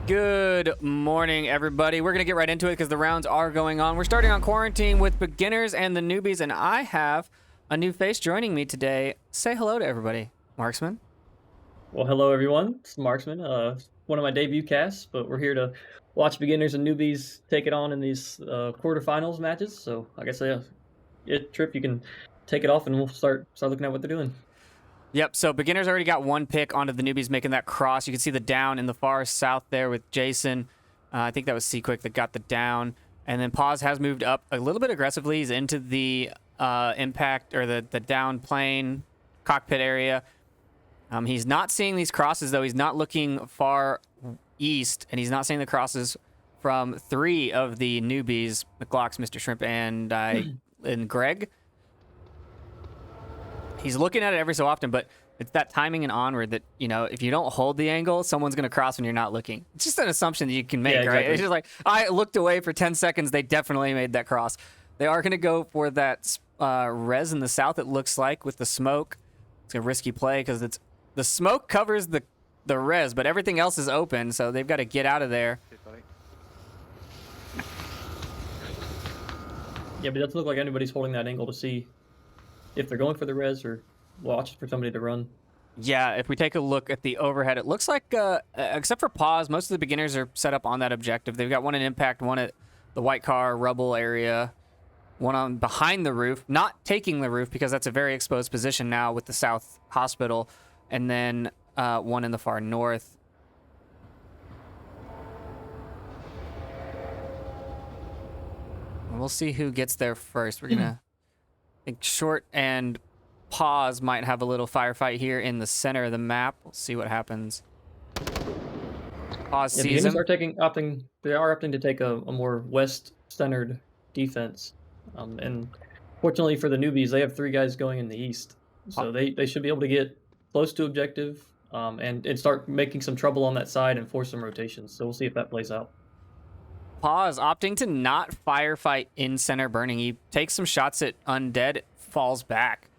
Good morning, everybody. We're going to get right into it because the rounds are going on. We're starting on quarantine with beginners and the newbies, and I have a new face joining me today. Say hello to everybody, Marksman. Well, hello everyone. It's Marksman. One of my debut casts, but we're here to watch beginners and newbies take it on in these quarterfinals matches. So, like I say, Trip, you can take it off, and we'll start looking at what they're doing. Yep, so beginners already got one pick onto the newbies making that cross. You can see the down in the far south there with Jason. I think that was Seaquick that got the down. And then Paz has moved up a little bit aggressively. He's into the impact or the down plane cockpit area. He's not seeing these crosses, though. He's not looking far east, and he's not seeing the crosses from three of the newbies, McLocks, Mr. Shrimp, and Greg. He's looking at it every so often, but it's that timing and onward that, you know, if you don't hold the angle, someone's going to cross when you're not looking. It's just an assumption that you can make, Yeah, exactly. right? It's just like, I looked away for 10 seconds. They definitely made that cross. They are going to go for that res in the south, it looks like, with the smoke. It's a risky play because it's the smoke covers the res, but everything else is open, so they've got to get out of there. Yeah, but it doesn't look like anybody's holding that angle to see if they're going for the res or watch for somebody to run. Yeah, if we take a look at the overhead, it looks like, except for Pause, most of the beginners are set up on that objective. They've got one in impact, one at the white car rubble area, one on behind the roof, not taking the roof because that's a very exposed position now with the South Hospital, and then one in the far north. We'll see who gets there first. We're gonna think Short and Pause might have a little firefight here in the center of the map. We'll see what happens. Pause sees him. They are opting to take a more west-centered defense. And fortunately for the newbies, they have three guys going in the east. So they should be able to get close to objective and start making some trouble on that side and force some rotations. So we'll see if that plays out. Pause opting to not firefight in center burning. He takes some shots at Undead, falls back.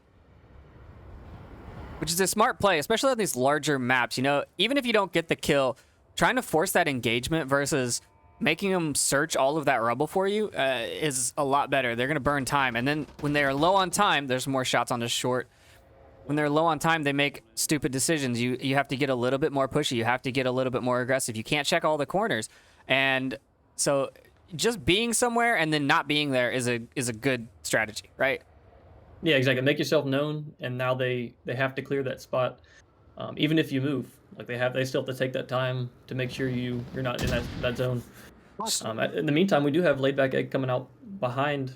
Which is a smart play, especially on these larger maps. You know, even if you don't get the kill, trying to force that engagement versus making them search all of that rubble for you is a lot better. They're going to burn time. And then when they're low on time, there's more shots on the Short. When they're low on time, they make stupid decisions. You have to get a little bit more pushy. You have to get a little bit more aggressive. You can't check all the corners. And so just being somewhere and then not being there is a good strategy, right? Yeah, exactly. Make yourself known, and now they have to clear that spot, even if you move. Like they still have to take that time to make sure you're not in that zone. In the meantime, we do have laid back egg coming out behind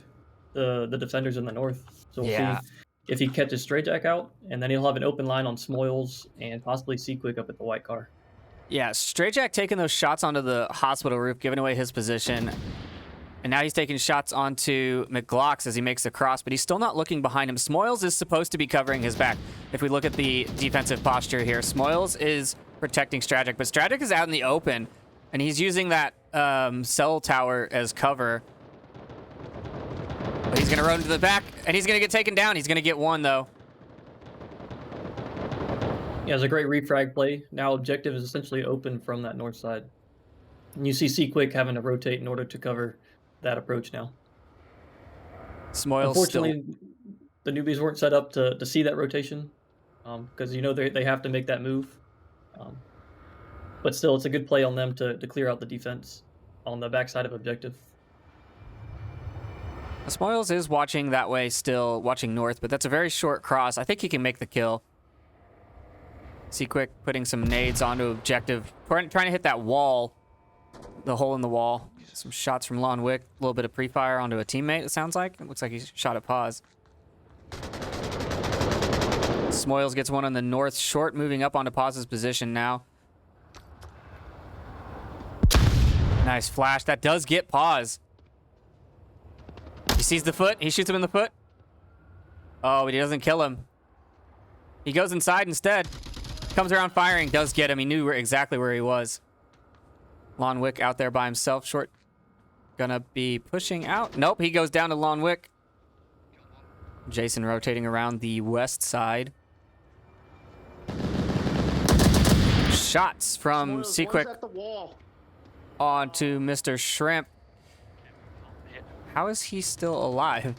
the defenders in the north. So we'll see if he catches Stray Jack out, and then he'll have an open line on Smoils and possibly Seaquick up at the white car. Yeah, Stray Jack taking those shots onto the hospital roof, giving away his position. And now he's taking shots onto McGlocks as he makes the cross, but he's still not looking behind him. Smoils is supposed to be covering his back. If we look at the defensive posture here, Smoils is protecting Stragic, but Stragic is out in the open, and he's using that cell tower as cover. But he's going to run to the back, and he's going to get taken down. He's going to get one, though. Yeah, it's a great refrag play. Now objective is essentially open from that north side. And you see Seaquick having to rotate in order to cover that approach now. Smoils Unfortunately, the newbies weren't set up to see that rotation because, you know, they have to make that move. But still, it's a good play on them to clear out the defense on the backside of objective. Smoils is watching that way still, watching north, but that's a very short cross. I think he can make the kill. Seaquick putting some nades onto objective, trying to hit that wall, the hole in the wall. Some shots from Lon Wick, a little bit of pre-fire onto a teammate, it sounds like. It looks like he shot at Pause. Smoils gets one on the north. Short moving up onto Pause's position now. Nice flash. That does get Pause. He sees the foot. He shoots him in the foot. Oh, but he doesn't kill him. He goes inside instead. Comes around firing. Does get him. He knew exactly where he was. Lon Wick out there by himself. Short gonna be pushing out. Nope, he goes down to Lon Wick. Jason rotating around the west side. Shots from Seaquick. onto Mr. Shrimp. How is he still alive?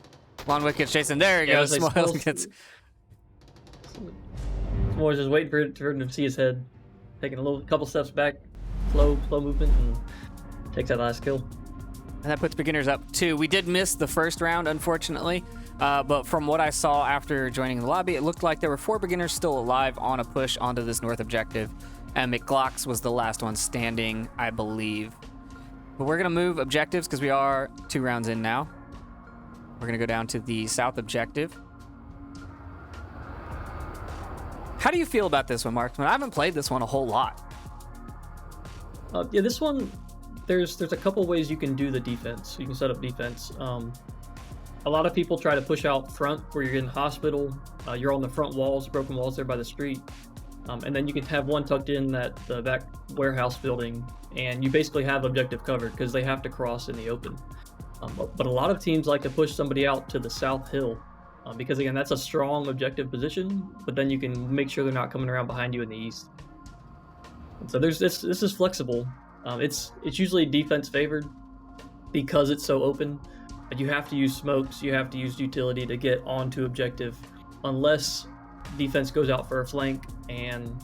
Lonwick gets Jason. There he goes. Smiles gets. S'mores just waiting for him to see his head, taking a couple steps back, slow movement, and takes that last kill. And that puts beginners up 2. We did miss the first round, unfortunately. But from what I saw after joining the lobby, it looked like there were 4 beginners still alive on a push onto this north objective. And McGlocks was the last one standing, I believe. But we're going to move objectives because we are 2 rounds in now. We're going to go down to the south objective. How do you feel about this one, Marksman? I haven't played this one a whole lot. Yeah, this one, there's a couple ways you can do the defense. You can set up defense. A lot of people try to push out front where you're in hospital. You're on the front walls, broken walls there by the street. And then you can have one tucked in the back warehouse building, and you basically have objective covered because they have to cross in the open. But a lot of teams like to push somebody out to the south hill because, again, that's a strong objective position, but then you can make sure they're not coming around behind you in the east. And so this is flexible. It's usually defense favored because it's so open. But you have to use smokes, you have to use utility to get onto objective, unless defense goes out for a flank and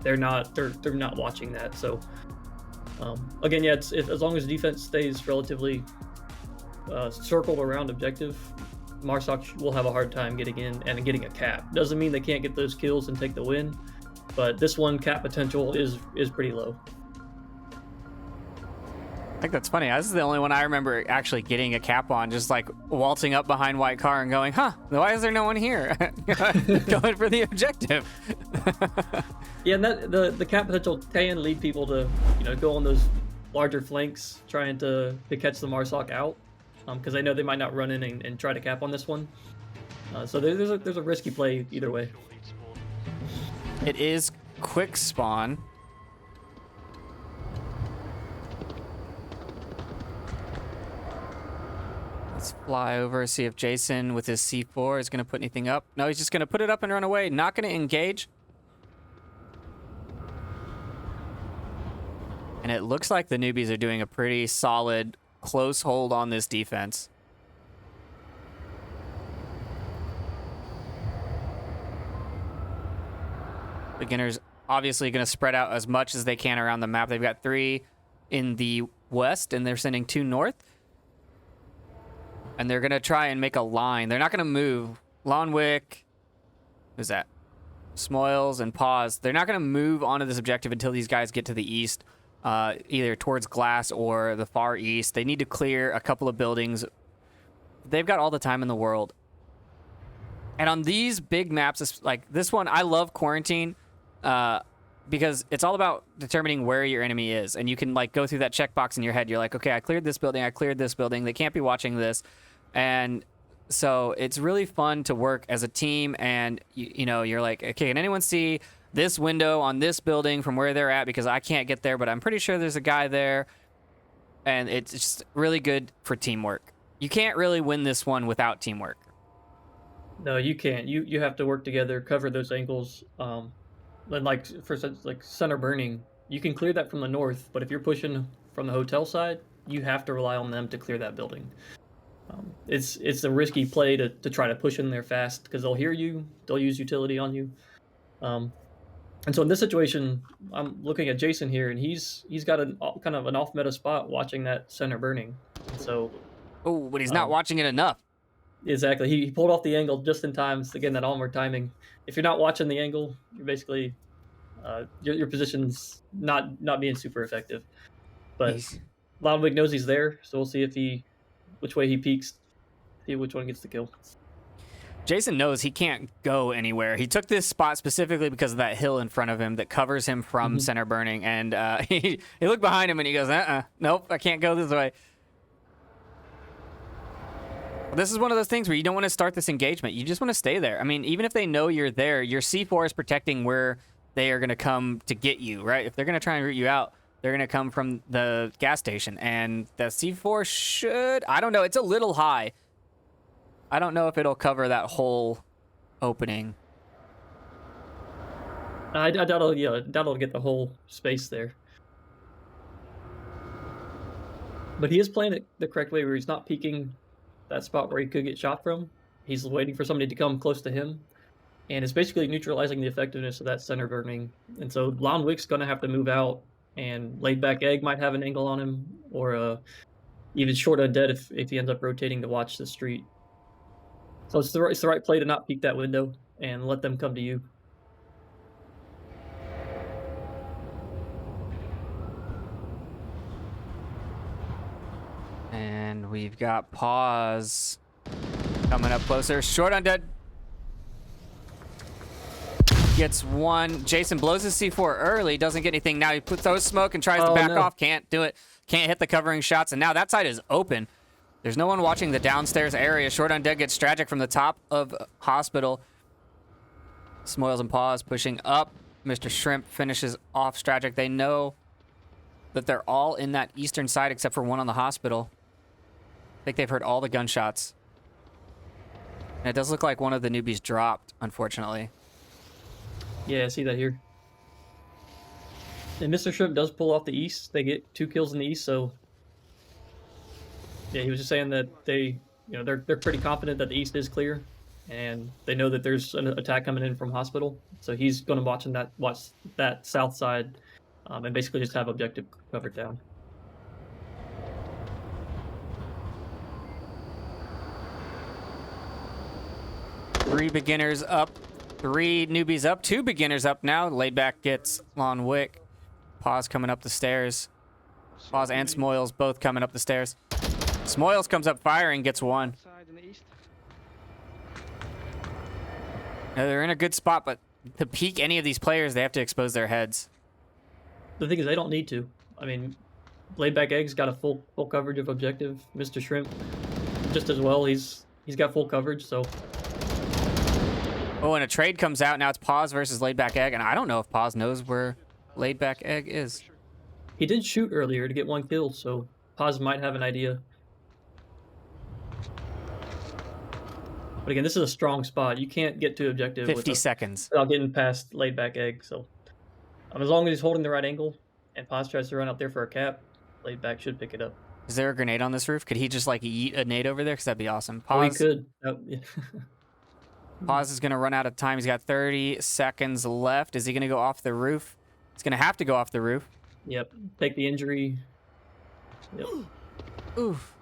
they're not watching that. So again, yeah, as long as defense stays relatively circled around objective, Marsoc will have a hard time getting in and getting a cap. Doesn't mean they can't get those kills and take the win, but this one cap potential is pretty low. I think that's funny. This is the only one I remember actually getting a cap on, just like waltzing up behind white car and going, huh, why is there no one here? Going for the objective. Yeah, and the cap potential can lead people to go on those larger flanks trying to catch the Marsoc out because they know they might not run in and try to cap on this one. So there's a risky play either way. It is quick spawn. Let's fly over, see if Jason with his C4 is going to put anything up. No, he's just going to put it up and run away. Not going to engage. And it looks like the newbies are doing a pretty solid close hold on this defense. Beginners obviously going to spread out as much as they can around the map. They've got 3 in the west, and they're sending 2 north. And they're going to try and make a line. They're not going to move. Lonwick, who's that? Smoils and Pause. They're not going to move onto this objective until these guys get to the east, either towards Glass or the far east. They need to clear a couple of buildings. They've got all the time in the world. And on these big maps, like this one, I love Quarantine because it's all about determining where your enemy is. And you can like go through that checkbox in your head. You're like, okay, I cleared this building. I cleared this building. They can't be watching this. And so it's really fun to work as a team. And, you're like, okay, can anyone see this window on this building from where they're at? Because I can't get there, but I'm pretty sure there's a guy there. And it's just really good for teamwork. You can't really win this one without teamwork. No, you can't. You have to work together, cover those angles. And like for like center burning, you can clear that from the north, but if you're pushing from the hotel side, you have to rely on them to clear that building. It's a risky play to try to push in there fast because they'll hear you, they'll use utility on you. And so in this situation, I'm looking at Jason here, and he's got kind of an off meta spot watching that center burning. So, but he's not watching it enough. Exactly, he pulled off the angle just in time. So again, that onward timing. If you're not watching the angle, you're basically your position's not being super effective. But Loudwig knows he's there, so we'll see which way he peeks, see which one gets the kill. Jason knows he can't go anywhere. He took this spot specifically because of that hill in front of him that covers him from center burning. And he looked behind him and he goes, nope, I can't go this way. This is one of those things where you don't want to start this engagement. You just want to stay there. I mean, even if they know you're there, your C4 is protecting where they are going to come to get you, right? If they're going to try and root you out, they're going to come from the gas station. And the C4 should... I don't know. It's a little high. I don't know if it'll cover that whole opening. I doubt it'll get the whole space there. But he is playing it the correct way, where he's not peeking that spot where he could get shot from. He's waiting for somebody to come close to him, and it's basically neutralizing the effectiveness of that center burning. And so Lon Wick's going to have to move out, and Laid Back Egg might have an angle on him, or even Short Undead if he ends up rotating to watch the street. So it's the right play to not peek that window and let them come to you. And we've got Pause coming up closer. Short Undead gets one. Jason blows his C4 early, doesn't get anything. Now he throws smoke and tries to back off. Can't do it. Can't hit the covering shots. And now that side is open. There's no one watching the downstairs area. Short Undead gets Stragic from the top of Hospital. Smoils and Pause pushing up. Mr. Shrimp finishes off Stragic. They know that they're all in that eastern side except for one on the Hospital. I think they've heard all the gunshots. And it does look like one of the newbies dropped, unfortunately. Yeah, I see that here. And Mr. Shrimp does pull off the east. They get 2 kills in the east, so yeah, he was just saying that they're pretty confident that the east is clear, and they know that there's an attack coming in from Hospital. So he's going to watch that south side, and basically just have objective covered down. Three beginners up, 3 newbies up, 2 beginners up now. Laid Back gets Lon Wick. Pause coming up the stairs. Pause and Smoils both coming up the stairs. Smoils comes up firing, gets 1. Now they're in a good spot, but to peek any of these players, they have to expose their heads. The thing is, they don't need to. I mean, Laid Back Egg's got a full coverage of objective. Mr. Shrimp, just as well, he's got full coverage, so. Oh, and a trade comes out. Now it's Pause versus Laid Back Egg, and I don't know if Pause knows where Laid Back Egg is. He did shoot earlier to get 1 kill, so Pause might have an idea. But again, this is a strong spot. You can't get to objective 50 seconds without getting past Laid Back Egg. So as long as he's holding the right angle and Paz tries to run out there for a cap, Laid Back should pick it up. Is there a grenade on this roof? Could he just like yeet a nade over there? Because that'd be awesome. Pause. Oh, he could. Yeah. Pause is going to run out of time. He's got 30 seconds left. Is he going to go off the roof? He's going to have to go off the roof. Yep. Take the injury. Yep. Oof.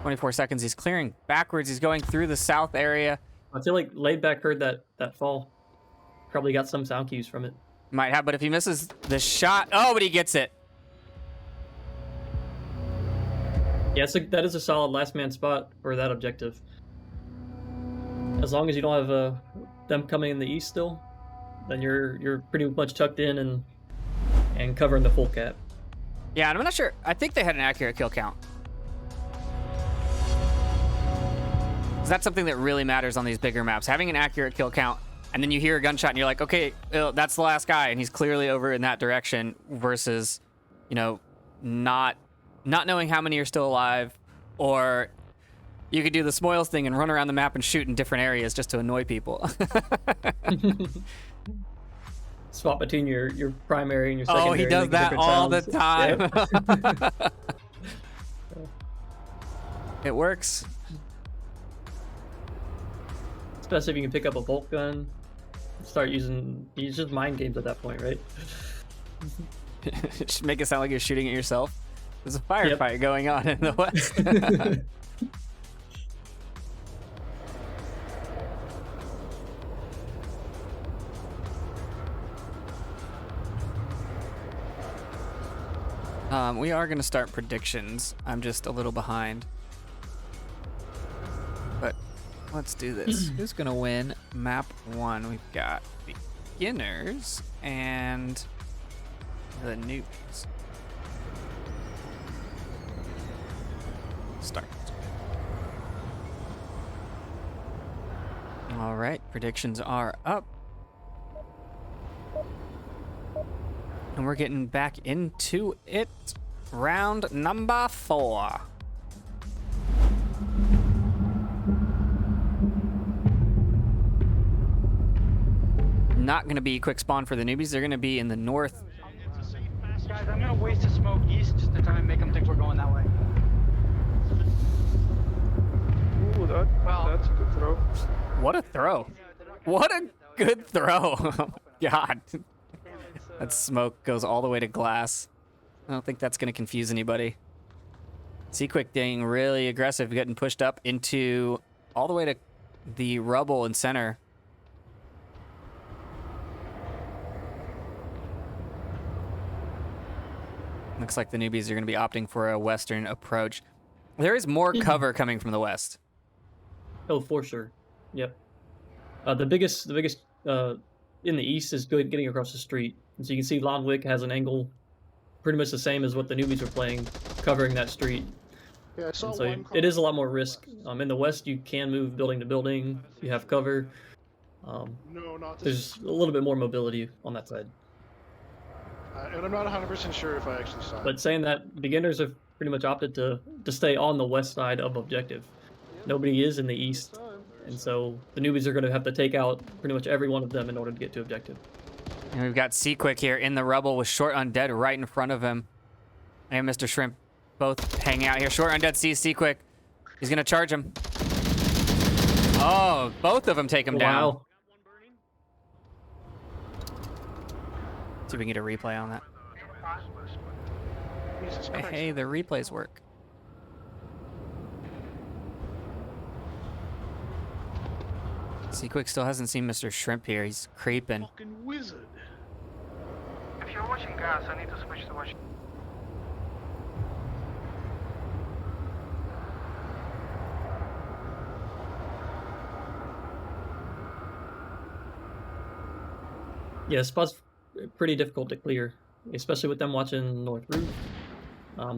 24 seconds. He's clearing backwards. He's going through the south area. I feel like Laid Back heard that fall. Probably got some sound cues from it. Might have, but if he misses the shot... Oh, but he gets it. Yeah, that is a solid last man spot for that objective. As long as you don't have them coming in the east still, then you're pretty much tucked in and covering the full cap. Yeah, and I'm not sure. I think they had an accurate kill count. That's something that really matters on these bigger maps. Having an accurate kill count, and then you hear a gunshot and you're like, okay, that's the last guy, and he's clearly over in that direction, versus, not knowing how many are still alive, or you could do the Smoils thing and run around the map and shoot in different areas just to annoy people. Swap between your primary and your secondary. Oh, he does that all the time. Yep. It works. Especially if you can pick up a bolt gun, start using. It's just mind games at that point, right? Just make it sound like you're shooting at yourself. There's a firefight going on in the west. We are going to start predictions. I'm just a little behind. But let's do this. Who's going to win map 1? We've got beginners and the newbies. Start. All right, predictions are up. And we're getting back into it. Round number 4. Not going to be quick spawn for the newbies. They're going to be in the north Guys, I'm gonna waste a smoke east just to try and make them think we're going that way. Ooh, that's a good throw. What a throw. What a good throw. Oh my God. That smoke goes all the way to glass. I don't think that's going to confuse anybody. Seaquick being really aggressive, getting pushed up into all the way to the rubble and center. Looks like the newbies are going to be opting for a western approach. There is more cover coming from the west. Oh, for sure. Yep. The biggest in the east is getting across the street. And so you can see Longwick has an angle pretty much the same as what the newbies are playing, covering that street. Yeah, I saw And so one it is a lot more risk. In the west, you can move building to building. You have cover. No, not this. There's a little bit more mobility on that side. And I'm not 100% sure if I actually saw it. But saying that, beginners have pretty much opted to stay on the west side of objective. Nobody is in the east, and so the newbies are going to have to take out pretty much every one of them in order to get to objective. And we've got Seaquick here in the rubble with Short Undead right in front of him. And Mr. Shrimp both hanging out here. Short Undead sees Seaquick. He's going to charge him. Oh, both of them take him down. Wow. See if we can get a replay on that. Jesus Christ. Hey, the replays work. Seaquick still hasn't seen Mr. Shrimp here. He's creeping. Fucking wizard. If you're watching gas, I need to switch to watching. Yeah, this spot's pretty difficult to clear, especially with them watching North Roof.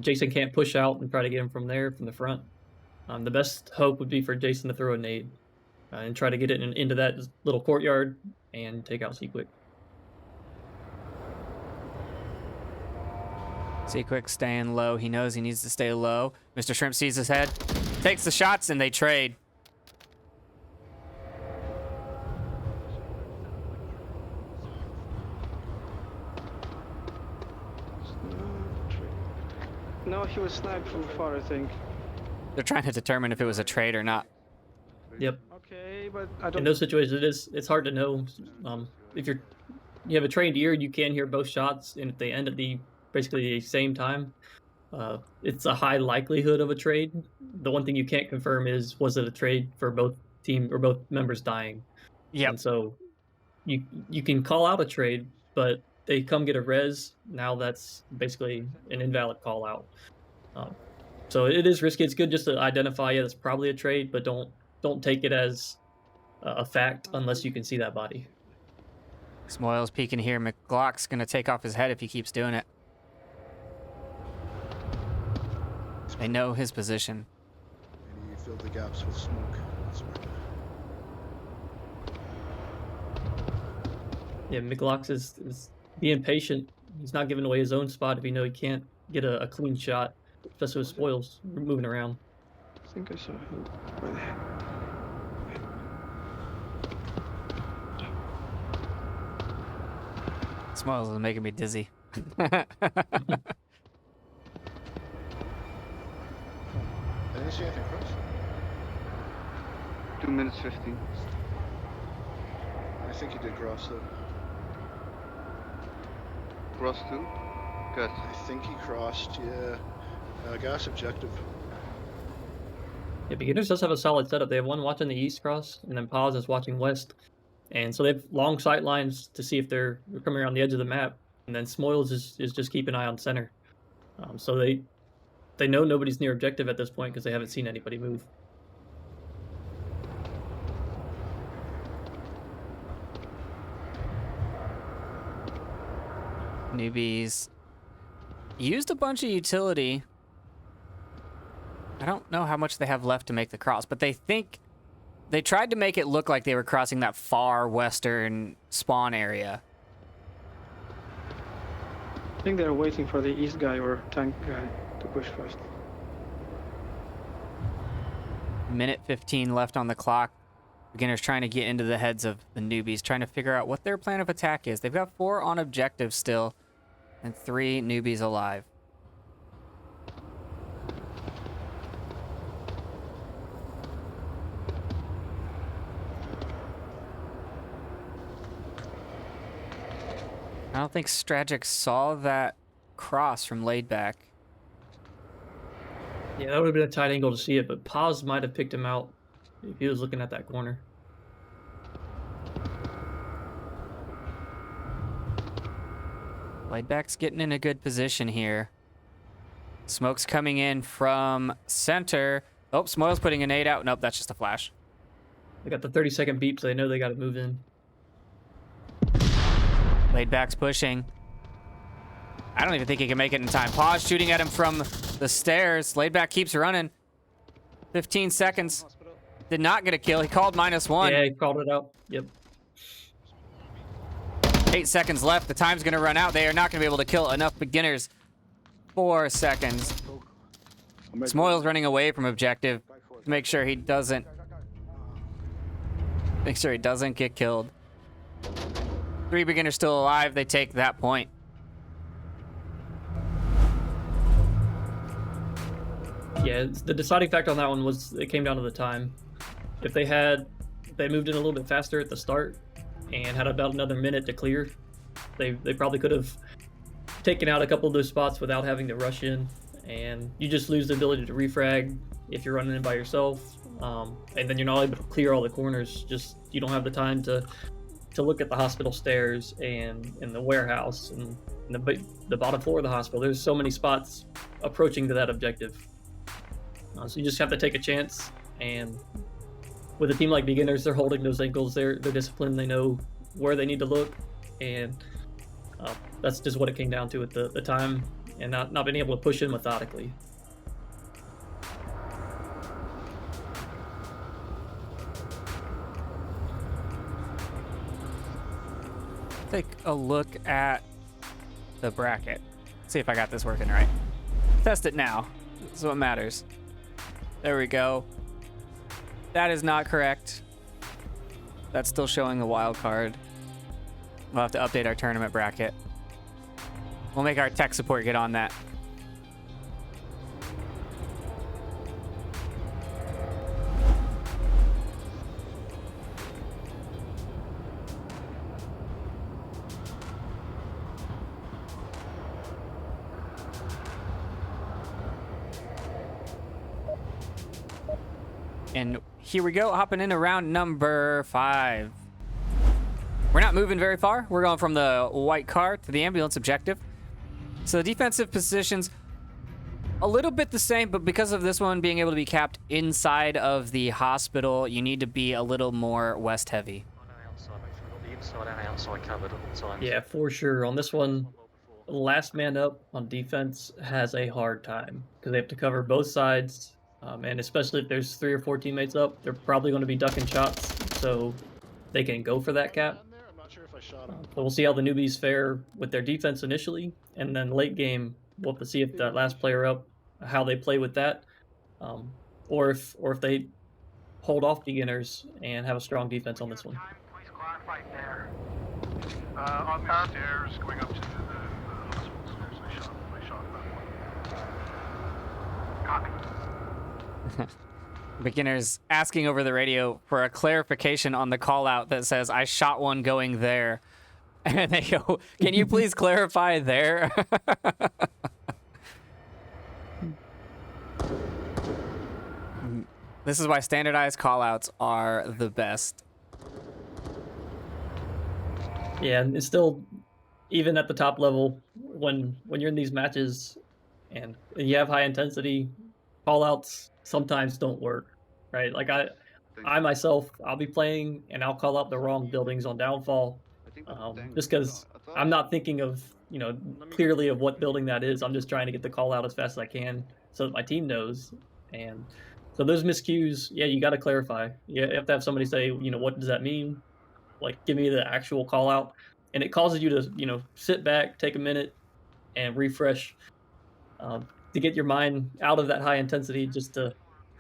Jason can't push out and try to get him from there, from the front. The best hope would be for Jason to throw a nade and try to get it into that little courtyard and take out Seaquick. Seaquick staying low. He knows he needs to stay low. Mr. Shrimp sees his head, takes the shots, and they trade. No, he was sniped from far, I think. They're trying to determine if it was a trade or not. Yep. Okay, but I don't. In those situations, it's hard to know. If you have a trained ear, you can hear both shots, and if they end at basically the same time, it's a high likelihood of a trade. The one thing you can't confirm is, was it a trade for both team or both members dying? Yep. And so you can call out a trade, but they come get a res. Now that's basically an invalid call out. So it is risky. It's good just to identify it as probably a trade, but don't take it as a fact unless you can see that body. Smoyle's peeking here. McGlock's going to take off his head if he keeps doing it. They know his position. And you filled the gaps with smoke. That's right. Yeah, McGlock is being patient. He's not giving away his own spot if he know he can't get a clean shot, especially with spoils moving around. I think I saw him. Where the heck? Smoyle's is making me dizzy. I didn't see anything cross. 2 minutes 15. I think he did cross though. Cross 2. Good. I think he crossed, yeah. Gas objective. Yeah, beginners does have a solid setup. They have one watching the east cross, and then Paz is watching west. And so they have long sight lines to see if they're coming around the edge of the map. And then Smoyles is just keep an eye on center. So they know nobody's near objective at this point because they haven't seen anybody move. Newbies used a bunch of utility. I don't know how much they have left to make the cross, but they think they tried to make it look like they were crossing that far western spawn area. I think they're waiting for the east guy or tank guy to push first. Minute 15 left on the clock. Beginners trying to get into the heads of the newbies, trying to figure out what their plan of attack is. They've got 4 on objective still. And 3 newbies alive. I don't think Stragic saw that cross from laid back. Yeah, that would have been a tight angle to see it, but Paz might have picked him out if he was looking at that corner. Laid back's getting in a good position here. Smoke's coming in from center. Oh, Smoyle's putting a nade out. Nope, that's just a flash. They got the 30-second beep, so they know they got to move in. Laid back's pushing. I don't even think he can make it in time. Pause shooting at him from the stairs. Laid back keeps running. 15 seconds. Did not get a kill. He called -1. Yeah, he called it out. Yep. 8 seconds left. The time's going to run out. They are not going to be able to kill enough beginners. 4 seconds. Smoyle's running away from objective to make sure he doesn't get killed. 3 beginners still alive. They take that point. Yeah, the deciding factor on that one was it came down to the time. If they moved in a little bit faster at the start and had about another minute to clear, they probably could have taken out a couple of those spots without having to rush in. And you just lose the ability to refrag if you're running in by yourself, and then you're not able to clear all the corners. Just you don't have the time to look at the hospital stairs and in the warehouse and the bottom floor of the hospital. There's so many spots approaching to that objective. So you just have to take a chance, and with a team like beginners, they're holding those angles, they're disciplined, they know where they need to look, and that's just what it came down to at the time, and not being able to push in methodically. Take a look at the bracket. See if I got this working right. Test it now. This is what matters. There we go. That is not correct. That's still showing the wild card. We'll have to update our tournament bracket. We'll make our tech support get on that. And here we go, hopping into round number 5. We're not moving very far. We're going from the white car to the ambulance objective. So the defensive positions, a little bit the same, but because of this one being able to be capped inside of the hospital, you need to be a little more west heavy. Yeah, for sure. On this one, last man up on defense has a hard time because they have to cover both sides. And especially if there's 3 or 4 teammates up, they're probably going to be ducking shots, so they can go for that cap. I'm not sure if I shot him. But we'll see how the newbies fare with their defense initially, and then late game, we'll have to see if that last player up, how they play with that, or if they hold off beginners and have a strong defense on this one. Please clarify there. On the stairs, going up to the hospital stairs. I shot that one. Copy. Beginners asking over the radio for a clarification on the call out that says, I shot one going there. And they go, can you please clarify there? This is why standardized callouts are the best. Yeah, and it's still, even at the top level, when you're in these matches and you have high intensity, callouts sometimes don't work, right? Like I myself, I'll be playing and I'll call out the wrong buildings on downfall, just because I'm not thinking of, clearly of what building that is. I'm just trying to get the call out as fast as I can so that my team knows. And so those miscues, yeah, you got to clarify. You have to have somebody say, what does that mean? Like, give me the actual call out. And it causes you to, sit back, take a minute, and refresh, to get your mind out of that high intensity, just to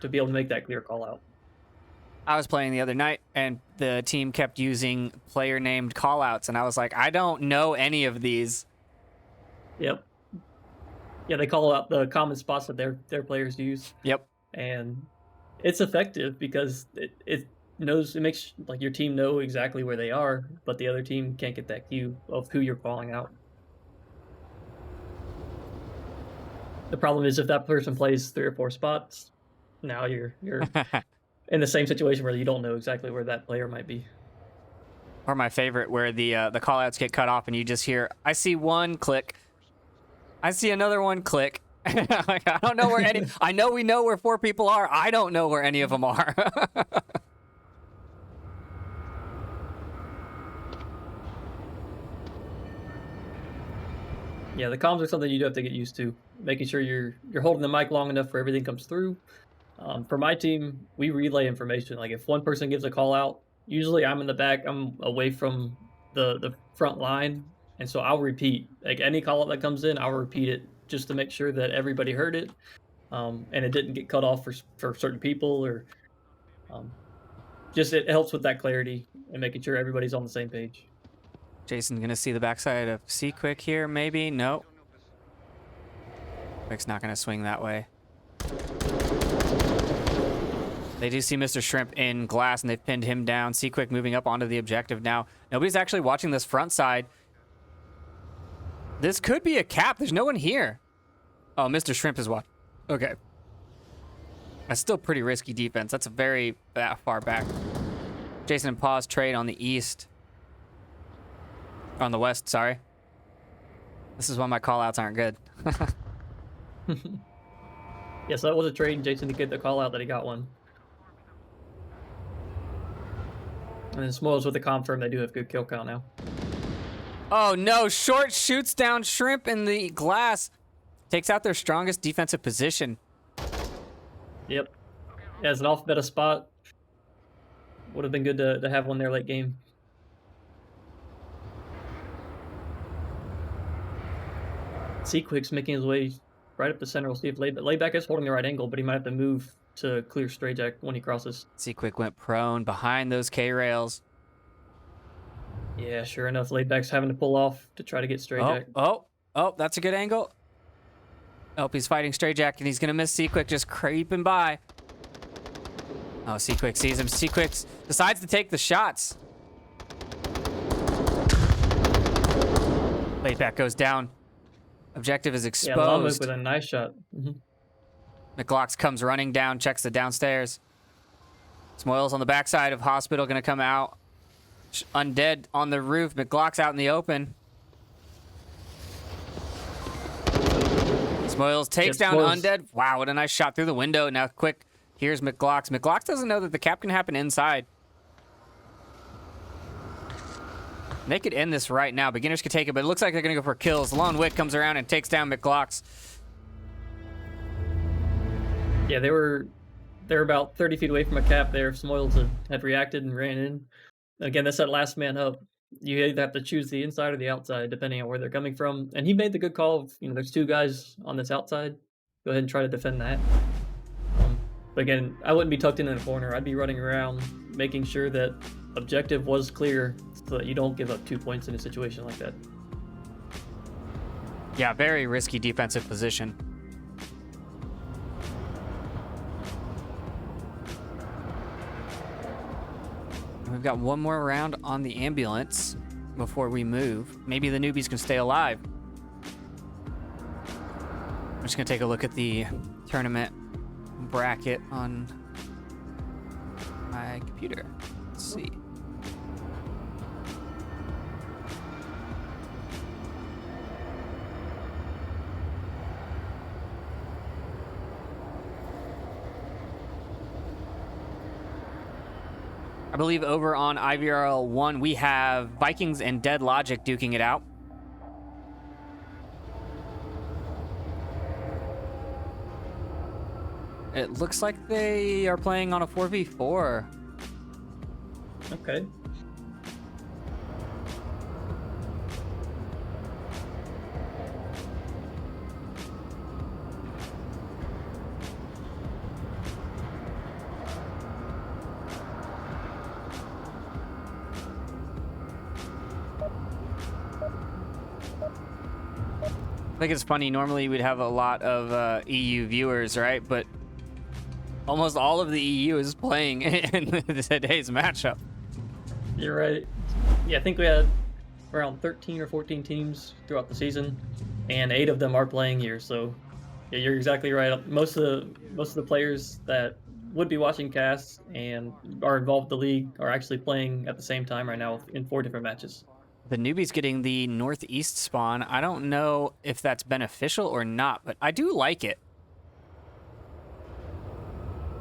be able to make that clear call out. I was playing the other night, and the team kept using player-named callouts, and I was like, I don't know any of these. Yep. Yeah, they call out the common spots that their players use, Yep. and it's effective because it knows, it makes like your team know exactly where they are, but the other team can't get that cue of who you're calling out. The problem is if that person plays 3 or 4 spots, now you're in the same situation where you don't know exactly where that player might be. Or my favorite, where the callouts get cut off and you just hear, I see one click, I see another one click. Like, I don't know where any. I know we know where 4 people are. I don't know where any of them are. Yeah, the comms are something you do have to get used to. Making sure you're holding the mic long enough where everything comes through. For my team, we relay information. Like if one person gives a call out, usually I'm in the back. I'm away from the front line, and so I'll repeat. Like any call out that comes in, I'll repeat it just to make sure that everybody heard it, and it didn't get cut off for certain people, or just it helps with that clarity and making sure everybody's on the same page. Jason's gonna see the backside of C Quick here, maybe. No. Quick's not gonna swing that way. They do see Mr. Shrimp in glass, and they've pinned him down. C Quick moving up onto the objective now. Nobody's actually watching this front side. This could be a cap. There's no one here. Oh, Mr. Shrimp is watching. Okay. That's still pretty risky defense. That's a very far back. Jason and Pause trade on the east. On the west, sorry. This is why my callouts aren't good. Yeah, so that was a trade. Jason to get the call out that he got one. And then Smoils with the confirm, they do have good kill count now. Oh no, Short shoots down Shrimp in the glass. Takes out their strongest defensive position. Yep. Yeah, it's an off meta spot. Would have been good to have one there late game. C-Quick's making his way right up the center. We'll see if Layback is holding the right angle, but he might have to move to clear Stray Jack when he crosses. C-Quick went prone behind those K-rails. Yeah, sure enough, Layback's having to pull off to try to get Stray Jack. Oh, that's a good angle. Oh, he's fighting Stray Jack, and he's going to miss C-Quick just creeping by. Oh, C-Quick sees him. C-Quick decides to take the shots. Layback goes down. Objective is exposed. Yeah, Lama with a nice shot. McLox comes running down, checks the downstairs. Smoils on the backside of Hospital, going to come out. Undead on the roof. McLox out in the open. Smoils takes down Undead. Wow, what a nice shot through the window. Now, quick, here's McLox. McLox doesn't know that the cap can happen inside. They could end this right now. Beginners could take it, but it looks like they're going to go for kills. Lone Wick comes around and takes down McLox. Yeah, they're about 30 feet away from a cap there. Smoils had reacted and ran in. Again, that's that last man up. You either have to choose the inside or the outside, depending on where they're coming from. And he made the good call of, there's 2 guys on this outside. Go ahead and try to defend that. But again, I wouldn't be tucked in a corner. I'd be running around, making sure that objective was clear so that you don't give up 2 points in a situation like that. Yeah, very risky defensive position. We've got one more round on the ambulance before we move. Maybe the newbies can stay alive. I'm just gonna take a look at the tournament bracket on my computer. Let's see. I believe over on IVRL 1, we have Vikings and Dead Logic duking it out. It looks like they are playing on a 4v4. Okay. I think it's funny. Normally we'd have a lot of EU viewers, right? But almost all of the EU is playing in today's matchup. You're right. Yeah, I think we had around 13 or 14 teams throughout the season, and 8 of them are playing here. So, yeah, you're exactly right. Most of the players that would be watching casts and are involved in the league are actually playing at the same time right now in 4 different matches. The newbie's getting the northeast spawn. I don't know if that's beneficial or not, but I do like it.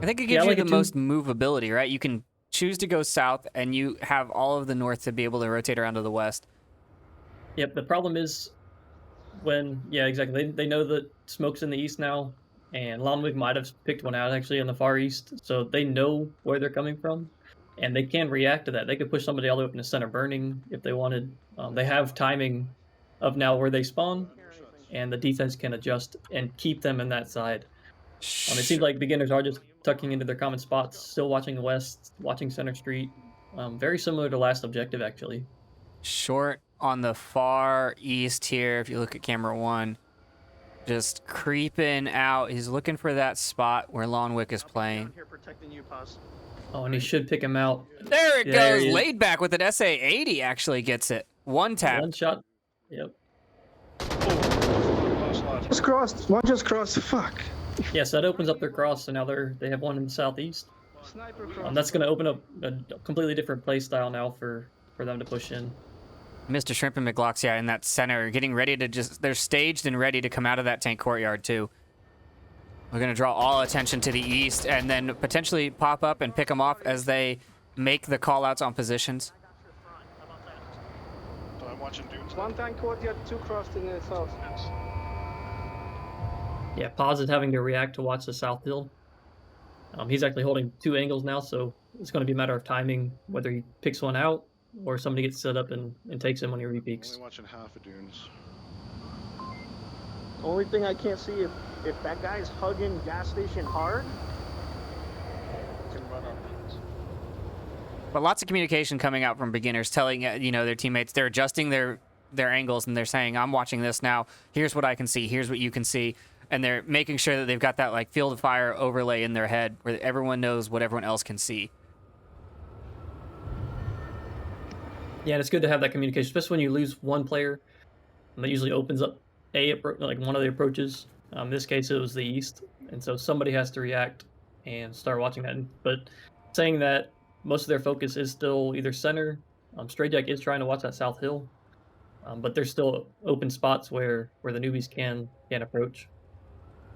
I think it gives I you like the it too. most movability, right? You can choose to go south, and you have all of the north to be able to rotate around to the west. Yep. The problem is yeah, exactly. They know that smoke's in the east now, and Longwick might have picked one out actually in the far east, so they know where they're coming from, and they can react to that. They could push somebody all the way up in the center burning if they wanted. They have timing of now where they spawn, and the defense can adjust and keep them in that side. It seems like beginners are just tucking into their common spots, still watching the west, watching Center Street. Very similar to last objective actually. Short on the far east here, if you look at camera 1, just creeping out. He's looking for that spot where Lonwick is playing. Here protecting you, Paz. Oh, and he should pick him out. There it There goes. he is. Laid back with an SA-80 actually gets it. One tap. One shot. Yep. Just crossed. One just crossed. Fuck. Yes, that opens up their cross, so now they have one in the southeast. Sniper cross. That's going to open up a completely different play style now for them to push in. Mr. Shrimp and McLock's, yeah, in that center, getting ready to they're staged and ready to come out of that tank courtyard, too. We're going to draw all attention to the east and then potentially pop up and pick them off as they make the call-outs on positions. So I'm watching dunes. One tank courtyard, 2 crossed in the south. Yeah, Paz is having to react to watch the south hill. He's actually holding 2 angles now, so it's going to be a matter of timing whether he picks one out or somebody gets set up and takes him when he repeaks. Only watching half of dunes. Only thing I can't see if that guy's hugging gas station hard, can run up dunes. But lots of communication coming out from beginners telling, their teammates, they're adjusting their angles and they're saying, I'm watching this now. Here's what I can see. Here's what you can see. And they're making sure that they've got that like field of fire overlay in their head where everyone knows what everyone else can see. Yeah, and it's good to have that communication, especially when you lose one player. That usually opens up one of the approaches. In this case, it was the east, and so somebody has to react and start watching that. But saying that, most of their focus is still either center. Stray Jack is trying to watch that south hill, but there's still open spots where the newbies can approach.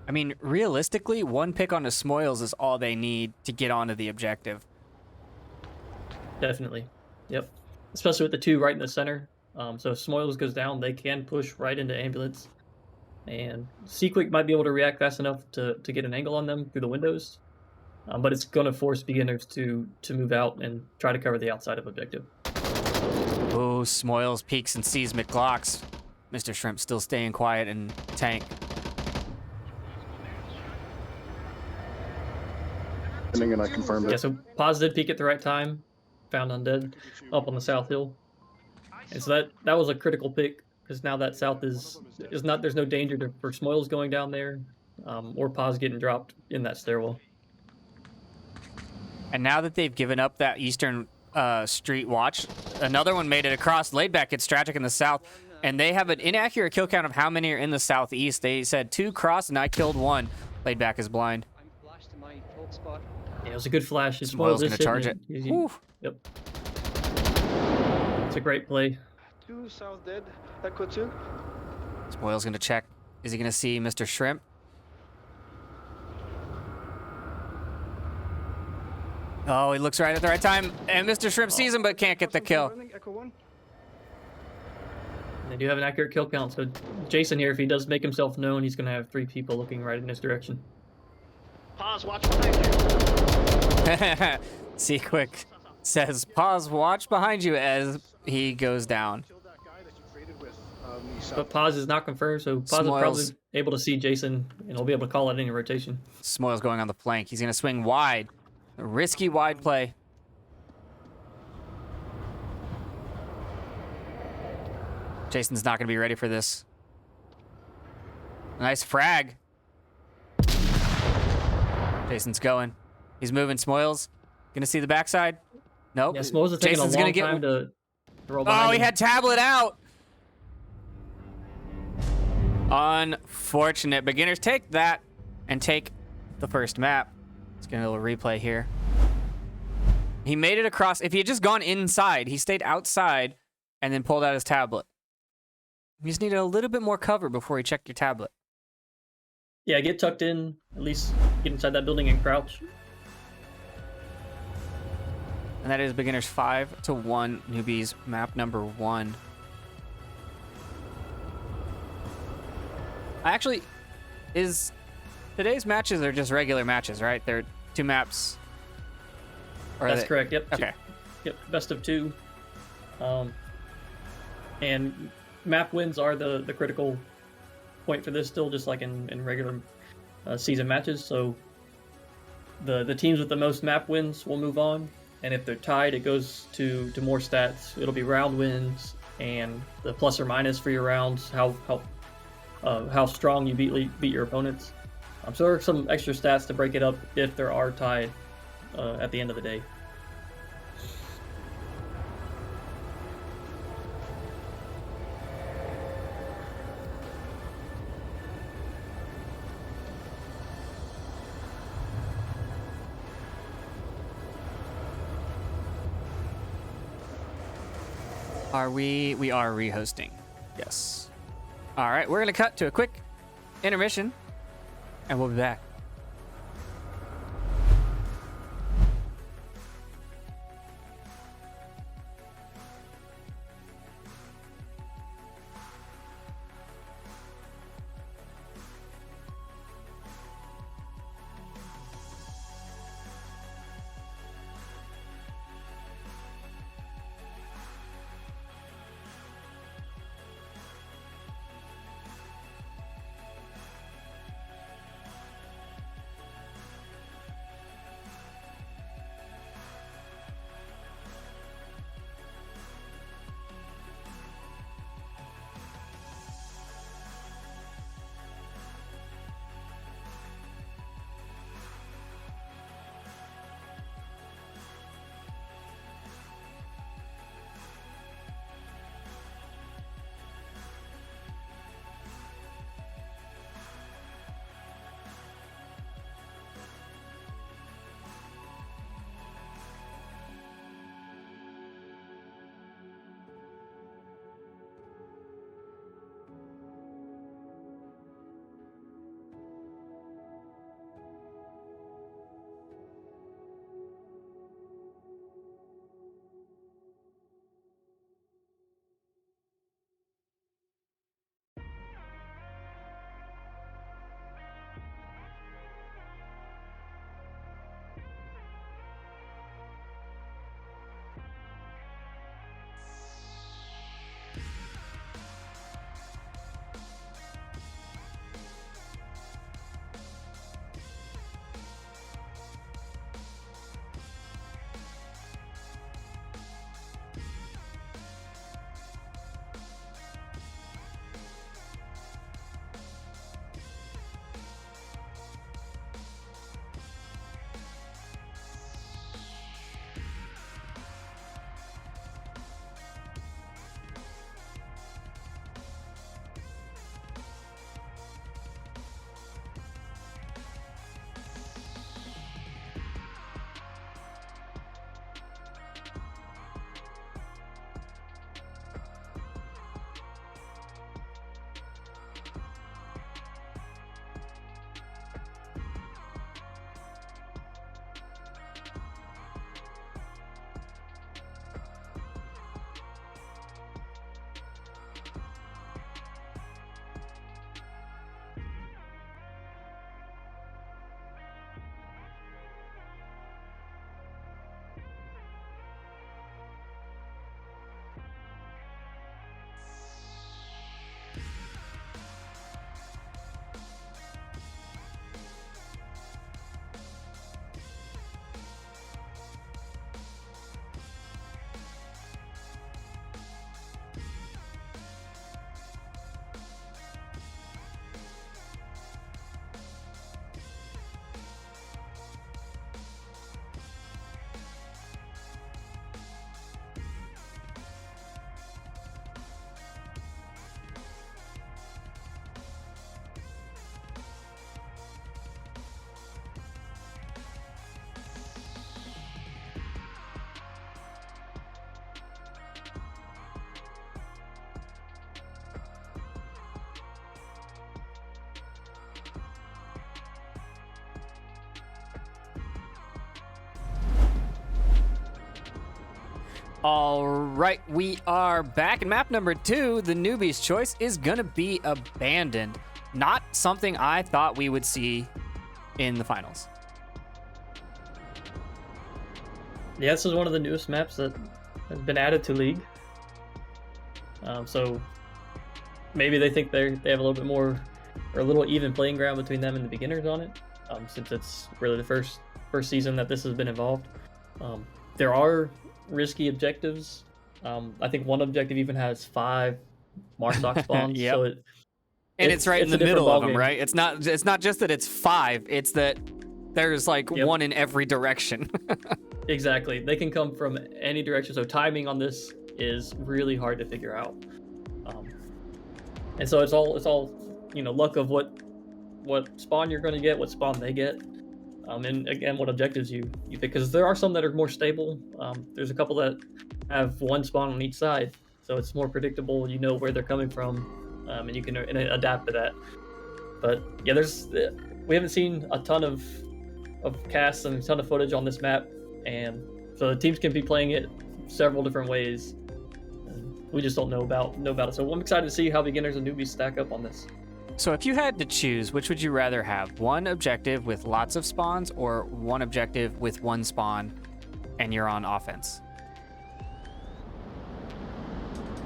I mean, realistically, one pick onto Smoils is all they need to get onto the objective. Definitely, yep. Especially with the 2 right in the center. So if Smoils goes down, they can push right into ambulance. And Seaquick might be able to react fast enough to get an angle on them through the windows. But it's going to force beginners to move out and try to cover the outside of objective. Oh, Smoils peeks and sees McLock's. Mr. Shrimp still staying quiet and tank. And I confirmed Yeah, it. so Paz did peek at the right time. Found Undead up on the south hill. And so that was a critical pick, because now that south is not, there's no danger for Smoils going down there, or Paz getting dropped in that stairwell. And now that they've given up that eastern street watch, another one made it across. Laidback gets tragic in the south, and they have an inaccurate kill count of how many are in the southeast. They said 2 crossed, and I killed 1. Laidback is blind. I'm flashed to my fault spot. Yeah, it was a good flash. His Smoils Smoils gonna is charge hitting it. Yep. It's a great play. 2 south dead. Echo 2. Smoils gonna check. Is he gonna see Mr. Shrimp? Oh, he looks right at the right time, and Mr. Shrimp sees him but can't get the kill. Echo 1. They do have an accurate kill count, so Jason here, if he does make himself known, he's going to have 3 people looking right in his direction. Pause, watch behind you. Seaquick says, pause, watch behind you as he goes down. Killed that guy that you traded with the south. But Paz is not confirmed, so Paz is probably Smoils. able to see Jason, and he'll be able to call it any rotation. Smoils going on the flank. He's gonna swing wide. A risky wide play. Jason's not gonna be ready for this. Nice frag. Jason's going. He's moving. Smoils gonna see the backside. Nope. Yeah, Smoles is taking Jason's a gonna long get. time to roll behind Oh, he him. had tablet out. Unfortunate. Beginners take that and take the first map. Let's get a little replay here. He made it across. If he had just gone inside, he stayed outside and then pulled out his tablet. You just needed a little bit more cover before he checked your tablet. Yeah, get tucked in. At least get inside that building and crouch. And that is beginners 5-1, newbies map number 1. Actually, today's matches are just regular matches, right? They're 2 maps. Or That's correct. Yep. Okay. Yep. Best of 2. And map wins are the critical point for this still, just like in regular season matches. So the teams with the most map wins will move on, and if they're tied, it goes to more stats. It'll be round wins and the plus or minus for your rounds, how strong you beat your opponents. So there are some extra stats to break it up if there are tied at the end of the day. We are rehosting. Yes. All right, we're going to cut to a quick intermission, and we'll be back. All right, we are back. In map number 2, the newbie's choice is going to be abandoned. Not something I thought we would see in the finals. Yeah, this is one of the newest maps that has been added to League. So maybe they think they have a little bit more, or a little even playing ground between them and the beginners on it, since it's really the first season that this has been involved. There are risky objectives. I think one objective even has 5 Marsoc spawns. Yep. So it's right in the a different middle of them, ballgame. right? It's not just that it's 5, it's that there's like one in every direction. Exactly. They can come from any direction, so timing on this is really hard to figure out. And so it's all luck of what spawn you're going to get, what spawn they get, and again what objectives you pick, because there are some that are more stable. There's a couple that have 1 spawn on each side, so it's more predictable. You know where they're coming from, and you can adapt to that. But yeah, we haven't seen a ton of casts and a ton of footage on this map, and so the teams can be playing it several different ways. And we just don't know about it. So I'm excited to see how beginners and newbies stack up on this. So if you had to choose, which would you rather have? One objective with lots of spawns, or one objective with 1 spawn and you're on offense?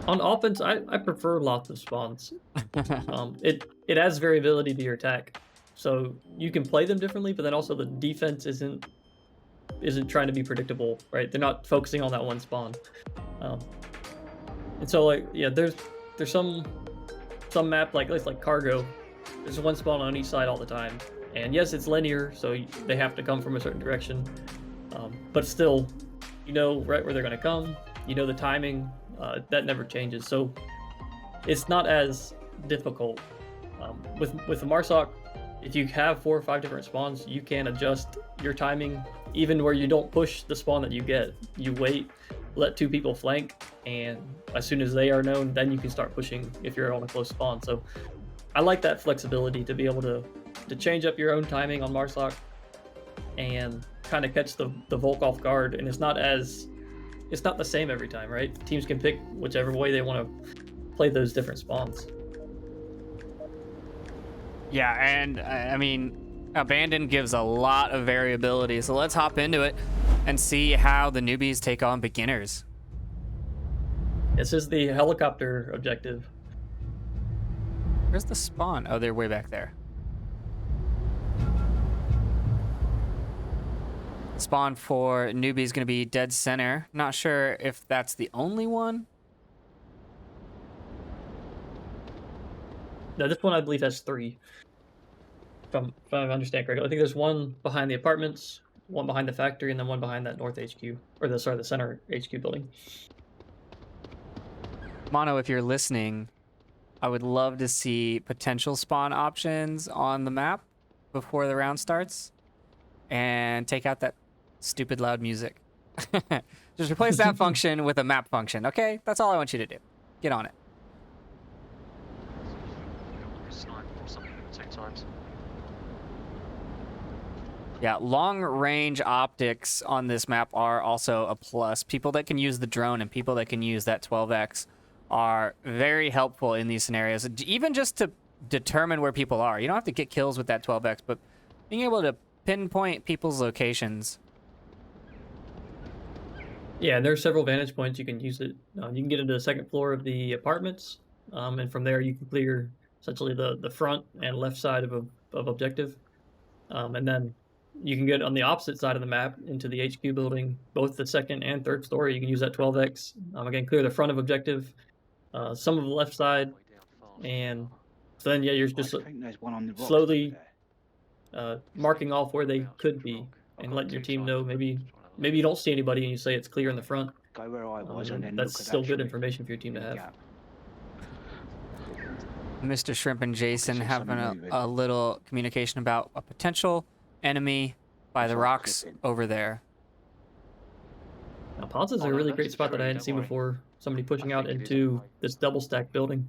On offense, I prefer lots of spawns. It adds variability to your attack, so you can play them differently. But then also the defense isn't trying to be predictable, right? They're not focusing on that 1 spawn, and so there's some map like Cargo. There's 1 spawn on each side all the time, and yes, it's linear, so they have to come from a certain direction. But still, right where they're going to come. The timing. That never changes, so it's not as difficult. With the Marsoc, if you have 4 or 5 different spawns, you can adjust your timing, even where you don't push the spawn that you get. You wait, let 2 people flank, and as soon as they are known, then you can start pushing if you're on a close spawn. So I like that flexibility to be able to change up your own timing on Marsoc and kind of catch the Volk off guard, and it's not the same every time, right? Teams can pick whichever way they want to play those different spawns. Yeah, and I mean, Abandon gives a lot of variability, so let's hop into it and see how the newbies take on beginners. This is the helicopter objective. Where's the spawn? Oh, they're way back there. Spawn for newbie is going to be dead center. Not sure if that's the only one. No, this one I believe has 3. If I understand correctly, I think there's 1 behind the apartments, 1 behind the factory, and then 1 behind that north HQ, or the center HQ building. Mono, if you're listening, I would love to see potential spawn options on the map before the round starts, and take out that stupid loud music. Just replace that function with a map function, okay? That's all I want you to do. Get on it. Yeah, long-range optics on this map are also a plus. People that can use the drone and people that can use that 12x are very helpful in these scenarios, even just to determine where people are. You don't have to get kills with that 12x, but being able to pinpoint people's locations. Yeah, and there are several vantage points you can use it. You can get into the 2nd floor of the apartments, and from there you can clear essentially the front and left side of objective, and then you can get on the opposite side of the map into the HQ building, both the 2nd and 3rd story. You can use that 12x. Again, clear the front of objective, some of the left side, and so then you're just slowly marking off where they could be and letting your team know. Maybe you don't see anybody and you say it's clear in the front. That's still good information for your team to have. Mr. Shrimp and Jason having a little communication about a potential enemy by the rocks over there. Now, Ponce is a really great spot that I hadn't seen before. Somebody pushing out into this double stack building,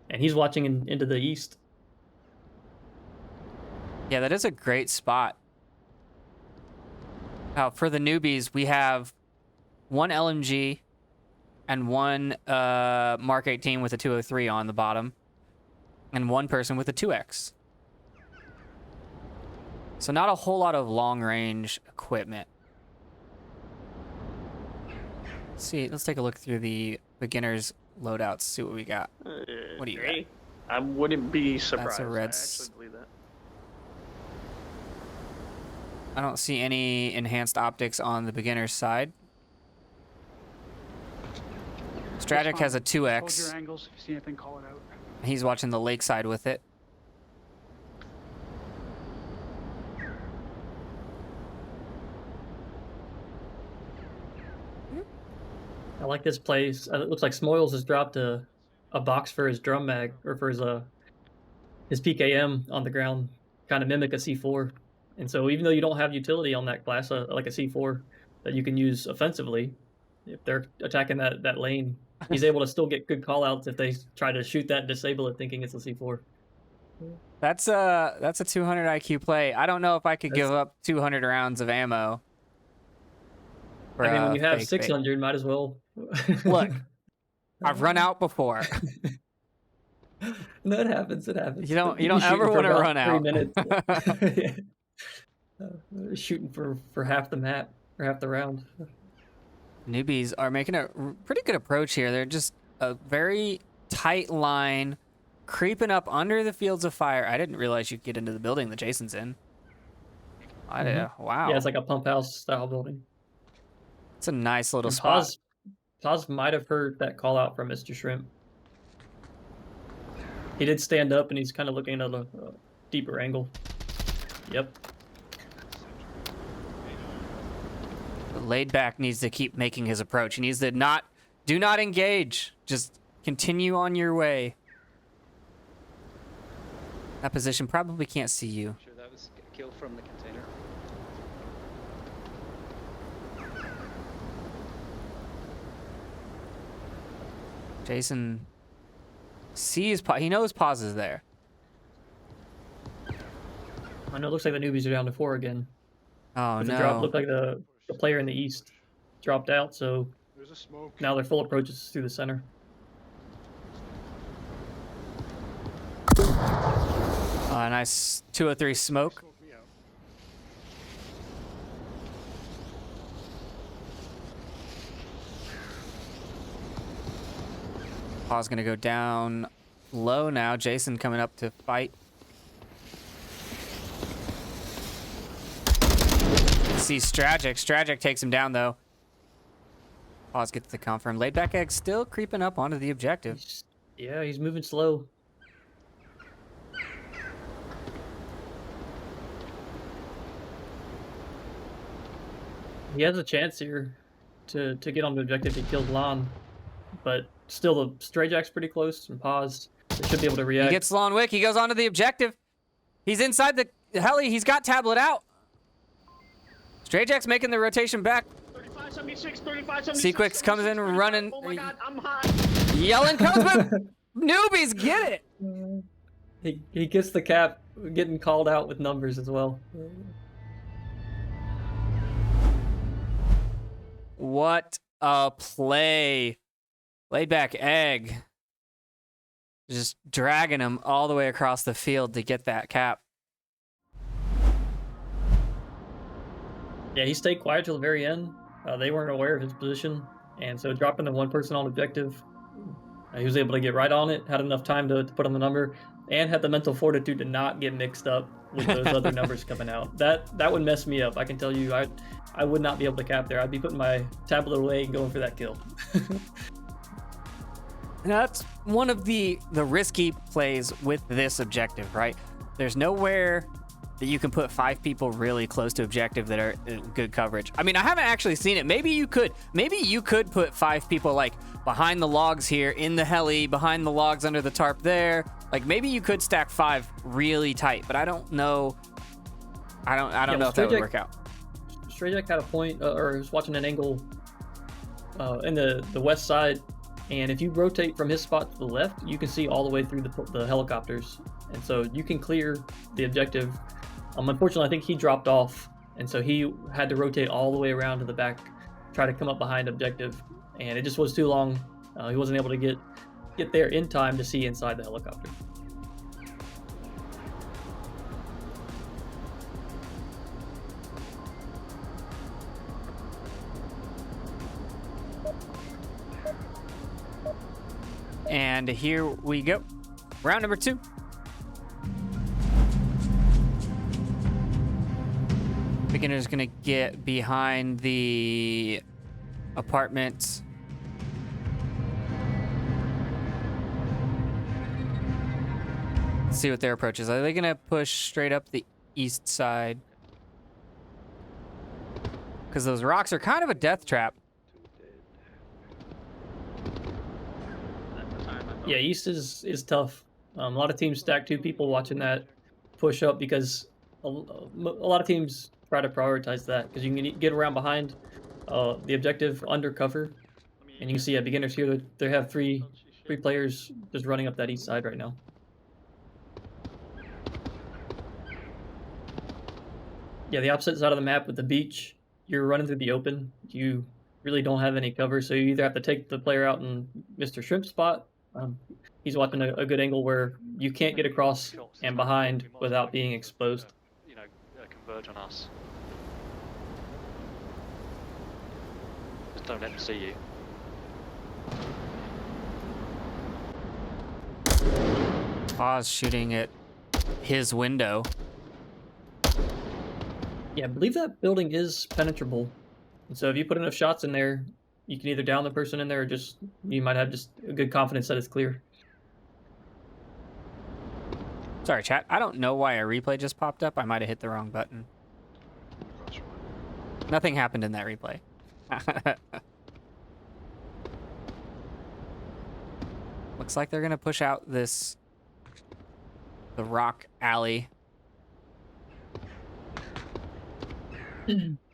and he's watching into the east. Yeah, that is a great spot. Now, for the newbies, we have 1 LMG and one Mark 18 with a 203 on the bottom, and one person with a 2X. So not a whole lot of long-range equipment. Let's see. Let's take a look through the beginners loadouts. See what we got. What do you got? I wouldn't be surprised. That's a red. I actually believe that. I don't see any enhanced optics on the beginner's side. Stragic has a Hold your 2X. angles. If you see anything, call it out. He's watching the lakeside with it. I like this place. It looks like Smoils has dropped a box for his drum mag, or for his PKM on the ground, kind of mimic a C4. And so even though you don't have utility on that class, like a C4 that you can use offensively, if they're attacking that lane, he's able to still get good callouts if they try to shoot that and disable it thinking it's a C4. That's a 200 IQ play. I don't know if I could give up 200 rounds of ammo. for I mean, when a you have fake 600, might as well. Look, I've run out before. No, it happens. It happens. You don't You'd be ever shooting for want to about run 3 out. minutes. Shooting for half the map or half the round. Newbies are making a pretty good approach here. They're just a very tight line, creeping up under the fields of fire. I didn't realize you could get into the building that Jason's in. Wow. Yeah, it's like a pump house style building. It's a nice little And spot. Paz might have heard that call out from Mr. Shrimp. He did stand up and he's kind of looking at a deeper angle. Yep. Laid back needs to keep making his approach. He needs to do not engage. Just continue on your way. That position probably can't see you. Sure, that was a kill from the container. Jason sees he knows Paz is there. I know it looks like the newbies are down to 4 again. Oh The drop no. looked like the player in the east dropped out, so There's a smoke. now their full approach is through the center. Nice 203 smoke. Smoke me out. Paz gonna go down low now. Jason coming up to fight. See Stragic. Stragic takes him down though. Paz gets the confirm. Laid back egg still creeping up onto the objective. Yeah, he's moving slow. He has a chance here to get on the objective to kill Lon, but still the Stray Jack's pretty close and Paz. They should be able to react. He gets Lon Wick. He goes onto the objective. He's inside the heli. He's got tablet out. Stray Jack's making the rotation back. 3576, 3576. Sequix comes in running. Oh my god, I'm hot. Yelling comes, but newbies get it. He gets the cap, getting called out with numbers as well. What a play. Laid back egg. Just dragging him all the way across the field to get that cap. Yeah, he stayed quiet till the very end. They weren't aware of his position, and so dropping the one person on objective, he was able to get right on it, had enough time to put on the number, and had the mental fortitude to not get mixed up with those other numbers coming out. That would mess me up. I can tell you, I would not be able to cap there. I'd be putting my tablet away and going for that kill. That's one of the risky plays with this objective, right? There's nowhere that you can put 5 people really close to objective that are in good coverage. I mean, I haven't actually seen it. Maybe you could. Maybe you could put 5 people like behind the logs here, in the heli, behind the logs under the tarp there. Like maybe you could stack 5 really tight, but I don't know. I don't know if that would work out. Stray Jack had a point, or he was watching an angle in the west side, and if you rotate from his spot to the left, you can see all the way through the helicopters, and so you can clear the objective. Unfortunately, I think he dropped off, and so he had to rotate all the way around to the back, try to come up behind objective, and it just was too long. He wasn't able to get there in time to see inside the helicopter. And here we go. Round number 2. Beginner's gonna get behind the apartment. Let's see what their approach is. Are they gonna push straight up the east side? Because those rocks are kind of a death trap. Yeah, east is tough. A lot of teams stack 2 people watching that push up because a lot of teams try to prioritize that because you can get around behind the objective undercover, and you can see at beginners here they have three players just running up that east side right now. Yeah, the opposite side of the map with the beach, you're running through the open. You really don't have any cover, so you either have to take the player out in Mr. Shrimp's spot. He's watching a good angle where you can't get across and behind without being exposed. Converge on us. Just don't let them see you. Pause shooting at his window. Yeah, I believe that building is penetrable. And so if you put enough shots in there, you can either down the person in there or just you might have just a good confidence that it's clear. Sorry, chat. I don't know why a replay just popped up. I might have hit the wrong button. Nothing happened in that replay. Looks like they're gonna push out the rock alley.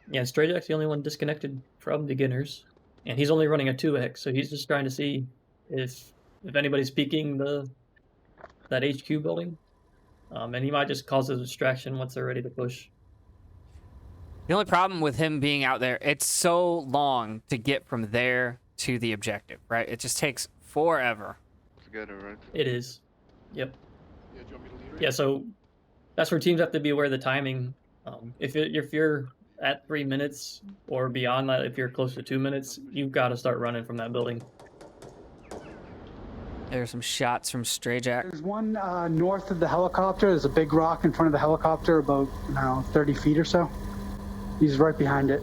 Yeah, Stray Jack's the only one disconnected from beginners, and he's only running a 2x, so he's just trying to see if anybody's peeking that HQ building, and he might just cause a distraction once they're ready to push. The only problem with him being out there, it's so long to get from there to the objective, right? It just takes forever. Together, right? It is. Yep. Yeah, do you want me to lead? Yeah, so that's where teams have to be aware of the timing. If you're at 3 minutes or beyond that, if you're close to 2 minutes, you've got to start running from that building. There's some shots from Stray Jack. There's one north of the helicopter. There's a big rock in front of the helicopter, about 30 feet or so. He's right behind it.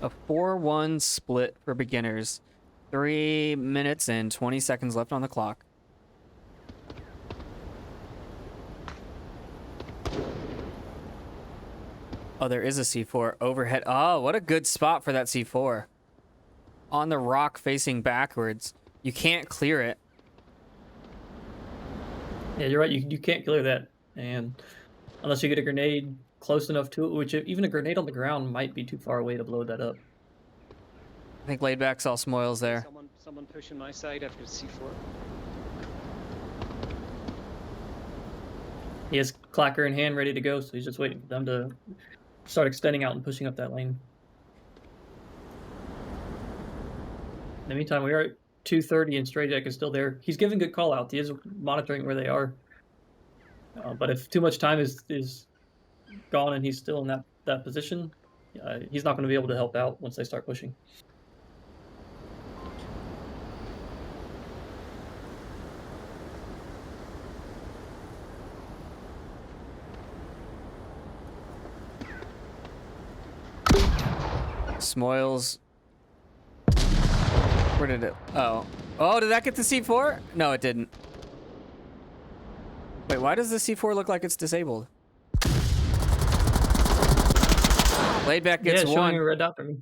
A 4-1 split for beginners. 3 minutes and 20 seconds left on the clock. Oh, there is a C4 overhead. Oh, what a good spot for that C4. On the rock facing backwards. You can't clear it. Yeah, you're right. You can't clear that, and unless you get a grenade close enough to it, which even a grenade on the ground might be too far away to blow that up. I think Laidback saw Smoils there. Someone pushing my side after C4. He has clacker in hand, ready to go, so he's just waiting for them to start extending out and pushing up that lane. In the meantime, we are at 2:30 and Stray Jack is still there. He's giving good call out. He is monitoring where they are. But if too much time is gone and he's still in that position, he's not going to be able to help out once they start pushing. Smoils. Where did it? Oh, did that get the C4? No, it didn't. Wait, why does the C4 look like it's disabled? Laidback gets showing one. a red dot for me.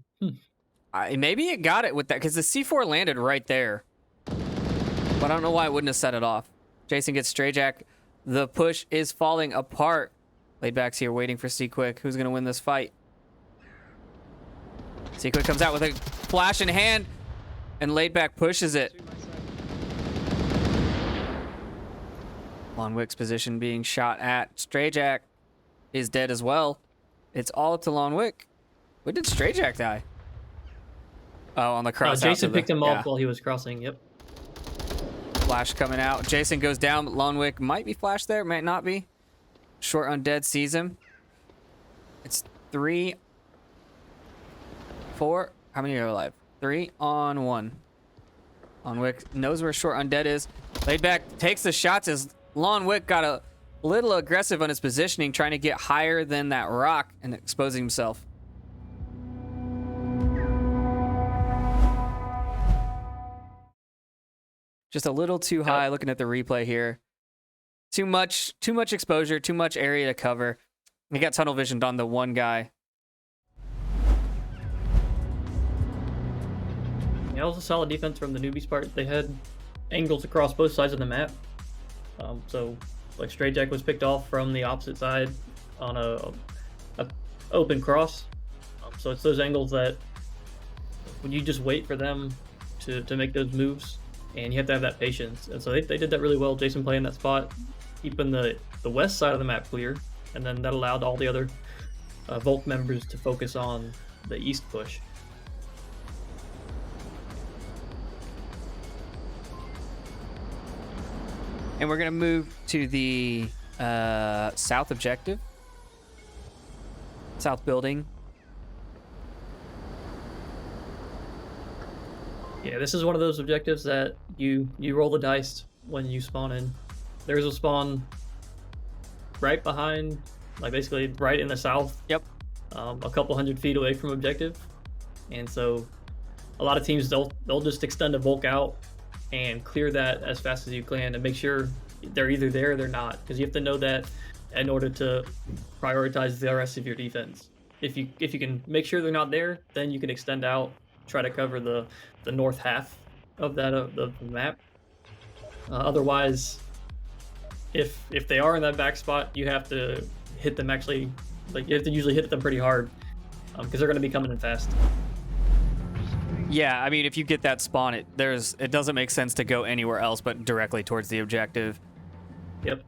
Maybe it got it with that because the C4 landed right there. But I don't know why it wouldn't have set it off. Jason gets Stray Jack. The push is falling apart. Laidback's here waiting for C-Quick. Who's going to win this fight? C-Quick comes out with a flash in hand, and Laidback pushes it. Lon Wick's position being shot at. Strayjack is dead as well. It's all up to Lon Wick. When did Strayjack die? Oh, on the cross. Jason picked him off while he was crossing. Yep. Flash coming out. Jason goes down. Lon Wick might be flashed there. Might not be. Short Undead sees him. It's 3, 4. How many are alive? 3 on 1. Lon Wick knows where Short Undead is. Laid back, takes the shots as Lon Wick got a little aggressive on his positioning, trying to get higher than that rock and exposing himself. Just a little too high looking at the replay here. Too much exposure, too much area to cover. He got tunnel visioned on the one guy. Yeah, it was a solid defense from the newbies part. They had angles across both sides of the map. So, like, Strayjack was picked off from the opposite side on a open cross. So it's those angles that when you just wait for them to make those moves, and you have to have that patience. And so they did that really well. Jason playing that spot, keeping the west side of the map clear, and then that allowed all the other Volk members to focus on the east push. And we're going to move to the south objective. South building. Yeah, this is one of those objectives that you roll the dice when you spawn in. There's a spawn right behind, like basically right in the south. Yep. A couple 100 feet away from objective. And so a lot of teams, they'll just extend a Volk out and clear that as fast as you can and make sure they're either there or they're not, because you have to know that in order to prioritize the rest of your defense. If you can make sure they're not there, then you can extend out, try to cover the north half of that the map. Otherwise, if they are in that back spot, you have to hit them actually, like you have to usually hit them pretty hard, because they're going to be coming in fast. Yeah, I mean, if you get that spawn, it doesn't make sense to go anywhere else but directly towards the objective. Yep.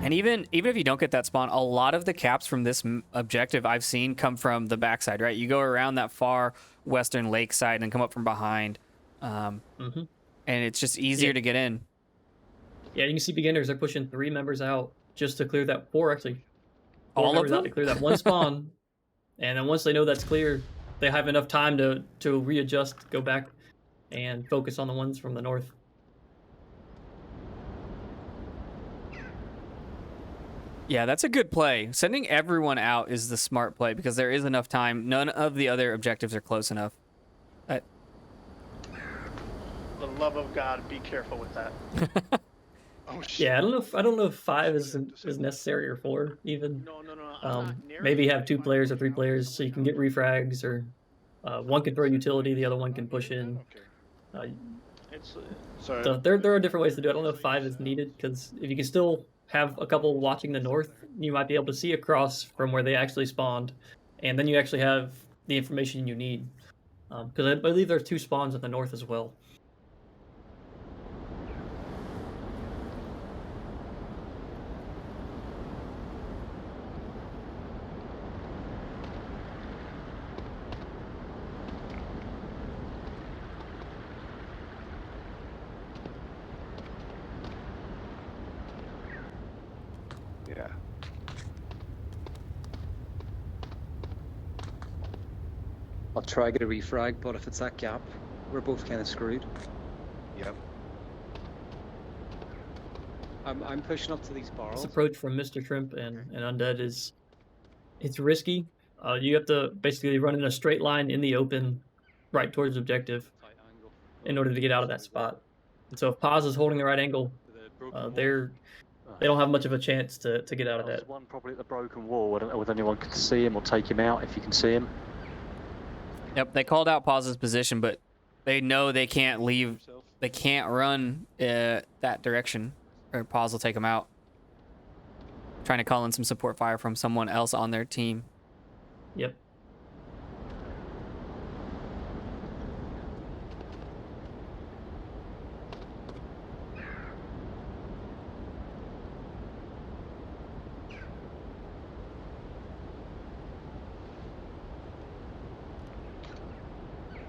And even if you don't get that spawn, a lot of the caps from this objective I've seen come from the backside, right? You go around that far western lake side and come up from behind. And it's just easier to get in. Yeah, you can see beginners are pushing 3 members out just to clear that, 4 actually. 4 All of members them? out to clear that one spawn. And then once they know that's clear, they have enough time to readjust, go back, and focus on the ones from the north. Yeah, that's a good play. Sending everyone out is the smart play because there is enough time. None of the other objectives are close enough. The love of God, be careful with that. Oh shit. Yeah, I don't know if 5 is necessary or 4 even. No. Maybe have 2 players or 3 players so you can get refrags, or one can throw utility, the other one can push in. Sorry. So there are different ways to do it. I don't know if 5 is needed, because if you can still have a couple watching the north, you might be able to see across from where they actually spawned, and then you actually have the information you need. Because I believe there's 2 spawns at the north as well. Yeah. I'll try to get a refrag, but if it's that gap, we're both kind of screwed. Yep. I'm pushing up to these barrels. This approach from Mr. Shrimp and Undead it's risky. You have to basically run in a straight line in the open right towards the objective in order to get out of that spot. And so if Paz is holding the right angle, they don't have much of a chance to get out of that. There's one probably at the broken wall. I don't know whether anyone could see him or take him out if you can see him. Yep, they called out Paz's position, but they know they can't leave. They can't run that direction, or Paz will take them out. Trying to call in some support fire from someone else on their team. Yep.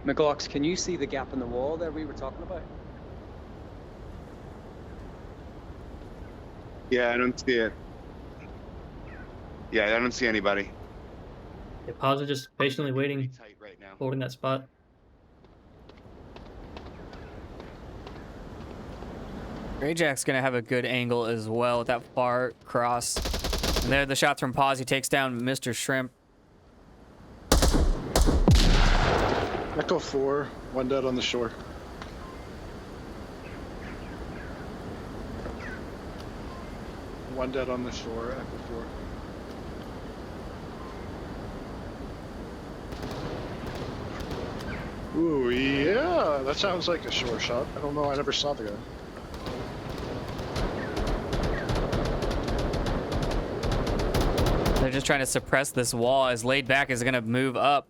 McGlox, can you see the gap in the wall that we were talking about? Yeah, I don't see it. Yeah, I don't see anybody. Yeah, Paz is just patiently waiting, Pretty tight right now. holding that spot. Greyjack's going to have a good angle as well with that far cross. And there, the shots from Paz. He takes down Mr. Shrimp. Echo 4, 1 dead on the shore. One dead on the shore, Echo 4. Ooh, yeah, that sounds like a shore shot. I don't know, I never saw the guy. They're just trying to suppress this wall as Laid Back is going to move up.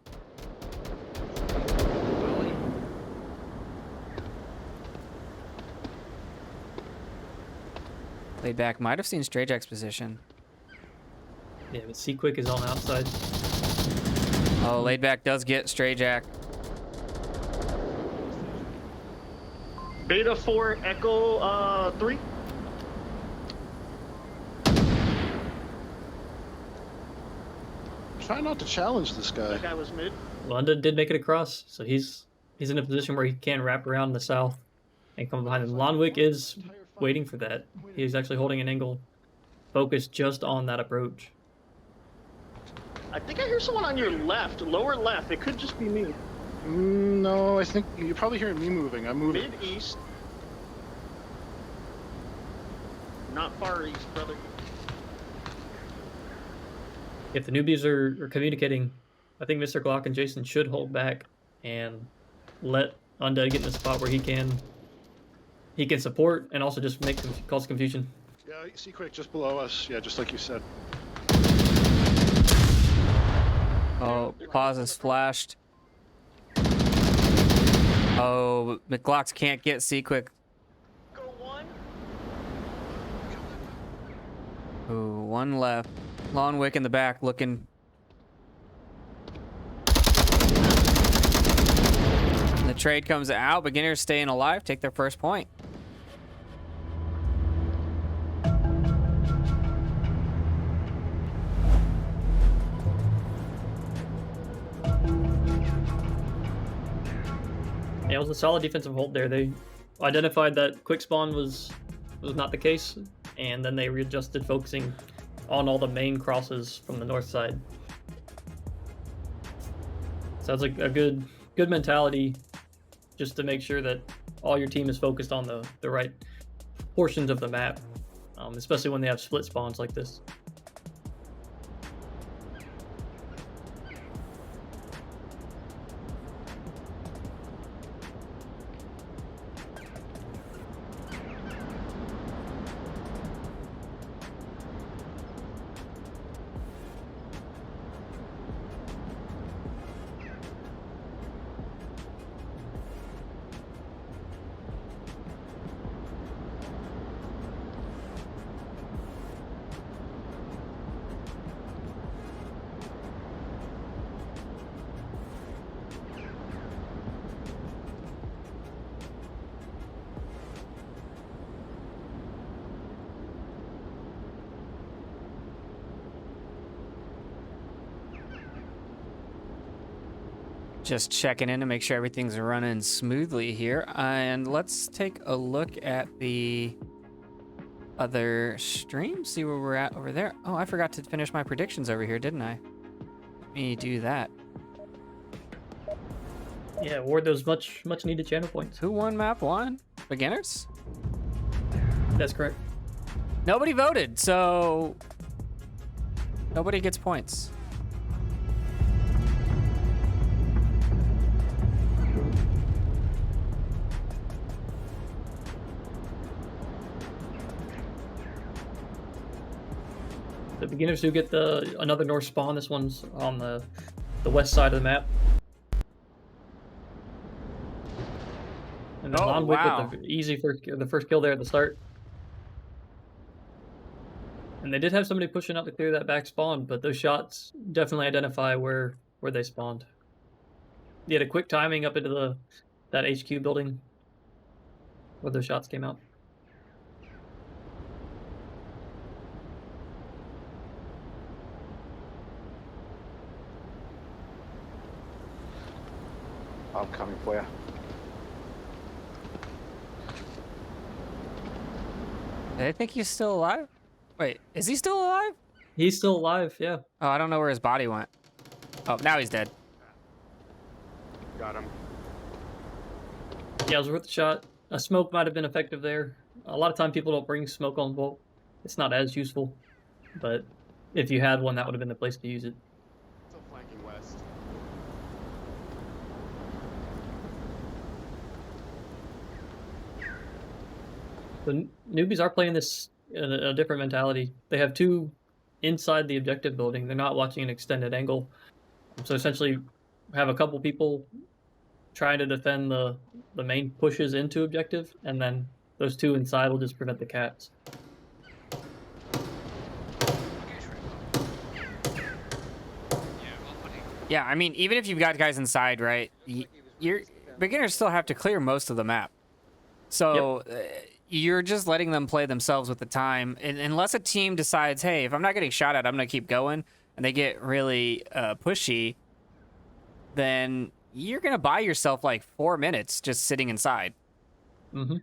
Laid Back might have seen Strayjack's position. Yeah, but C-Quick is on the outside. Oh, Laid Back does get Strayjack. Beta 4, Echo 3. Try not to challenge this guy. That guy was mid. London did make it across, so he's in a position where he can wrap around the south and come behind him. Lonwick is waiting for that. He's actually holding an angle focused just on that approach. I think I hear someone on your left, lower left. It could just be me. No, I think you're probably hearing me moving. I'm moving. Mid-east. Not far east, brother. If the newbies are communicating, I think Mr. Glock and Jason should hold back and let Undead get in a spot where he can support and also just cause confusion. Yeah, see quick just below us. Yeah, just like you said. Oh, Paz is flashed. Oh, McGlocks can't get C-Quick. Go one. Ooh, one left. Lonwick in the back looking. The trade comes out. Beginners staying alive, take their first point. Yeah, it was a solid defensive hold there. They identified that quick spawn was not the case, and then they readjusted, focusing on all the main crosses from the north side. Sounds like a good mentality, just to make sure that all your team is focused on the right portions of the map, especially when they have split spawns like this. Just checking in to make sure everything's running smoothly here. And let's take a look at the other stream, see where we're at over there. Oh, I forgot to finish my predictions over here, didn't I? Let me do that. Yeah, award those much needed channel points. Who won map one? Beginners? That's correct. Nobody voted, so nobody gets points. The beginners do get another north spawn. This one's on the west side of the map. And then Lonwick wow. with the first kill there at the start. And they did have somebody pushing out to clear that back spawn, but those shots definitely identify where they spawned. he had a quick timing up into that HQ building where those shots came out. I'm coming for you. Do they think he's still alive? Wait, is he still alive? He's still alive, yeah. Oh, I don't know where his body went. Oh, now he's dead. Got him. Yeah, it was worth a shot. A smoke might have been effective there. A lot of time people don't bring smoke on Volt. It's not as useful, but if you had one, that would have been the place to use it. Still flanking west. The newbies are playing this in a different mentality. They have two inside the objective building. They're not watching an extended angle. So essentially, have a couple people trying to defend the main pushes into objective, and then those two inside will just prevent the cats. Yeah, I mean, even if you've got guys inside, right, your beginners still have to clear most of the map. So you're just letting them play themselves with the time. And unless a team decides, hey, if I'm not getting shot at, I'm going to keep going, and they get really pushy, then you're going to buy yourself like 4 minutes just sitting inside. Mm-hmm.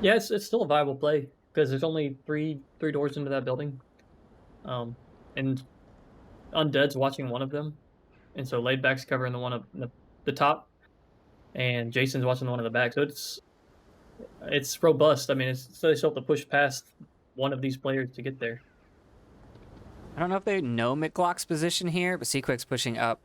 Yeah, it's still a viable play because there's only three doors into that building. And Undead's watching one of them, and so Laidback's covering the one up the top, and Jason's watching the one in the back. So it's robust. I mean, so they still have to push past one of these players to get there. I don't know if they know McGlock's position here, but Seaquick's pushing up.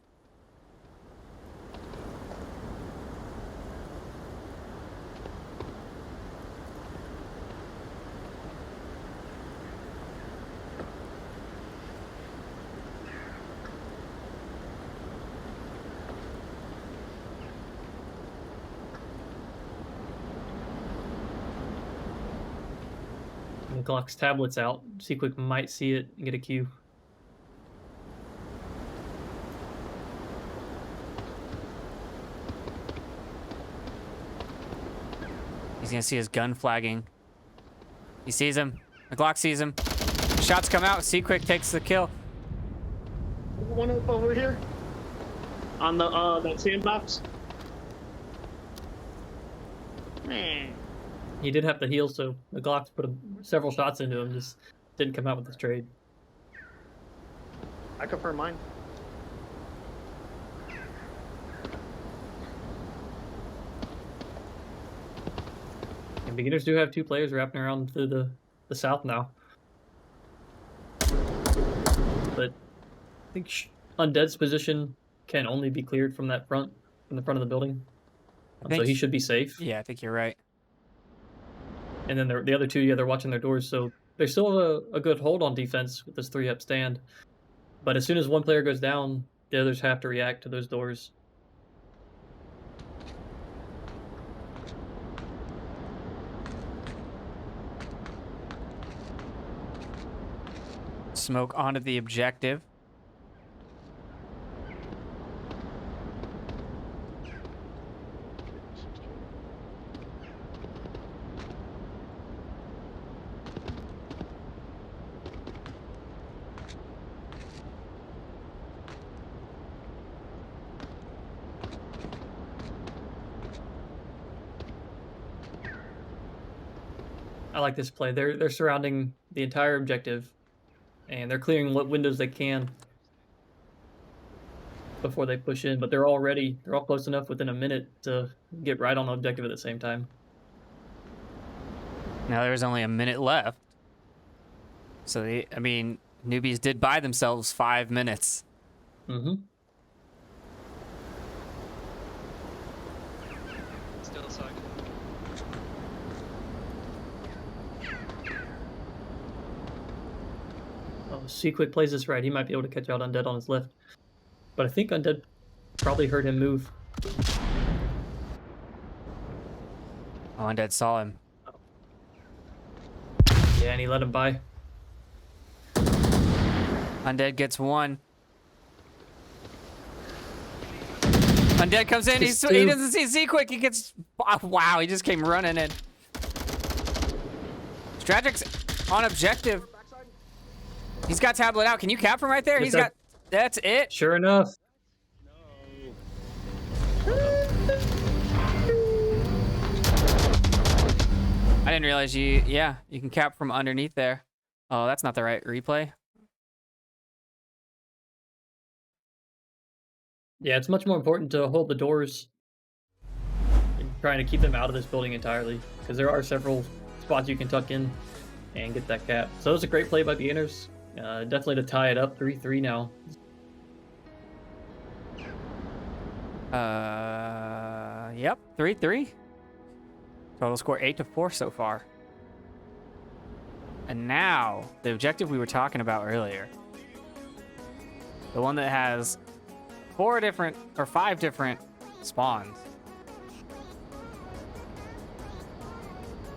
McGlock's tablet's out. Seaquick might see it and get a Q. He's gonna see his gun flagging. He sees him. McGlock sees him. Shots come out. Seaquick takes the kill. One up over here on the that sandbox. Man. He did have to heal, so McGlock's put several shots into him, just didn't come out with this trade. I confirm mine. And beginners do have two players wrapping around to the south now. But I think Undead's position can only be cleared from that from the front of the building. So he should be safe. Yeah, I think you're right. And then the other two, yeah, they're watching their doors, so they still have a good hold on defense with this 3-up stand. But as soon as one player goes down, the others have to react to those doors. Smoke onto the objective. I like this play. They're surrounding the entire objective, and they're clearing what windows they can before they push in. But they're all close enough within a minute to get right on the objective at the same time. Now there's only a minute left. So newbies did buy themselves 5 minutes. Mm-hmm. Still a side. Oh, Seaquick plays this right. He might be able to catch out Undead on his left. But I think Undead probably heard him move. Oh, Undead saw him. Yeah, and he let him by. Undead gets one. Undead comes in. He doesn't see Z quick. He gets. Wow, he just came running in. Stragic's on objective. He's got tablet out. Can you cap from right there? He's got. That's it. Sure enough. I didn't realize you can cap from underneath there. Oh, that's not the right replay. Yeah, it's much more important to hold the doors and trying to keep them out of this building entirely, because there are several spots you can tuck in and get that cap. So it was a great play by beginners. Definitely to tie it up 3-3 now. Yep, 3-3. Total score 8-4 so far. And now, the objective we were talking about earlier. The one that has 5 different spawns.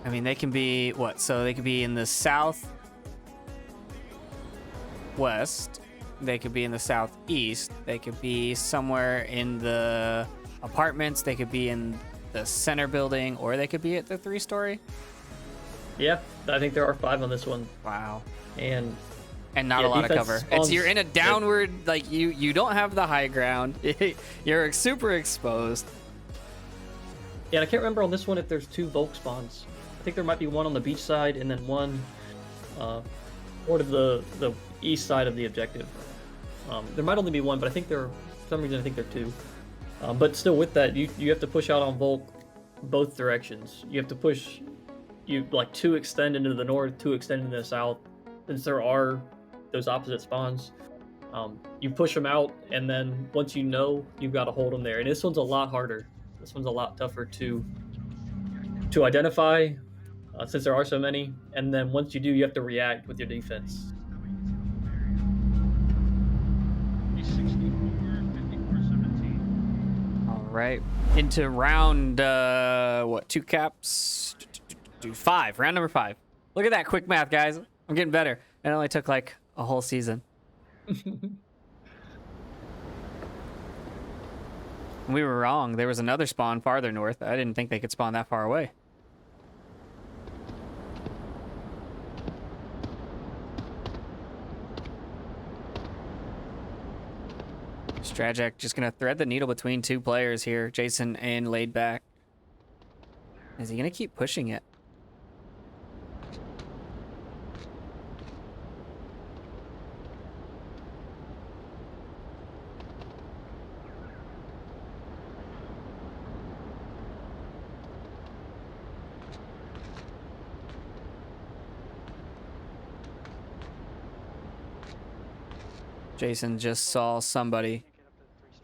I mean, they can be, what? So they could be in the southwest. They could be in the southeast. They could be somewhere in the apartments. They could be in the center building, or they could be at the 3-story. Yeah, I think there are 5 on this one. Wow. And not a lot of cover. You're in a downward, like you don't have the high ground. You're super exposed. Yeah, and I can't remember on this one if there's 2 Volk spawns. I think there might be one on the beach side and then one toward the east side of the objective. There might only be one, but I think for some reason I think there are 2. But still, with that, you have to push out on Volk both directions. You have to push, 2 extend into the north, 2 extend into the south. Since there are those opposite spawns, you push them out, and then once you know, you've got to hold them there. And this one's a lot harder. This one's a lot tougher to identify, since there are so many. And then once you do, you have to react with your defense. Right into round 2 caps? 5. Round number 5. Look at that quick math, guys. I'm getting better. It only took like a whole season. We were wrong. There was another spawn farther north. I didn't think they could spawn that far away. Stragic just gonna thread the needle between 2 players here, Jason and Laid Back. Is he gonna keep pushing it? Jason just saw somebody.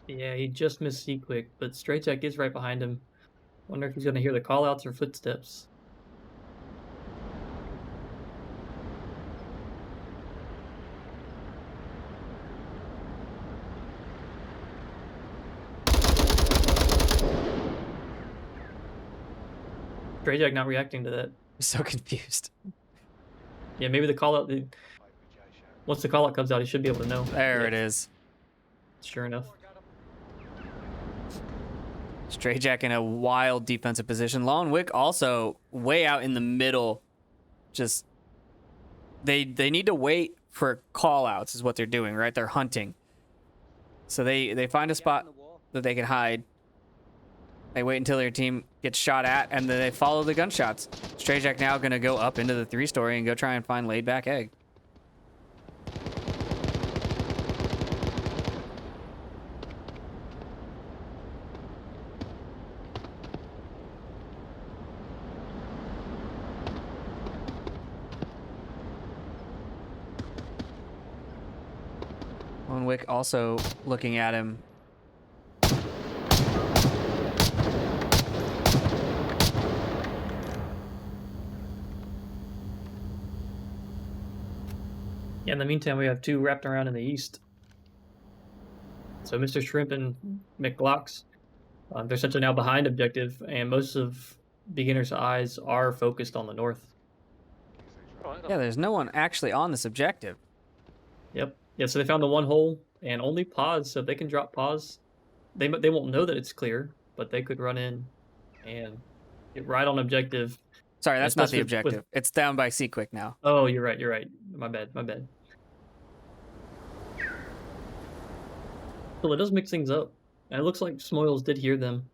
Yeah, he just missed C-Quick, but Straight Jack is right behind him. Wonder if he's going to hear the callouts or footsteps. Straight Jack not reacting to that. I'm so confused. Yeah, maybe the callout... Once the callout comes out, he should be able to know. There it is. Sure enough. Straight Jack in a wild defensive position. Lone Wick also way out in the middle. Just they need to wait for call outs is what they're doing, right? They're hunting. So they find a spot that they can hide. They wait until their team gets shot at, and then they follow the gunshots. Straight Jack now gonna go up into the 3-story and go try and find Laid Back Egg. Lone Wick also looking at him. Yeah, in the meantime, we have 2 wrapped around in the east. So Mr. Shrimp and McGlocks, they're essentially now behind objective, and most of beginners' eyes are focused on the north. Yeah, there's no one actually on this objective. Yep. Yeah, so they found the one hole and only pause, so if they can drop pause, they won't know that it's clear, but they could run in and get right on objective. Sorry, that's not the especially with- objective. It's down by Seaquick now. Oh, you're right. You're right. My bad. Well, it does mix things up. And it looks like Smoils did hear them.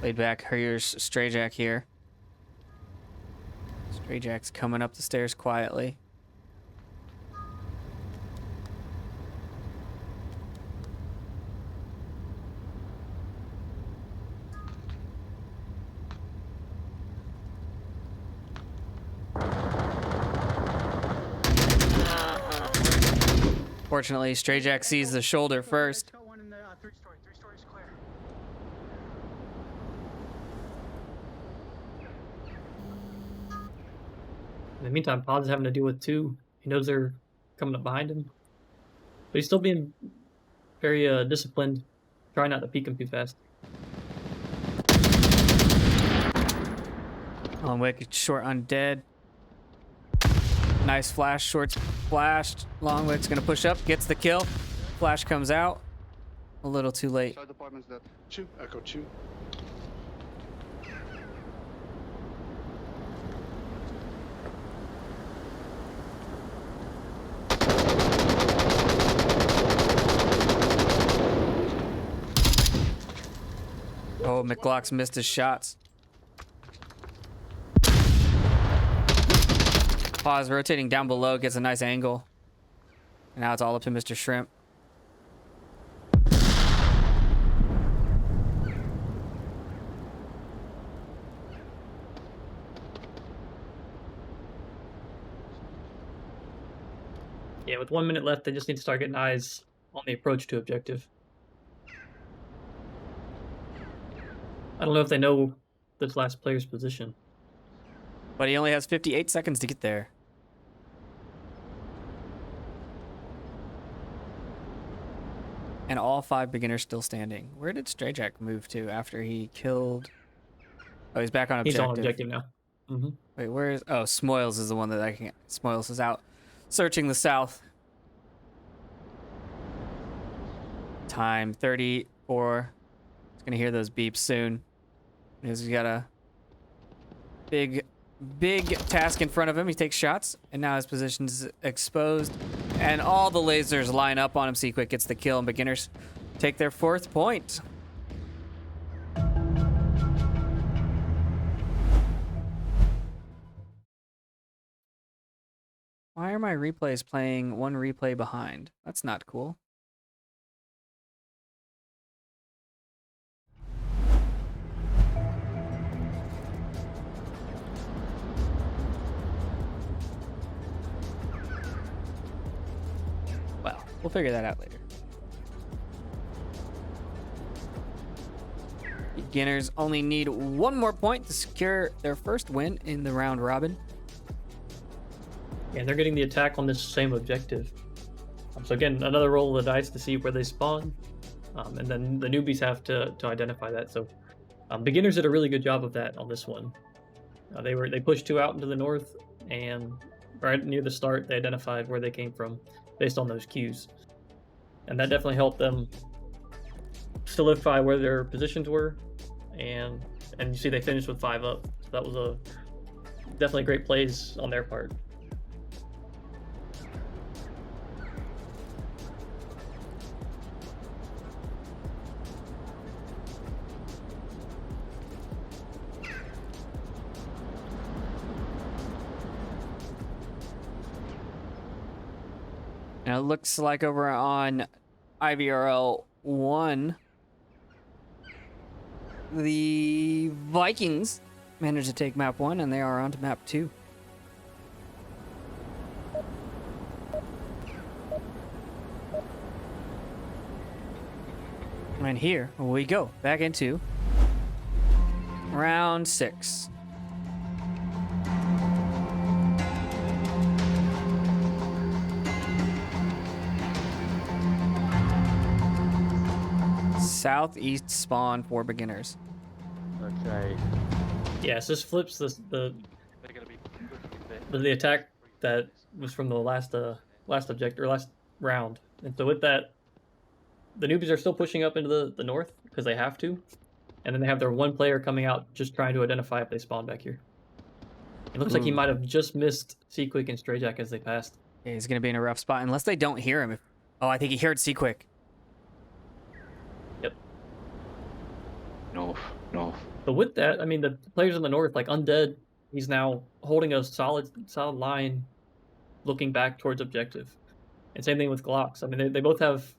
Laid back, here's Stray Jack here. Stray Jack's coming up the stairs quietly. Fortunately, Stray Jack sees the shoulder first. Got one in the 3-story. 3 stories clear. In the meantime, Paz is having to deal with 2. He knows they're coming up behind him. But he's still being very disciplined. Trying not to peek him too fast. Longwick, short undead. Nice flash, short's flashed. Longwick's gonna push up, gets the kill. Flash comes out. A little too late. Side apartment's dead. 2, Echo 2. Oh, McLock's missed his shots. Pause, rotating down below, gets a nice angle. And now it's all up to Mr. Shrimp. Yeah, with 1 minute left, they just need to start getting eyes on the approach to objective. I don't know if they know this last player's position. But he only has 58 seconds to get there. And all 5 beginners still standing. Where did Stray Jack move to after he killed... Oh, he's back on objective. He's on objective now. Mm-hmm. Wait, where is... Oh, Smoils is the one that I can't... Smoils is out searching the south. Time 34. He's gonna hear those beeps soon. He's got a big task in front of him. He takes shots, and now his position's exposed. And all the lasers line up on him. Seaquick gets the kill, and beginners take their 4th point. Why are my replays playing 1 replay behind? That's not cool. Well, we'll figure that out later. Beginners only need 1 more point to secure their first win in the round robin. Yeah, they're getting the attack on this same objective. So again, another roll of the dice to see where they spawn. And then the newbies have to identify that. So beginners did a really good job of that on this one. They pushed 2 out into the north, and right near the start, they identified where they came from based on those cues. And that definitely helped them solidify where their positions were. And you see they finished with 5 up. So that was definitely great plays on their part. Now it looks like over on IVRL 1, the Vikings managed to take map 1, and they are on to map 2. And here we go, back into round 6. southeast spawn for beginners. Okay. Yeah, so this flips the They're going to be the attack that was from the last object or last round. And so with that, the newbies are still pushing up into the north because they have to, and then they have their one player coming out just trying to identify if they spawn back here. It looks like he might have just missed Seaquick and Strayjack as they passed. Yeah, he's gonna be in a rough spot unless they don't hear him. Oh, I think he heard Seaquick. Yep. North. But with that, I mean, the players in the north, like Undead, he's now holding a solid line, looking back towards objective. And same thing with Glocks. I mean, they both have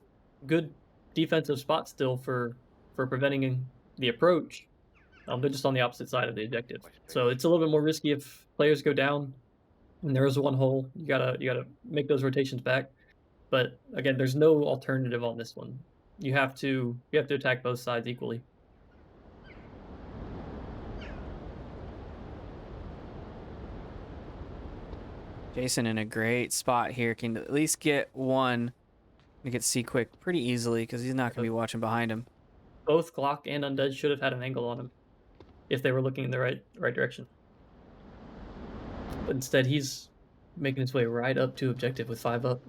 good defensive spots still for preventing the approach. They're just on the opposite side of the objective, so it's a little bit more risky if players go down and there is one hole. You gotta make those rotations back. But again, there's no alternative on this one. You have to attack both sides equally. Jason in a great spot here. Can at least get one to get Seaquick pretty easily because he's not gonna be watching behind him. Both Glock and Undead should have had an angle on him if they were looking in the right direction. But instead, he's making his way right up to objective with 5 up.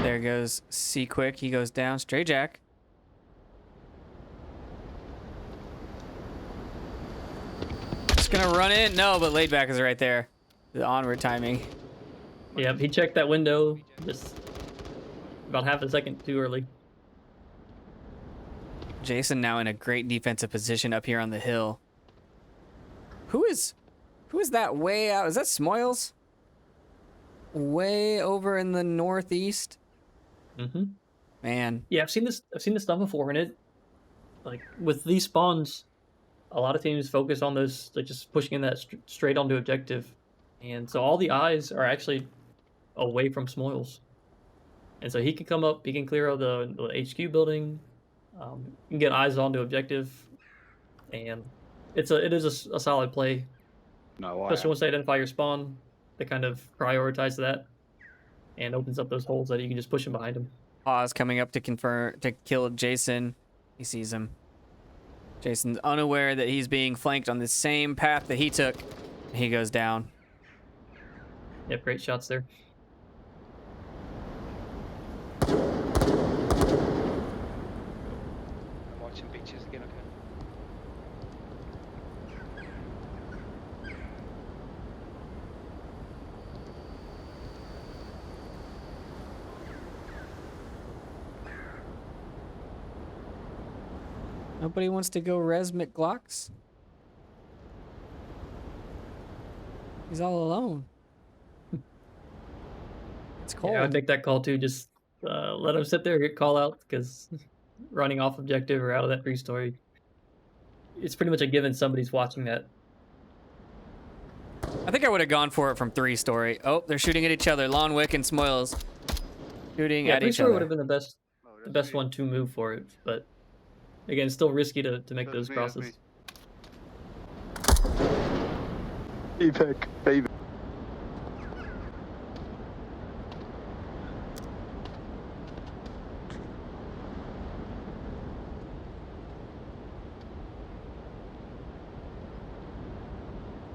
There goes Seaquick. He goes down. Strayjack. Just gonna run in. No, but Laidback is right there. The onward timing. Yeah, he checked that window just about half a second too early. Jason now in a great defensive position up here on the hill. Who is that way out? Is that Smoils? Way over in the northeast? Mm-hmm. Man. Yeah, I've seen this done before, and it, like, with these spawns, a lot of teams focus on those, like, just pushing in that straight onto objective, and so all the eyes are actually away from Smoils, and so he can come up, he can clear out the HQ building. You can get eyes onto objective, and it is a solid play. No, especially once they identify your spawn, they kind of prioritize that and opens up those holes that you can just push him behind him. Pause coming up to kill Jason. He sees him. Jason's unaware that he's being flanked on the same path that he took. He goes down. Yep, great shots there. Watching beaches again, okay. Nobody wants to go res McGlocks? He's all alone. It's cold. Yeah, I'd make that call too. Just let him sit there, get call out, because running off objective or out of that 3-story, it's pretty much a given somebody's watching that. I think I would have gone for it from 3-story. Oh, they're shooting at each other. Lawnwick and Smoils shooting Yeah, at each 3-story other. would have been the best one to move for it, but again, it's still risky to make those crosses. Epic, baby.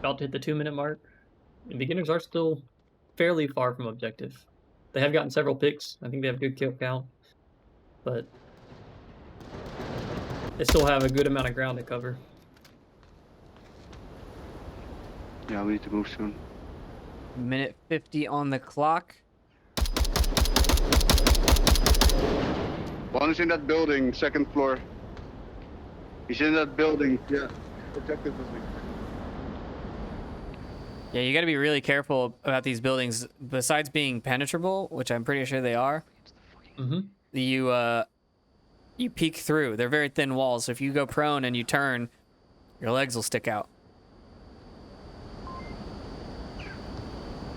About to hit the 2-minute mark. And beginners are still fairly far from objective. They have gotten several picks. I think they have a good kill count, but they still have a good amount of ground to cover. Yeah, we need to move soon. Minute 50 on the clock. One is in that building, 2nd floor. He's in that building. Yeah. Objective building. Yeah, you got to be really careful about these buildings. Besides being penetrable, which I'm pretty sure they are, you peek through. They're very thin walls, so if you go prone and you turn, your legs will stick out.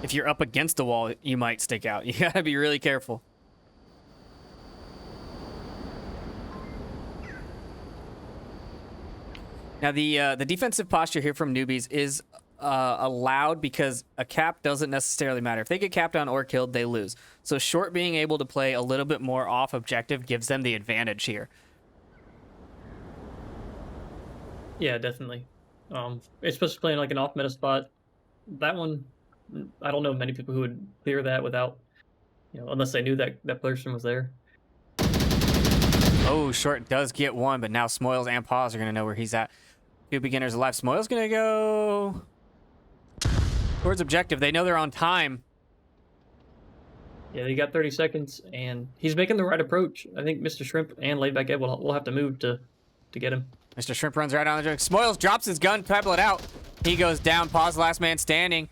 If you're up against the wall, you might stick out. You got to be really careful. Now, the defensive posture here from newbies is allowed because a cap doesn't necessarily matter. If they get capped on or killed, they lose. So short being able to play a little bit more off objective gives them the advantage here. Yeah, definitely. Especially playing like an off meta spot. That one, I don't know many people who would clear that without, unless they knew that person was there. Oh, short does get one, but now Smoils and Paws are going to know where he's at. Two beginners alive. Smoils going to go towards objective. They know they're on time. Yeah, they got 30 seconds, and he's making the right approach. I think Mr. Shrimp and Laidback Ed will have to move to get him. Mr. Shrimp runs right on the drink. Smoils drops his gun, pebble it out. He goes down. Paws last man standing.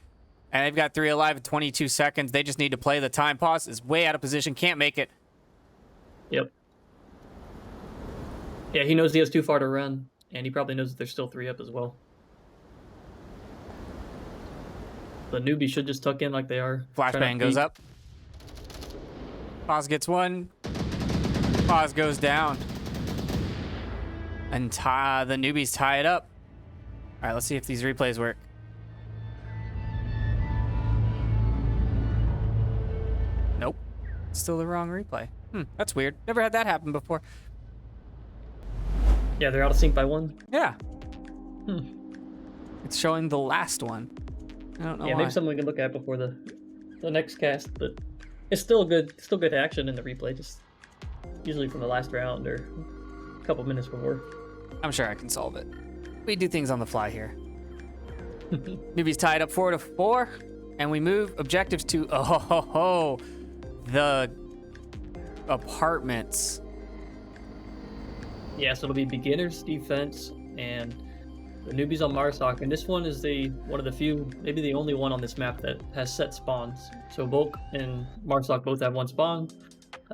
And they've got 3 alive in 22 seconds. They just need to play the time. Paws is way out of position. Can't make it. Yep. Yeah, he knows he has too far to run, and he probably knows that there's still 3 up as well. The newbie should just tuck in like they are. Flashbang goes up. Paws gets one. Paws goes down. And the newbies tie it up. All right, let's see if these replays work. Nope. Still the wrong replay. That's weird. Never had that happen before. Yeah, they're out of sync by 1. Yeah. It's showing the last one. I don't know why. Maybe something we can look at before the next cast, but it's still good action in the replay, just usually from the last round or a couple minutes before. I'm sure I can solve it. We do things on the fly here. Newbies tied up 4-4, and we move objectives to the apartments. Yeah, so it'll be beginners defense and the newbies on Marsoc, and this one is one of the few, maybe the only one on this map that has set spawns. So Volk and Marsoc both have 1 spawn,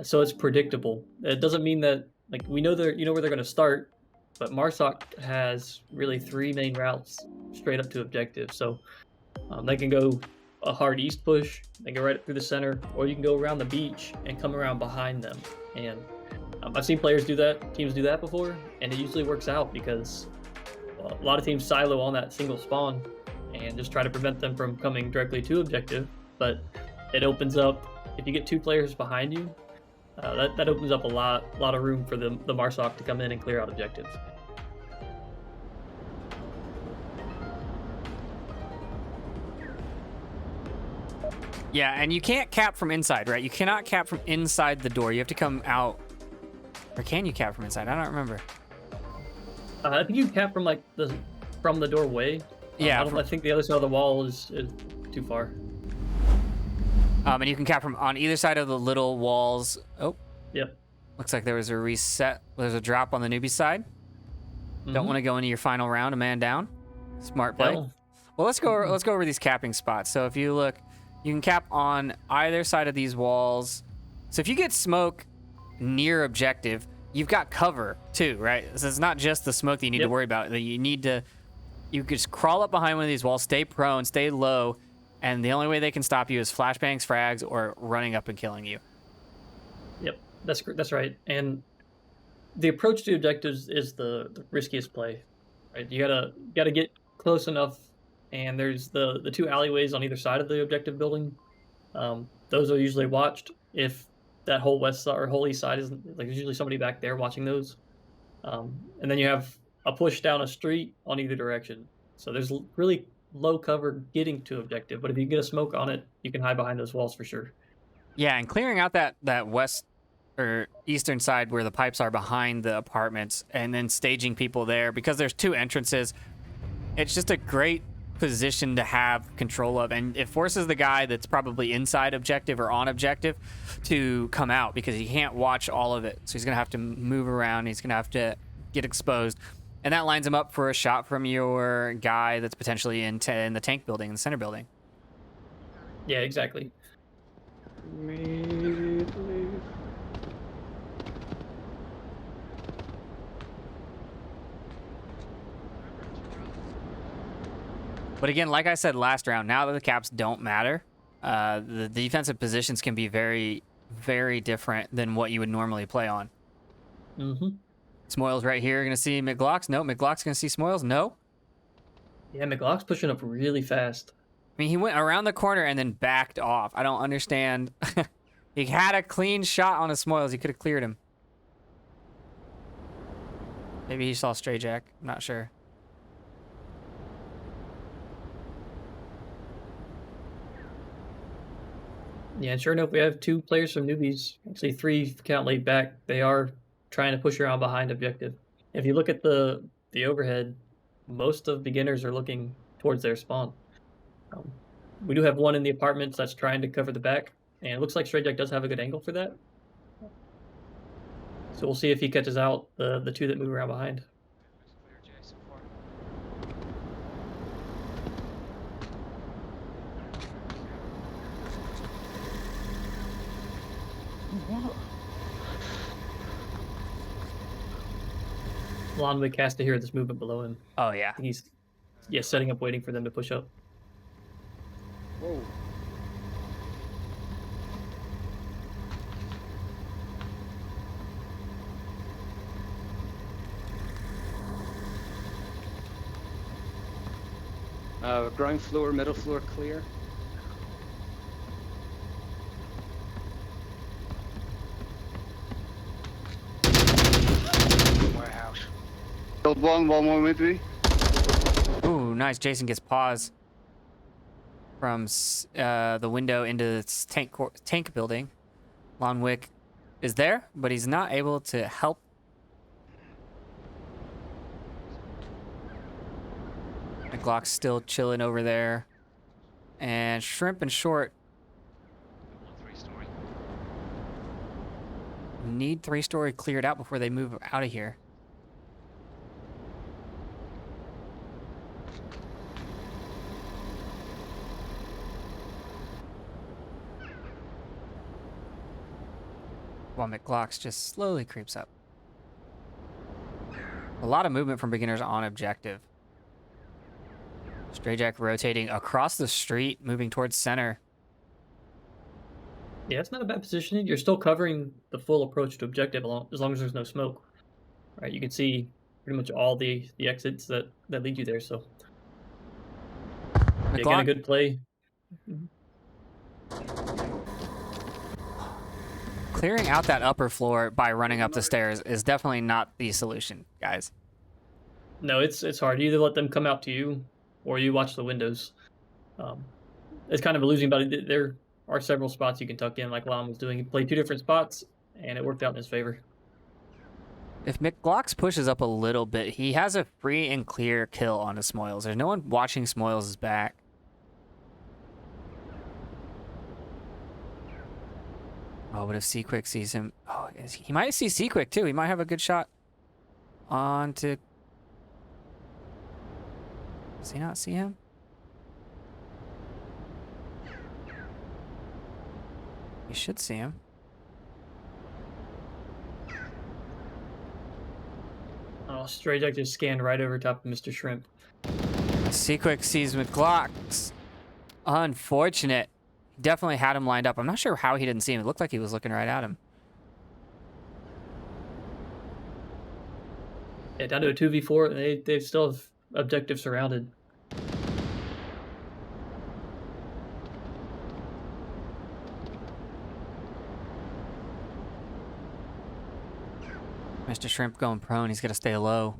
so it's predictable. It doesn't mean that we know where they're going to start, but Marsoc has really 3 main routes straight up to objective. So they can go a hard east push, they go right up through the center, or you can go around the beach and come around behind them. And I've seen teams do that before, and it usually works out because a lot of teams silo on that single spawn and just try to prevent them from coming directly to objective. But it opens up, if you get 2 players behind you, that opens up a lot of room for the Marsoc to come in and clear out objectives. Yeah, and you can't cap from inside, right? You cannot cap from inside the door. You have to come out. Or can you cap from inside? I don't remember. I think you cap from from the doorway. Yeah. I think the other side of the wall is too far. And you can cap from on either side of the little walls. Oh. Yep. Looks like there was a reset. There's a drop on the newbie side. Don't want to go into your final round, a man down. Smart play. Well, let's go over these capping spots. So if you look, you can cap on either side of these walls. So if you get smoke near objective, you've got cover too, right? So it's not just the smoke that you need to worry about. You could just crawl up behind one of these walls, stay prone, stay low, and the only way they can stop you is flashbangs, frags, or running up and killing you. Yep, that's right. And the approach to objectives is the riskiest play, right? You gotta get close enough, and there's the 2 alleyways on either side of the objective building. Those are usually watched. If that whole west side or whole east side isn't, there's usually somebody back there watching those. And then you have a push down a street on either direction. So there's really low cover getting to objective, but if you get a smoke on it, you can hide behind those walls for sure. Yeah, and clearing out that west or eastern side where the pipes are behind the apartments, and then staging people there because there's 2 entrances. It's just a great position to have control of, and it forces the guy that's probably inside objective or on objective to come out because he can't watch all of it. So he's gonna have to move around. He's gonna have to get exposed, and that lines him up for a shot from your guy that's potentially in the tank building, in the center building. Yeah, exactly. Immediately. But again, like I said last round, now that the caps don't matter, the defensive positions can be very, very different than what you would normally play on. Mm-hmm. Smoils right here, gonna see McGlocks. No, McGlock's gonna see Smoils. No. Yeah, McLock's pushing up really fast. I mean, he went around the corner and then backed off. I don't understand. He had a clean shot on his Smoils. He could have cleared him. Maybe he saw Stray Jack. I'm not sure. Yeah, and sure enough, we have 2 players from newbies. Actually, 3 if you count late back. They are trying to push around behind objective. If you look at the overhead, most of beginners are looking towards their spawn. We do have one in the apartments that's trying to cover the back, and it looks like Stray Jack does have a good angle for that. So we'll see if he catches out the 2 that move around behind. Lonwick has to hear this movement below him. Oh, yeah. He's setting up, waiting for them to push up. Whoa. Ground floor, middle floor clear. Warehouse. Killed one more with me. Ooh, nice. Jason gets pause from the window into this tank building. Lonwick is there, but he's not able to help. Glock's still chilling over there. And Shrimp and Short need 3-story cleared out before they move out of here. While McGlock's just slowly creeps up. A lot of movement from beginners on objective. Stray Jack rotating across the street, moving towards center. Yeah, it's not a bad positioning. You're still covering the full approach to objective as long as there's no smoke. Right, you can see pretty much all the exits that lead you there. So yeah, again, a good play. Clearing out that upper floor by running up the stairs is definitely not the solution, guys. No, it's hard. You either let them come out to you, or you watch the windows. It's kind of a losing battle. There are several spots you can tuck in, like Lon was doing. He played 2 different spots, and it worked out in his favor. If McGlocks pushes up a little bit, he has a free and clear kill on his Smoils. There's no one watching Smoils' back. Oh, but if Seaquick sees him... Oh, he might see Seaquick, too. He might have a good shot on to... Does he not see him? He should see him. Oh, Stray Jack just scanned right over top of Mr. Shrimp. Seaquick sees McGlocks. Unfortunate. He definitely had him lined up. I'm not sure how he didn't see him. It looked like he was looking right at him. Yeah, down to a 2v4. They still have objective surrounded. Mr. Shrimp going prone. He's got to stay low.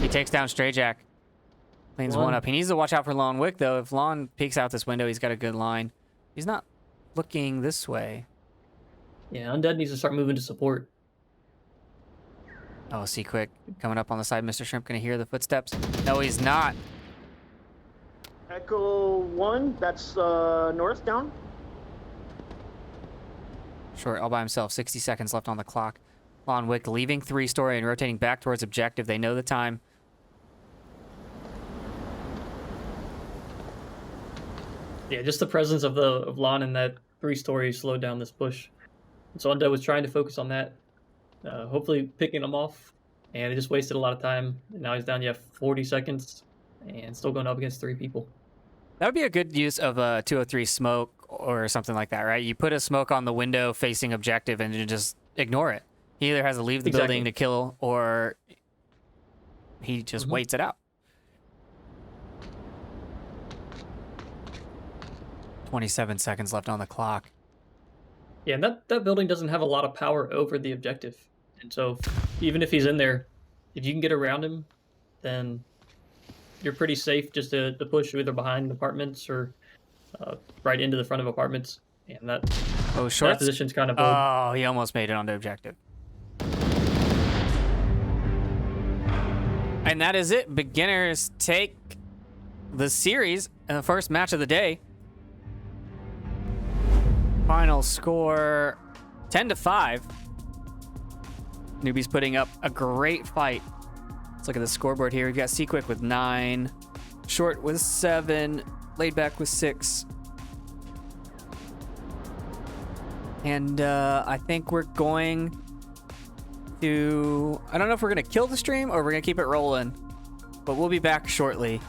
He takes down Stray Jack. Cleans one up. He needs to watch out for Lon Wick, though. If Lon peeks out this window, he's got a good line. He's not looking this way. Yeah, Undead needs to start moving to support. Oh, Seaquick coming up on the side. Mr. Shrimp going to hear the footsteps. No, he's not. Echo 1, that's north down. Short all by himself. 60 seconds left on the clock. Lon Wick leaving 3-story and rotating back towards objective. They know the time. Yeah, just the presence of Lon in that 3-story slowed down this push. So Undead was trying to focus on that, hopefully picking him off, and it just wasted a lot of time. And now he's down 40 seconds and still going up against 3 people. That would be a good use of a 203 smoke or something like that, right? You put a smoke on the window facing objective and you just ignore it. He either has to leave the building to kill or he just waits it out. 27 seconds left on the clock. Yeah, and that building doesn't have a lot of power over the objective. And so even if he's in there, if you can get around him, then you're pretty safe just to push either behind apartments or right into the front of apartments. And that Short position's kind of Oh, he almost made it on the objective. And that is it. Beginners take the series in the first match of the day. Final score 10-5. Newbies putting up a great fight. Let's look at the scoreboard here. We've got Seaquick with 9, Short with 7, Laidback with 6. And I think we're going to... I don't know if we're going to kill the stream or we're going to keep it rolling. But we'll be back shortly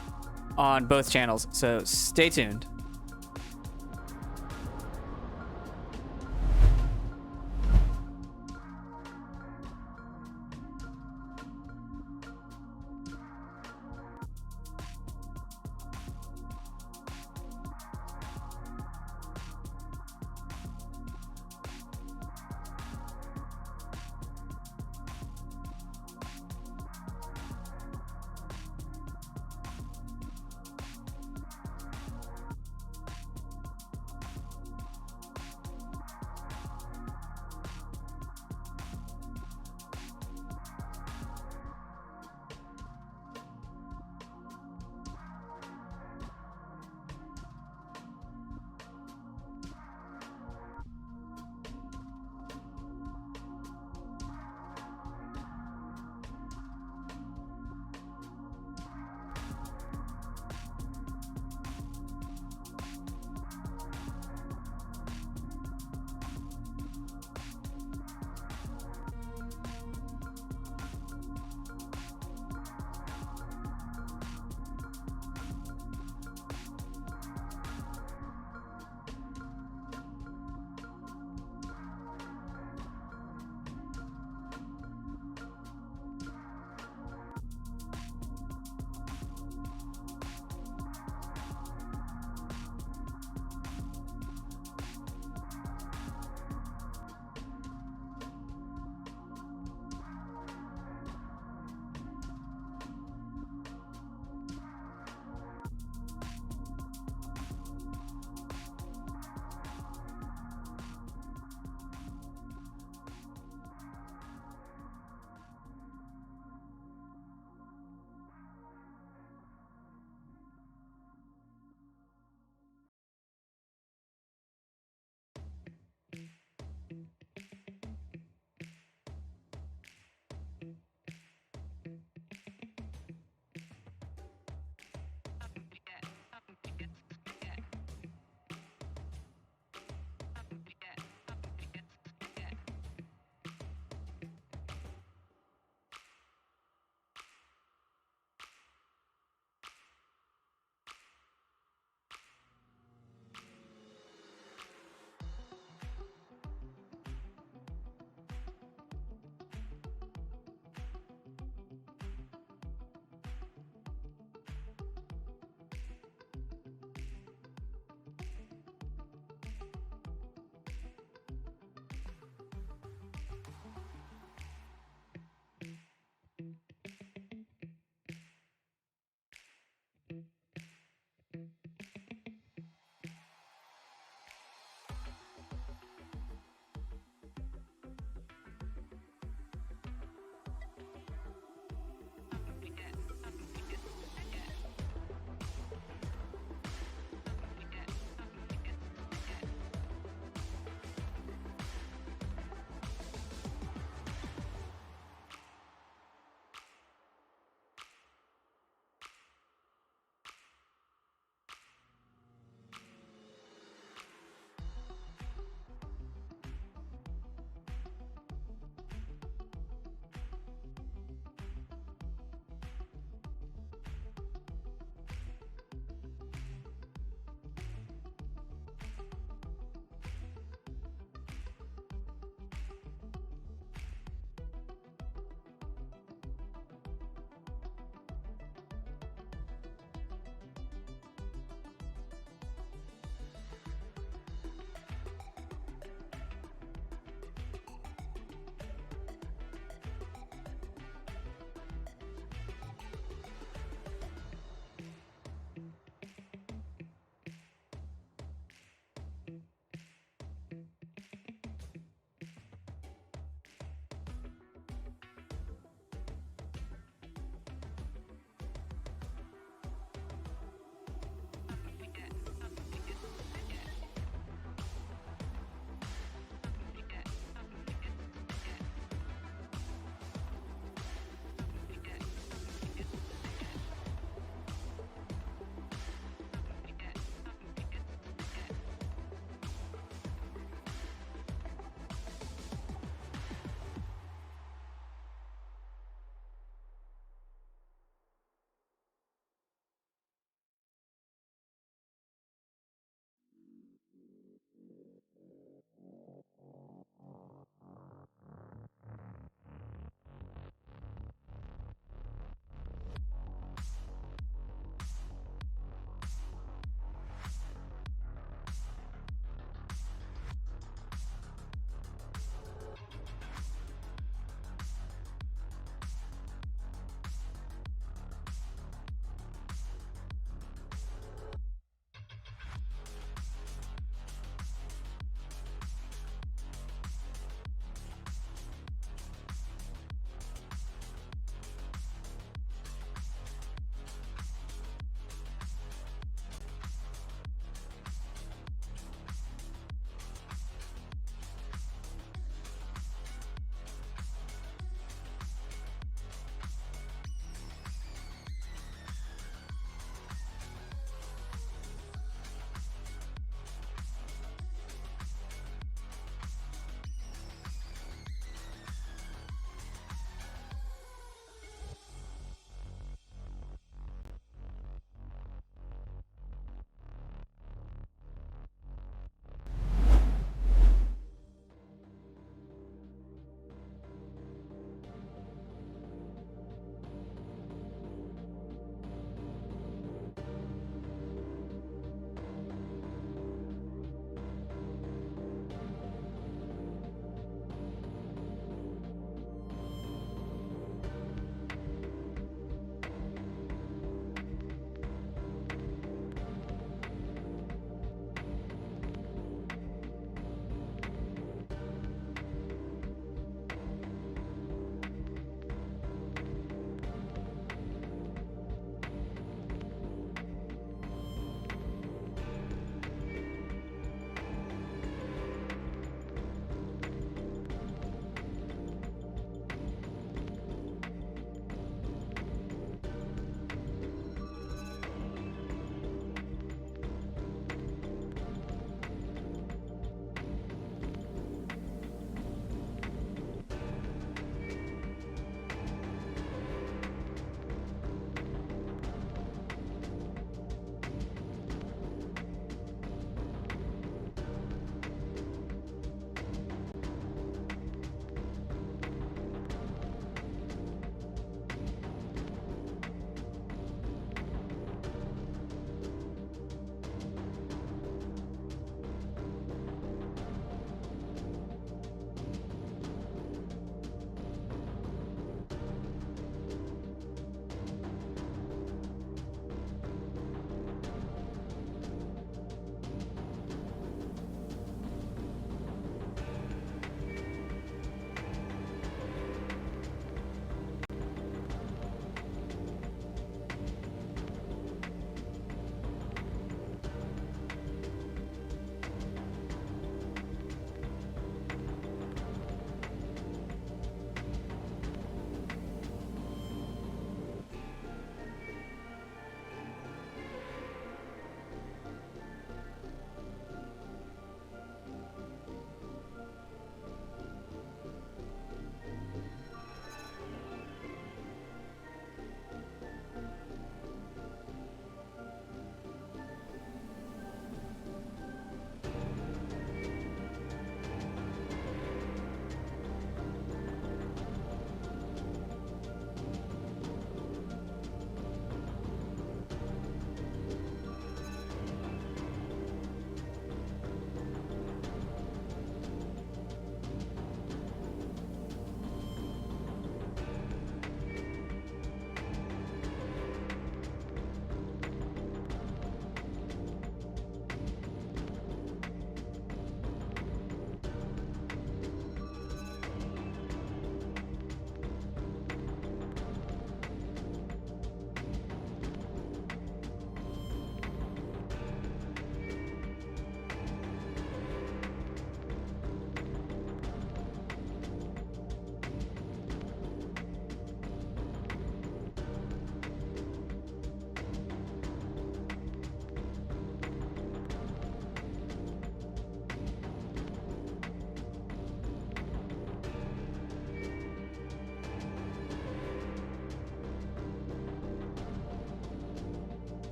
on both channels. So stay tuned.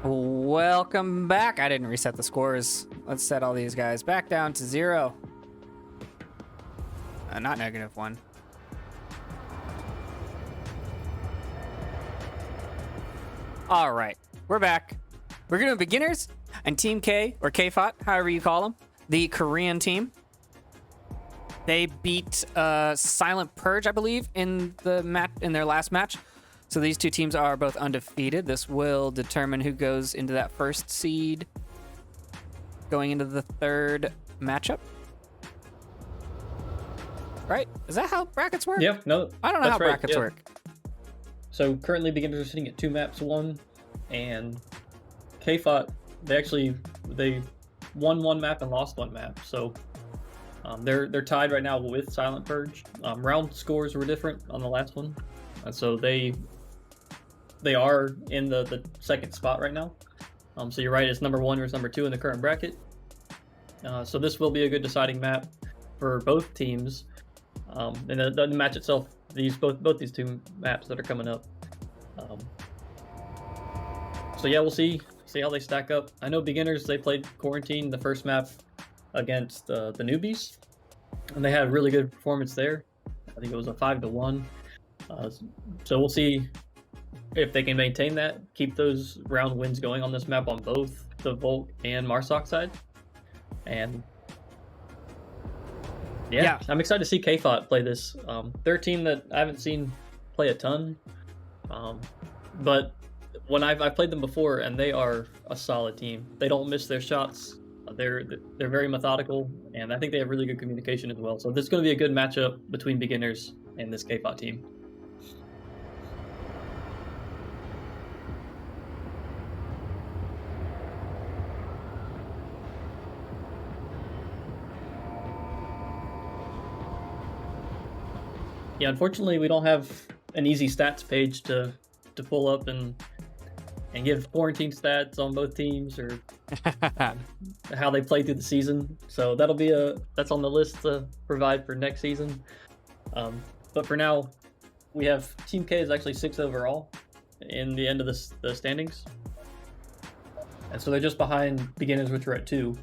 Welcome back. I didn't reset the scores. Let's set all these guys back down to 0. Not -1. All right, we're back. We're gonna do beginners and Team K, or KFOT, however you call them, the Korean team. They beat Silent Purge, I believe, in their last match. So these two teams are both undefeated. This will determine who goes into that first seed going into the third matchup. Right? Is that how brackets work? Yeah, no. I don't know how that's right, brackets yeah. work. So currently beginners are sitting at 2 maps won, and KFOT, they won 1 map and lost 1 map. So they're tied right now with Silent Purge. Round scores were different on the last one, and so they are in the second spot right now. So you're right, it's number 1 versus number 2 in the current bracket. So this will be a good deciding map for both teams. And the match itself, both these 2 maps that are coming up. So yeah, we'll see how they stack up. I know beginners, they played Quarantine the first map against the newbies, and they had a really good performance there. I think it was a 5-1. So we'll see if they can maintain that, keep those round wins going on this map on both the Volk and Marsoc side. And yeah, I'm excited to see KFOT play this. They're a team that I haven't seen play a ton, but when I've played them before, and they are a solid team. They don't miss their shots. They're very methodical, and I think they have really good communication as well. So this is going to be a good matchup between beginners and this KFOT team. Yeah, unfortunately, we don't have an easy stats page to pull up and give quarantine stats on both teams, or how they play through the season. So that's on the list to provide for next season. But for now, we have Team K is actually 6 overall in the end of the standings, and so they're just behind beginners, which are at 2.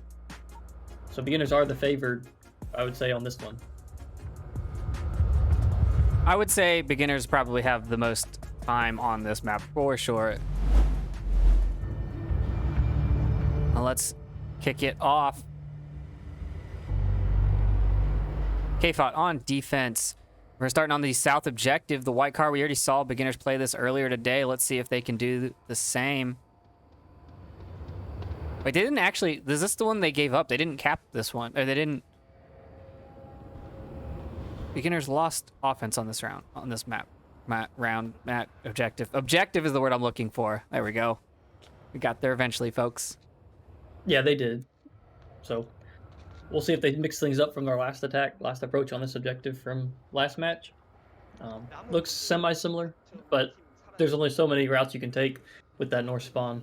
So beginners are the favored, I would say, on this one. I would say beginners probably have the most time on this map for sure. Now let's kick it off. KFOT on defense. We're starting on the south objective, the white car. We already saw beginners play this earlier today. Let's see if they can do the same. Wait, they didn't actually... Is this the one they gave up? They didn't cap this one. Or they didn't... Beginners lost offense on this round, on this map. Objective. Objective is the word I'm looking for. There we go. We got there eventually, folks. Yeah, they did. So we'll see if they mix things up from their last approach on this objective from last match. Looks semi-similar, but there's only so many routes you can take with that north spawn.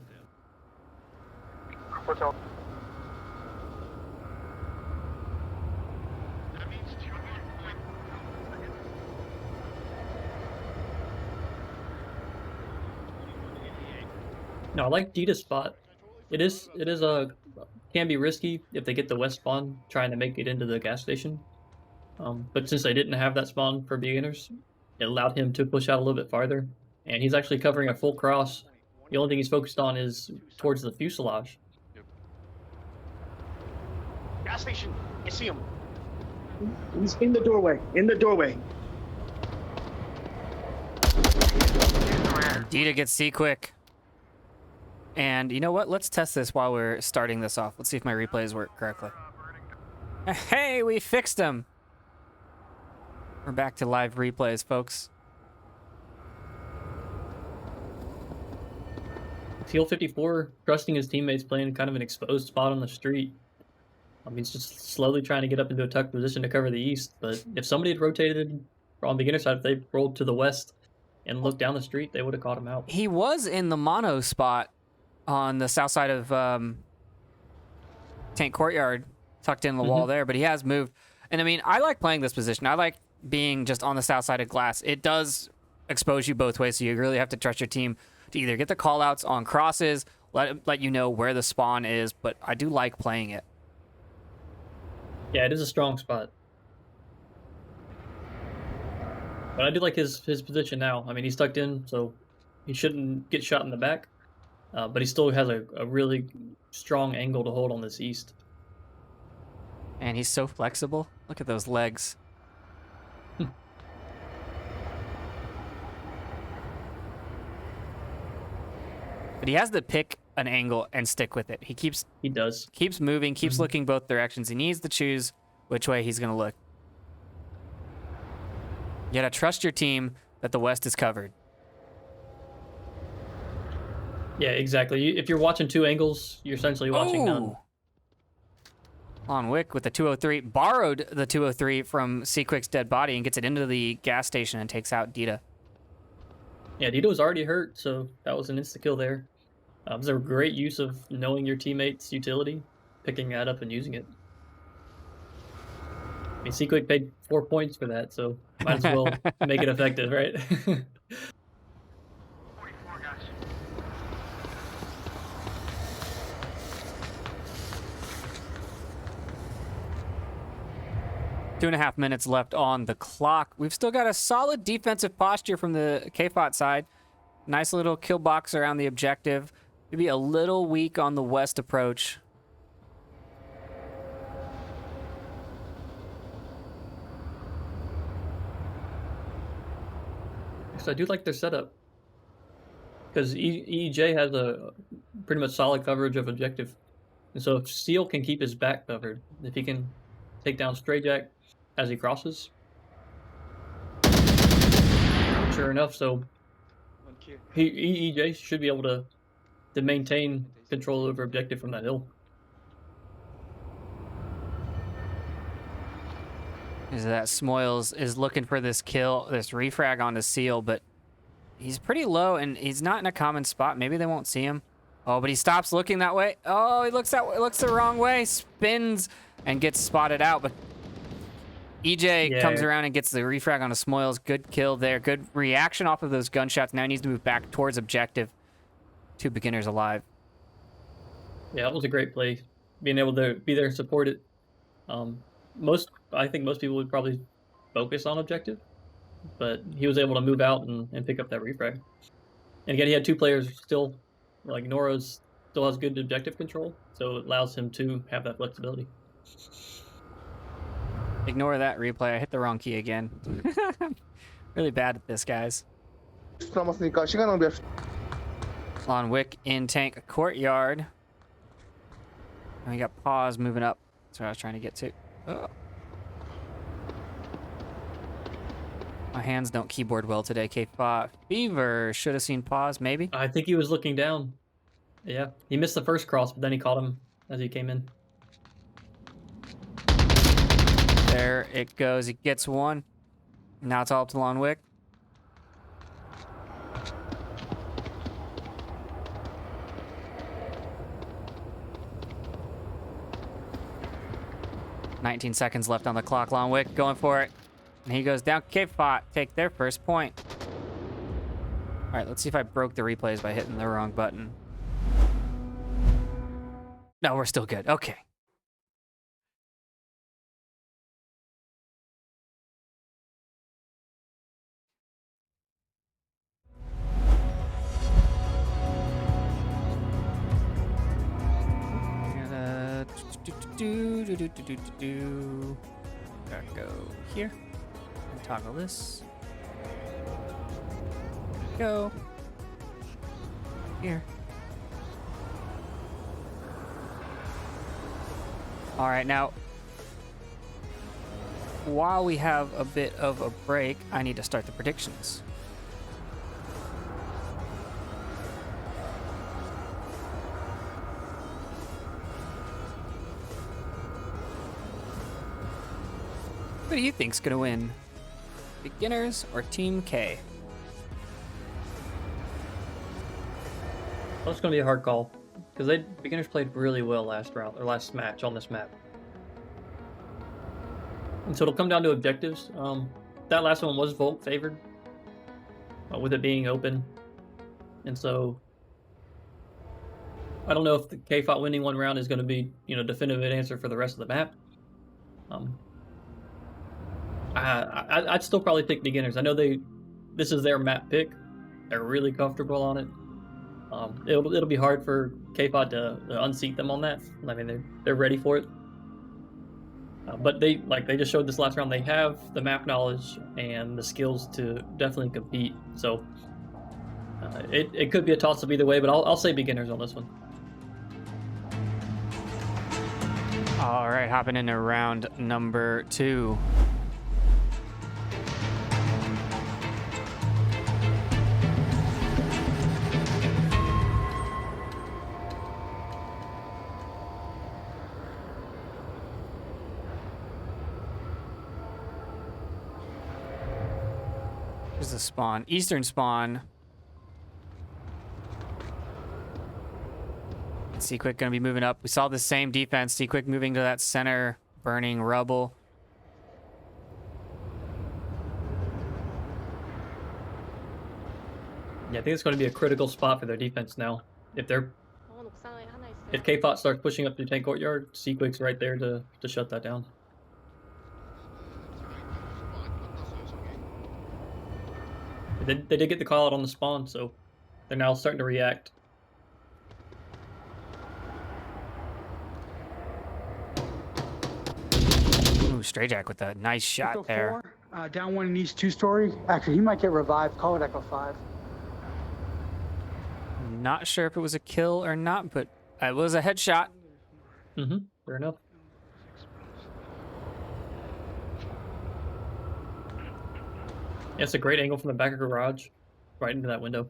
No, I like Dita's spot. It is can be risky if they get the west spawn trying to make it into the gas station. But since they didn't have that spawn for beginners, it allowed him to push out a little bit farther. And he's actually covering a full cross. The only thing he's focused on is towards the fuselage. Gas station. I see him. He's in the doorway. In the doorway. Dita gets C quick. And you know what? Let's test this while we're starting this off. Let's see if my replays work correctly. Hey, we fixed them. We're back to live replays, folks. Teal 54 trusting his teammates, playing kind of an exposed spot on the street. He's just slowly trying to get up into a tuck position to cover the east. But if somebody had rotated on beginner side, if they rolled to the west and looked down the street, they would have caught him out. He was in the mono spot on the south side of Tank Courtyard, tucked in the wall there, but he has moved. And I mean, I like playing this position. I like being just on the south side of glass. It does expose you both ways, so you really have to trust your team to either get the call outs on crosses, let you know where the spawn is, but I do like playing it. Yeah, it is a strong spot. But I do like his position now. I mean, he's tucked in, so he shouldn't get shot in the back. But he still has a really strong angle to hold on this east. And he's so flexible. Look at those legs. But he has to pick an angle and stick with it. He does. Keeps moving, keeps looking both directions. He needs to choose which way he's going to look. You got to trust your team that the west is covered. Yeah, exactly. If you're watching two angles, you're essentially watching none. Lon Wick with the 203 borrowed the 203 from Seaquick's dead body and gets it into the gas station and takes out Dita. Yeah, Dita was already hurt, so that was an insta-kill there. It was a great use of knowing your teammate's utility, picking that up and using it. I mean, Seaquick paid 4 points for that, so might as well make it effective, right? 44 guys. 2.5 minutes left on the clock. We've still got a solid defensive posture from the KFOT side. Nice little kill box around the objective. Maybe a little weak on the west approach. So I do like their setup. Because EEJ has a pretty much solid coverage of objective. And so if Seal can keep his back covered, if he can take down Stray Jack as he crosses. Sure enough, so EEJ should be able to maintain control over objective from that hill. Is that Smoils is looking for this kill, this refrag onto Seal, but he's pretty low and he's not in a common spot. Maybe they won't see him. Oh, but he stops looking that way. Oh, he looks that way, looks the wrong way, spins and gets spotted out. But EJ comes around and gets the refrag onto Smoils. Good kill there. Good reaction off of those gunshots. Now he needs to move back towards objective. 2 beginners alive. Yeah, that was a great play. Being able to be there and support it. I think most people would probably focus on objective, but he was able to move out and pick up that refrag. And again, he had 2 players still, like Nora's still has good objective control, so it allows him to have that flexibility. Ignore that replay. I hit the wrong key again. Really bad at this, guys. Lon Wick in tank courtyard. And we got Pause moving up. That's what I was trying to get to. Oh. My hands don't keyboard well today, K5. Fever should have seen Pause, maybe. I think he was looking down. Yeah, he missed the first cross, but then he caught him as he came in. There it goes. He gets one. Now it's all up to Lon Wick. "19 seconds left on the clock. Lon Wick going for it. And he goes down. K-Fot take their first point. All right, let's see if I broke the replays by hitting the wrong button. No, we're still good. Okay. Gotta go here and toggle this. Go here. All right, now while we have a bit of a break, I need to start the predictions. Who do you think's gonna win? Beginners or Team K? Well, it's going to be a hard call because beginners played really well last round or last match on this map, and so it'll come down to objectives. That last one was Volt favored, with it being open, and so I don't know if the K-Fight winning one round is going to be, definitive answer for the rest of the map. I'd still probably pick beginners. I know this is their map pick. They're really comfortable on it. It'll be hard for K-Fight to unseat them on that. I mean, they're ready for it. But they just showed this last round. They have the map knowledge and the skills to definitely compete. So it could be a toss-up either way. But I'll say beginners on this one. All right, hopping into round number 2. Here's the spawn, eastern spawn. Seaquick gonna be moving up. We saw the same defense. Seaquick moving to that center, burning rubble. Yeah, I think it's going to be a critical spot for their defense now. If K-Pot starts pushing up to tank courtyard, Seaquick's right there to shut that down. They did get the call out on the spawn, so they're now starting to react. Ooh, Strayjack with a nice shot there. 4, down one in East 2-story. Actually, he might get revived. Call it Echo 5. Not sure if it was a kill or not, but it was a headshot. Mm-hmm. Fair enough. Yeah, it's a great angle from the back of the garage, right into that window.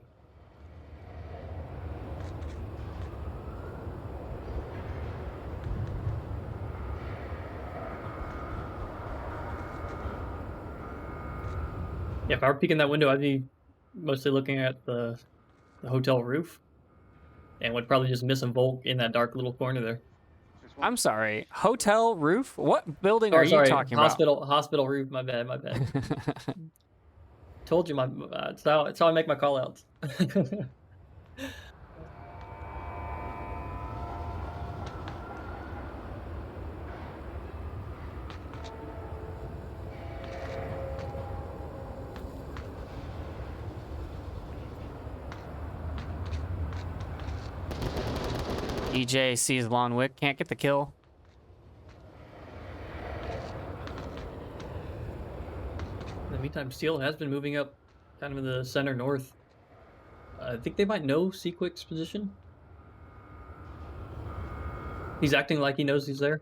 Yeah, if I were peeking that window, I'd be mostly looking at the hotel roof, and would probably just miss a Volk in that dark little corner there. I'm sorry, hotel roof? What building are you talking about? Hospital roof. My bad. Told you it's how I make my call outs. EJ sees Lon Wick, can't get the kill. In the meantime, Steel has been moving up kind of in the center north. I think they might know Seaquick's position. He's acting like he knows he's there.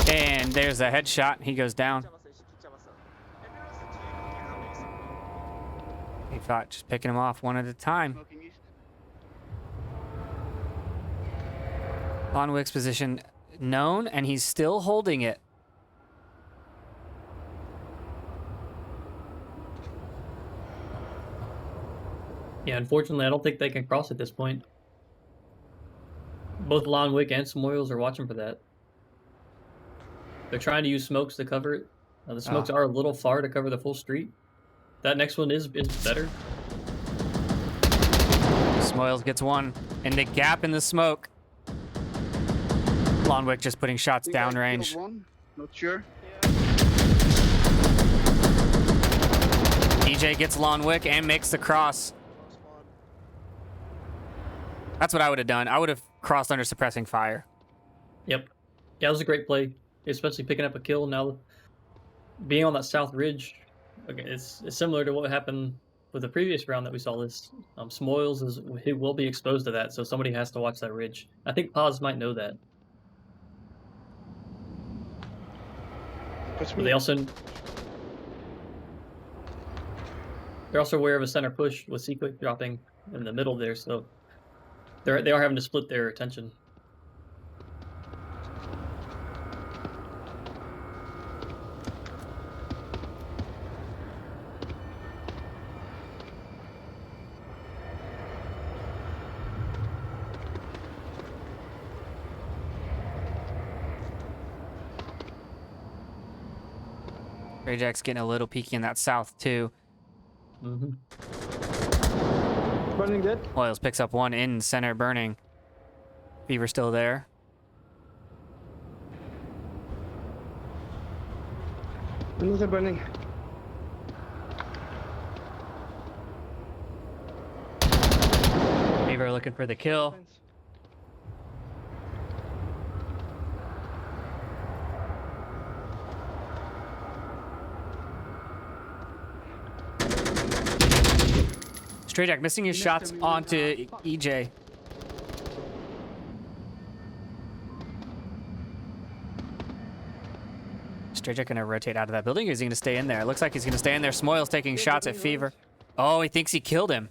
And there's a headshot. He goes down. He thought just picking him off one at a time. Lon Wick's position known, and he's still holding it. Yeah, unfortunately, I don't think they can cross at this point. Both Lon Wick and Samoils are watching for that. They're trying to use smokes to cover it. The smokes are a little far to cover the full street. That next one is better. Samoils gets one in the gap in the smoke. Lon Wick just putting shots downrange. Not sure. EJ gets Lon Wick and makes the cross. That's what I would have done. I would have crossed under suppressing fire. Yep. Yeah, it was a great play, especially picking up a kill. Now, being on that south ridge, okay, it's similar to what happened with the previous round that we saw this. Samoils he will be exposed to that, so somebody has to watch that ridge. I think Paz might know that. But they're also aware of a center push with Seaquick dropping in the middle there, so they are having to split their attention. Stray Jack's getting a little peeky in that south too. Mm-hmm. Burning dead. Oils picks up one in center burning. Fever still there. Another burning. Fever looking for the kill. Stray Jack missing his shots onto EJ. Stray Jack gonna rotate out of that building, or is he gonna stay in there? It looks like he's gonna stay in there. Smoyle's taking shots at Fever. Oh, he thinks he killed him.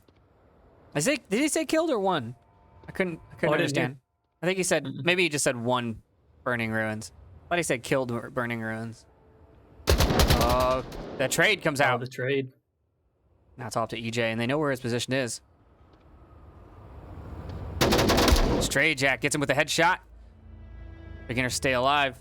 Did he say killed or one? I couldn't understand. I think he said, maybe he just said one burning ruins. I thought he said killed burning ruins. Oh, the trade comes out. The trade. Now it's off to EJ, and they know where his position is. Stray Jack gets him with a headshot. Beginner stay alive.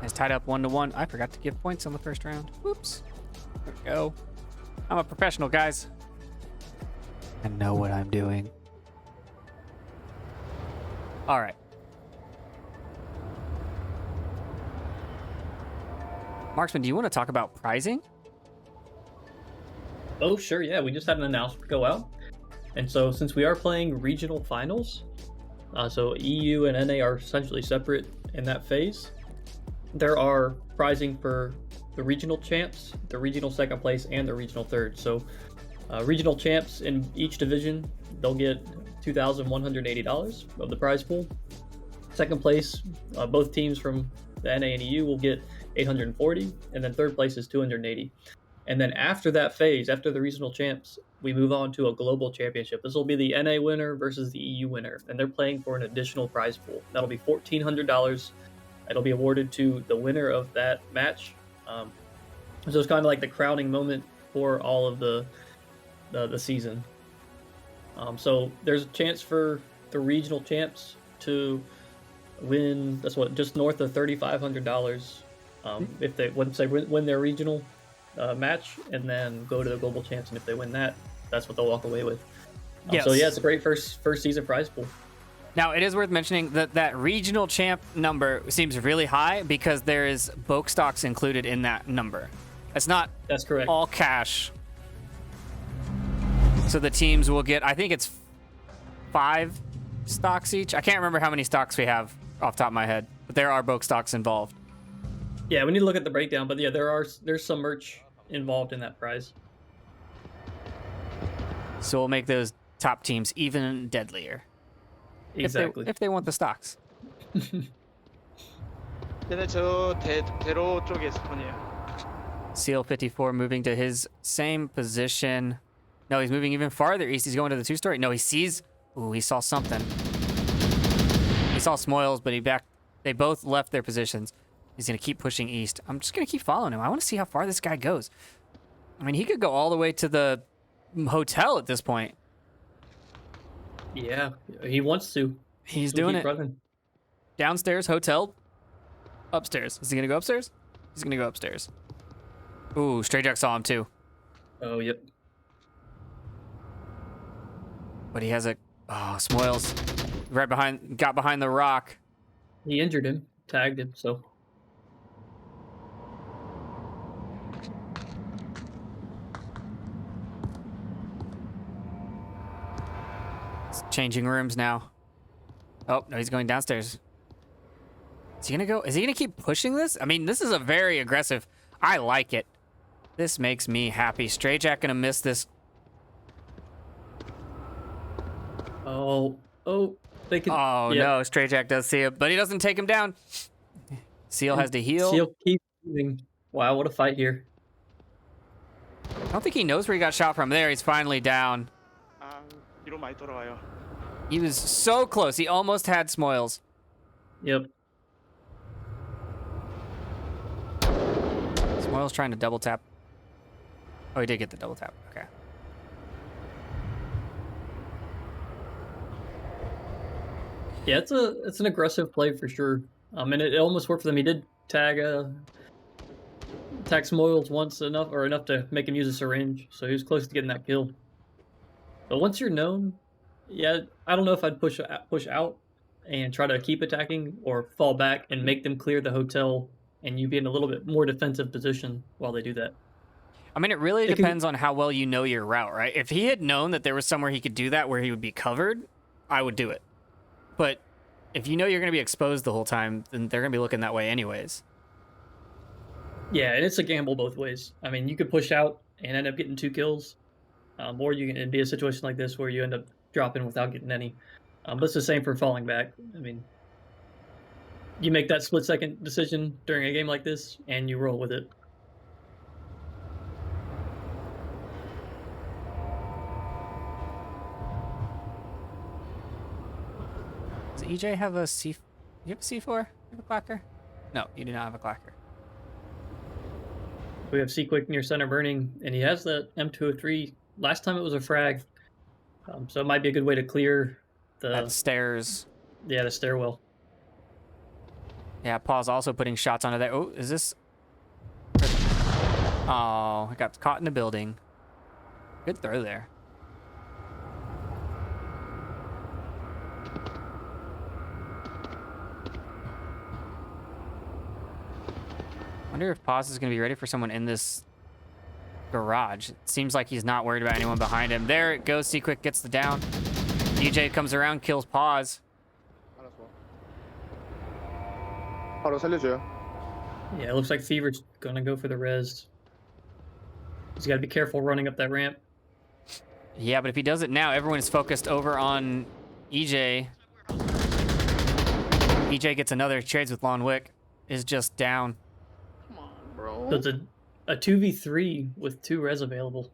It's tied up 1-1. I forgot to give points on the first round. Whoops. There we go. I'm a professional, guys. I know what I'm doing. All right. Marksman, do you want to talk about pricing? Oh, sure, yeah. We just had an announcement go out. And so since we are playing regional finals, so EU and NA are essentially separate in that phase, there are prizing for the regional champs, the regional second place, and the regional third. So regional champs in each division, they'll get $2,180 of the prize pool. Second place, both teams from the NA and EU will get $840, and then third place is $280. And then after that phase, after the regional champs, we move on to a global championship. This will be the NA winner versus the EU winner, and they're playing for an additional prize pool. That'll be $1,400. It'll be awarded to the winner of that match. So it's kind of like the crowning moment for all of the season. So there's a chance for the regional champs to win. That's what, just north of $3,500 if they once they win their regional match, and then go to the global champs. And if they win that, that's what they'll walk away with. Yes. So yeah, it's a great first season prize pool. Now, it is worth mentioning that that regional champ number seems really high because there is bulk stocks included in that number. It's not That's correct. all cash. So the teams will get, I think it's 5 stocks each. I can't remember how many stocks we have off the top of my head, but there are bulk stocks involved. Yeah, we need to look at the breakdown, but yeah, there's some merch involved in that prize. So we'll make those top teams even deadlier. Exactly. If they want the stocks. 얘네 저 대로 쪽에 스폰이에요. Seal 54 moving to his same position. No, he's moving even farther east. He's going to the 2-story. No, he sees. Ooh, he saw something. He saw Smoyles, but they both left their positions. He's going to keep pushing east. I'm just going to keep following him. I want to see how far this guy goes. I mean, he could go all the way to the hotel at this point. Yeah, he wants to. He's doing it. Running. Downstairs, hotel, upstairs. Is he going to go upstairs? He's going to go upstairs. Ooh, Stray Jack saw him too. Oh, yep. But he has a... Oh, Smoyles got behind the rock. He injured him, tagged him, so... Changing rooms now. Oh, no, he's going downstairs. Is he gonna keep pushing this? I mean, this is a very aggressive. I like it. This makes me happy. Stray Jack gonna miss this. Oh, they can. Oh, yeah. no, Stray Jack does see it, but he doesn't take him down. Seal has to heal. Seal keeps moving. Wow, what a fight here. I don't think he knows where he got shot from. There, he's finally down. 뒤로 많이 돌아와요. He was so close. He almost had Smoyles. Yep. Moyle's trying to double tap. Oh, he did get the double tap. Okay. Yeah, it's an aggressive play for sure. And it almost worked for them. He did tag Smoils once enough to make him use a syringe, so he was close to getting that kill. But once you're known, yeah, I don't know if I'd push out and try to keep attacking or fall back and make them clear the hotel and you be in a little bit more defensive position while they do that. I mean, it really depends on how well you know your route, right? If he had known that there was somewhere he could do that where he would be covered, I would do it. But if you know you're going to be exposed the whole time, then they're going to be looking that way anyways. Yeah, and it's a gamble both ways. I mean, you could push out and end up getting 2 kills, or you can be a situation like this where you end up dropping without getting any. But it's the same for falling back. I mean, you make that split-second decision during a game like this, and you roll with it. Does EJ have a C? You have a C4? You have a clacker? No, you do not have a clacker. We have C-Quick near center burning, and he has that M203. Last time it was a frag, so it might be a good way to clear the stairs. Yeah, the stairwell. Yeah, Paul's also putting shots onto that. Oh, is this? Oh, I got caught in the building. Good throw there. Wonder if Paz is going to be ready for someone in this garage. It seems like he's not worried about anyone behind him. There it goes. C-Quick gets the down. DJ comes around, kills Paz. Yeah, it looks like Fever's going to go for the res. He's got to be careful running up that ramp. Yeah, but if he does it now, everyone is focused over on EJ. EJ gets another. Trades with Lon Wick. Is just down. So it's a 2v3 with 2 res available.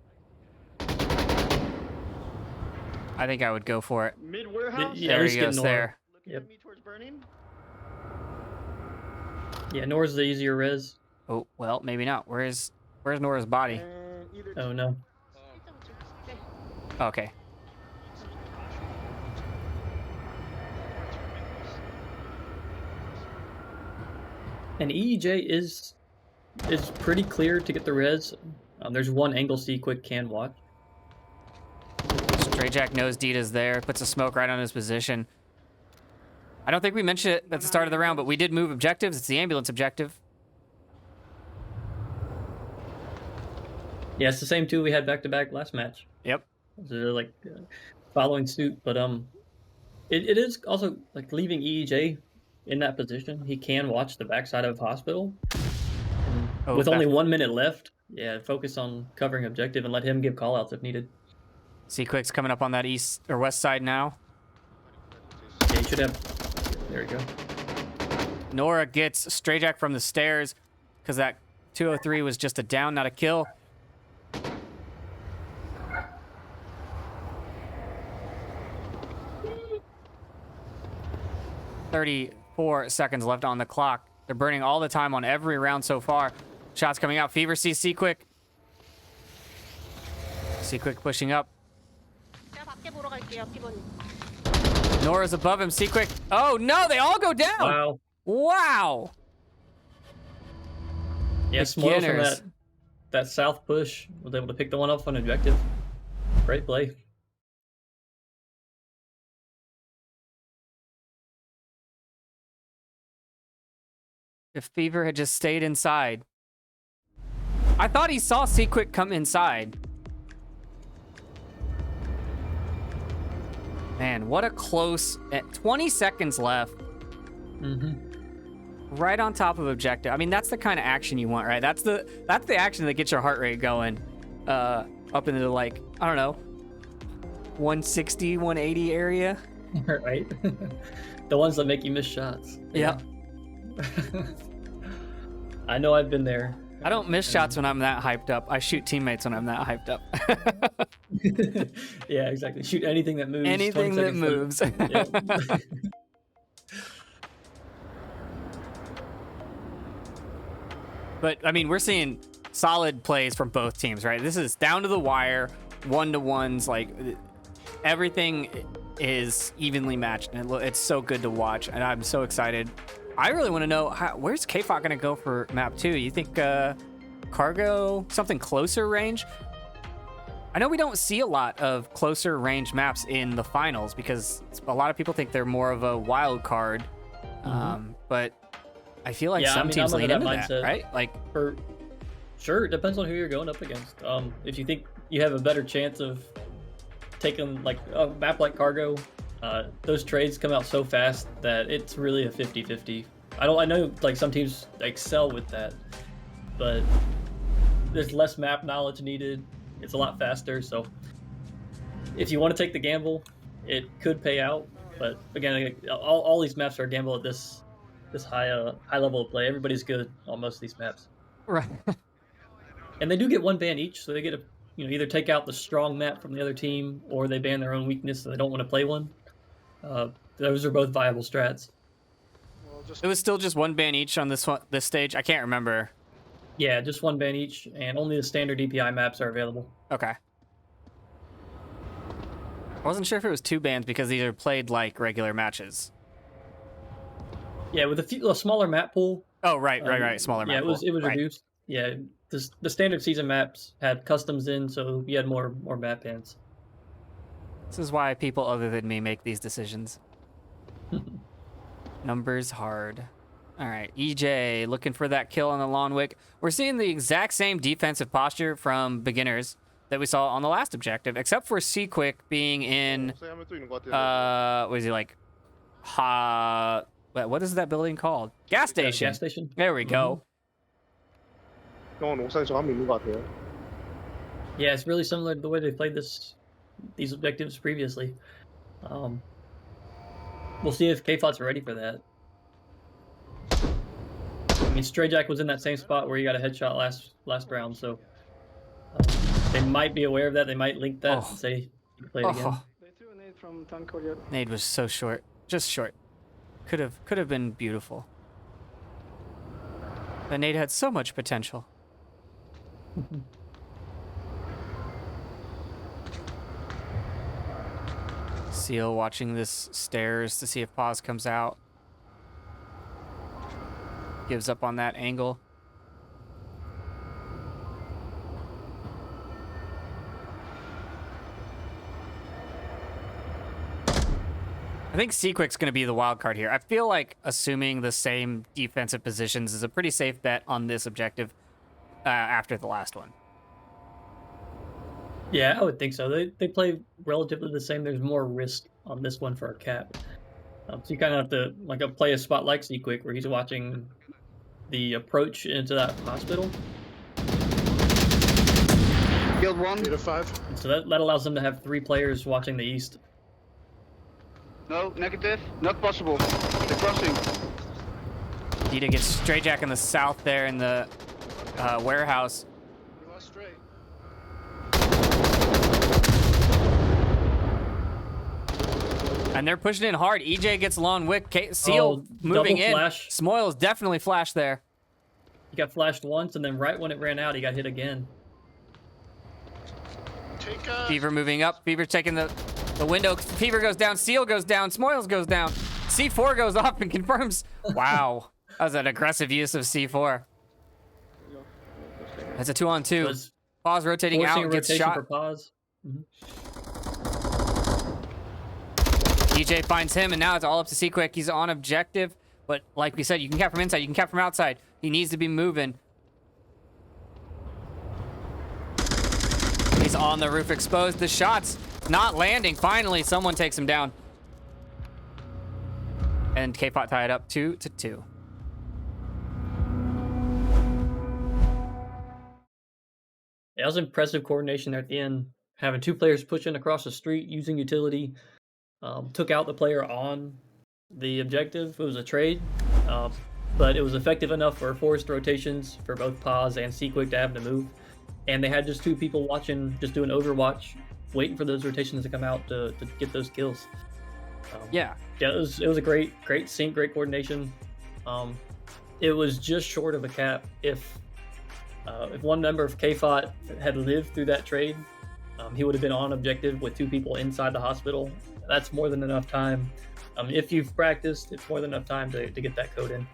I think I would go for it. Mid warehouse. Yeah, there he goes there. Looking at me towards burning. Yeah, Nora's the easier res. Oh, well, maybe not. Where's Nora's body? Oh, no. Okay. And EEJ is pretty clear to get the res. There's one angle C-Quick can watch. Stray Jack knows Dita's there. Puts a smoke right on his position. I don't think we mentioned it at the start of the round, but we did move objectives. It's the ambulance objective. Yeah, it's the same 2 we had back-to-back last match. Yep. So they're like following suit, but it is also like leaving EEJ in that position. He can watch the backside of hospital. Oh, with only 1 minute left, yeah, focus on covering objective and let him give callouts if needed. C-Quick's coming up on that east or west side now. Yeah, you should have. There we go. Nora gets Stray Jack from the stairs because that 203 was just a down, not a kill. $34 seconds left on the clock. They're burning all the time on every round so far. Shots coming out. Fever sees C-Quick. C-Quick pushing up. Nora's above him. C-Quick. Oh, no, they all go down. Wow. Wow. Yeah, Smoil from that south push was able to pick the one up on objective. Great play. If Fever had just stayed inside. I thought he saw C-Quick come inside. Man, what a close... 20 seconds left. Right on top of objective. I mean, that's the kind of action you want, right? That's the action that gets your heart rate going. Up into like, I don't know, 160, 180 area. Right. The ones that make you miss shots. Yeah. I know I've been there. I don't miss shots when I'm that hyped up. I shoot teammates when I'm that hyped up. Yeah, exactly. Shoot anything that moves. Anything that moves. But, I mean, we're seeing solid plays from both teams, right? This is down to the wire, 1-to-1s, like everything is evenly matched, and it's so good to watch, and I'm so excited. I really want to know where's KFOT going to go for map 2? You think cargo, something closer range? I know we don't see a lot of closer range maps in the finals because a lot of people think they're more of a wild card, but I feel like some teams lean into that, right? Like, sure, it depends on who you're going up against. If you think you have a better chance of taking like a map like cargo, those trades come out so fast that it's really a 50-50. I know like some teams excel with that, but there's less map knowledge needed. It's a lot faster, so if you want to take the gamble, it could pay out. But again, all these maps are a gamble at this high level of play. Everybody's good on most of these maps, right? And they do get one ban each, so they get to either take out the strong map from the other team, or they ban their own weakness, so they don't want to play one. Those are both viable strats. It was still just one ban each on this stage. I can't remember. Yeah, just one ban each, and only the standard DPI maps are available. Okay. I wasn't sure if it was 2 bans because these are played like regular matches. Yeah, with a smaller map pool. Oh, right. Smaller map pool. Yeah, it was reduced. Yeah, the standard season maps had customs in, so you had more map bans. This is why people other than me make these decisions. Numbers hard. All right, EJ looking for that kill on the Lawn Wick. We're seeing the exact same defensive posture from beginners that we saw on the last objective, except for C-Quick being in, what is he like? What is that building called? Gas station. Gas station. There we go. Yeah, it's really similar to the way they played these objectives previously. We'll see if KFOT's ready for that. I mean, Stray Jack was in that same spot where you got a headshot last round, so they might be aware of that. They might link that and say you can play it again. They threw a nade from Tanko yet. Nade was so short, just short. Could have been beautiful. But nade had so much potential. Seal watching this stairs to see if Paz comes out. Gives up on that angle. I think C-Quick's going to be the wild card here. I feel like assuming the same defensive positions is a pretty safe bet on this objective after the last one. Yeah, I would think so. They play relatively the same. There's more risk on this one for a cap. So you kind of have to play a spot like C-Quick where he's watching the approach into that hospital. Killed one. 8-5. So that allows them to have 3 players watching the east. No, negative. Not possible. They're crossing. Need to get Stray Jack in the south there in the warehouse. We lost Stray. And they're pushing in hard. EJ gets Lawn Wick. Seal moving in. Flash. Smoils definitely flashed there. He got flashed once, and then right when it ran out, he got hit again. Fever moving up. Fever taking the window. Fever goes down. Seal goes down. Smoils goes down. C4 goes off and confirms. Wow. That was an aggressive use of C4. That's a 2-on-2. Pause rotating out and gets shot. For pause. DJ finds him, and now it's all up to C-Quick. He's on objective, but like we said, you can cap from inside, you can cap from outside. He needs to be moving. He's on the roof exposed. The shot's not landing. Finally, someone takes him down. And KFOT tied up 2-2. Yeah, that was impressive coordination there at the end. Having 2 players pushing across the street using utility. Took out the player on the objective. It was a trade, but it was effective enough for forced rotations for both Paz and C-Quick to have to move. And they had just 2 people watching, just doing overwatch, waiting for those rotations to come out to get those kills. Yeah, it was a great sync, great coordination. It was just short of a cap if If one member of KFOT had lived through that trade, he would have been on objective with 2 people inside the hospital. That's more than enough time. If you've practiced, it's more than enough time to get that code in.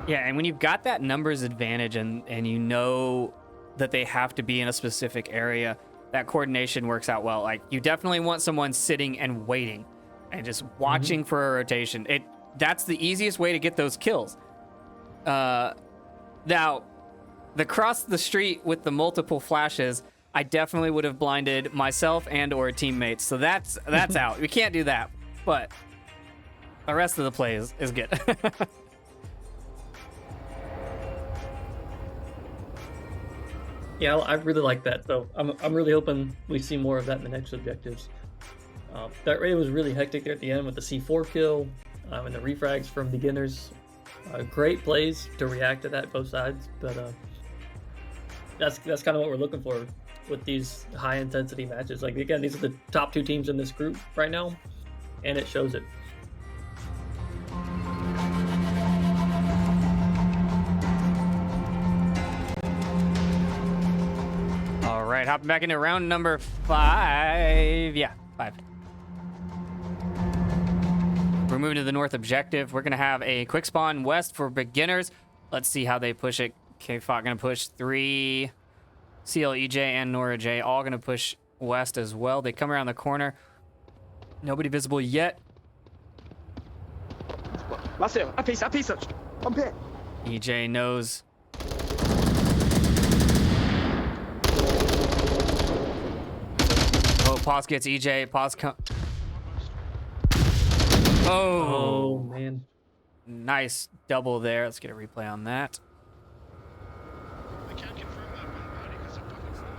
Yeah, and when you've got that numbers advantage and you know that they have to be in a specific area, that coordination works out well. Like, you definitely want someone sitting and waiting and just watching for a rotation. That's the easiest way to get those kills. Now, the cross the street with the multiple flashes, I definitely would have blinded myself and or teammates. So that's out. We can't do that. But the rest of the play is good. Yeah, I really like that. So I'm really hoping we see more of that in the next objectives. That raid was really hectic there at the end with the C4 kill and the refrags from beginners. Great plays to react to that both sides, but that's kind of what we're looking for with these high intensity matches. Like, again, these are the top 2 teams in this group right now, and it shows it. All right, hopping back into round number 5. Yeah, 5. We're moving to the north objective. We're going to have a quick spawn west for beginners. Let's see how they push it. KFOT going to push 3. CLEJ and Nora J all going to push west as well. They come around the corner. Nobody visible yet. EJ knows. Oh, Paz gets EJ. Paz come. Oh, man. Nice double there. Let's get a replay on that.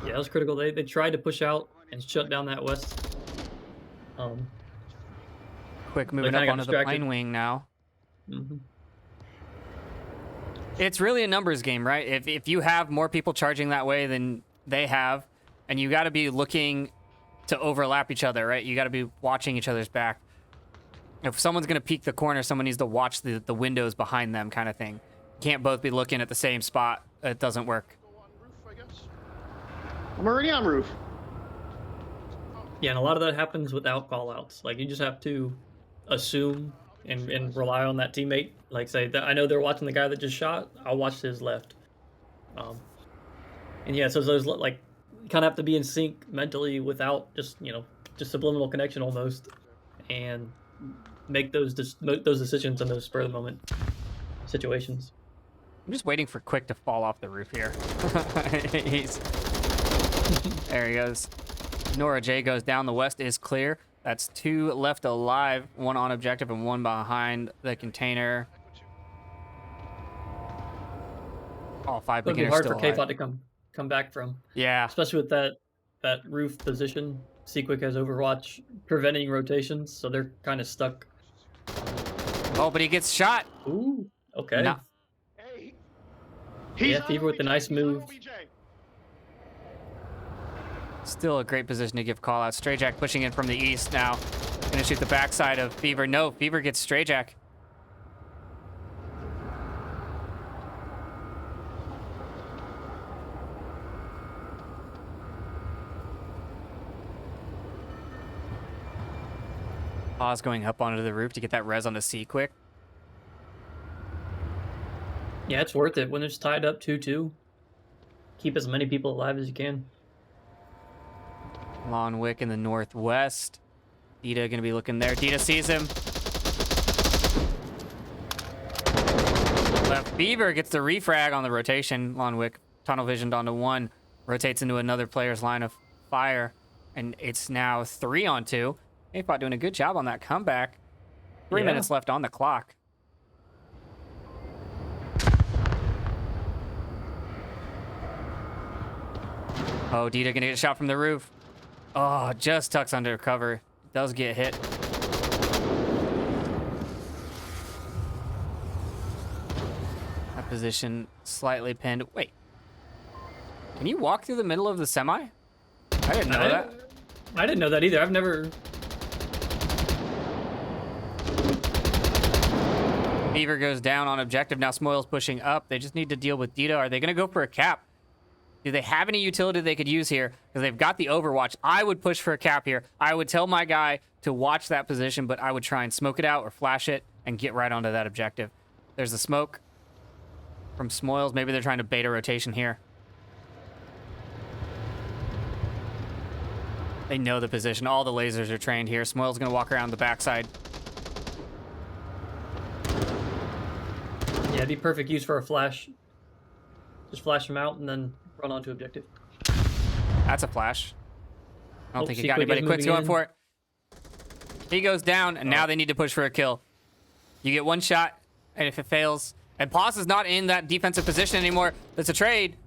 Yeah, that was critical. They tried to push out and shut down that west. Quick moving up onto the plane wing now. It's really a numbers game, right? If you have more people charging that way than they have, and you got to be looking to overlap each other, right? You got to be watching each other's back. If someone's going to peek the corner, someone needs to watch the windows behind them, kind of thing. Can't both be looking at the same spot. It doesn't work. I'm already on roof. Yeah, and a lot of that happens without callouts. Like, you just have to assume and rely on that teammate. Like, say, I know they're watching the guy that just shot. I'll watch his left. And yeah, so those, like, you kind of have to be in sync mentally without just subliminal connection almost, and make those decisions in those spur of the moment situations. I'm just waiting for Quick to fall off the roof here. There he goes. Nora J goes down. The west is clear. That's 2 left alive, 1 on objective and 1 behind the container. All 5 It'll be beginners hard still for alive. KFOT to come back from. Yeah. Especially with that roof position. Sequick has Overwatch preventing rotations, so they're kind of stuck. Oh, but he gets shot. Ooh, okay. No. Hey, Yeah, Fever with the nice move. Still a great position to give call out. Strayjack pushing in from the east now. Gonna shoot the backside of Fever. No, Fever gets Strayjack. Pause going up onto the roof to get that res on the C quick. Yeah, it's worth it when it's tied up 2-2. Keep as many people alive as you can. Lonwick in the northwest. Dita gonna be looking there. Dita sees him. Left Beaver gets the refrag on the rotation. Lonwick tunnel visioned onto 1. Rotates into another player's line of fire. And it's now 3-on-2. KFOT doing a good job on that comeback. 3 minutes left on the clock. Oh, Dita gonna get a shot from the roof. Oh, just tucks under cover. Does get hit. That position slightly pinned. Wait. Can you walk through the middle of the semi? I didn't know that. I didn't know that either. I've never... Beaver goes down on objective. Now Smoyle's pushing up. They just need to deal with Dita. Are they going to go for a cap? Do they have any utility they could use here? Because they've got the Overwatch. I would push for a cap here. I would tell my guy to watch that position, but I would try and smoke it out or flash it and get right onto that objective. There's the smoke from Smoyles. Maybe they're trying to bait a rotation here. They know the position. All the lasers are trained here. Smoyle's going to walk around the backside. Yeah, it'd be perfect use for a flash. Just flash them out and then run onto objective. That's a flash. I don't think he see got Quick anybody. is Quick's moving going in. for it. He goes down, and now they need to push for a kill. You get one shot, and if it fails... And Paz is not in that defensive position anymore. That's a trade.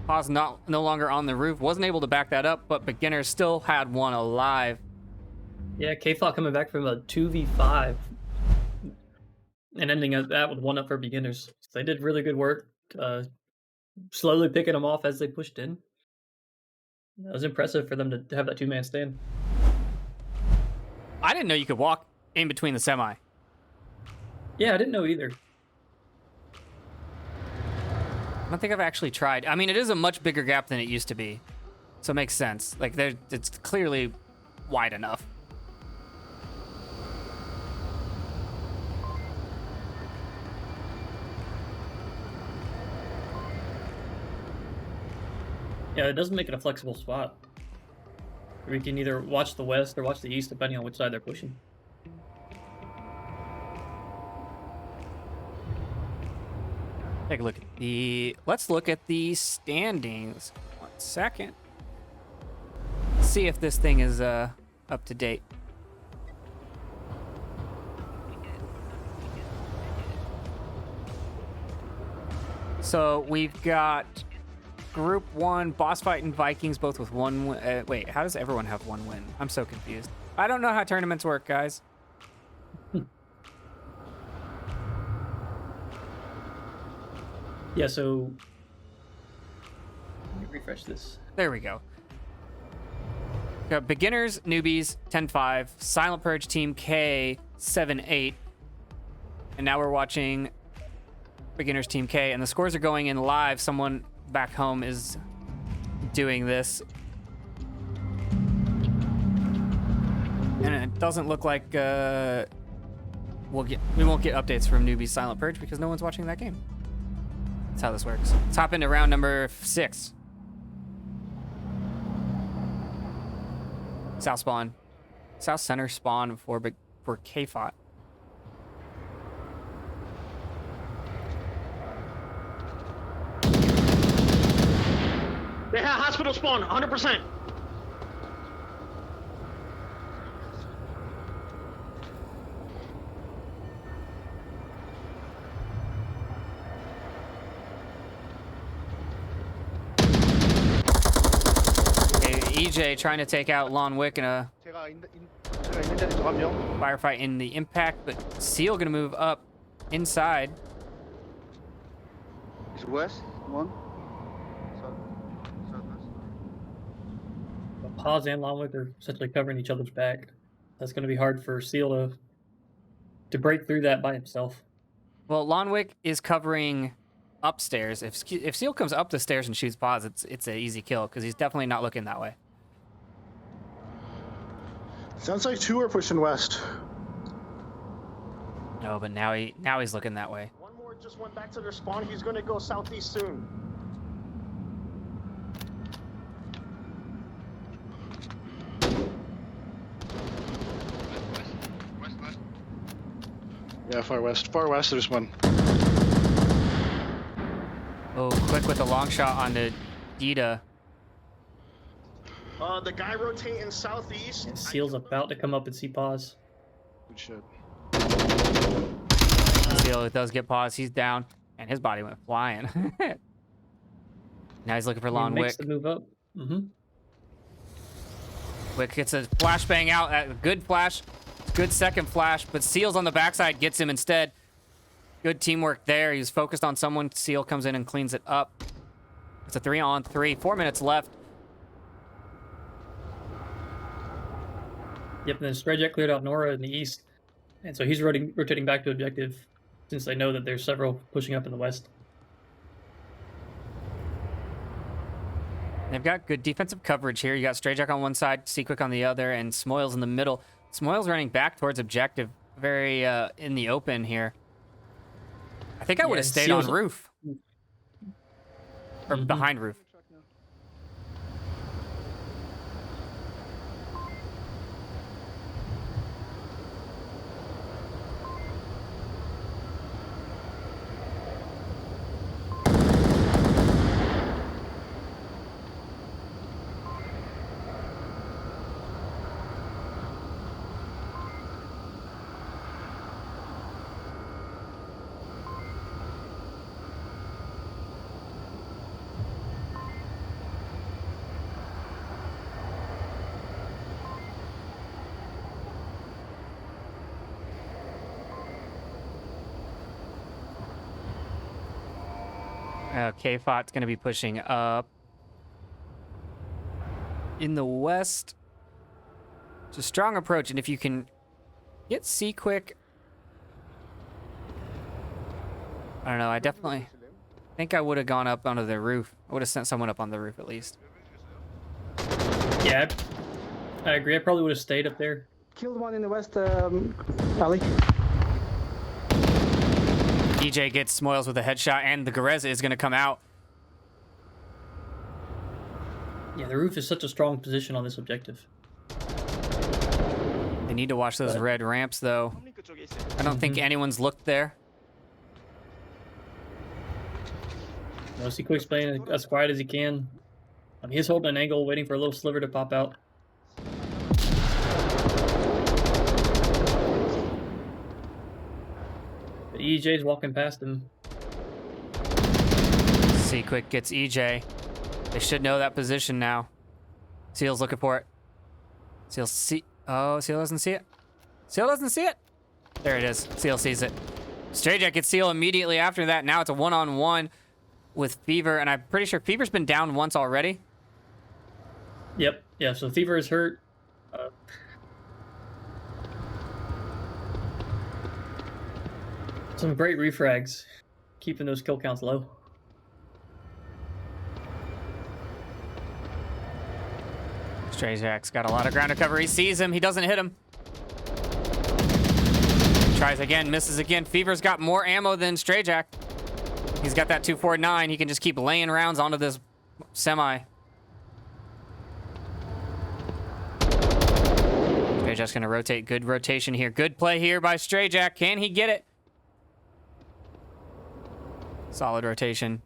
Paz no longer on the roof. Wasn't able to back that up, but Beginners still had one alive. Yeah, K-Fought coming back from a 2v5 and ending that with one up for Beginners. So they did really good work, slowly picking them off as they pushed in. It was impressive for them to have that two-man stand. I didn't know you could walk in between the semi. Yeah, I didn't know either. I don't think I've actually tried. I mean, it is a much bigger gap than it used to be. So it makes sense. Like, it's clearly wide enough. Yeah, it doesn't make it a flexible spot. We can either watch the west or watch the east, depending on which side they're pushing. Take a look at the... Let's look at the standings. 1 second. See if this thing is up to date. So we've got Group 1, Boss Fight and Vikings, both with 1 win. Wait, how does everyone have 1 win? I'm so confused. I don't know how tournaments work, guys. Yeah, so... Let me refresh this. There we go. Got Beginners, Newbies, 10-5. Silent Purge, Team K, 7-8. And now we're watching Beginners, Team K. And the scores are going in live. Someone back home is doing this. And it doesn't look like we won't get updates from Newbies Silent Purge because no one's watching that game. That's how this works. Let's hop into round number 6. South spawn. South center spawn for K-Fought. They have hospital spawn, 100%. EJ trying to take out Lon Wick in a firefight in the impact, but Seal gonna move up inside. Is west one? Paz and Longwick are essentially covering each other's back. That's going to be hard for Seal to break through that by himself. Well, Lonwick is covering upstairs. If Seal comes up the stairs and shoots Paz, it's an easy kill because he's definitely not looking that way. Sounds like 2 are pushing west. No, but now he's looking that way. One more just went back to their spawn. He's going to go southeast soon. Yeah, far west. Far west, there's one. Oh, quick with the long shot on the Dita. The guy rotating southeast. And Seal's about to come up and see Paz. Good shit. Seal does get Paz. He's down, and his body went flying. Now he's looking for Lon He Wick. makes the move up. Wick gets a flashbang out. A good flash. Good second flash, but Seal's on the backside, gets him instead. Good teamwork there. He was focused on someone. Seal comes in and cleans it up. It's a 3-on-3. 4 minutes left. Yep, and then Strayjet cleared out Nora in the east. And so he's rotating back to objective since they know that there's several pushing up in the west. They've got good defensive coverage here. You got Strayjack on one side, Seaquick on the other, and Smoils in the middle. Smoils running back towards objective, very in the open here. I think I would have stayed on roof. Or behind roof. K-Fot's going to be pushing up. In the west, it's a strong approach, and if you can get Seaquick... I don't know, I definitely think I would have gone up onto the roof. I would have sent someone up on the roof at least. Yeah, I agree. I probably would have stayed up there. Killed one in the west, alley. EJ gets Smoils with a headshot, and the Gareza is going to come out. Yeah, the roof is such a strong position on this objective. They need to watch those red ramps, though. I don't think anyone's looked there. No, Seaquick's playing as quiet as he can. He's holding an angle, waiting for a little sliver to pop out. But EJ's walking past him. Seaquick gets EJ. They should know that position now. Seal's looking for it. Seal see. Oh, Seal doesn't see it. Seal doesn't see it. There it is. Seal sees it. Strayjack gets Seal immediately after that. Now it's a one-on-one with Fever, and I'm pretty sure Fever's been down once already. Yep. Yeah. So Fever is hurt. Some great refrags, keeping those kill counts low. Strayjack's got a lot of ground to cover. He sees him. He doesn't hit him. Tries again, misses again. Fever's got more ammo than Strayjack. He's got that 249. He can just keep laying rounds onto this semi. Strayjack's going to rotate. Good rotation here. Good play here by Strayjack. Can he get it? Solid rotation.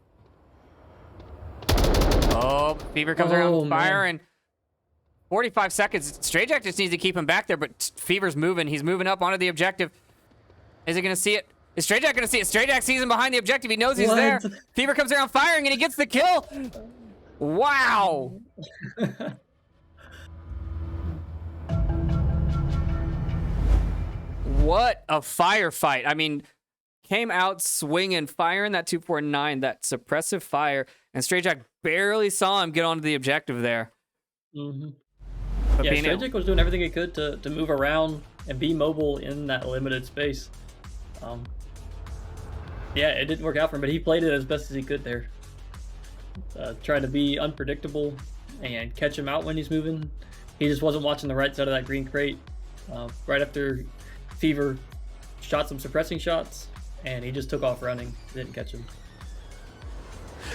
Oh, Fever comes around firing. 45 seconds. Strayjack just needs to keep him back there, but Fever's moving. He's moving up onto the objective. Is he going to see it? Is Strayjack going to see it? Strayjack sees him behind the objective. He knows he's there. Fever comes around firing, and he gets the kill. Wow. What a firefight. I mean, came out swinging, firing that 249, that suppressive fire, and Strayjack barely saw him get onto the objective there. Mm-hmm. Yeah, Strayjack was doing everything he could to move around and be mobile in that limited space. Yeah, it didn't work out for him, but he played it as best as he could there. Trying to be unpredictable and catch him out when he's moving. He just wasn't watching the right side of that green crate. Right after Fever shot some suppressing shots, and he just took off running. Didn't catch him.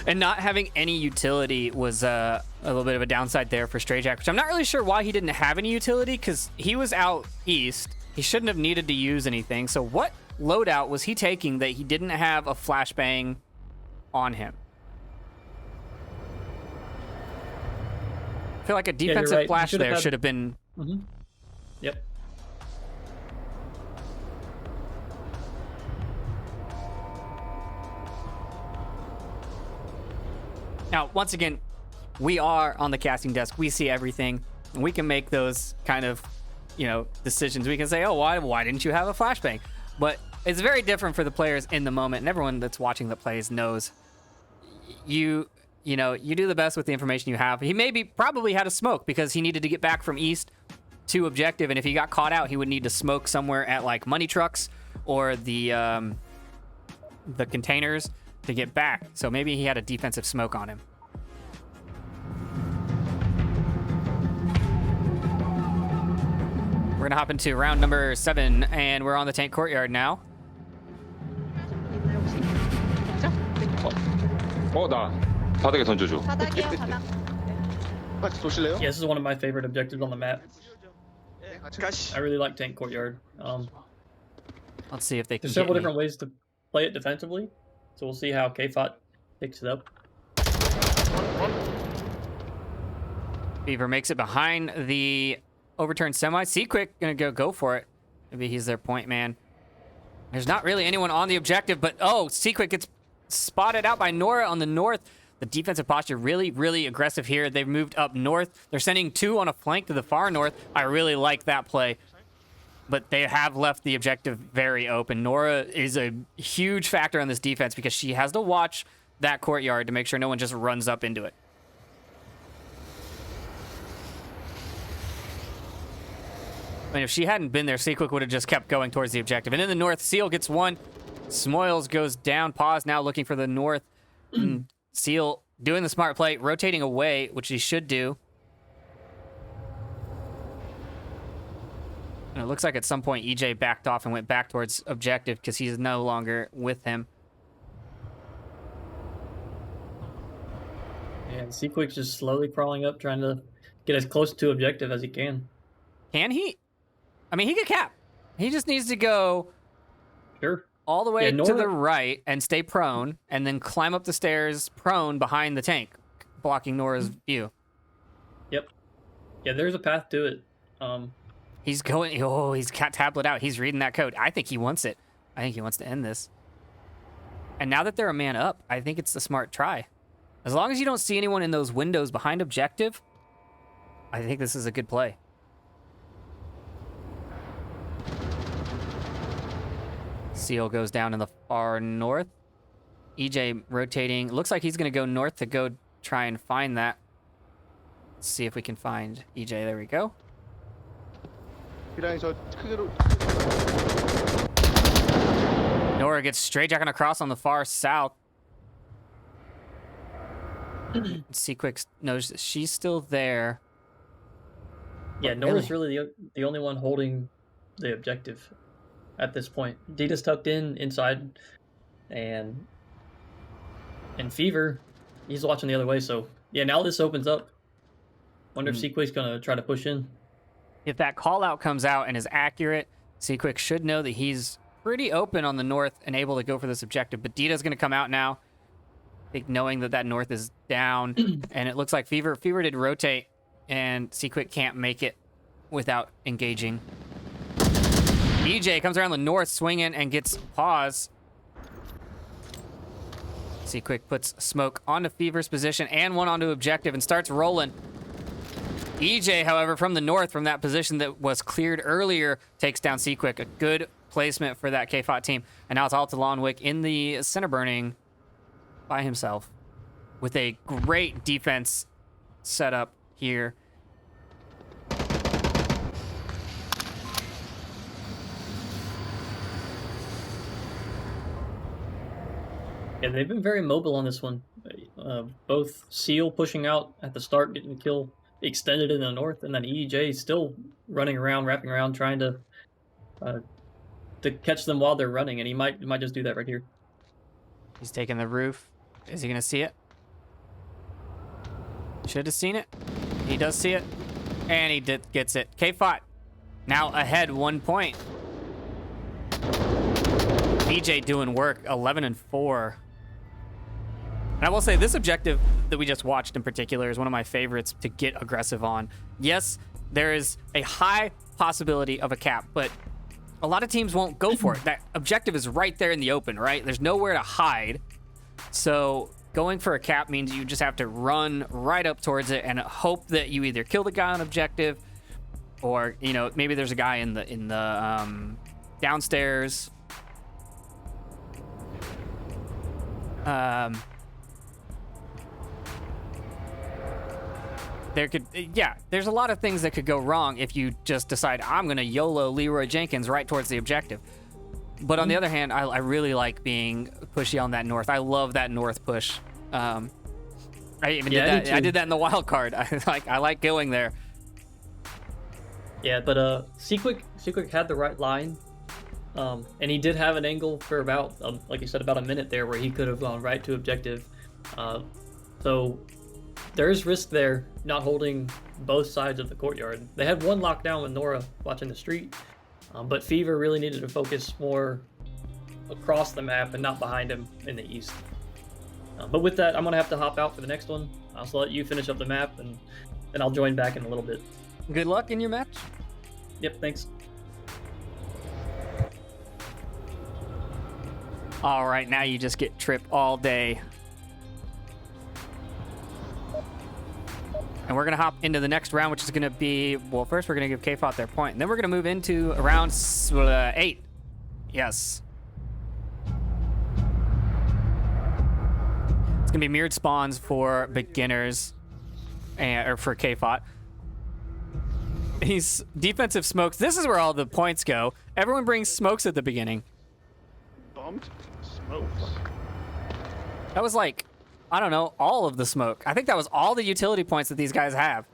And not having any utility was a little bit of a downside there for Strayjack, which I'm not really sure why he didn't have any utility, because he was out east. He shouldn't have needed to use anything. So what loadout was he taking that he didn't have a flashbang on him? I feel like a defensive flash there should have been... Mm-hmm. Yep. Now, once again, we are on the casting desk. We see everything. And we can make those kind of, decisions. We can say, oh, why didn't you have a flashbang? But it's very different for the players in the moment. And everyone that's watching the plays knows you do the best with the information you have. He probably had a smoke because he needed to get back from east to objective, and if he got caught out, he would need to smoke somewhere at like money trucks or the containers to get back. So maybe he had a defensive smoke on him. We're gonna hop into round number 7, and we're on the tank courtyard now. 나 바닥에 던져줘. 바닥이요, 바닥. 같이 도실래요? Yeah, this is one of my favorite objectives on the map. 가시. I really like tank courtyard. Let's see if they can There's get several me. different ways to play it defensively, so we'll see how KFOT picks it up. Beaver makes it behind the overturned semi. Quick gonna go for it. Maybe he's their point man. There's not really anyone on the objective, but oh, Quick gets spotted out by Nora on the north. The defensive posture really, really aggressive here. They've moved up north. They're sending 2 on a flank to the far north. I really like that play. But they have left the objective very open. Nora is a huge factor on this defense because she has to watch that courtyard to make sure no one just runs up into it. I mean, if she hadn't been there, Seaquick would have just kept going towards the objective. And in the north, Seal gets 1. Smoils goes down. Pause now looking for the north. Seal doing the smart play, rotating away, which he should do. And it looks like at some point EJ backed off and went back towards objective because he's no longer with him. And Seaquick's just slowly crawling up, trying to get as close to objective as he can. Can he? I mean, he could cap. He just needs to go all the way to the right and stay prone, and then climb up the stairs prone behind the tank, blocking Nora's view. Yep. Yeah, there's a path to it. He's going. Oh, he's got tablet out. He's reading that code. I think he wants it. I think he wants to end this. And now that they're a man up, I think it's a smart try. As long as you don't see anyone in those windows behind objective, I think this is a good play. Seal goes down in the far north. EJ rotating. Looks like he's going to go north to go try and find that. Let's see if we can find EJ. There we go. Nora gets straight jacking across on the far south. Seaquick knows that she's still there. Yeah, Nora's really the only one holding the objective at this point. Dita's tucked inside, and Fever, he's watching the other way. So yeah, now this opens up. Wonder if Seaquick's gonna try to push in. If that call out comes out and is accurate, Seaquick should know that he's pretty open on the north and able to go for this objective. But Dita's gonna come out now, I think, knowing that north is down, and it looks like Fever did rotate, and Seaquick can't make it without engaging. EJ comes around the north, swinging, and gets pause. Seaquick puts smoke onto Fever's position and 1 onto objective and starts rolling. EJ, however, from the north, from that position that was cleared earlier, takes down Seaquick. A good placement for that KFOT team. And now it's all to Lonwick in the center burning by himself with a great defense setup here. Yeah, they've been very mobile on this one. Both Seal pushing out at the start, getting the kill extended in the north, and then EJ still running around, wrapping around, trying to catch them while they're running, and he might just do that right here. He's taking the roof. Is he gonna see it? Should have seen it. He does see it, and he gets it. KFOT now ahead 1 point. EJ doing work, 11-4. And I will say this objective that we just watched in particular is one of my favorites to get aggressive on. Yes, there is a high possibility of a cap, but a lot of teams won't go for it. That objective is right there in the open, right? There's nowhere to hide. So going for a cap means you just have to run right up towards it and hope that you either kill the guy on objective, or maybe there's a guy in the downstairs. there could, yeah, there's a lot of things that could go wrong if you just decide, I'm going to YOLO Leroy Jenkins right towards the objective. But on the other hand, I really like being pushy on that north. I love that north push. I even did that. I did that in the wild card. I like going there. Yeah, but Seaquick had the right line, and he did have an angle for about, like you said, about a minute there where he could have gone right to objective. So there is risk there, not holding both sides of the courtyard. They had one lockdown with Nora watching the street, but Fever really needed to focus more across the map and not behind him in the east. But with that, I'm going to have to hop out for the next one. I'll also let you finish up the map, and then I'll join back in a little bit. Good luck in your match. Yep, thanks. All right, now you just get Trip all day. And we're going to hop into the next round, which is going to be, well, first we're going to give KFOT their point, and then we're going to move into round 8. Yes. It's going to be mirrored spawns for beginners, or for KFOT. He's defensive smokes. This is where all the points go. Everyone brings smokes at the beginning. Bumped smokes. That was like, I don't know, all of the smoke. I think that was all the utility points that these guys have.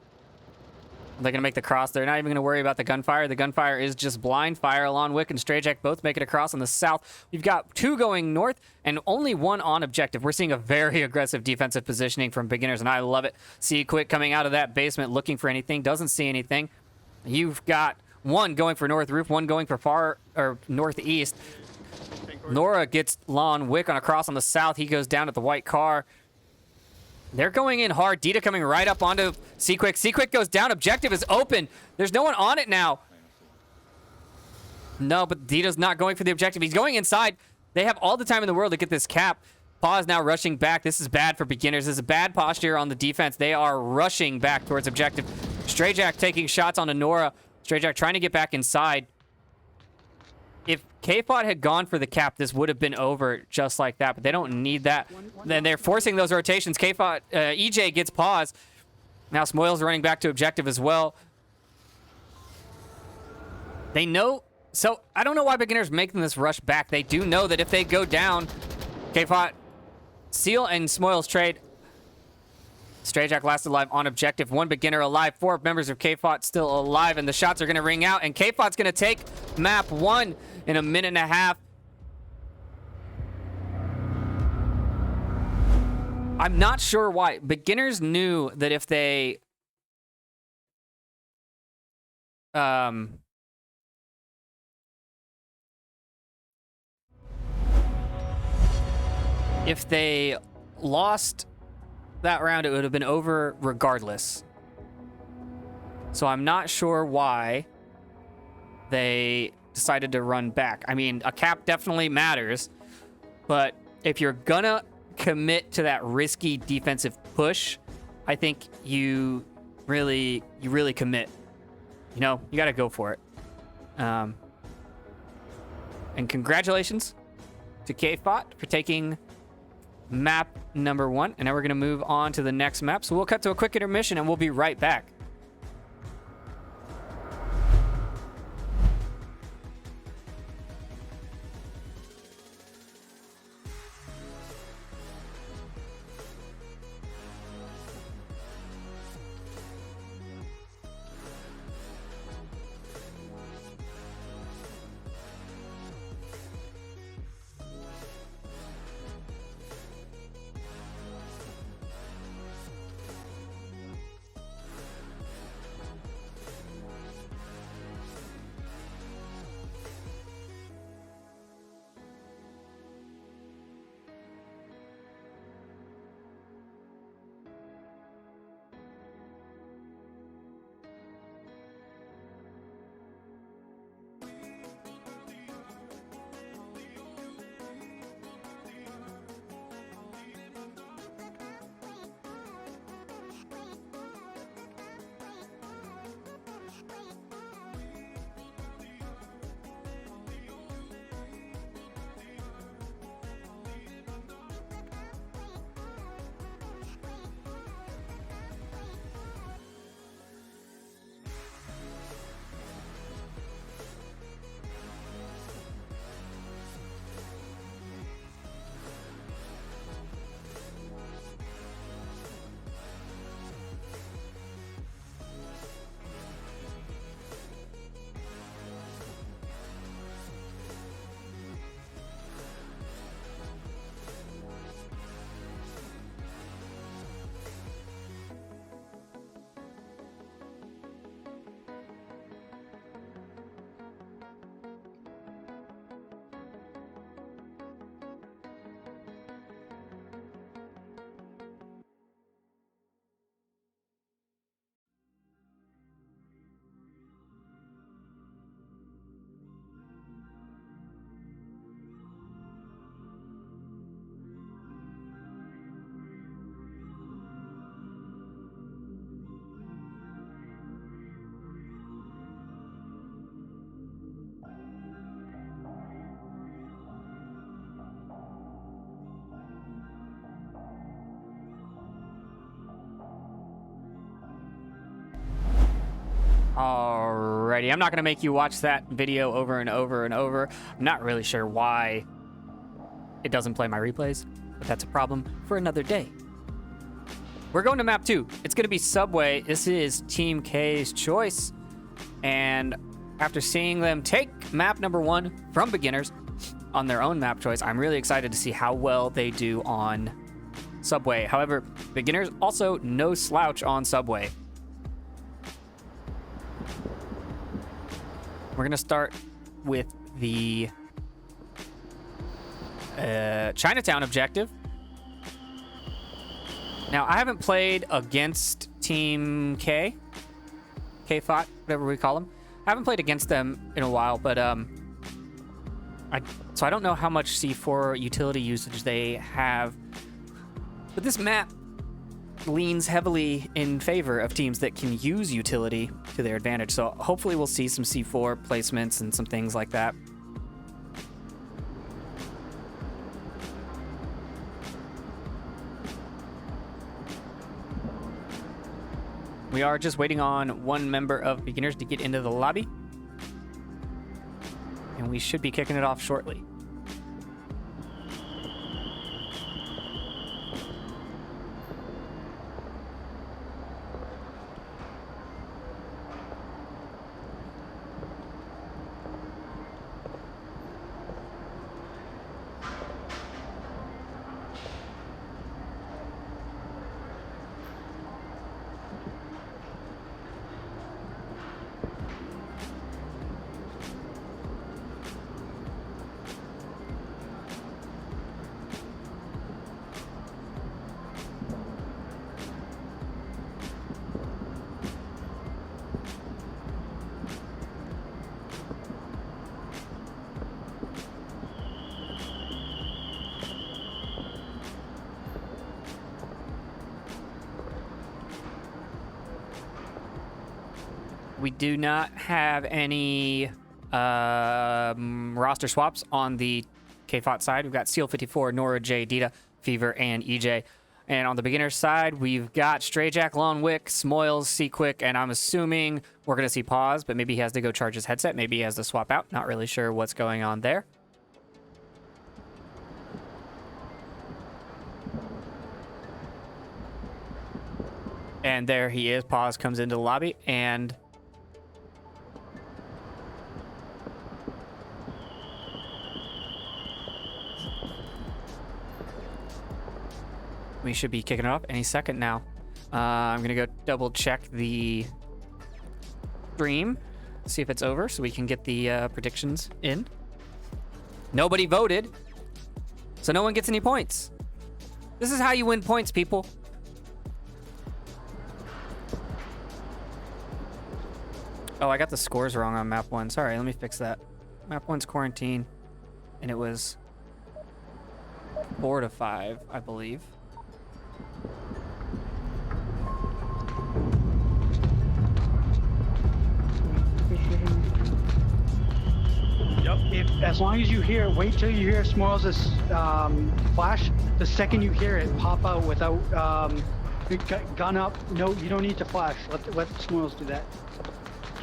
They're going to make the cross. They're not even going to worry about the gunfire. The gunfire is just blind fire. Alon Wick and Strayjack both make it across on the south. We've got 2 going north and only 1 on objective. We're seeing a very aggressive defensive positioning from beginners, and I love it. See Quick coming out of that basement looking for anything. Doesn't see anything. You've got 1 going for north roof, 1 going for far or northeast. Nora gets Lon Wick on a cross on the south. He goes down at the white car. They're going in hard. Dita coming right up onto Seaquick. Seaquick goes down. Objective is open. There's no one on it now. No, but Dita's not going for the objective. He's going inside. They have all the time in the world to get this cap. Paw is now rushing back. This is bad for beginners. This is bad posture on the defense. They are rushing back towards objective. Strayjack taking shots onto Nora. Strayjack trying to get back inside. If KFOT had gone for the cap, this would have been over just like that, but they don't need that. Then they're forcing those rotations. KFOT, EJ gets pause. Now Smoyle's running back to objective as well. They know, so I don't know why beginners making this rush back. They do know that if they go down, KFOT, Seal and Smoyle's trade. Strayjack last alive on objective. 1 beginner alive. 4 members of KFOT still alive, and the shots are going to ring out, and KFOT's going to take map 1 in a minute and a half. I'm not sure why. Beginners knew that if they lost that round, it would have been over regardless. So I'm not sure why they decided to run back. I mean, a cap definitely matters, but if you're gonna commit to that risky defensive push, I think you really commit. You know, you got to go for it. And congratulations to KFOT for taking map number 1. And now we're going to move on to the next map. So we'll cut to a quick intermission and we'll be right back. Alrighty, I'm not gonna make you watch that video over and over and over. I'm not really sure why it doesn't play my replays, but that's a problem for another day. We're going to map 2. It's gonna be Subway. This is Team K's choice. And after seeing them take map number 1 from beginners on their own map choice, I'm really excited to see how well they do on Subway. However, beginners also no slouch on Subway. We're gonna start with the Chinatown objective. Now, I haven't played against Team K, K-Fot, whatever we call them. I haven't played against them in a while, but so I don't know how much C4 utility usage they have. But this map leans heavily in favor of teams that can use utility to their advantage. So hopefully we'll see some C4 placements and some things like that. We are just waiting on one member of beginners to get into the lobby. And we should be kicking it off shortly. We do not have any roster swaps on the KFOT side. We've got Seal 54, Nora J, Dita, Fever, and EJ. And on the beginner side, we've got Stray Jack, Lon Wick, Smoils, C-Quick, and I'm assuming we're going to see Pause, but maybe he has to go charge his headset. Maybe he has to swap out. Not really sure what's going on there. And there he is. Pause comes into the lobby, and we should be kicking it off any second now. I'm going to go double check the stream, see if it's over so we can get the predictions in. Nobody voted, so no one gets any points. This is how you win points, people. Oh, I got the scores wrong on map 1. Sorry, let me fix that. Map 1's quarantine, and it was 4-5, I believe. As long as you hear, wait till you hear Smoils' flash. The second you hear it, pop out without gun up. No, you don't need to flash. Let Smoils do that.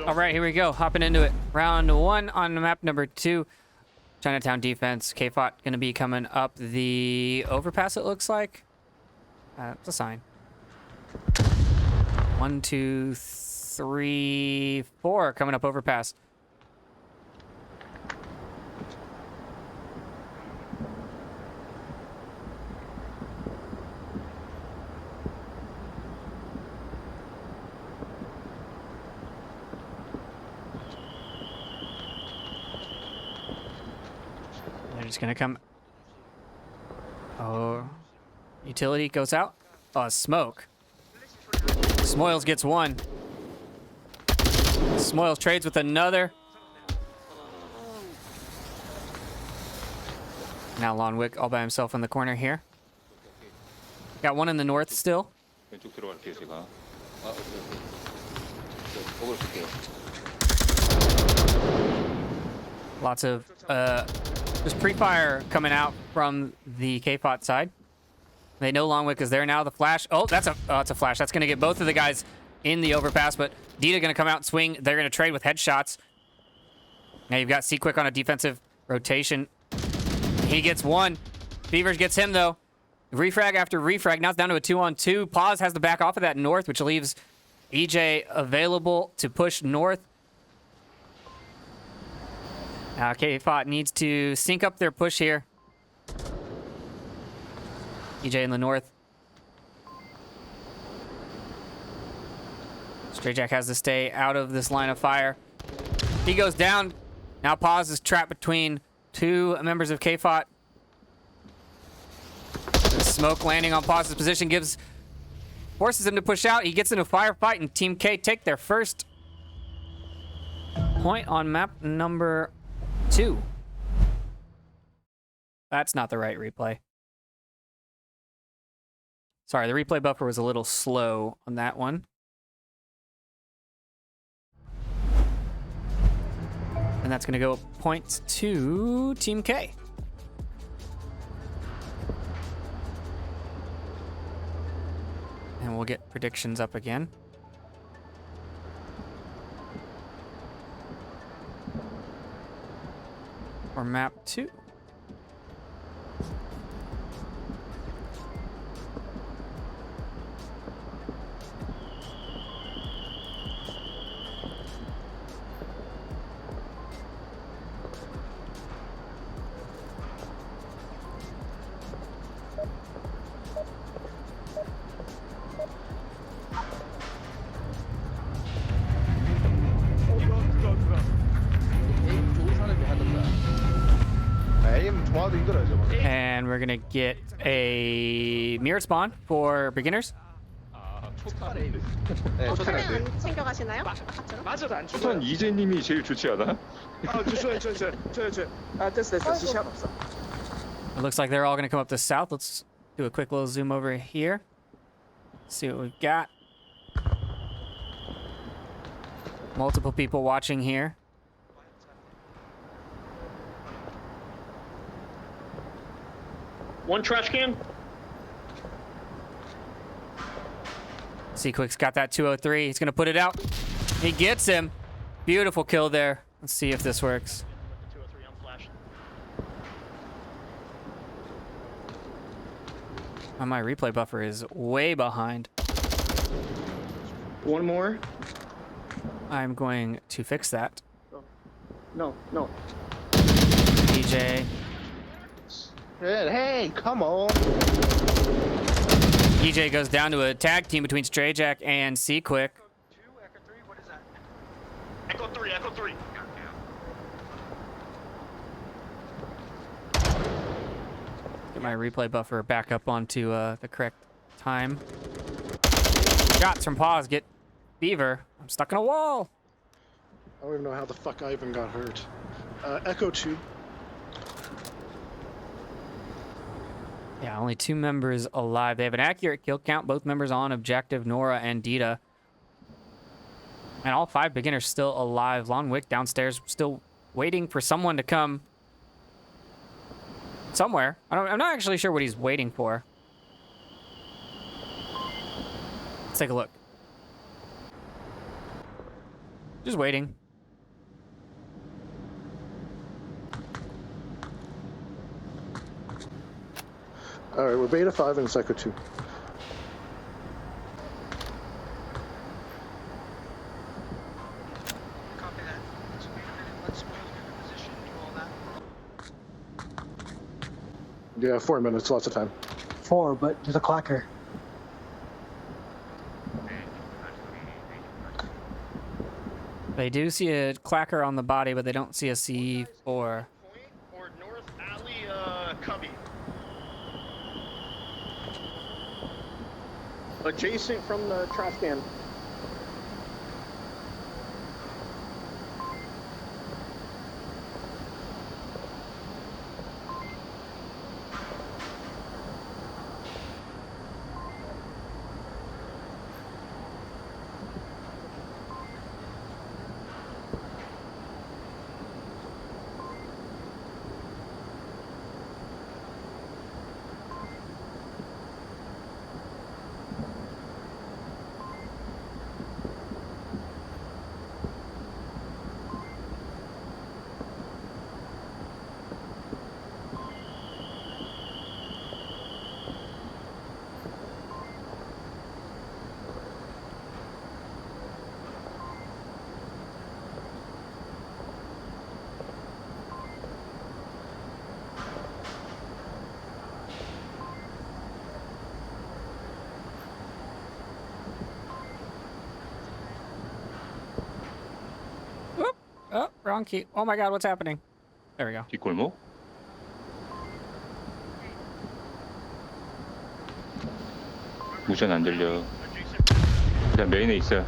All right, here we go. Hopping into it. Round 1 on map number 2. Chinatown defense. KFOT going to be coming up the overpass, it looks like. It's a sign. 1, 2, 3, 4 coming up overpass. They're just gonna come. Oh, utility goes out. Oh, smoke. Smoils gets one. Smoils trades with another. Now Lon Wick all by himself in the corner here. Got one in the north still. Lots of there's pre-fire coming out from the KFOT side. They know Lon Wick is there now. The flash. Oh, it's a flash. That's gonna get both of the guys in the overpass, but Dita going to come out and swing. They're going to trade with headshots. Now you've got C-Quick on a defensive rotation. He gets one. Beavers gets him, though. Refrag after refrag. Now it's down to a 2-on-2. Pause has to back off of that north, which leaves EJ available to push north. K-Fot needs to sync up their push here. EJ in the north. Stray Jack has to stay out of this line of fire. He goes down. Now Pause is trapped between two members of K-Fot. The smoke landing on Pause's position forces him to push out. He gets into a firefight, and Team K take their first point on map number 2. That's not the right replay. Sorry, the replay buffer was a little slow on that one. And that's going to go points to Team K. And we'll get predictions up again. For map 2. And we're gonna get a mirrored spawn for beginners. 초탄 챙겨가시나요? 아까처럼? 초탄 이재님이 제일 좋지 않아? 됐어. 시간 없어. It looks like they're all gonna come up the south. Let's do a quick little zoom over here. See what we've got. Multiple people watching here. One trash can. C-Quick's got that 203. He's going to put it out. He gets him. Beautiful kill there. Let's see if this works. Oh, my replay buffer is way behind. One more. I'm going to fix that. No. DJ. Hey, come on. EJ goes down to a tag team between Stray Jack and C-Quick. Echo 3. Get my replay buffer back up onto the correct time. Shots from Pause get Beaver. I'm stuck in a wall. I don't even know how the fuck I even got hurt. Echo 2. Yeah, only 2 members alive. They have an accurate kill count. Both members on objective, Nora and Dita. And all 5 beginners still alive. Long Wick downstairs still waiting for someone to come somewhere. I'm not actually sure what he's waiting for. Let's take a look. Just waiting. Alright, we're Beta 5 and it's Echo 2. Copy that. Let's move into position, do all that. Yeah, 4 minutes, lots of time. 4, but there's a clacker. They do see a clacker on the body, but they don't see a C4. Point or North Alley, Cubby. Adjacent from the trash can. Wrong key. Oh my god, what's happening? There we go. 뒷골목. 무전 안 들려. 일단 메인에 있어요.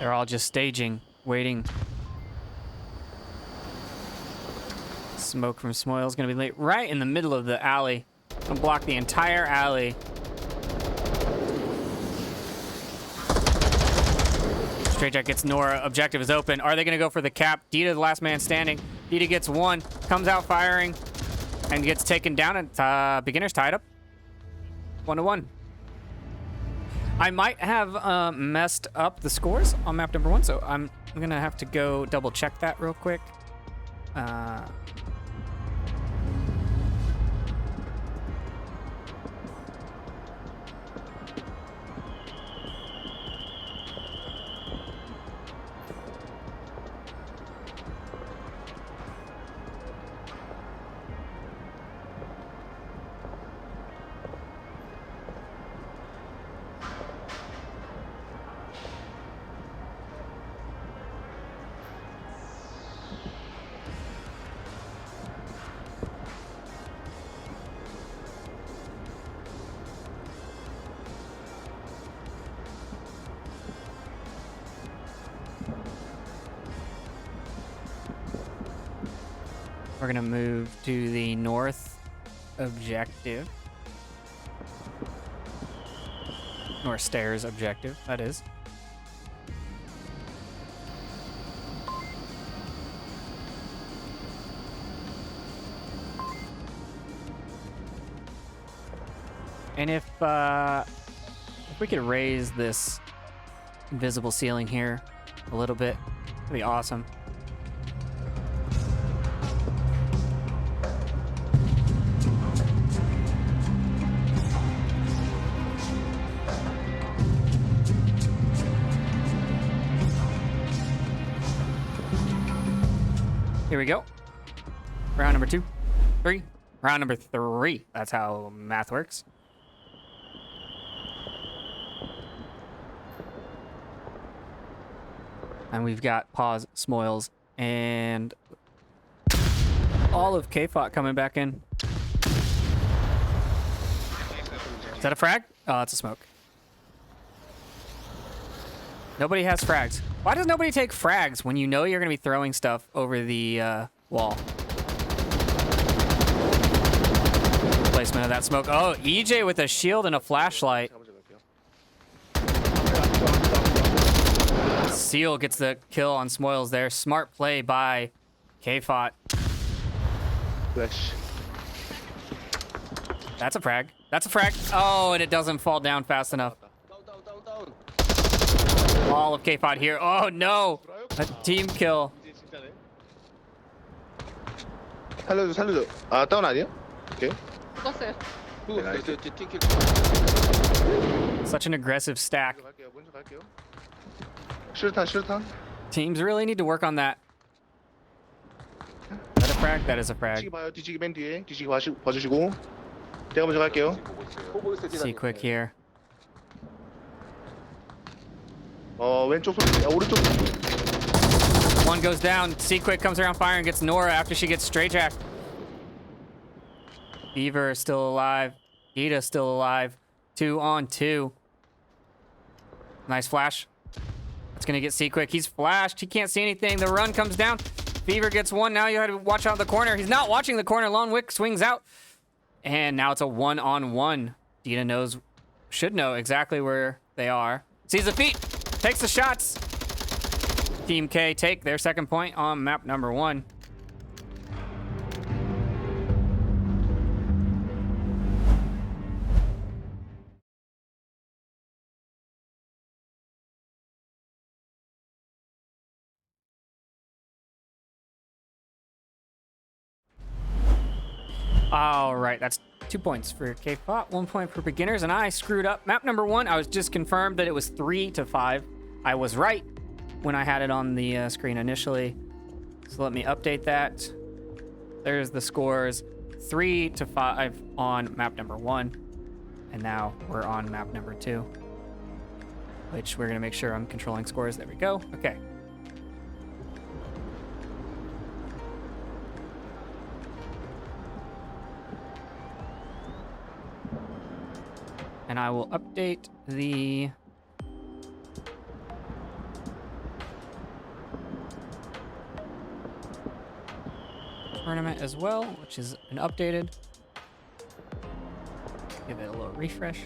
They're all just staging, waiting. Smoke from Smoyle's gonna be late right in the middle of the alley. Gonna block the entire alley. Straight Jack gets Nora. Objective is open. Are they gonna go for the cap? Dita, the last man standing. Dita gets one, comes out firing, and gets taken down. And beginners tied up. 1-1. I might have messed up the scores on map number 1, so I'm gonna have to go double check that real quick. We're gonna move to the north objective. North stairs objective, that is. And if we could raise this invisible ceiling here a little bit, that'd be awesome. Here we go. Round number 2, 3. Round number 3. That's how math works. And we've got Pause, Smoyles, and all of KFOT coming back in. Is that a frag? Oh, it's a smoke. Nobody has frags. Why does nobody take frags when you know you're going to be throwing stuff over the wall? Placement of that smoke. Oh, EJ with a shield and a flashlight. Seal gets the kill on Smoyles there. Smart play by KFOT. That's a frag. That's a frag. Oh, and it doesn't fall down fast enough. All of KFOT here. Oh no! A team kill. 살려줘. 아, 다운 아니야? 오케이. Such an aggressive stack. 먼저 갈게요. 실탄. Teams really need to work on that. Is that a frag? That is a frag. 뒤지기 봐요. 뒤지기 맨 뒤에. 뒤지기 봐주시고. 내가 먼저 갈게요. See quick here. 왼쪽 소리. 오른쪽. One goes down. See quick comes around fire and gets Nora after she gets straight jacked. Beaver is still alive. Gita still alive. 2 on 2. Nice flash. It's gonna get C quick. He's flashed. He can't see anything. The run comes down. Beaver gets one. Now you have to watch out the corner. He's not watching the corner. Lone Wick swings out. And now it's a 1-on-1. Dita should know exactly where they are. Sees the feet. Takes the shots. Team K take their second point on map number 1. All right, that's 2 points for KFOT, 1 point for beginners, and I screwed up. Map number 1, I was just confirmed that it was 3-5. I was right when I had it on the screen initially. So let me update that. There's the scores, 3-5 on map number 1. And now we're on map number 2, which we're going to make sure I'm controlling scores. There we go. Okay. And I will update the tournament as well, which is an updated. Give it a little refresh.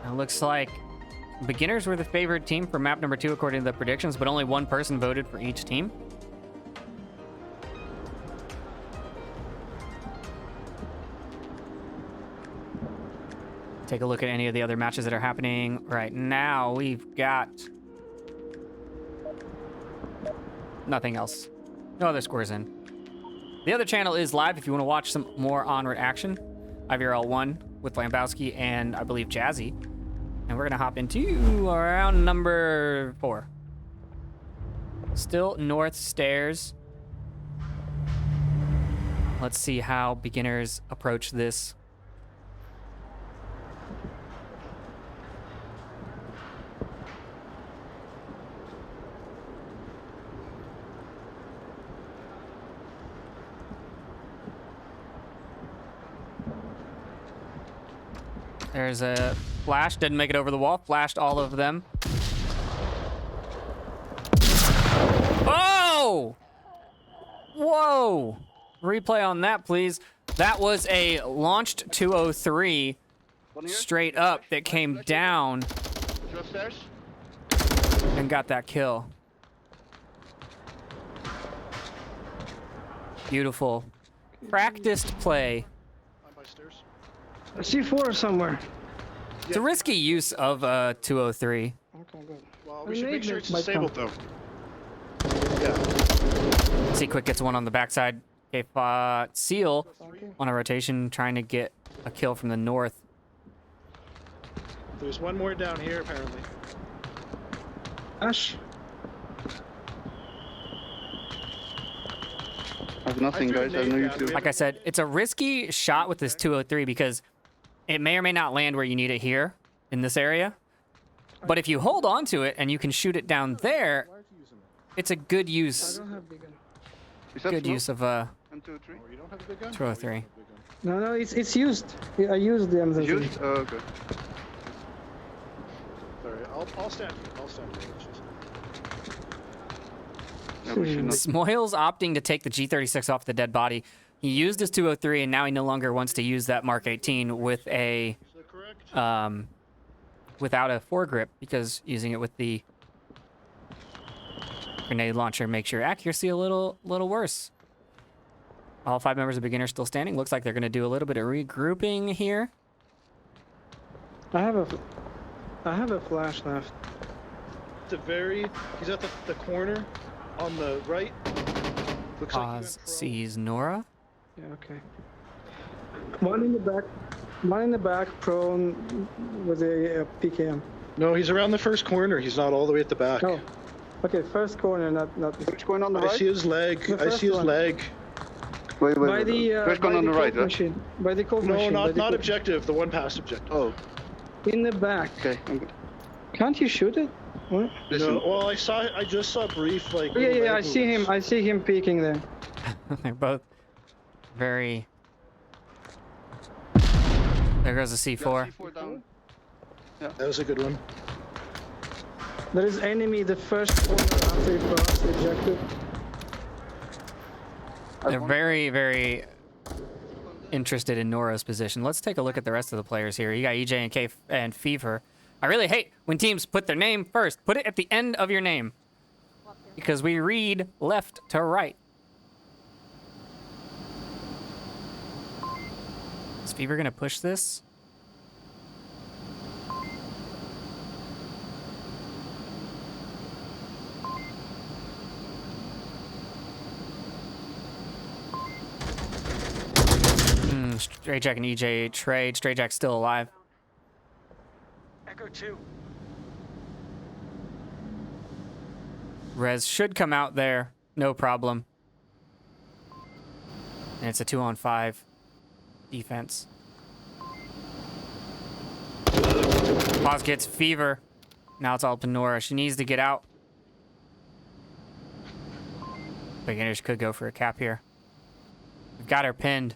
It looks like beginners were the favored team for map number 2 according to the predictions, but only one person voted for each team. Take a look at any of the other matches that are happening right now. We've got nothing else. No other scores in. The other channel is live if you want to watch some more Onward action. IVRL 1 with Lambowski and I believe Jazzy. And we're going to hop into round number 4. Still north stairs. Let's see how beginners approach this. There's a flash, didn't make it over the wall, flashed all of them. Oh! Whoa! Replay on that, please. That was a launched 203 straight up that came down and got that kill. Beautiful. Practiced play. I see 4 somewhere. It's a risky use of 203. Okay, good. Well, we should make sure it's disabled, though. Yeah. See, Quick gets one on the backside. Okay, Seal on a rotation, trying to get a kill from the north. There's one more down here, apparently. Ash. I have nothing, guys. I know you too. Like I said, it's a risky shot with this 203 because it may or may not land where you need it here in this area. But if you hold on to it and you can shoot it down there, it's a good use. I don't have big gun. Good use of 203. No, it's used. I used the M3. Used? Oh, okay. Sorry, I'll stand here. I'll stand here. Yeah, we should not. Smoyle's opting to take the G36 off the dead body. He used his 203 and now he no longer wants to use that Mark 18 with a without a foregrip because using it with the grenade launcher makes your accuracy a little worse. All 5 members of beginners still standing. Looks like they're going to do a little bit of regrouping here. I have a flash left. He's at the corner on the right. Looks Pause sees Nora. Yeah, okay. One in the back, prone with a PKM. No, he's around the first corner. He's not all the way at the back. Oh, okay, first corner, not. Which one on the right? I see his leg. I see his leg. Wait. By the First one on the right, machine. By the cold No, machine. not objective. The one past objective. Oh, In the back. okay. I'm good. Can't you shoot it? What? Listen. No, well, I just saw brief like. Oh, yeah, little I leg see him. movements. I see him peeking there. They're both very... There goes the C4. Yeah, C4 down. That was a good one. There is enemy the first corner after you cross the objective. They're very, very interested in Nora's position. Let's take a look at the rest of the players here. You got EJ and K and Fever. I really hate when teams put their name first. Put it at the end of your name. Because we read left to right. Is Fever gonna push this? Straight Jack and EJ trade. Straight Jack's still alive. Echo 2. Rez should come out there, no problem. And it's a 2-on-5 defense. Paz gets fever. Now it's all up to Nora. She needs to get out. Beginners could go for a cap here. We've got her pinned.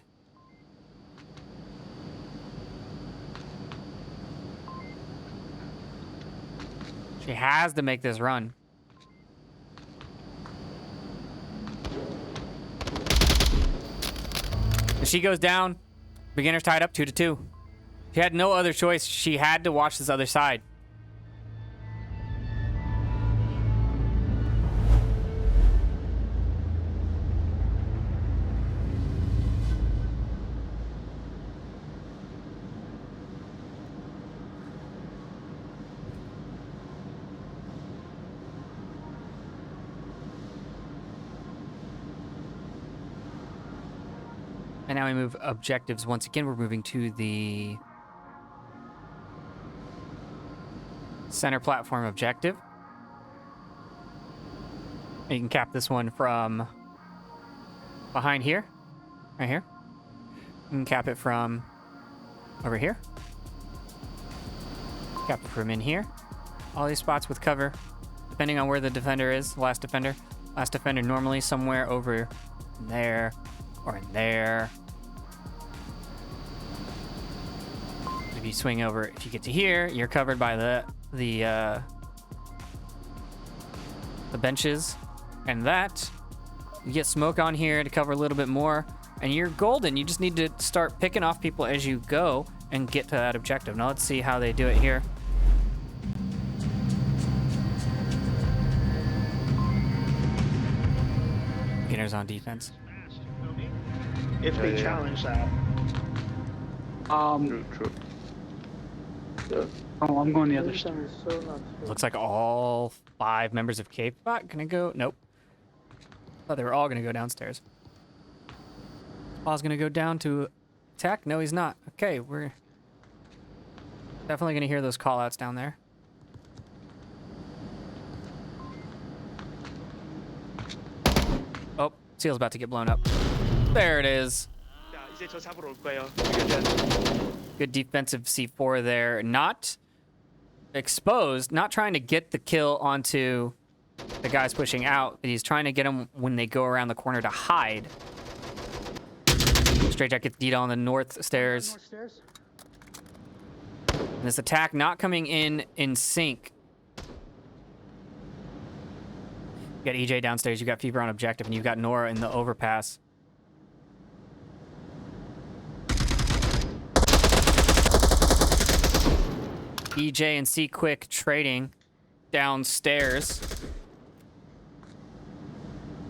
She has to make this run. If she goes down, beginner's tied up 2-2. She had no other choice. She had to watch this other side. And now we move objectives. Once again, we're moving to the center platform objective. And you can cap this one from behind here, right here. You can cap it from over here. Cap it from in here. All these spots with cover, depending on where the defender is, last defender. Last defender normally somewhere over there or in there. If you swing over, if you get to here, you're covered by the benches, and that you get smoke on here to cover a little bit more, and you're golden. You just need to start picking off people as you go and get to that objective. Now let's see how they do it here. Beginners on defense. If they challenge that. True. Oh, I'm going the other side. Looks like all 5 members of K-Bot gonna go. Nope. Thought they were all gonna go downstairs. Paul's gonna go down to attack. No, he's not. Okay, we're definitely gonna hear those call-outs down there. Oh, Seal's about to get blown up. There it is. Good defensive C4 there. Not exposed, not trying to get the kill onto the guys pushing out, but he's trying to get them when they go around the corner to hide. Straight Jack gets Dita on the north stairs. And this attack not coming in sync. You got EJ downstairs, you got Fever on objective, and you've got Nora in the overpass. EJ and C Quick trading downstairs.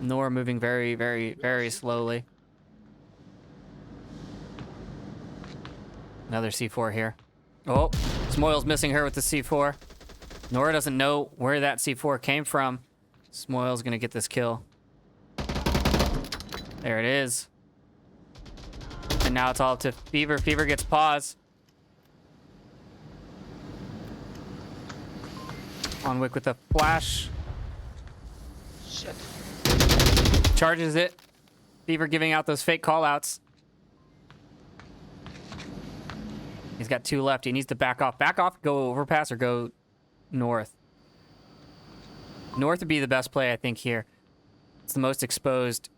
Nora moving very, very, very slowly. Another C4 here. Oh, Smoyle's missing her with the C4. Nora doesn't know where that C4 came from. Smoyle's gonna get this kill. There it is. And now it's all up to Fever. Fever gets pause. On Wick with a flash. Shit. Charges it. Fever giving out those fake callouts. He's got 2 left. He needs to back off. Back off, go overpass, or go north. North would be the best play, I think, here. It's the most exposed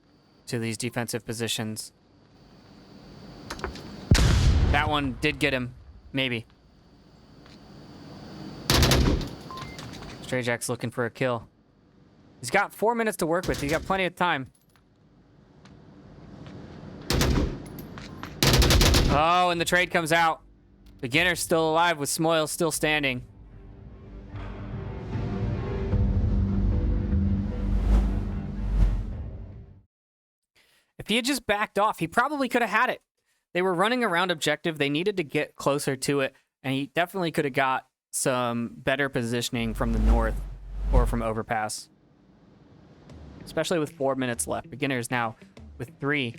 to these defensive positions. That one did get him, maybe. Stray Jack's looking for a kill. He's got 4 minutes to work with. He's got plenty of time. Oh, and the trade comes out. Beginner's still alive with Smoyle still standing. If he had just backed off, he probably could have had it. They were running around objective. They needed to get closer to it, and he definitely could have got some better positioning from the north or from overpass. Especially with 4 minutes left. Beginners now with 3.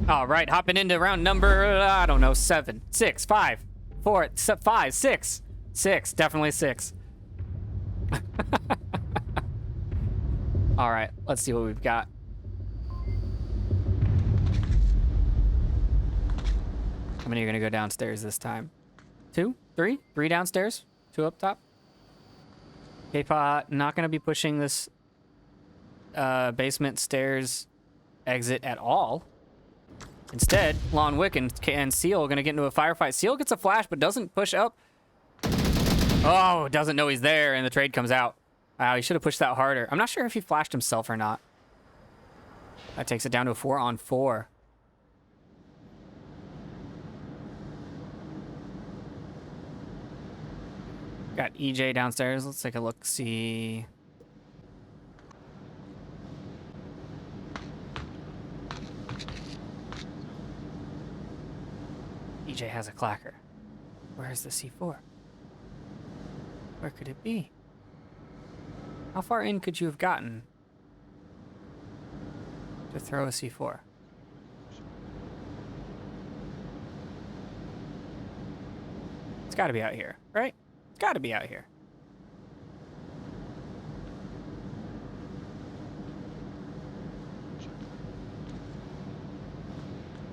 All right, hopping into round number, I don't know, 7, 6, 5, 4, 5, 6. 6, definitely 6. All right, let's see what we've got. How many are gonna go downstairs this time? 2, 3? 3 downstairs, 2 up top. K-Pot not gonna be pushing this basement stairs exit at all. Instead, Lon Wick and Seal are gonna get into a firefight. Seal gets a flash, but doesn't push up. Oh, doesn't know he's there, and the trade comes out. Wow, he should have pushed that harder. I'm not sure if he flashed himself or not. That takes it down to a 4-on-4. Got EJ downstairs. Let's take a look, see. EJ has a clacker. Where's the C4? Where could it be? How far in could you have gotten to throw a C4? It's got to be out here, right? It's got to be out here.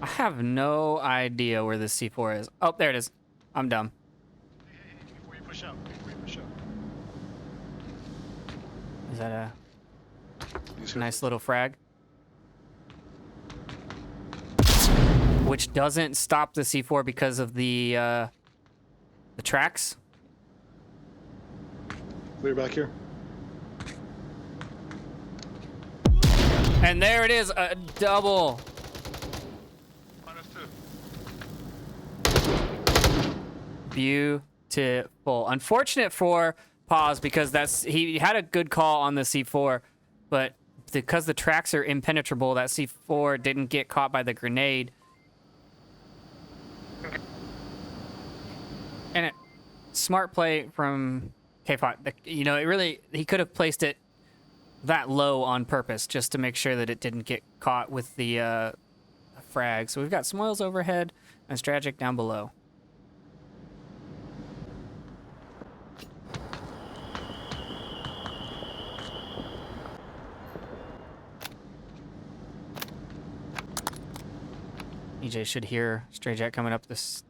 I have no idea where this C4 is. Oh, there it is. I'm dumb. Before you push out. Before you push out. Is that a nice little frag? Which doesn't stop the C4 because of the tracks. Clear back here. And there it is, a double. Beautiful. Unfortunate for Pause because he had a good call on the C4, but because the tracks are impenetrable, that C4 didn't get caught by the grenade. And smart play from K-Pot. You know, he could have placed it that low on purpose just to make sure that it didn't get caught with the frag. So we've got Smoils overhead and Stragic down below. EJ should hear Stray Jack coming up. This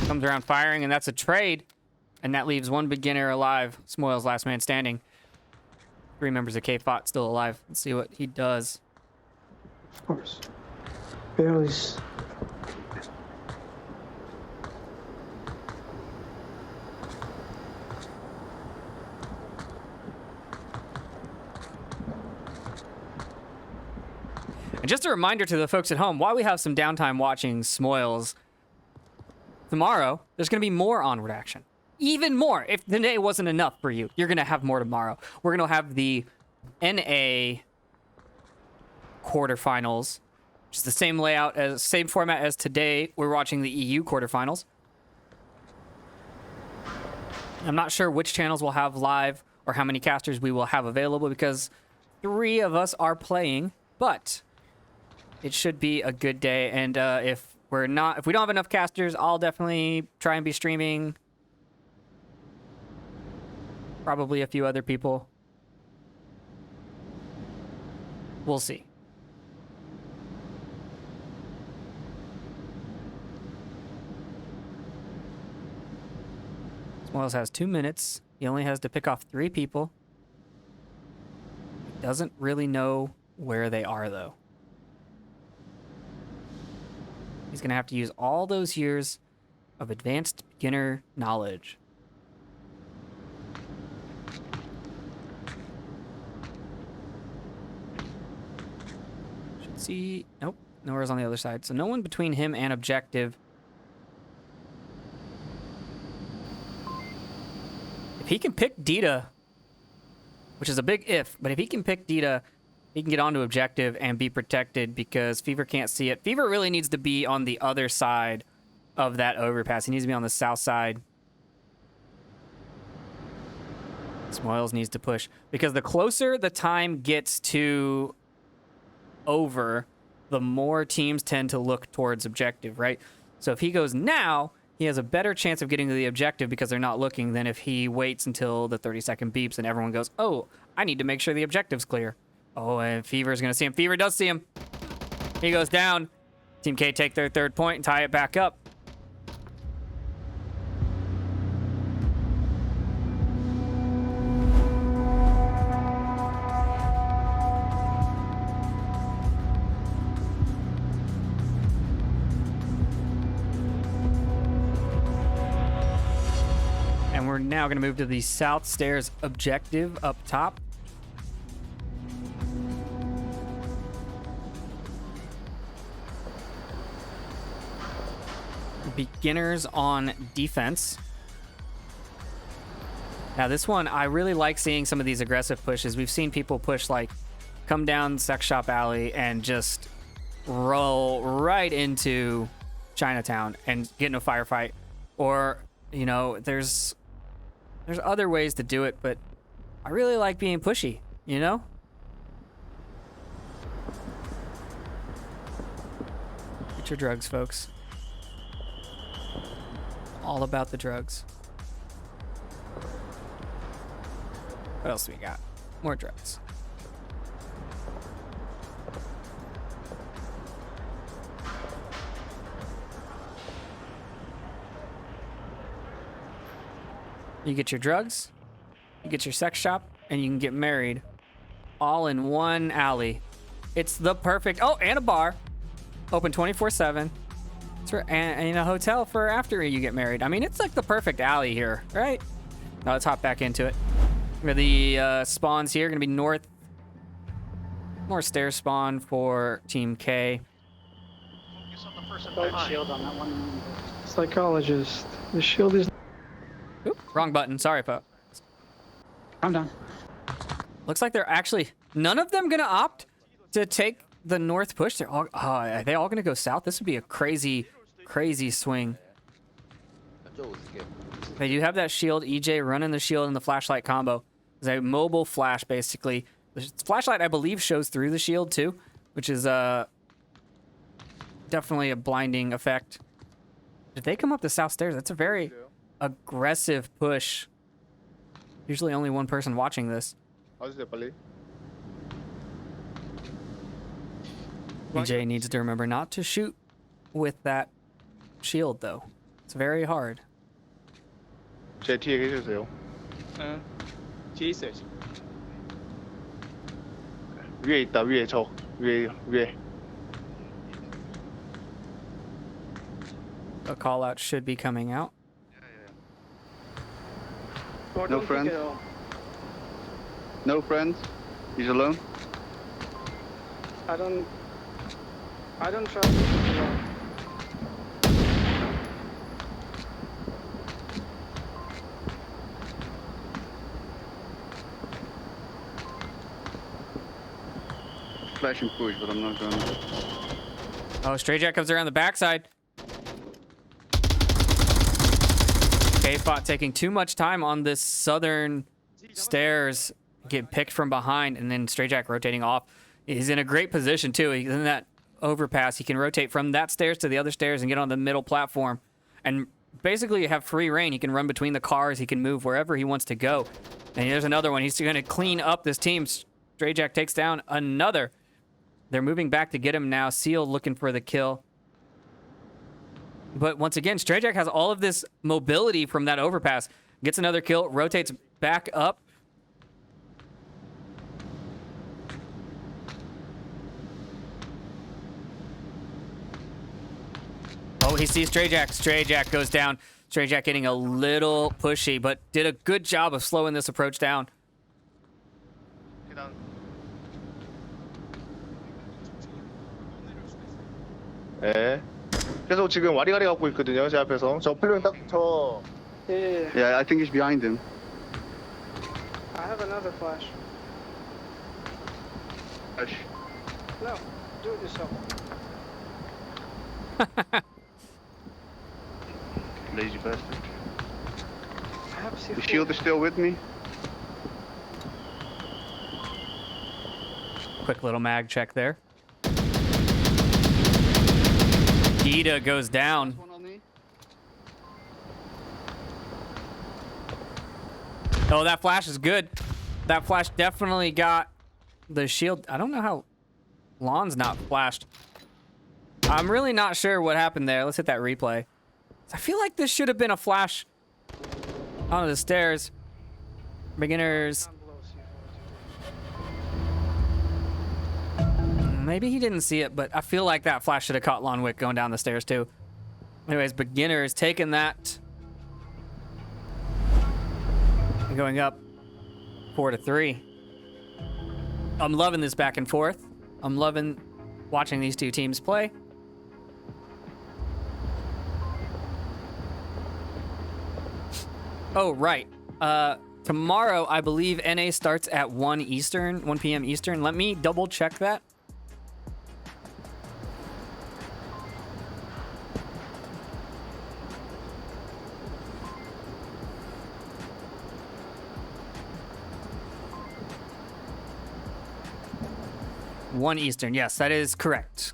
comes around firing, and that's a trade. And that leaves one beginner alive. Smoils, last man standing. 3 members of K-Pot still alive. Let's see what he does. Of course. Barely. And just a reminder to the folks at home, while we have some downtime watching Smoils, tomorrow, there's going to be more Onward action. Even more. If the day wasn't enough for you, you're going to have more tomorrow. We're going to have the NA quarterfinals, which is the same layout, same format as today. We're watching the EU quarterfinals. I'm not sure which channels we'll have live or how many casters we will have available because 3 of us are playing, but it should be a good day. And if we don't have enough casters, I'll definitely try and be streaming. Probably a few other people. We'll see. Smoils has 2 minutes. He only has to pick off 3 people. He doesn't really know where they are, though. He's going to have to use all those years of advanced beginner knowledge. Should see... Nope. Nowhere's on the other side. So no one between him and objective. If he can pick Dita, which is a big if, but if he can pick Dita, he can get onto objective and be protected because Fever can't see it. Fever really needs to be on the other side of that overpass. He needs to be on the south side. Smoils needs to push because the closer the time gets to over, the more teams tend to look towards objective, right? So if he goes now, he has a better chance of getting to the objective because they're not looking than if he waits until the 30-second beeps and everyone goes, oh, I need to make sure the objective's clear. Oh, and Fever's going to see him. Fever does see him. He goes down. Team K take their 3rd point and tie it back up. And we're now going to move to the south stairs objective up top. Beginners on defense. Now this one, I really like seeing some of these aggressive pushes. We've seen people push, like, come down Sex Shop Alley and just roll right into Chinatown and get in a firefight. Or, you know, there's other ways to do it, but I really like being pushy, you know? Get your drugs, folks. All about the drugs. What else do we got? More drugs. You get your drugs, you get your sex shop, and you can get married all in one alley. It's the perfect, oh, and a bar. Open 24/7. And a hotel for after you get married. I mean, it's like the perfect alley here, right? Now let's hop back into it. The spawns here are going to be north. More stair spawn for Team K. Focus on the person Don't behind. shield on that one. Psychologist. The shield is. Oop, wrong button. Sorry, folks. I'm done. Looks like they're actually none of them going to opt to take the north push. They're all are they all going to go south? This would be a crazy swing. They do have that shield. EJ running the shield and the flashlight combo. It's a mobile flash, basically. The flashlight, I believe, shows through the shield too, which is definitely a blinding effect. Did they come up the south stairs? That's a very aggressive push. Usually only one person watching this. EJ needs to remember not to shoot with that shield, though. It's very hard. 제 뒤에 계세요. 응. 뒤에 있어요 지금. 위에 있다. 위에 저 위에. A call out should be coming out. No friends. No friends. He's alone. I don't trust you. Flash and push, but I'm not going to. Oh, Stray Jack comes around the backside. K-Spot taking too much time on this southern stairs. Get picked from behind, and then Stray Jack rotating off. He's in a great position, too. He's in that overpass. He can rotate from that stairs to the other stairs and get on the middle platform. And basically have free reign. He can run between the cars. He can move wherever he wants to go. And here's another one. He's going to clean up this team. Stray Jack takes down another. They're moving back to get him now. Seal looking for the kill. But once again, Stray Jack has all of this mobility from that overpass. Gets another kill, rotates back up. Oh, he sees Stray Jack. Stray Jack goes down. Stray Jack getting a little pushy, but did a good job of slowing this approach down. 예. 계속 지금 와리가리 갖고 있거든요. 제 앞에서. 저 플레이는 딱 저. Yeah, Yeah, I think he's behind him. I have another flash. Flash. No, do it yourself. Lazy bastard. I have C4. The shield is still with me. Quick little mag check there. Gita goes down. One on me. Oh, that flash is good. That flash definitely got the shield. I don't know how Lon's not flashed. I'm really not sure what happened there. Let's hit that replay. I feel like this should have been a flash onto the stairs. Beginners. Maybe he didn't see it, but I feel like that flash should have caught Lonwick going down the stairs too. Anyways, Beginners taking that. Going up 4-3. I'm loving this back and forth. I'm loving watching these two teams play. Oh, right. Tomorrow, I believe NA starts at 1 p.m. Eastern. Let me double check that. One Eastern. Yes, that is correct.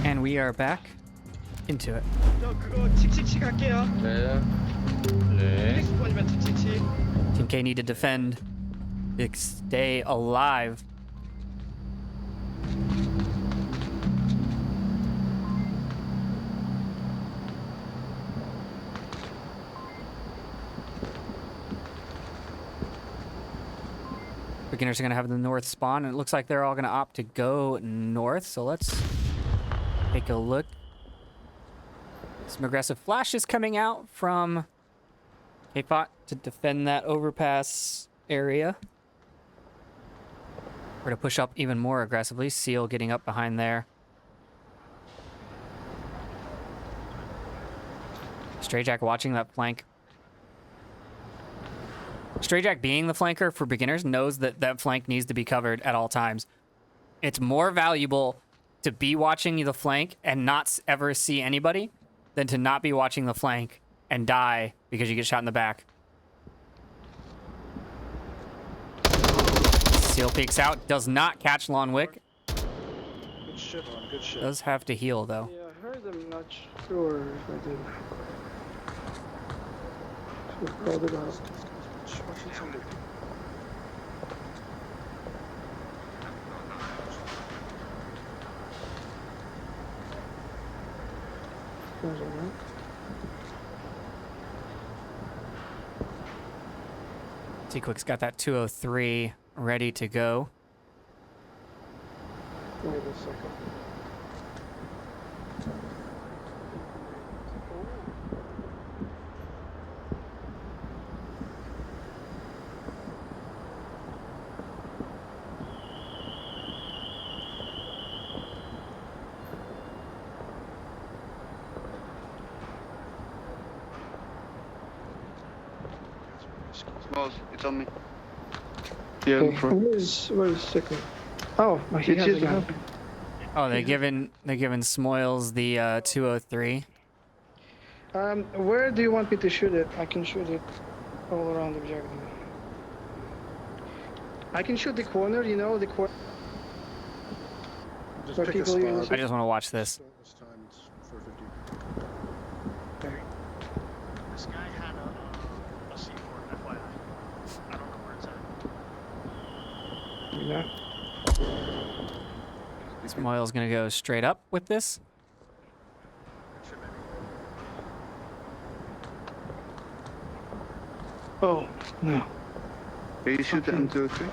And we are back into it. 저 그거 칙칙칙 할게요. 네. 네. 1번이면 칙칙칙. Team K need to defend. Stay alive. Beginners are going to have the north spawn, and it looks like they're all going to opt to go north. So let's take a look. Some aggressive flashes coming out from K-Pot to defend that overpass area. We're to push up even more aggressively. Seal getting up behind there. Stray Jack watching that flank. Stray Jack being the flanker for Beginners knows that that flank needs to be covered at all times. It's more valuable to be watching the flank and not ever see anybody than to not be watching the flank and die because you get shot in the back. Seal peeks out, does not catch Lonwick. Good shit, man. Good shit. Does have to heal though. Yeah, I heard them. Not sure if I did. Should call it out. There's a right. T-Quick's got that 203 ready to go. Wait a second. Smalls, it's on me. Yeah, in front. Where's second? Oh, he has a gun. Oh, they're giving Smoils the 203. Where do you want me to shoot it? I can shoot it all around the objective. I can shoot the corner, you know, the corner. Just Where pick a people use spot. I just want to watch this. This time it's 450. Okay. This guy had a C4, FYI. I don't know where it's at. Yeah. Smoil's gonna go straight up with this. Oh, no. Can you shoot the M203?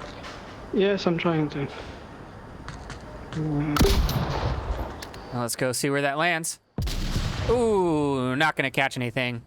Yes, I'm trying to. Now let's go see where that lands. Ooh, not gonna catch anything.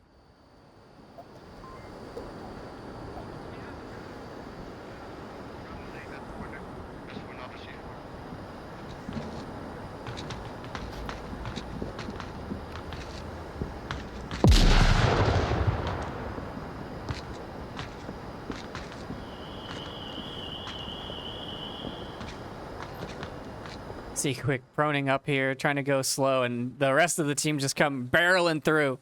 See quick proning up here, trying to go slow, and the rest of the team just come barreling through.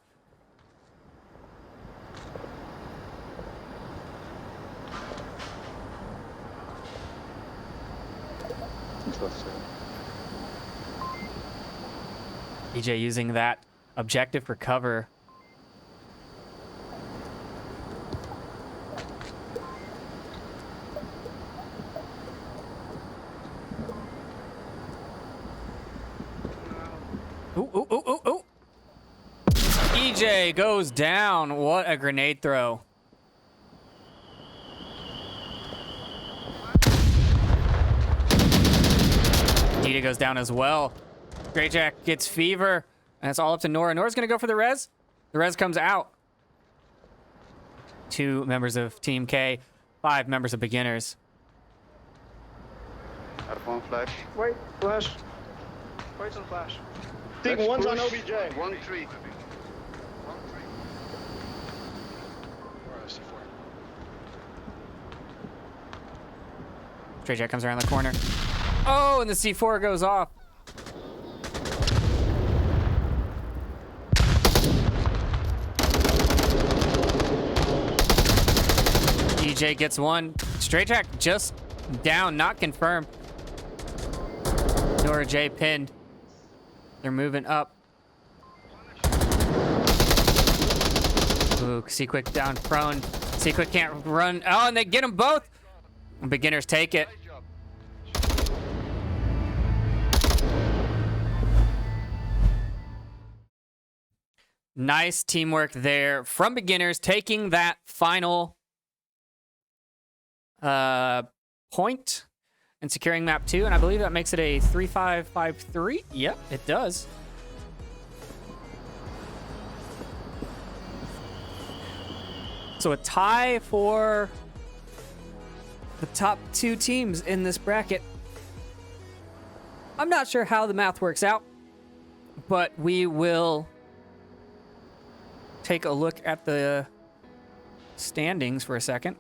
Interesting. EJ using that objective for cover. Ooh, ooh, ooh, ooh, ooh. EJ goes down. What a grenade throw. Dita goes down as well. Grey Jack gets fever, and it's all up to Nora. Nora's gonna go for the res. The res comes out. 2 members of Team K, 5 members of beginners. I have one flash. Wait, flash. Wait some flash. Think Let's one's on push. OBJ. 1-3. 1-3. Where is C4? Grey Jack comes around the corner. Oh, and the C4 goes off. EJ gets one. Straight Jack just down, not confirmed. Nora J pinned. They're moving up. Ooh, Seaquick down prone. Seaquick can't run. Oh, and they get them both. Beginners take it. Nice teamwork there from beginners, taking that final point and securing map 2, and I believe that makes it a 3-5-5-3. Yep, it does. So a tie for the top 2 teams in this bracket. I'm not sure how the math works out, but we will take a look at the standings for a second.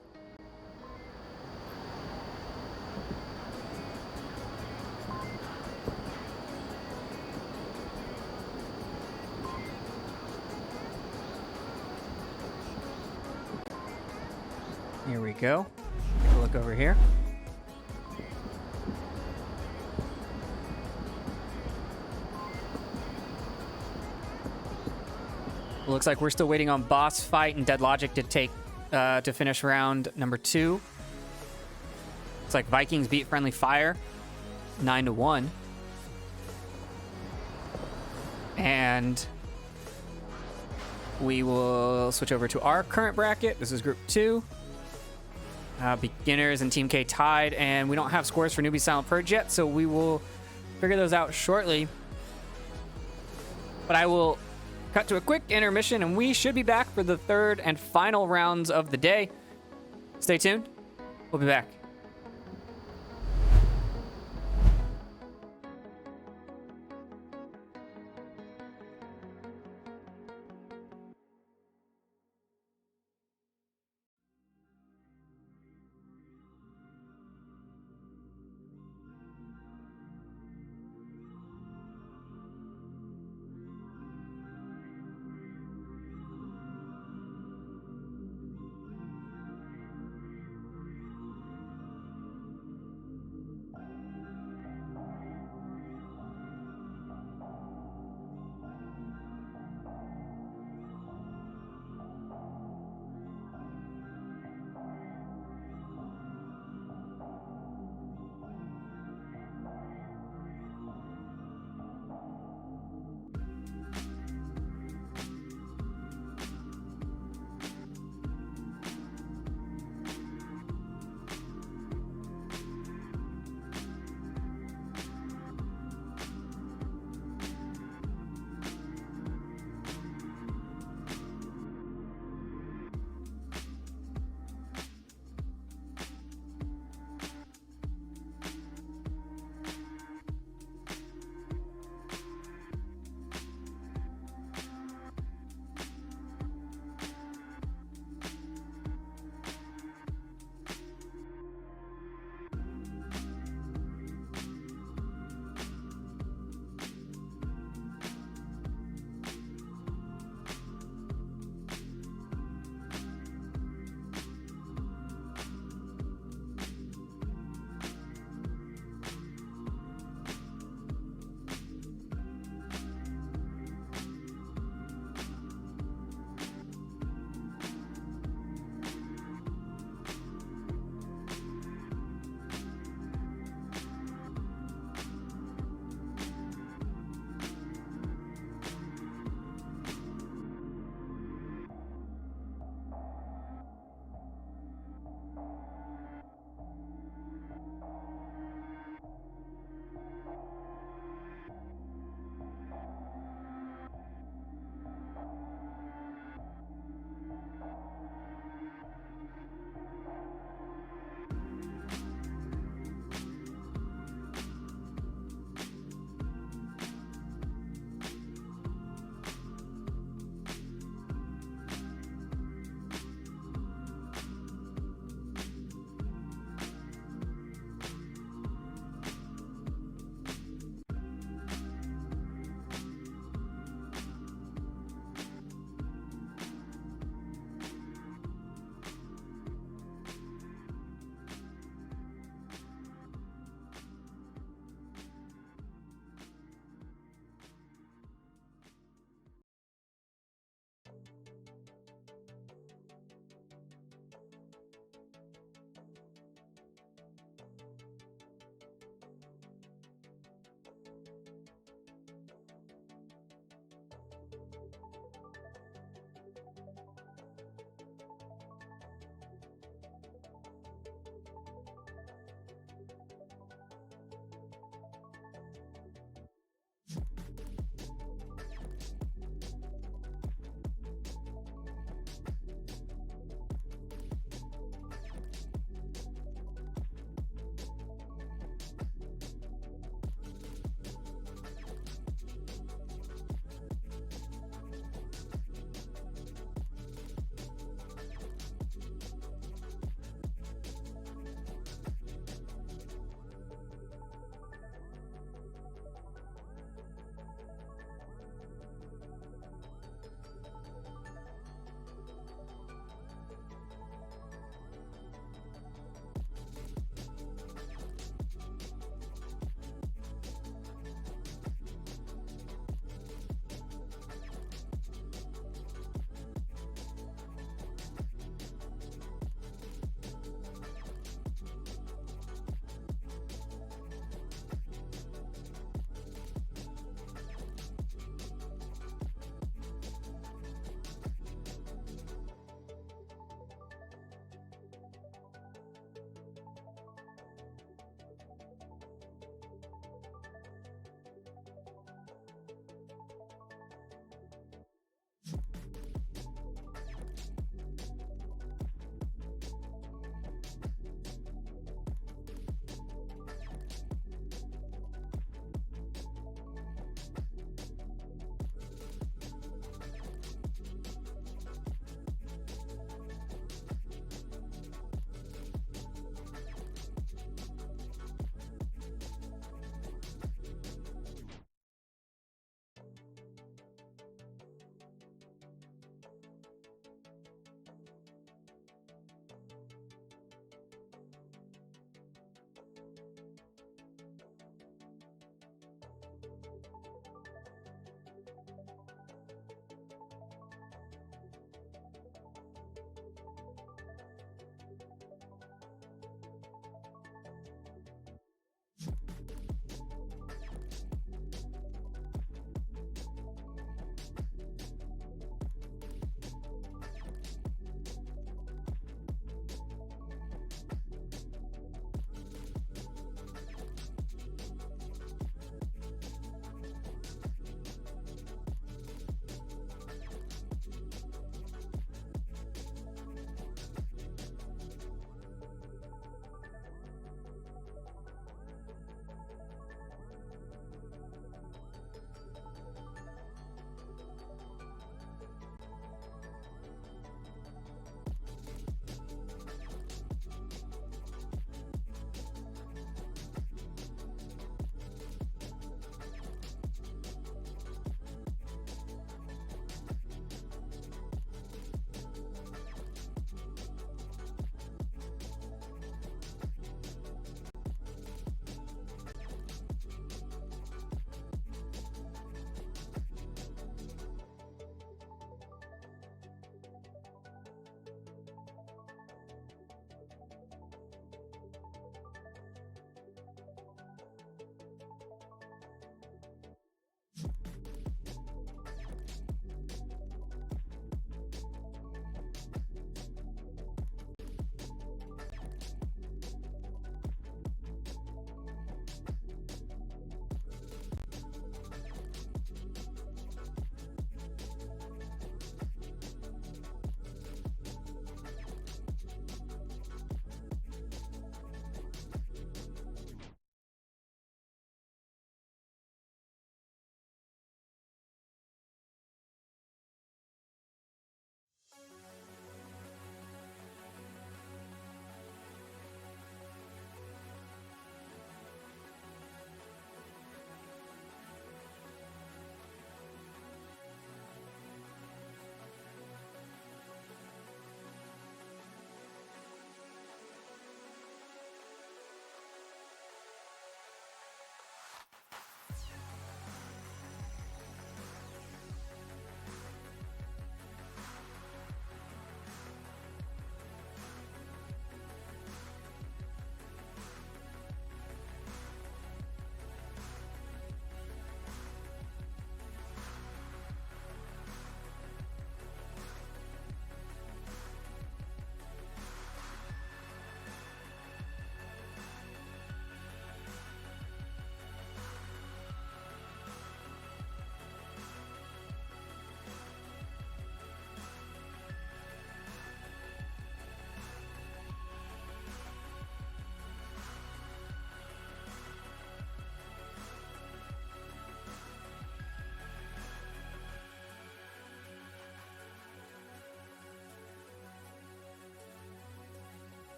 Here we go. Take a look over here. Looks like we're still waiting on Boss Fight and Dead Logic to take to finish round number 2. Looks like Vikings beat Friendly Fire 9-1. And we will switch over to our current bracket. This is Group 2. Beginners and Team K tied, and we don't have scores for Newbie Silent Purge yet, so we will figure those out shortly. But I will cut to a quick intermission, and we should be back for the 3rd and final rounds of the day. Stay tuned. We'll be back.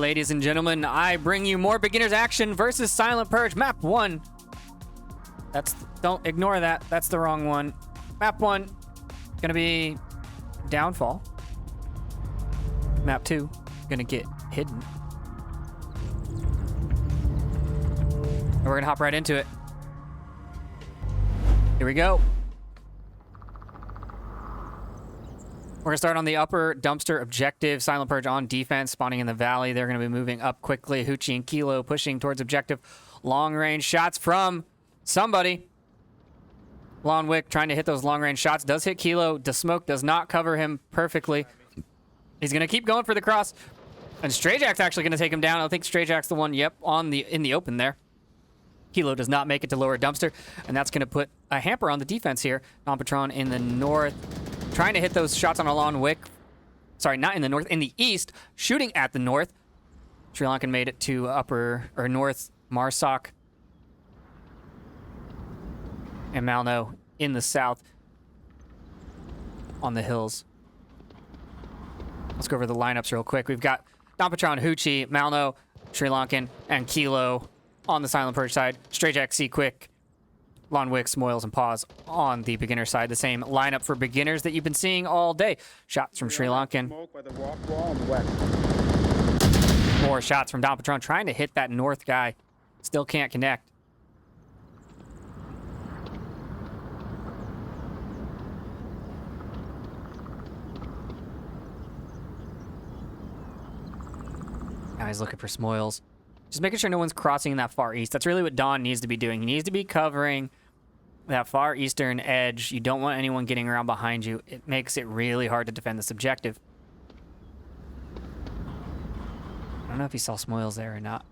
ladies and gentlemen, I bring you more beginners action versus Silent Purge. Map 1. Don't ignore that. That's the wrong one. Map 1, gonna be Downfall. Map 2, gonna get Hidden. And we're gonna hop right into it. Here we go. We're gonna start on the upper dumpster objective. Silent Purge on defense, spawning in the valley. They're gonna be moving up quickly. Hoochie and Kilo pushing towards objective. Long range shots from somebody. Lon Wick trying to hit those long range shots. Does hit Kilo. The smoke does not cover him perfectly. He's gonna keep going for the cross. And Strayjack's actually gonna take him down. I think Strayjack's the one, yep, in the open there. Kilo does not make it to lower dumpster, and that's gonna put a hamper on the defense here. Non-Patron in the north, trying to hit those shots on Lon Wick. Sorry, not in the north, in the east, shooting at the north. Sri Lankan made it to north Marsoc. And Malno in the south on the hills. Let's go over the lineups real quick. We've got Non-Patron, Hoochie, Malno, Sri Lankan, and Kilo on the Silent Purge side. Strayjack, C Quick, Lon Wick, Smoils, and Paws on the beginner side. The same lineup for beginners that you've been seeing all day. Shots from Sri Lankan. More shots from Non-Patron trying to hit that north guy. Still can't connect. Now he's looking for Smoils. Just making sure no one's crossing in that far east. That's really what Don needs to be doing. He needs to be covering that far eastern edge. You don't want anyone getting around behind you. It makes it really hard to defend this objective. I don't know if he saw Smoils there or not.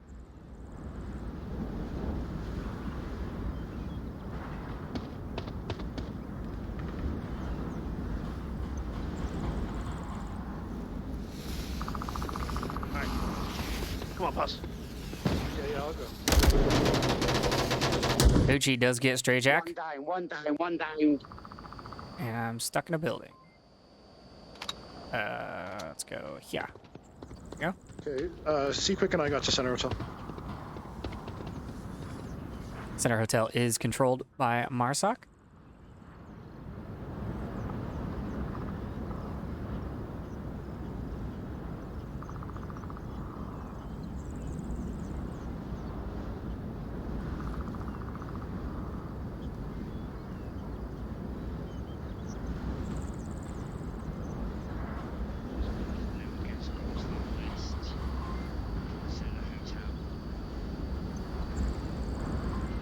Come on, Puss. Yeah, I'll go. Hoochie does get Strayjack. One down. And I'm stuck in a building. Let's go here. There we go. Okay, C-Quick and I got to Center Hotel. Center Hotel is controlled by Marsoc.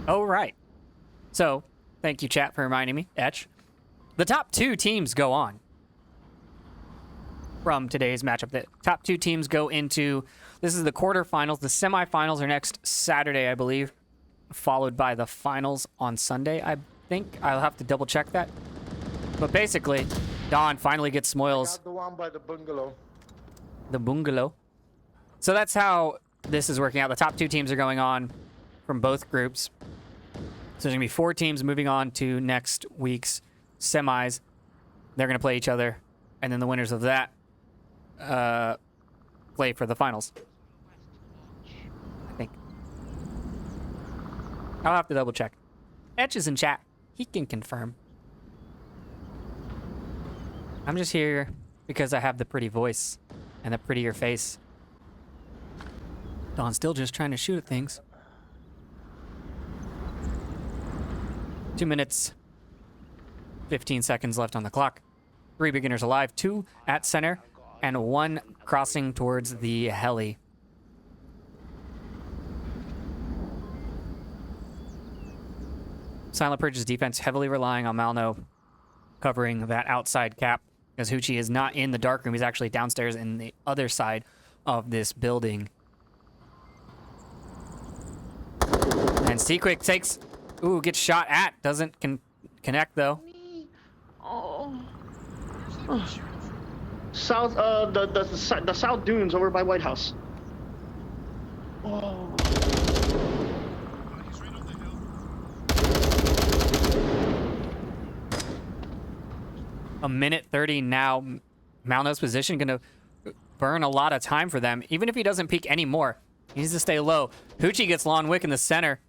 Oh, right. So, thank you, chat, for reminding me. Etch. The top 2 teams go on from today's matchup. The top 2 teams go into, this is the quarterfinals. The semifinals are next Saturday, I believe, followed by the finals on Sunday, I think. I'll have to double check that. But basically, Don finally gets Smoils. The one by the bungalow. The bungalow. So that's how this is working out. The top 2 teams are going on from both groups. So there's going to be 4 teams moving on to next week's semis. They're going to play each other. And then the winners of that play for the finals. I think. I'll have to double check. Etch is in chat. He can confirm. I'm just here because I have the pretty voice and the prettier face. Don's still just trying to shoot at things. 2 minutes, 15 seconds left on the clock. 3 beginners alive, 2 at center, and 1 crossing towards the heli. Silent Purge's defense heavily relying on Malno covering that outside cap, because Hoochie is not in the dark room. He's actually downstairs in the other side of this building. And C-Quick takes... Ooh, gets shot at. Doesn't connect, though. Oh. South, the South Dunes over by White House. Oh. A minute 30 now. Malno's position gonna burn a lot of time for them, even if he doesn't peek anymore. He needs to stay low. Hoochie gets Lawn Wick in the center.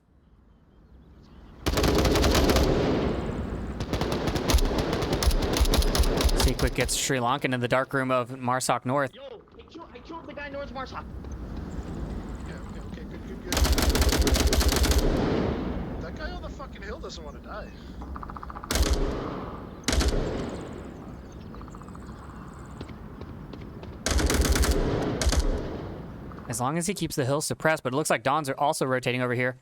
Sequick gets Sri Lankan in the dark room of Marsoc North. Yo, I killed the guy North Marsoc. Okay, good. That guy on the fucking hill doesn't want to die. As long as he keeps the hill suppressed, but it looks like Dons are also rotating over here.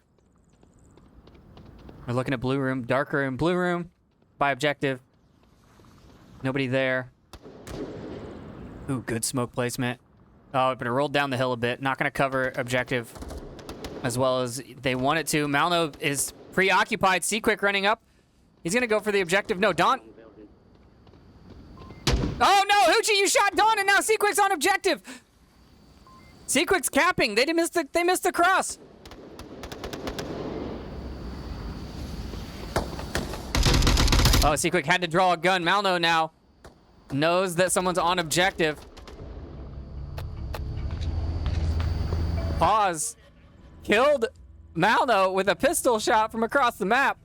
We're looking at blue room, dark room, blue room by objective. Nobody there. Ooh, good smoke placement. Oh, but it rolled down the hill a bit. Not going to cover objective as well as they want it to. Malno is preoccupied. Sequick running up. He's going to go for the objective. No, Don. Oh, no, Hoochie, you shot Don, and now Sequick's on objective. Sequick's capping. They missed the cross. Oh, Sequick had to draw a gun. Malno now knows that someone's on objective. Pause. Killed Malno with a pistol shot from across the map.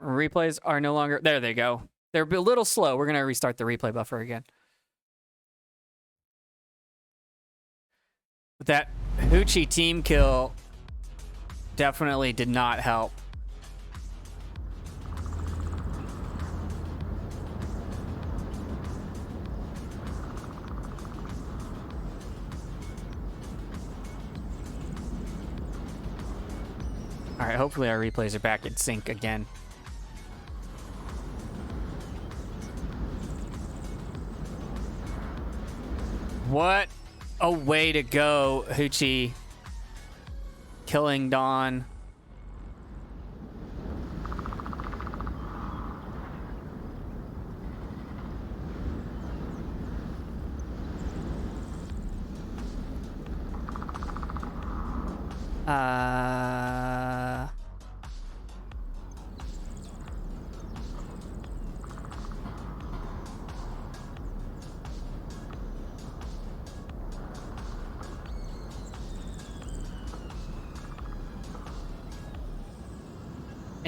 Replays are no longer... There they go. They're a little slow. We're going to restart the replay buffer again. But that Hoochie team kill definitely did not help. All right, hopefully our replays are back in sync again. What a way to go, Hoochie. Killing Don.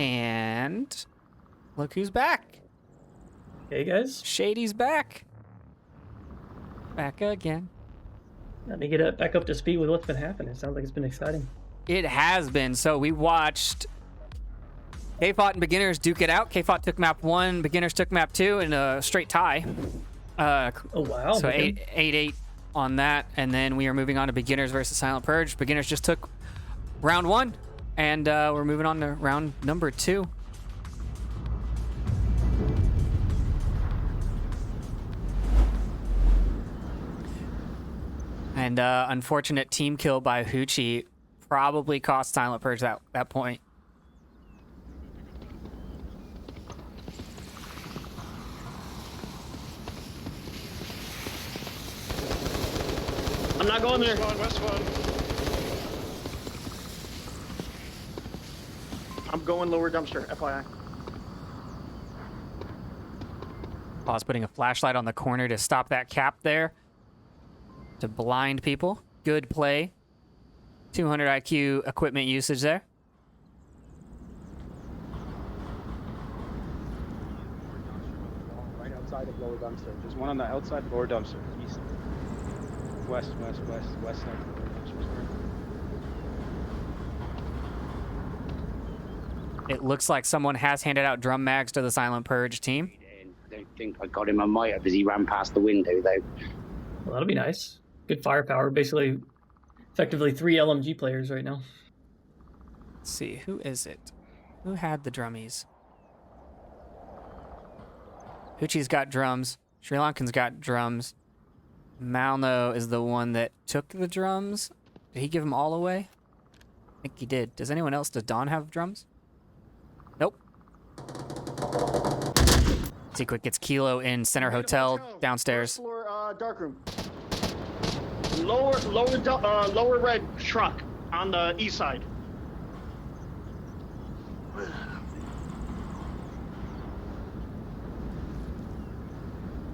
And look who's back. Hey guys. Shady's back. Back again. Let me get it back up to speed with what's been happening. It sounds like it's been exciting. It has been. So we watched KFOT and Beginners duke it out. KFOT took map 1, Beginners took map 2 in a straight tie. Oh wow. So 8-8 on that. And then we are moving on to Beginners versus Silent Purge. Beginners just took round 1. And we're moving on to round number 2. And unfortunate team kill by Hoochie probably cost Silent Purge that point. I'm not going there. West one. I'm going lower dumpster, FYI. Pause putting a flashlight on the corner to stop that cap there. To blind people. Good play. 200 IQ equipment usage there. Right outside of lower dumpster. There's one on the outside of lower dumpster. East. West side of lower dumpster. It looks like someone has handed out drum mags to the Silent Purge team. I don't think I got him. I might have as he ran past the window, though. Well, that'll be nice. Good firepower. Basically, effectively 3 LMG players right now. Let's see, who is it? Who had the drummies? Hoochie's got drums. Sri Lankan's got drums. Malno is the one that took the drums. Did he give them all away? I think he did. Does anyone else? Does Don have drums? Nope. Sequick gets Kilo in Center Hotel downstairs. First floor, dark room. Lower red truck on the east side.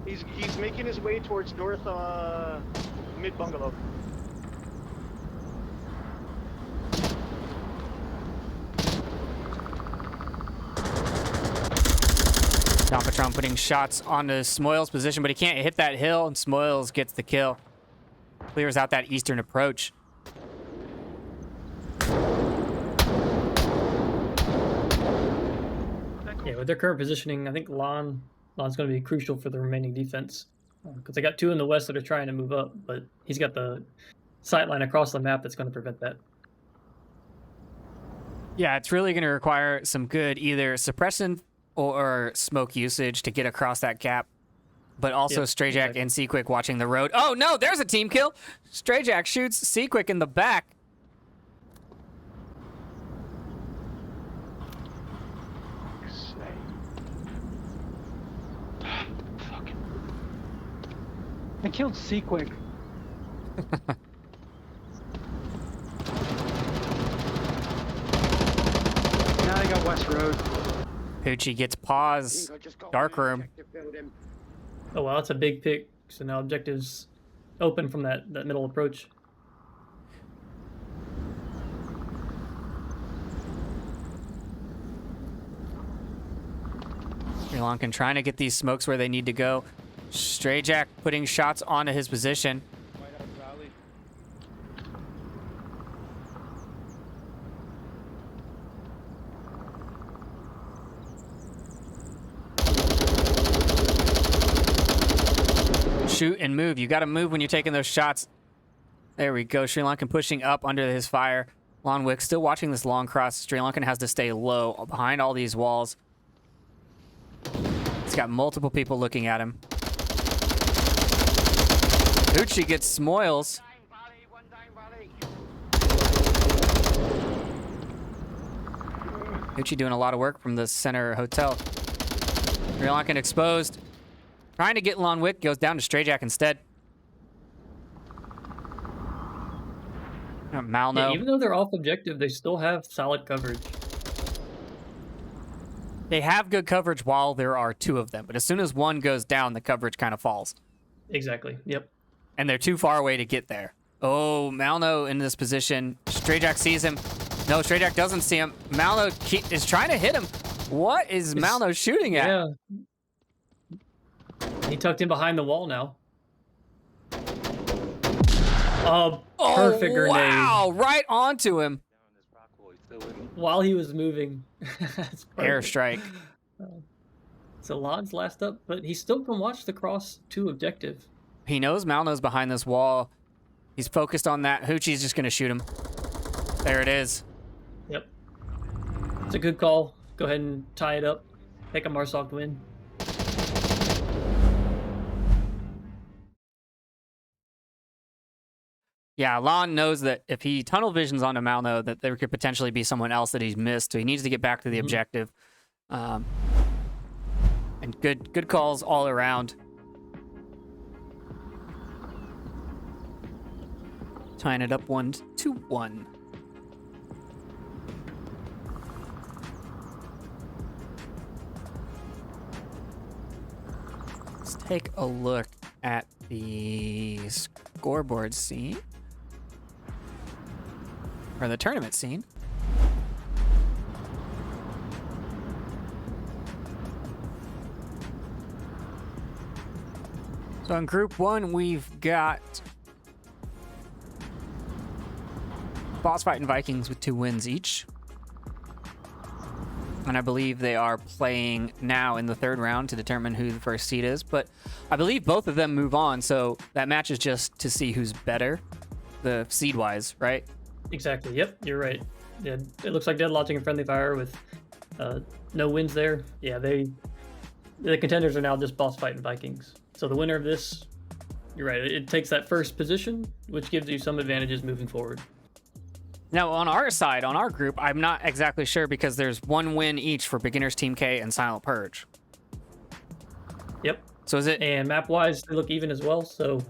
He's making his way towards north mid bungalow. Don Patron putting shots onto Smoyles' position, but he can't hit that hill, and Smoyles gets the kill. Clears out that eastern approach. Yeah, with their current positioning, I think Lon's going to be crucial for the remaining defense. Because they got 2 in the west that are trying to move up, but he's got the sight line across the map that's going to prevent that. Yeah, it's really going to require some good either suppression or smoke usage to get across that gap. But also Strayjack and Seaquick watching the road. Oh, no, there's a team kill. Strayjack shoots Seaquick in the back. I killed Seaquick. Now I got West Road. Poochie gets pause. Dark room. Oh, wow, that's a big pick. So now objectives open from that middle approach. Sri Lankan trying to get these smokes where they need to go. Strayjack putting shots onto his position. Shoot and move. You got to move when you're taking those shots. There we go. Sri Lankan pushing up under his fire. Lonwick still watching this long cross. Sri Lankan has to stay low behind all these walls. He's got multiple people looking at him. Uchi gets Smoyles. Uchi doing a lot of work from the center hotel. Sri Lankan exposed. Trying to get Lonwick, goes down to Strayjack instead. Malno. Yeah, even though they're off objective, they still have solid coverage. They have good coverage while there are 2 of them, but as soon as one goes down, the coverage kind of falls. Exactly, yep. And they're too far away to get there. Oh, Malno in this position. Strayjack sees him. No, Strayjack doesn't see him. Malno is trying to hit him. What is Malno shooting at? Yeah. He tucked in behind the wall now. Perfect grenade. Wow, right onto him. While he was moving. Airstrike. So Lon's last up, but he still can watch the cross to objective. He knows Malno's behind this wall. He's focused on that. Hoochie's just going to shoot him. There it is. Yep. It's a good call. Go ahead and tie it up. Take a Marsoft win. Yeah, Lon knows that if he tunnel visions onto Malno, that there could potentially be someone else that he's missed, so he needs to get back to the objective. And good calls all around. Tying it up 1-1. Let's take a look at the scoreboard scene. Or the tournament scene. So in Group 1, we've got Boss Fight and Vikings with 2 wins each. And I believe they are playing now in the 3rd round to determine who the first seed is. But I believe both of them move on, so that match is just to see who's better, the seed-wise, right? Exactly. Yep, you're right. Yeah, it looks like Dead Lodging and Friendly Fire with no wins there. Yeah, the contenders are now just Boss Fight and Vikings. So the winner of this, you're right, it takes that first position, which gives you some advantages moving forward. Now, on our side, on our group, I'm not exactly sure because there's 1 win each for Beginners Team K and Silent Purge. Yep. So is it... And map-wise, they look even as well, so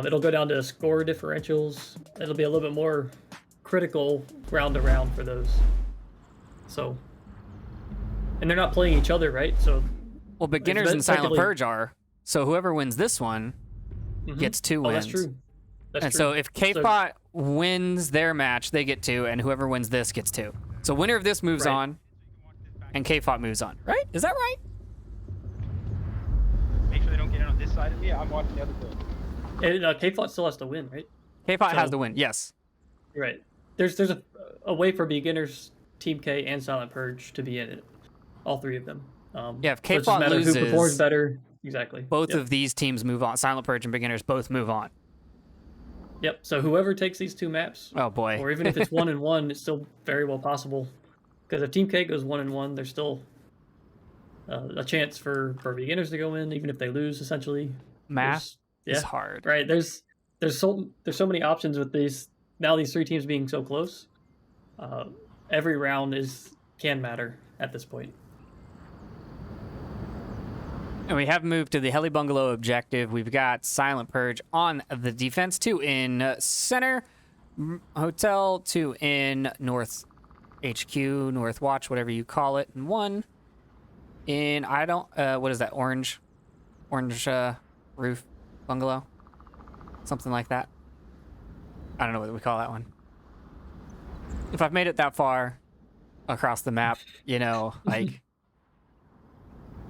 it'll go down to score differentials. It'll be a little bit more critical round to round for those. So, and they're not playing each other, right? So, well, Beginners and Silent Purge are. So whoever wins this one gets 2 wins. That's true. That's and true. so if KFOT wins their match, they get 2, and whoever wins this gets 2. So winner of this moves on, and KFOT moves on. Right? Is that right? Make sure they don't get in on this side of me. I'm watching the other build. And KFOT still has to win, right? KFOT has to win. Yes. You're right. There's a way for beginners, Team K, and Silent Purge to be in it. All 3 of them. Yeah, if So it just KFOT matters loses, who performs better. Exactly. both of these teams move on. Silent Purge and beginners both move on. Yep. So whoever takes these 2 maps, Oh boy. or even if it's 1-1, it's still very well possible. Because if Team K goes 1-1, there's still a chance for beginners to go in, even if they lose. Essentially, Math is hard. Right. There's so many options with these. Now these 3 teams being so close, every round can matter at this point. And we have moved to the Heli Bungalow objective. We've got Silent Purge on the defense, 2 in center hotel, 2 in North HQ, North Watch, whatever you call it, and 1 in, what is that, orange roof bungalow? Something like that. I don't know what we call that one. If I've made it that far across the map, like...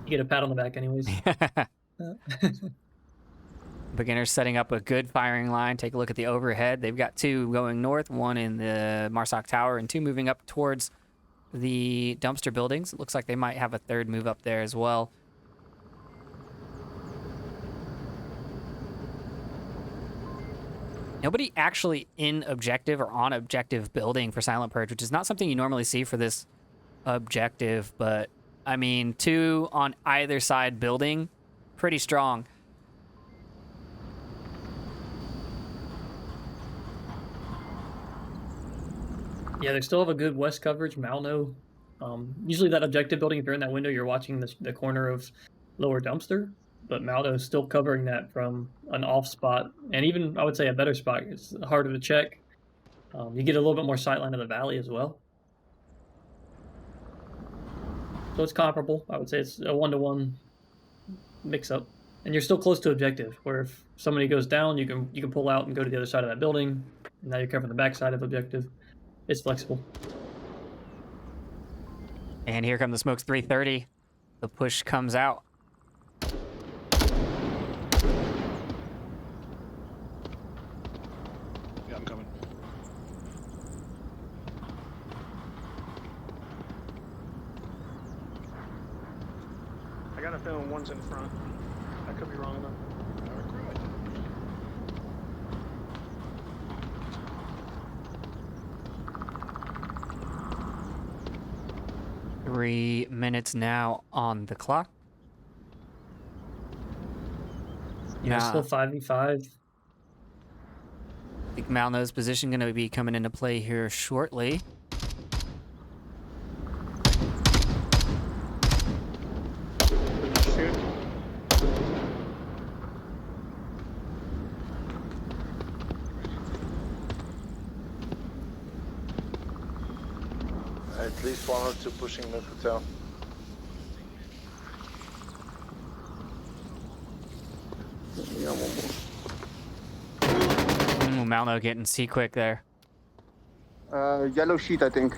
You get a pat on the back anyways. Beginners setting up a good firing line. Take a look at the overhead. They've got 2 going north, 1 in the Marsoc Tower, and 2 moving up towards the dumpster buildings. It looks like they might have a 3rd move up there as well. Nobody actually in objective or on objective building for Silent Purge, which is not something you normally see for this objective, but I mean, 2 on either side building, pretty strong. Yeah, they still have a good west coverage. Malno. Usually that objective building, if you're in that window, you're watching the corner of lower dumpster. But Malno is still covering that from an off spot, and even I would say a better spot. It's harder to check. You get a little bit more sightline of the valley as well. So it's comparable. I would say it's a 1-to-1 mix-up, and you're still close to objective. Where if somebody goes down, you can pull out and go to the other side of that building. And now you're covering the back side of objective. It's flexible. And here come the smokes 330. The push comes out. Yeah, I'm coming. I got a feeling 1's in front. I could be wrong though. 3 minutes now on the clock. Yeah, still 5v5. I think Malno's position going to be coming into play here shortly. Shoot. At least 1 or 2 pushing mid hotel. Yeah, 1 more. Malno getting C quick there. Yellow sheet, I think.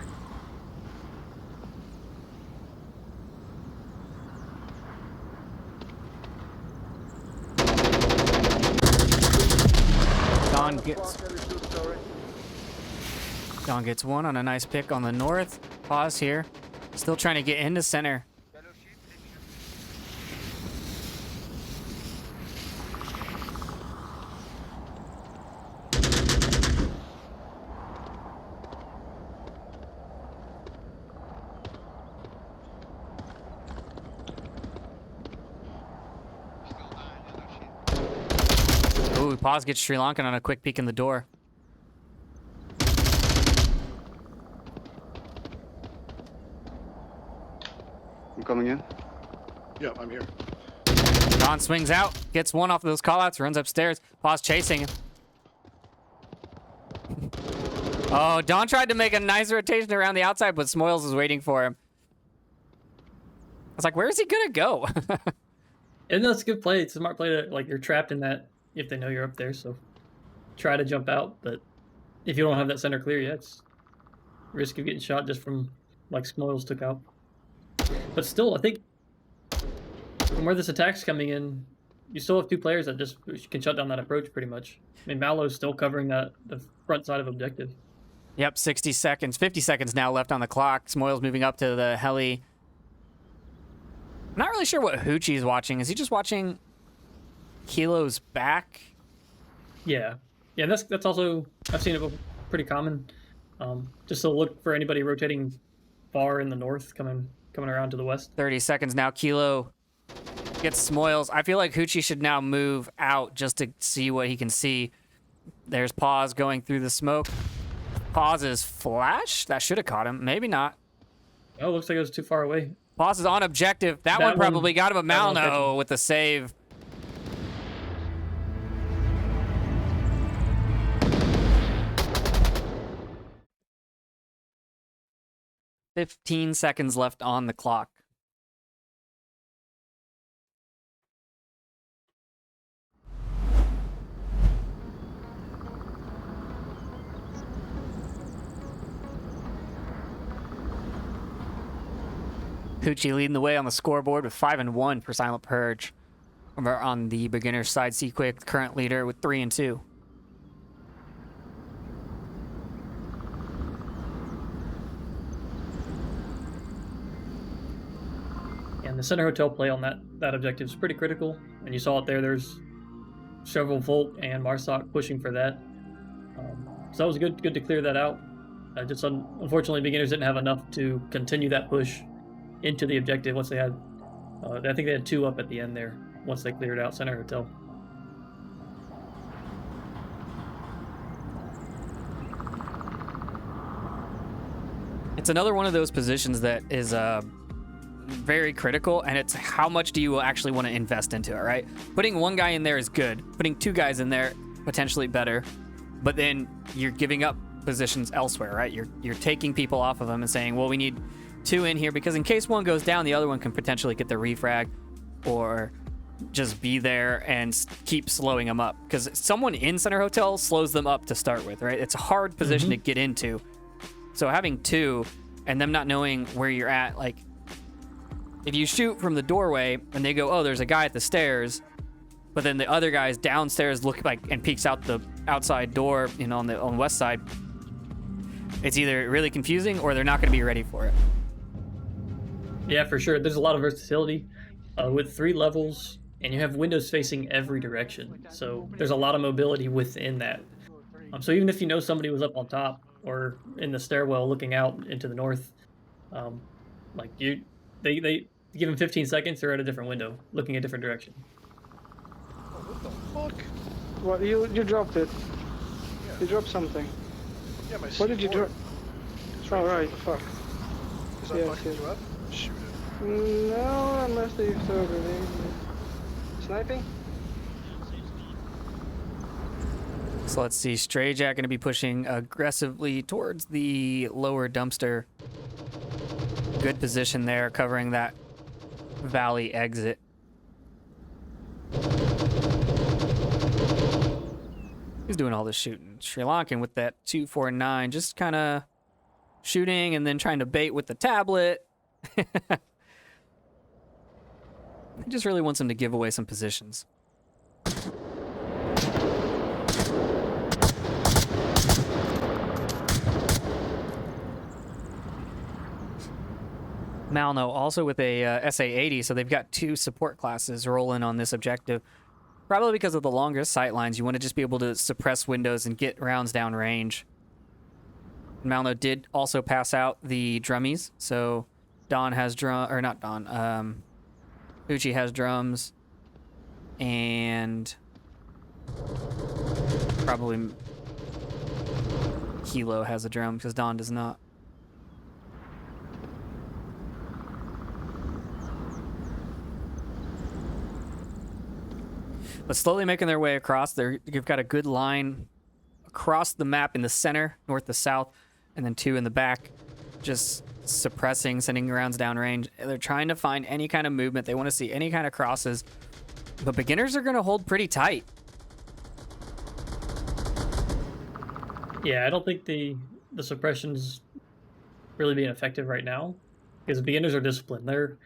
Don gets 1 on a nice pick on the north. Pause here. Still trying to get into center. Ooh, Pause gets Sri Lankan on a quick peek in the door. I'm coming in. Yep, I'm here. Don swings out, gets 1 off of those callouts, runs upstairs. Pause chasing him. Oh, Don tried to make a nice rotation around the outside, but Smoils was waiting for him. I was like, where is he gonna go? And that's a good play. It's a smart play to, like, you're trapped in that if they know you're up there, so try to jump out, but if you don't have that center clear, yeah, it's risk of getting shot just from, like, Smoils took out. But still, I think from where this attack's coming in, you still have two players that just can shut down that approach pretty much. I mean, Mallow's still covering the front side of objective. Yep, 60 seconds. 50 seconds now left on the clock. Smoil's moving up to the heli. I'm not really sure what Hoochie's watching. Is he just watching Kilo's back? Yeah. Yeah, that's also, I've seen it pretty common. Just to look for anybody rotating far in the north coming around to the west. 30 seconds now. Kilo gets Smoils. I feel like Hoochie should now move out just to see what he can see. There's Pause going through the smoke. Pause's flash? That should have caught him. Maybe not. Oh, looks like it was too far away. Pause is on objective. That one probably got him, but Malno with the save. "15 seconds left on the clock." Hoochie leading the way on the scoreboard with 5-1 for Silent Purge. Over on the beginner side, Seaquick, current leader with 3-2. And the center hotel play on that objective is pretty critical. And you saw it there. There's several Volt and Marsoc pushing for that. So that was good to clear that out. Just unfortunately, beginners didn't have enough to continue that push into the objective once they had, I think they had 2 up at the end there once they cleared out center hotel. It's another one of those positions that is very critical, and it's how much do you actually want to invest into it, right? Putting one guy in there is good. Putting 2 guys in there, potentially better, but then you're giving up positions elsewhere, right? You're taking people off of them and saying, well, we need 2 in here because in case one goes down, the other one can potentially get the refrag or just be there and keep slowing them up, because someone in center hotel slows them up to start with, right? It's a hard position to get into. So having 2 and them not knowing where you're at, like if you shoot from the doorway and they go, oh, there's a guy at the stairs, but then the other guy's downstairs look like and peeks out the outside door, you know, on the west side, it's either really confusing or they're not going to be ready for it. Yeah, for sure. There's a lot of versatility with 3 levels, and you have windows facing every direction. So there's a lot of mobility within that. So even if you know somebody was up on top or in the stairwell looking out into the north, like they give them 15 seconds, they're at a different window, looking a different direction. What the fuck? What, you dropped it. Yeah. You dropped something. Yeah, my What did you C4. drop? It's Oh, right right, here. fuck. Is that Yes, fucking yes. you up? Shoot it. No, unless they throw grenades. Sniping? So let's see, Stray Jack going to be pushing aggressively towards the lower dumpster. Good position there, covering that valley exit. He's doing all this shooting. Sri Lankan with that 249, just kind of shooting and then trying to bait with the tablet. He just really wants him to give away some positions. Malno also with a SA-80, so they've got 2 support classes rolling on this objective. Probably because of the longer sight lines, you want to just be able to suppress windows and get rounds down range. Malno did also pass out the drummies, so Don has drum, or not Don, Uchi has drums, and probably Kilo has a drum because Don does not. But slowly making their way across. You've got a good line across the map in the center, north to south, and then 2 in the back, just suppressing, sending rounds downrange. They're trying to find any kind of movement. They want to see any kind of crosses. But beginners are going to hold pretty tight. Yeah, I don't think the suppression's really being effective right now because the beginners are disciplined. They're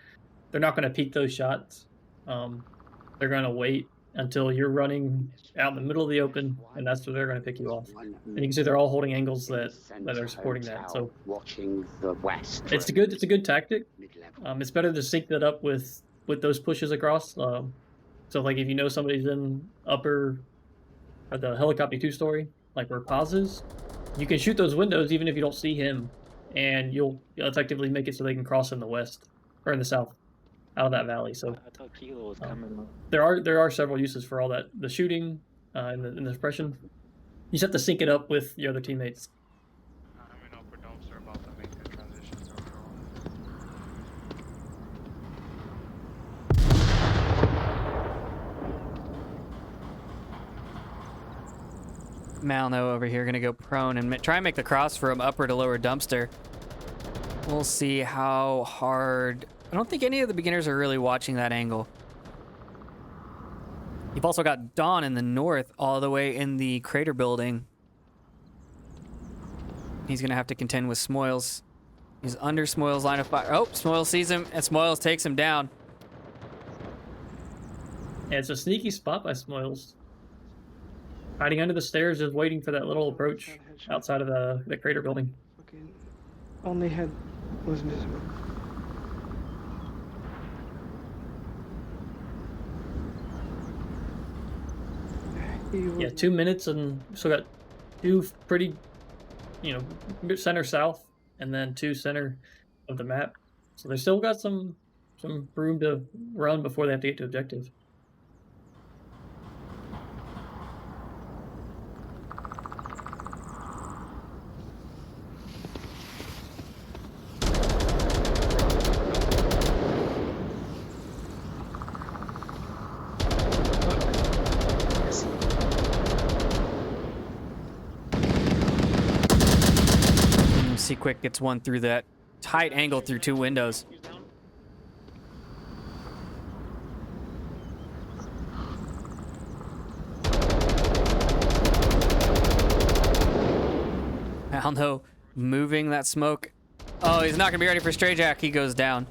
not going to peek those shots. They're going to wait until you're running out in the middle of the open, and that's where they're going to pick you off. And you can see they're all holding angles that are supporting that. So watching the west. It's a good tactic. It's better to sync that up with those pushes across. So like if you know somebody's in upper or the helicopter 2-story, like where Paz is, you can shoot those windows even if you don't see him, and you'll effectively make it so they can cross in the west or in the south out of that valley. So I thought Kilo was coming. there are several uses for all that, the shooting and the suppression. You just have to sync it up with your other teammates. Malno over here gonna go prone and try and make the cross from upper to lower dumpster. We'll see how hard. I don't think any of the beginners are really watching that angle. You've also got Dawn in the north, all the way in the crater building. He's gonna have to contend with Smoils. He's under Smoils' line of fire. Oh, Smoils sees him, and Smoils takes him down. Yeah, it's a sneaky spot by Smoils. Hiding under the stairs, just waiting for that little approach outside of the crater building. Okay. Only head was visible. Yeah, 2 minutes and still got 2 pretty, center south, and then 2 center of the map. So they still got some room to run before they have to get to objective. See Quick gets one through that tight angle through 2 windows. Alno moving that smoke. Oh, he's not gonna be ready for Stray Jack. He goes down.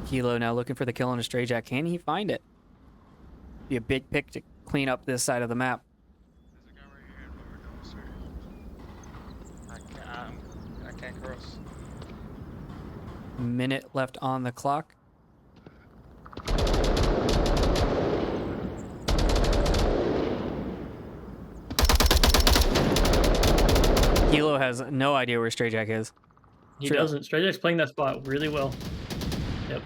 Kilo now looking for the kill on a Stray Jack. Can he find it? Be a big pick to clean up this side of the map. I can't cross. Minute left on the clock. Kilo has no idea where Stray Jack is. He doesn't. Stray Jack's playing that spot really well. Yep.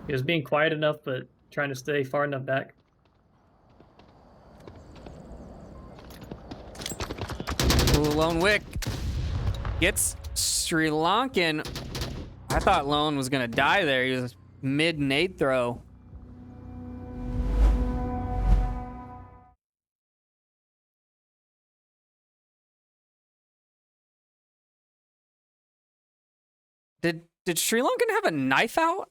He was being quiet enough, but trying to stay far enough back. Ooh, Lone Wick gets Sri Lankan. I thought Lone was gonna die there. He was mid nade throw. Did Sri Lankan have a knife out?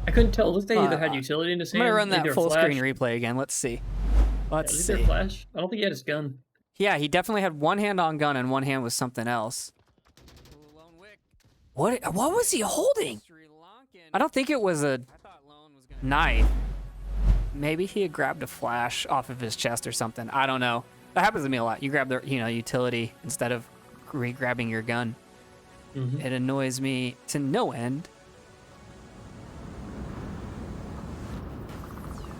I couldn't tell. It looked like they either had utility in his hand. I'm gonna run that either full flash. screen replay again. Let's see. Let's Yeah, see. either flash. I don't think he had his gun. Yeah, he definitely had one hand on gun and one hand was something else. What was he holding? I don't think it was a knife. Maybe he had grabbed a flash off of his chest or something. I don't know. That happens to me a lot. You grab the utility instead of grabbing your gun. Mm-hmm. It annoys me to no end.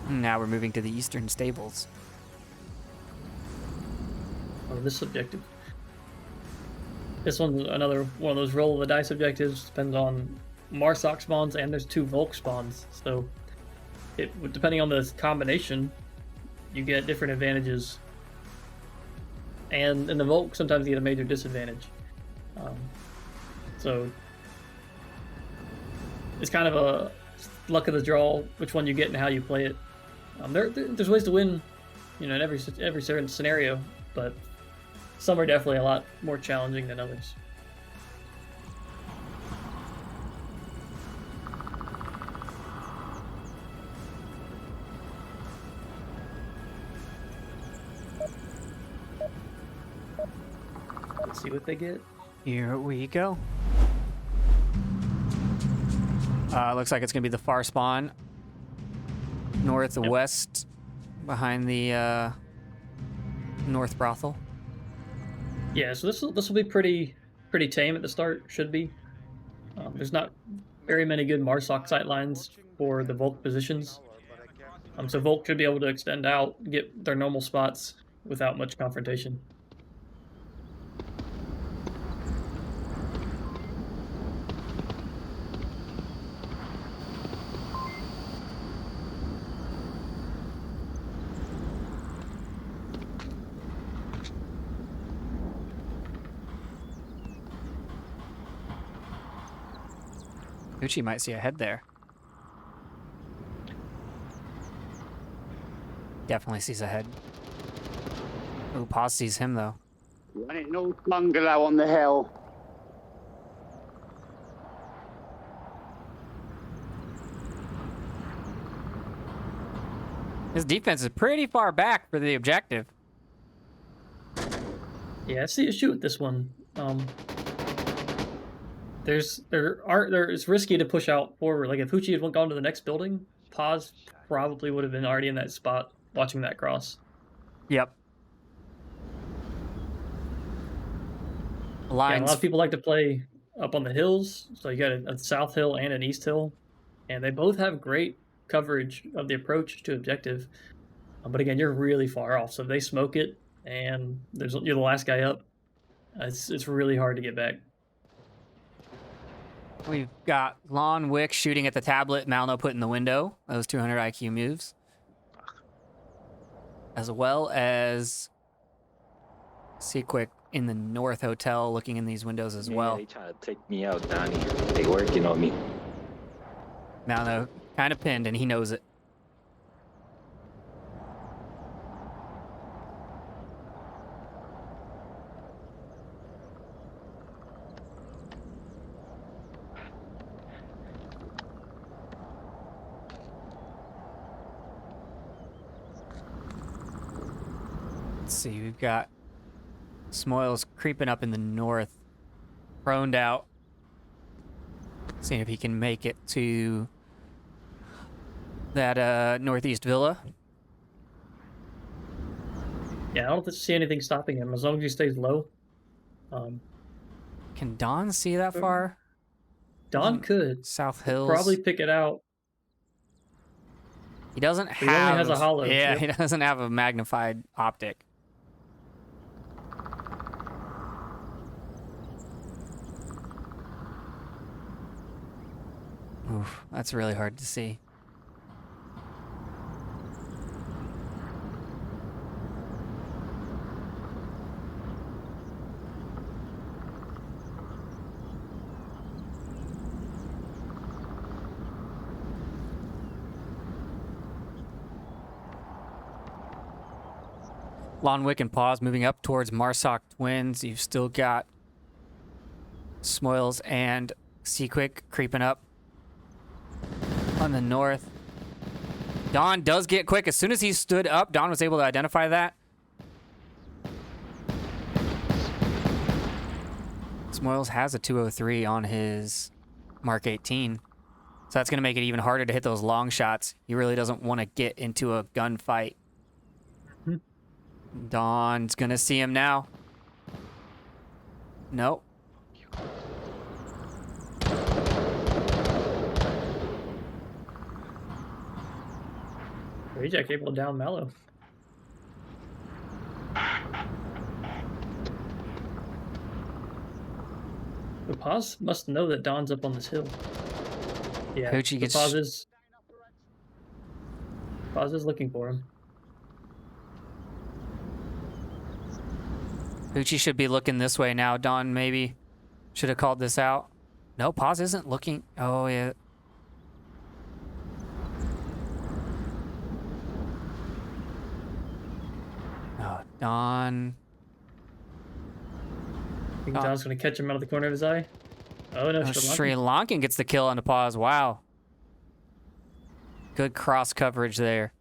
Now we're moving to the eastern stables. Oh, this objective. This one's another one of those roll of the dice objectives. Depends on Marsoc spawns, and there's 2 Volk spawns. So, depending on the combination, you get different advantages. And in the Volk, sometimes you get a major disadvantage. So, it's kind of a luck of the draw which one you get and how you play it. There's ways to win, in every certain scenario, but some are definitely a lot more challenging than others. See what they get. Here we go. Looks like it's going to be the far spawn. Northwest behind the North Brothel. Yeah, so this will be pretty tame at the start. Should be. There's not very many good Marsoc sight lines for the Volk positions. So Volk should be able to extend out, get their normal spots without much confrontation. Uchi might see a head there. Definitely sees a head. Ooh, Paz sees him though. One at North Bungalow on the hill. His defense is pretty far back for the objective. Yeah, I see a shoot with this one. It's risky to push out forward. Like if Huchi had gone to the next building, Paz probably would have been already in that spot watching that cross. Yep. Yeah, a lot Lines. of people like to play up on the hills. So you got a south hill and an east hill, and they both have great coverage of the approach to objective. But again, you're really far off. So if they smoke it and you're the last guy up, it's really hard to get back. We've got Lon Wick shooting at the tablet, Malno put in the window. Those 200 IQ moves. As well as Seaquick in the North Hotel looking in these windows as well. They trying to take me out, Donnie. They working on me. Malno kind of pinned and he knows it. Let's see, we've got Smoils creeping up in the north, proned out, seeing if he can make it to that northeast villa. Yeah, I don't see anything stopping him as long as he stays low. Can Don see that far? Don could. South Hills. Probably pick it out. He doesn't have. He only has a hollow. Yeah, Yep. he doesn't have a magnified optic. Oof, that's really hard to see. Lonwick and Paws moving up towards Marsoc Twins. You've still got Smoils and Seaquick creeping up on the north. Don does get quick. As soon as he stood up, Don was able to identify that. Smoils has a 203 on his Mark 18. So that's going to make it even harder to hit those long shots. He really doesn't want to get into a gunfight. Don's going to see him now. Nope. Reject able to down Mallow. The Paz must know that Don's up on this hill. Yeah, Poochie gets... Paz is looking for him. Poochie should be looking this way now. Don maybe should have called this out. No, Paz isn't looking. Oh, yeah. Oh, Don. I think Don's going to catch him out of the corner of his eye. Oh, no, Sri Lankan gets the kill on the Paz. Wow. Good cross coverage there.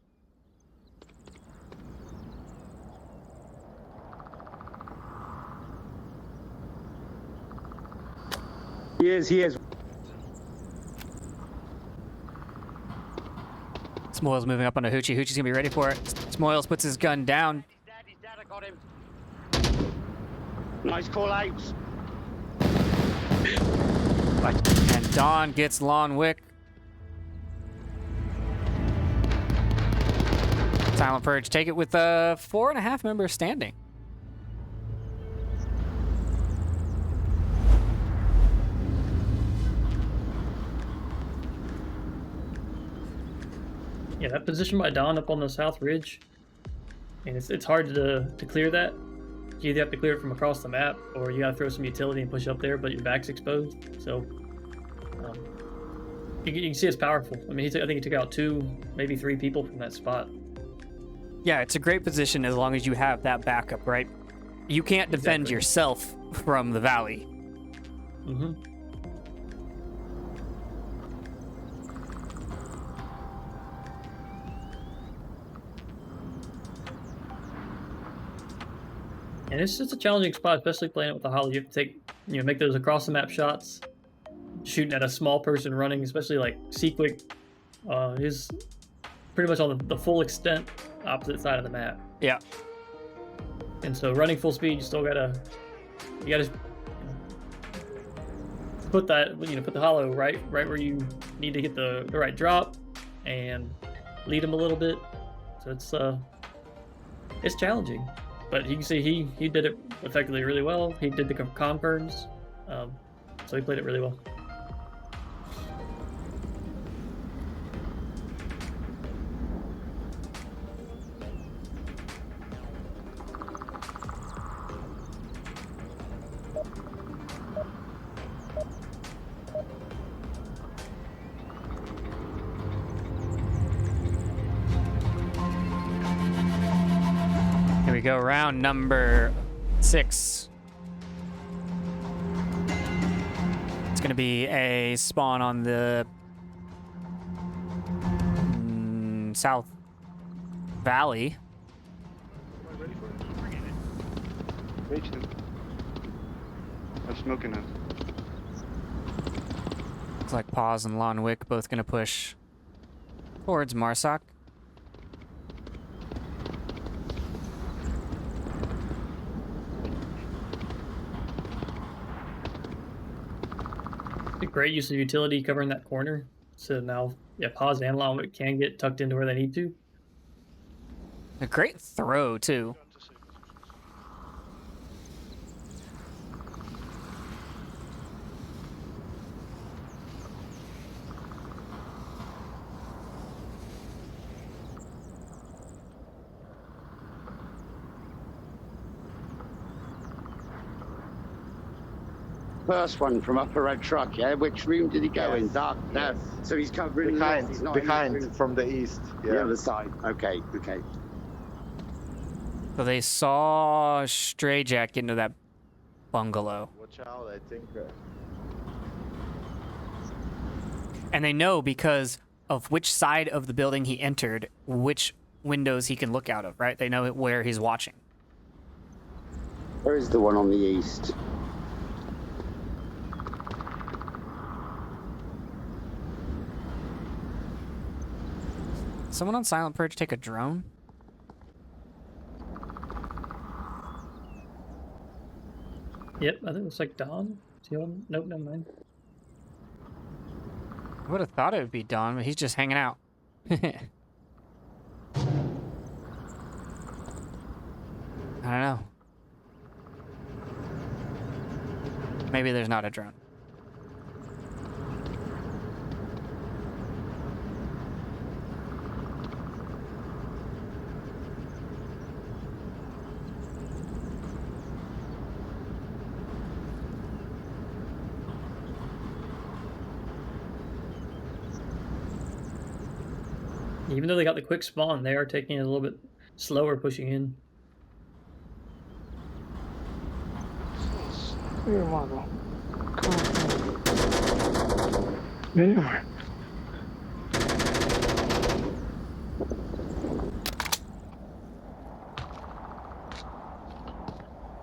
He is. Smoils moving up onto Hoochie. Hoochie's gonna be ready for it. Smoils puts his gun down. He's dead, I got him. Nice call outs. And Don gets Lon Wick. Silent Purge take it with 4.5 members standing. Yeah, that position by Don up on the south ridge, and it's hard to clear that. You either have to clear it from across the map, or you gotta throw some utility and push up there, but your back's exposed. So you can see it's powerful. I mean, I think he took out 2, maybe 3 people from that spot. Yeah, it's a great position as long as you have that backup, right? You can't defend yourself from the valley. Mm-hmm. And it's just a challenging spot, especially playing it with the hollow. You have to make those across the map shots. Shooting at a small person running, especially like Seaquick, is pretty much on the full extent opposite side of the map. Yeah. And so running full speed, you gotta put the hollow right where you need to get the right drop and lead him a little bit. So it's challenging. But you can see he did it effectively really well. He did the confirms, so he played it really well. Here we go, round number 6. It's gonna be a spawn on the South Valley. Reach him. I'm smoking him. Looks like Paws and Lon Wick both gonna push towards Marsoc. A great use of utility covering that corner. So now, yeah, Paws and Lon Wick can get tucked into where they need to. A great throw, too. First one from Upper Red Truck, yeah? Which room did he go in? Dark? No. So he's covering Behind, he's not in that room. from the east. Yeah. The other side. Okay. So they saw Stray Jack get into that bungalow. Watch out, I think. And they know because of which side of the building he entered, which windows he can look out of, right? They know where he's watching. Where is the one on the east? Someone on Silent Purge take a drone? Yep, I think it's like Don. Is he on? Nope, never mind. I would have thought it would be Don, but he's just hanging out. I don't know. Maybe there's not a drone. Even though they got the quick spawn, they are taking it a little bit slower pushing in. Here, Margo. Come on. Anywhere.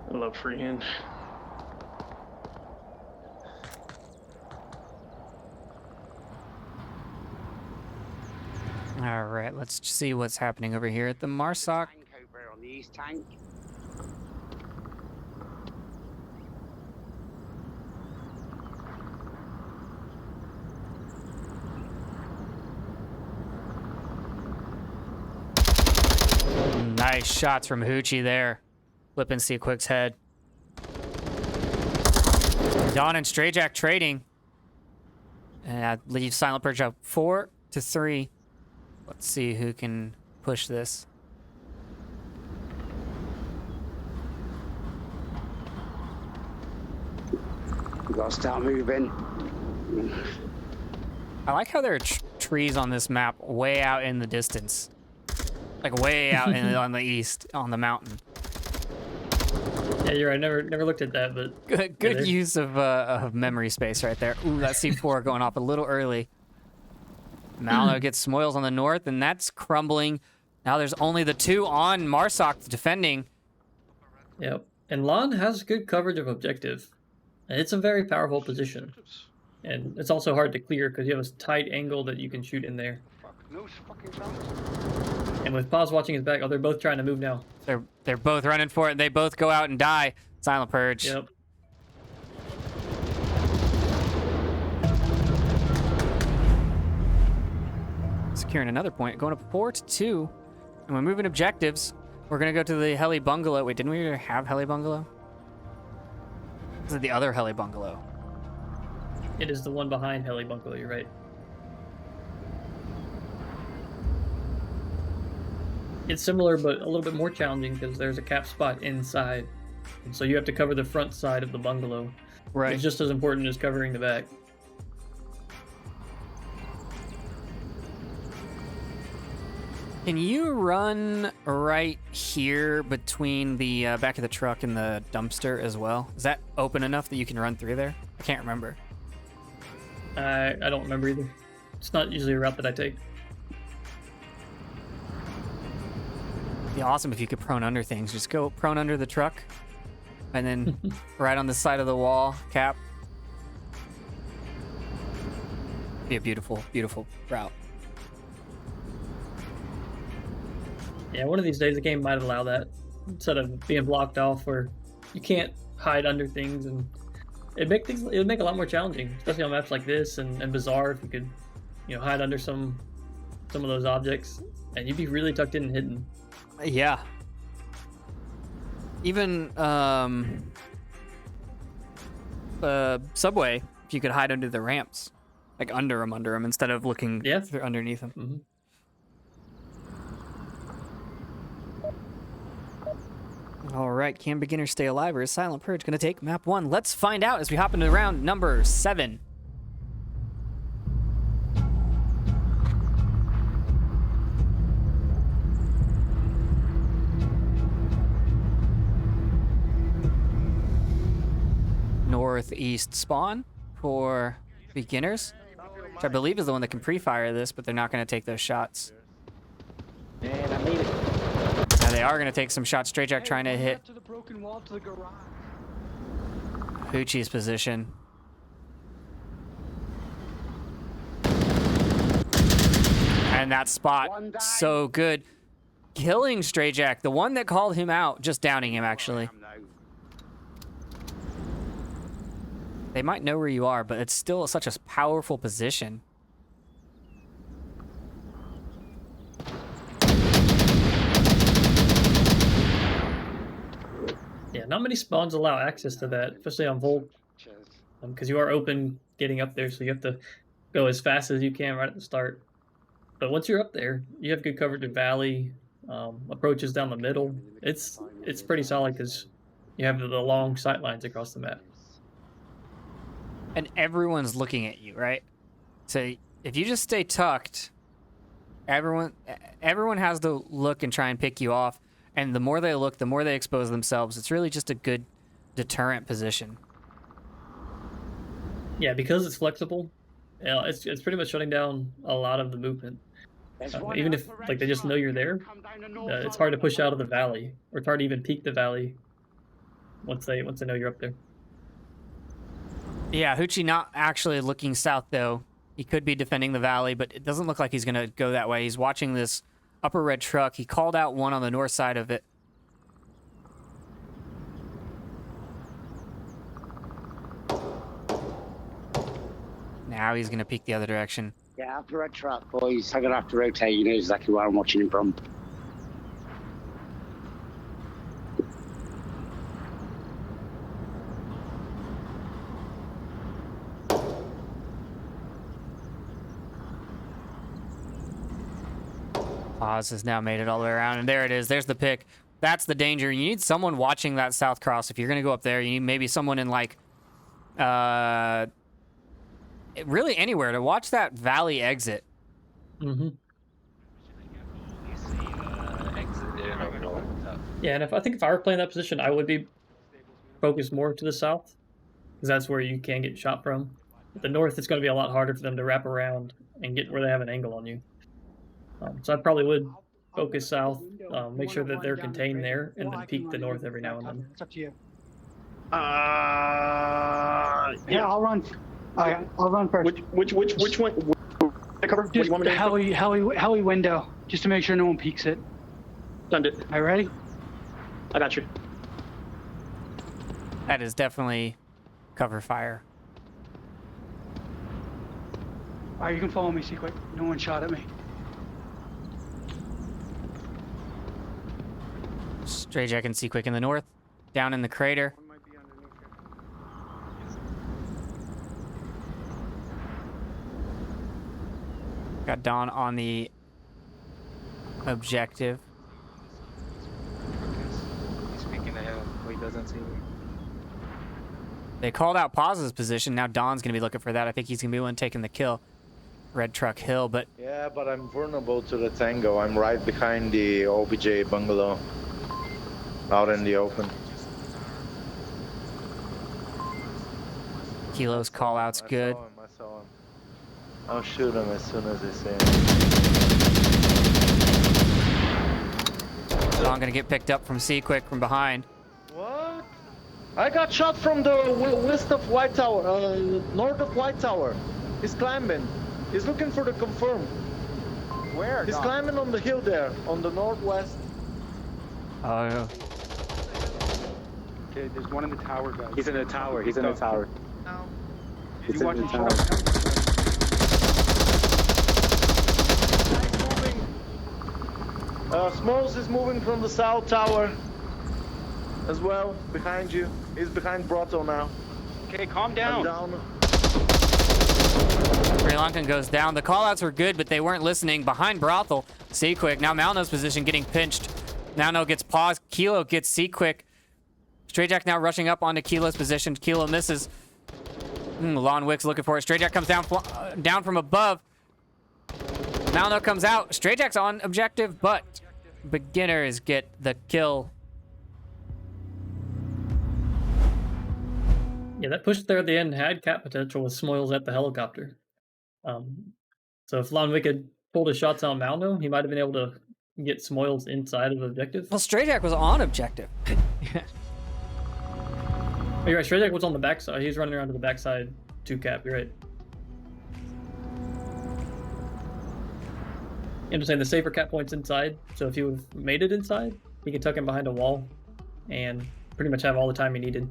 I love freeing. let's see what's happening over here at the Marsoc. Tank over on the east tank. Nice shots from Hoochie there. Flipping Seaquick's head. Don and Strayjack trading. And that leaves Silent Purge up 4-3. Let's see who can push this. We gotta start moving. I like how there are trees on this map way out in the distance. Like way out on the east, on the mountain. Yeah, you're right. Never looked at that, but Good use of memory space right there. Ooh, that C4 going off a little early. Malno gets Smoils on the north, and that's crumbling. Now there's only the two on Marsoc defending. Yep. And Lon has good coverage of objective. And it's a very powerful position. And it's also hard to clear because you have a tight angle that you can shoot in there. And with Paz watching his back, they're both trying to move now. They're both running for it. They both go out and die. Silent Purge. Yep. Securing another point, going up 4-2. And we're moving objectives. We're gonna go to the heli bungalow. Wait, didn't we already have heli bungalow? This is the other heli bungalow. It is the one behind Heli Bungalow, you're right. It's similar, but a little bit more challenging because there's a cap spot inside. And so you have to cover the front side of the bungalow. Right. It's just as important as covering the back. Can you run right here between the back of the truck and the dumpster as well? Is that open enough that you can run through there? I can't remember. I don't remember either. It's not usually a route that I take. It'd be awesome if you could prone under things. Just go prone under the truck and then right on the side of the wall, cap. Be a beautiful, beautiful route. Yeah, one of these days the game might allow that instead of being blocked off where you can't hide under things, and it would make a lot more challenging, especially on maps like this and Bizarre. If you could, hide under some of those objects, and you'd be really tucked in and hidden. Yeah. Even Subway, if you could hide under the ramps, like under them, instead of looking through underneath them. Mm-hmm. All right, can beginners stay alive, or is Silent Purge going to take map 1? Let's find out as we hop into round number 7. Northeast spawn for beginners, which I believe is the one that can pre-fire this, but they're not going to take those shots. Man, I made it. Now they are going to take some shots. Strayjack trying to hit To the broken wall to the garage. Hoochie's position. And that spot, so good. Killing Strayjack, the one that called him out, just downing him actually. They might know where you are, but it's still such a powerful position. Yeah, not many spawns allow access to that, especially on Volt, because you are open getting up there, so you have to go as fast as you can right at the start. But once you're up there, you have good coverage of valley, approaches down the middle. It's pretty solid because you have the long sight lines across the map. And everyone's looking at you, right? So if you just stay tucked, everyone has to look and try and pick you off. And the more they look, the more they expose themselves. It's really just a good deterrent position. Yeah, because it's flexible, it's pretty much shutting down a lot of the movement. Even if they just know you're there, it's hard to push out of the valley, or it's hard to even peek the valley once they know you're up there. Yeah, Hoochie not actually looking south though. He could be defending the valley, but it doesn't look like he's going to go that way. He's watching this upper red truck. He called out one on the north side of it. Now he's going to peek the other direction. Yeah, after red truck, boys. I'm gonna have to rotate. You know exactly where I'm watching him from. Oz has now made it all the way around, and there it is. There's the pick. That's the danger. You need someone watching that south cross. If you're going to go up there, you need maybe someone in, like, really anywhere to watch that valley exit. Mm-hmm. Yeah, and I think if I were playing that position, I would be focused more to the south, because that's where you can get shot from. At the north, it's going to be a lot harder for them to wrap around and get where they have an angle on you. So I probably would focus south, make sure that they're contained there, and then peek the north every now and then. It's up to you. Yeah, I'll run. I'll run first. Which one? Cover? What do Just you want me to heli window, just to make sure no one peeks it. Done it. Are you ready? I got you. That is definitely cover fire. All right, you can follow me, see quick. No one shot at me. Stray Jack and Seaquick in the north. Down in the crater. Got Don on the objective. He's peeking ahead. Oh, he doesn't see me. They called out Paz's position. Now Don's going to be looking for that. I think he's going to be the one taking the kill. Red Truck Hill, but... Yeah, but I'm vulnerable to the tango. I'm right behind the OBJ bungalow. Out in the open. Kilo's call-out's good. I saw him. I'll shoot him as soon as I see him. Don going to get picked up from Seaquick from behind. What? I got shot from the west of White Tower, north of White Tower. He's climbing. He's looking for the confirm. Where? He's climbing on the hill there, on the northwest. Oh. Okay, there's one in the tower, guys. He's in the tower. He's in the tower. No. He's in the tower. Smalls is moving from the south tower as well, behind you. He's behind Brotto now. Okay, calm down. I'm down. Sri Lankan goes down. The callouts were good, but they weren't listening. Behind Brothel, Seaquick. Now Malno's position getting pinched. Malno gets paused. Kilo gets Seaquick. Stray Jack now rushing up onto Kilo's position. Kilo misses. Lon Wick's looking for it. Stray Jack comes down down from above. Malno comes out. Stray Jack's on objective, but beginners get the kill. Yeah, that push there at the end had cap potential with Smoils at the helicopter. So if Lon Wick had pulled his shots on Malno, he might have been able to get Smoils inside of objective. Well, Stray Jack was on objective. Oh, you're right, Stray Jack was on the backside. He's running around to the backside to cap, you're right. I'm just saying the safer cap point's inside, so if you have made it inside, he can tuck him behind a wall and pretty much have all the time he needed.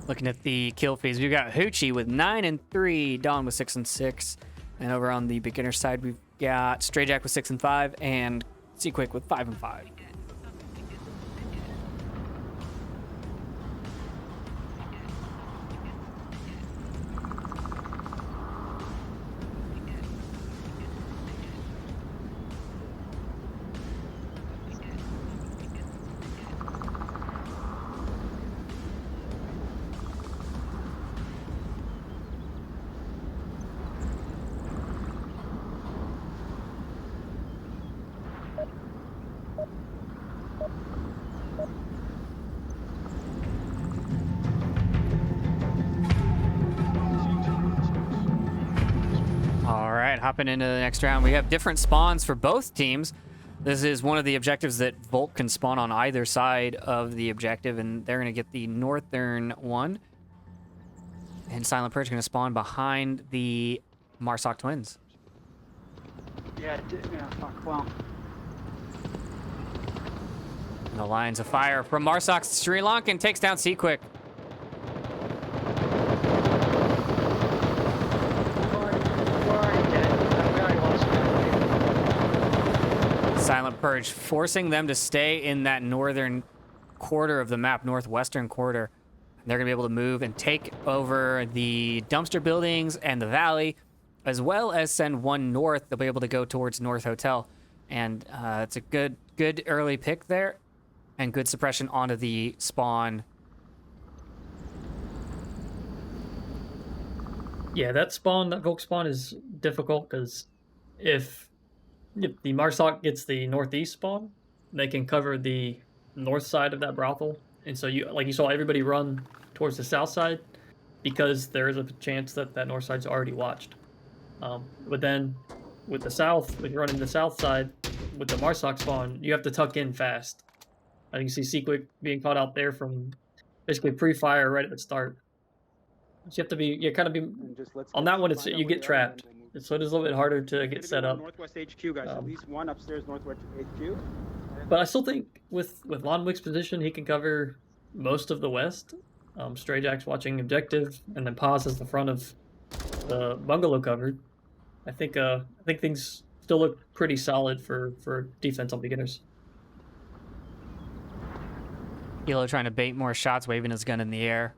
Looking at the kill feeds, we've got Hoochie with 9 and 3, Don with 6 and 6, and over on the beginner side, we've got Stray Jack with 6 and 5, and Seaquick with 5 and 5. hopping into the next round. We have different spawns for both teams. This is one of the objectives that Volt can spawn on either side of the objective, and they're going to get the northern one. And Silent Purge going to spawn behind the Marsoc twins. Yeah, fuck, well. And the lines of fire from Marsoc's Sri Lankan takes down Seaquick. Silent Purge forcing them to stay in that northern quarter of the map, northwestern quarter. They're going to be able to move and take over the dumpster buildings and the valley, as well as send one north. They'll be able to go towards North Hotel. And it's a good early pick there, and good suppression onto the spawn. Yeah, that Volk spawn is difficult because if the Marsoc gets the northeast spawn, they can cover the north side of that brothel. And so you saw everybody run towards the south side because there is a chance that that north side's already watched. But then with the south, if you're running the south side with the Marsoc spawn, you have to tuck in fast. I think you see Seaquick being caught out there from basically pre-fire right at the start. So you have to be, on that one, it's you get trapped. So it is a little bit harder to get set up. Northwest HQ, guys. At least one upstairs, Northwest HQ. But I still think with Lonwick's position, he can cover most of the west. Stray Jack's watching objective, and then Paz has the front of the bungalow covered. I think things still look pretty solid for defense on beginners. Hilo trying to bait more shots, waving his gun in the air.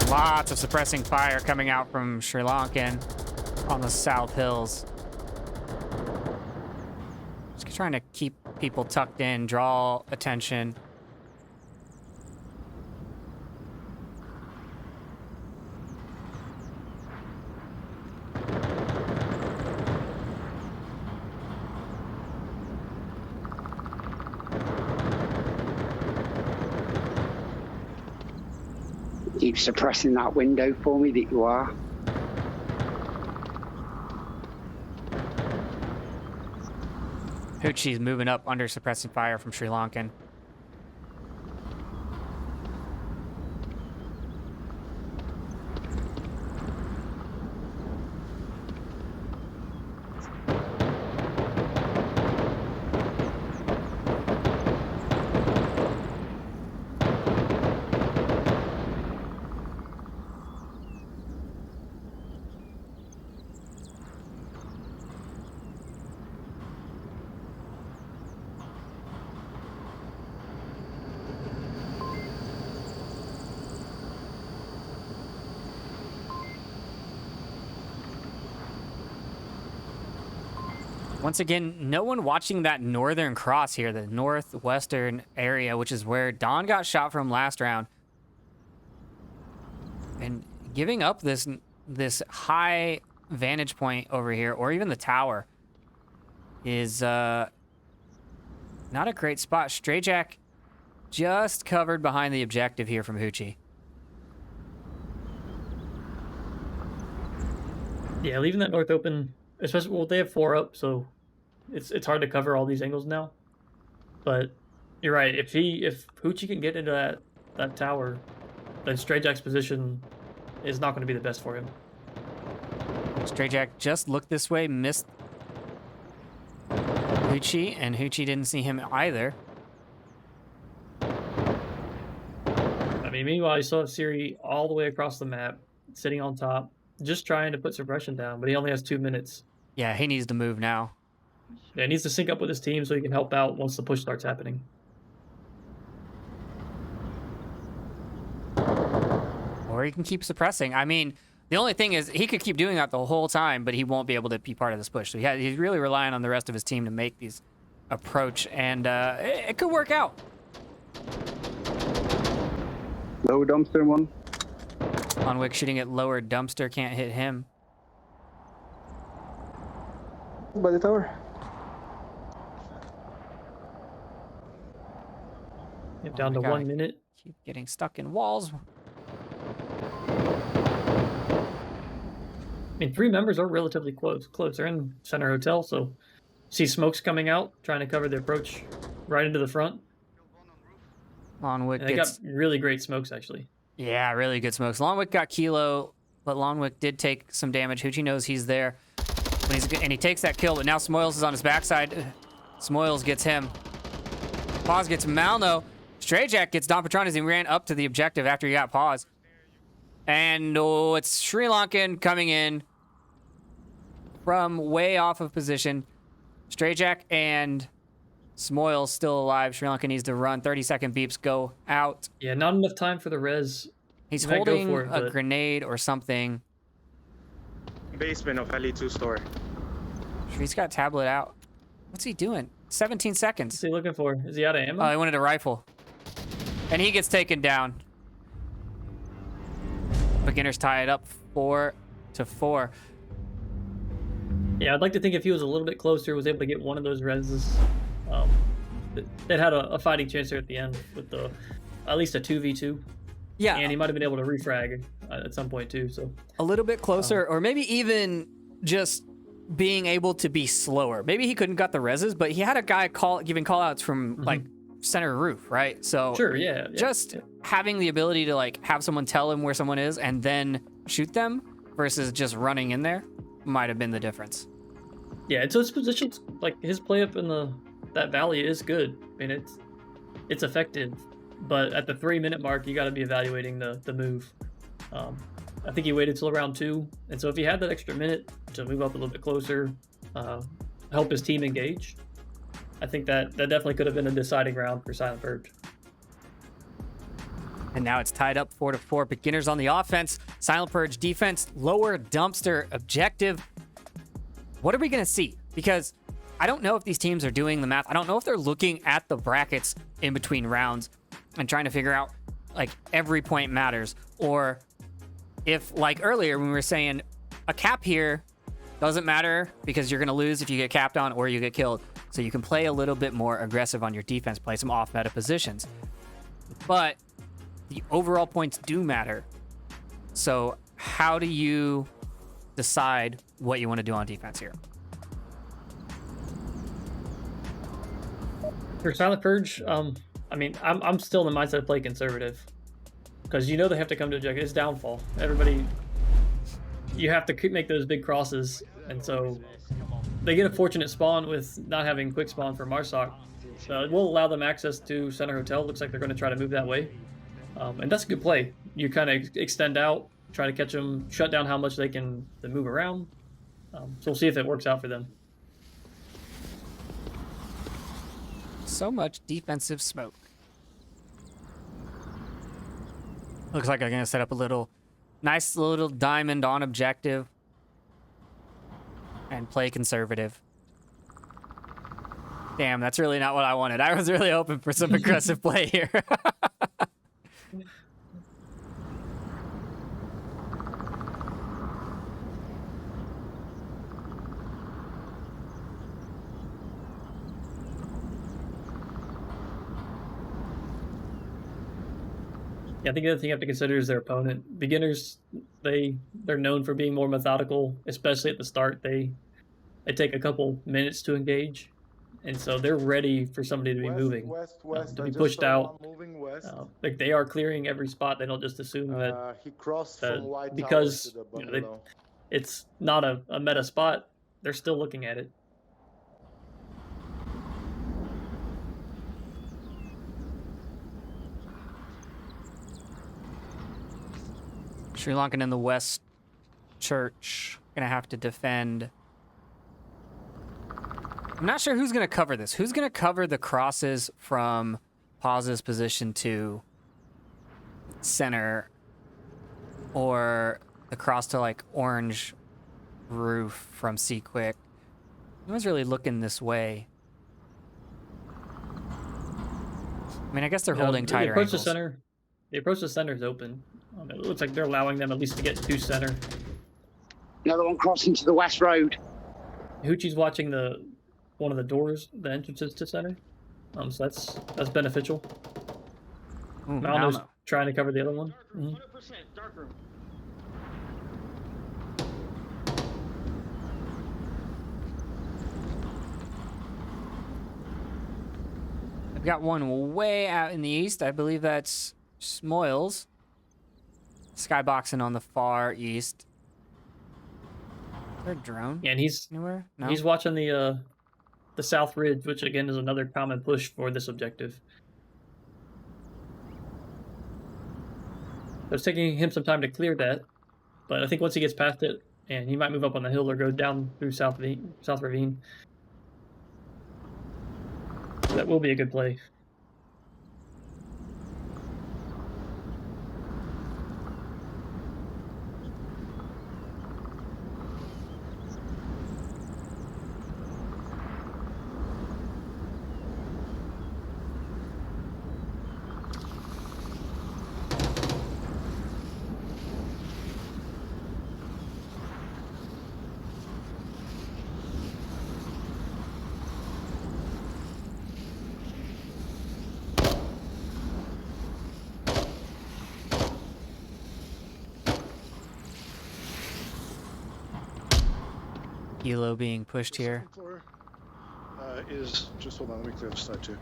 Lots of suppressing fire coming out from Sri Lankan on the South Hills. Just trying to keep people tucked in, draw attention. Keep suppressing that window for me that you are. Hoochie's moving up under suppressing fire from Sri Lankan. Once again, no one watching that northern cross here, the northwestern area, which is where Don got shot from last round. And giving up this high vantage point over here, or even the tower, is not a great spot. Stray Jack just covered behind the objective here from Hoochie. Yeah, leaving that north open, especially, well, they have 4 up, so it's hard to cover all these angles now. But you're right, if Hoochie can get into that tower, then Stray Jack's position is not going to be the best for him. Stray Jack just looked this way, missed Hoochie, and Hoochie didn't see him either. I mean, meanwhile, you still have Siri all the way across the map, sitting on top, just trying to put suppression down, but he only has 2 minutes. Yeah, he needs to move now. Yeah, he needs to sync up with his team so he can help out once the push starts happening. Or he can keep suppressing. I mean, the only thing is he could keep doing that the whole time, but he won't be able to be part of this push. So he's really relying on the rest of his team to make these approach, and it could work out. Low dumpster one. Onwick shooting at lower dumpster, can't hit him. By the tower. Get down to my God. 1 minute. Keep getting stuck in walls. I mean, 3 members are relatively close. They're in Center Hotel, so see smokes coming out, trying to cover the approach right into the front. Longwick They got really great smokes, actually. Yeah, really good smokes. Longwick got Kilo, but Longwick did take some damage. Hoochie knows he's there. And he takes that kill, but now Smoils is on his backside. Smoils gets him. Pause gets Malno. Strayjack gets Don Patron as he ran up to the objective after he got Pause. And it's Sri Lankan coming in from way off of position. Strayjack and Smoils still alive. Sri Lanka needs to run. 30-second beeps go out. Yeah, not enough time for the res. He's holding a grenade or something. Basement of LE2 store. He's got tablet out. What's he doing? 17 seconds. What's he looking for? Is he out of ammo? Oh, he wanted a rifle. And he gets taken down. Beginners tie it up 4-4. Yeah, I'd like to think if he was a little bit closer, was able to get one of those reses, they'd had a fighting chance there at the end with at least a 2v2. Yeah. And he might have been able to refrag at some point too. So a little bit closer, or maybe even just being able to be slower. Maybe he couldn't got the reses, but he had a guy giving call outs from like center roof, right? So sure, yeah. Just having the ability to like have someone tell him where someone is and then shoot them versus just running in there might have been the difference. Yeah, and so his positions, like his play up in that valley is good. I mean, it's effective, but at the 3-minute mark, you got to be evaluating the move. I think he waited till around 2, and so if he had that extra minute to move up a little bit closer, help his team engage, I think that definitely could have been a deciding round for Silent Purge. And now it's tied up 4-4. Beginners on the offense. Silent Purge defense. Lower dumpster objective. What are we going to see? Because I don't know if these teams are doing the math. I don't know if they're looking at the brackets in between rounds and trying to figure out like every point matters. Or if like earlier when we were saying a cap here doesn't matter because you're going to lose if you get capped on or you get killed. So you can play a little bit more aggressive on your defense, play some off meta positions. But the overall points do matter. So how do you decide what you want to do on defense here? For Silent Purge, I mean, I'm still in the mindset of play conservative because you know they have to come to objective. It's downfall. Everybody, you have to make those big crosses, and so they get a fortunate spawn with not having quick spawn for Marsoc. It will allow them access to Center Hotel. Looks like they're going to try to move that way, and that's a good play. You kind of extend out, try to catch them, shut down how much they can move around. So we'll see if it works out for them. So much defensive smoke. Looks like I'm going to set up a nice little diamond on objective and play conservative. Damn, that's really not what I wanted. I was really hoping for some aggressive play here. Yeah, I think the other thing you have to consider is their opponent. Beginners, they're known for being more methodical, especially at the start. They take a couple minutes to engage, and so they're ready for somebody to be moving, to be pushed out. Like they are clearing every spot. They don't just assume that He crossed from White because Tower to the you know, bungalow. it's not a meta spot. They're still looking at it. Sri Lankan in the West Church. Gonna have to defend. I'm not sure who's gonna cover this. Who's gonna cover the crosses from Pause's position to center, or the cross to like orange roof from C Quick? No one's really looking this way. I mean, I guess they're holding tighter angles. The approach to center is open. It looks like they're allowing them at least to get to center. Another one crossing to the west road. Hoochie's watching one of the doors, the entrances to center. So that's beneficial. Ooh, Malno's Malno. trying to cover the other one. 100% dark room. I've got one way out in the east. I believe that's Smoils. Skyboxing on the far east. Is there a drone? Yeah, and he's anywhere? No. He's watching the South Ridge, which again is another common push for this objective. So it's taking him some time to clear that, but I think once he gets past it, and he might move up on the hill or go down through South Ravine. That will be a good play. Elo being pushed here. Second floor is just hold on. Let me clear the side too.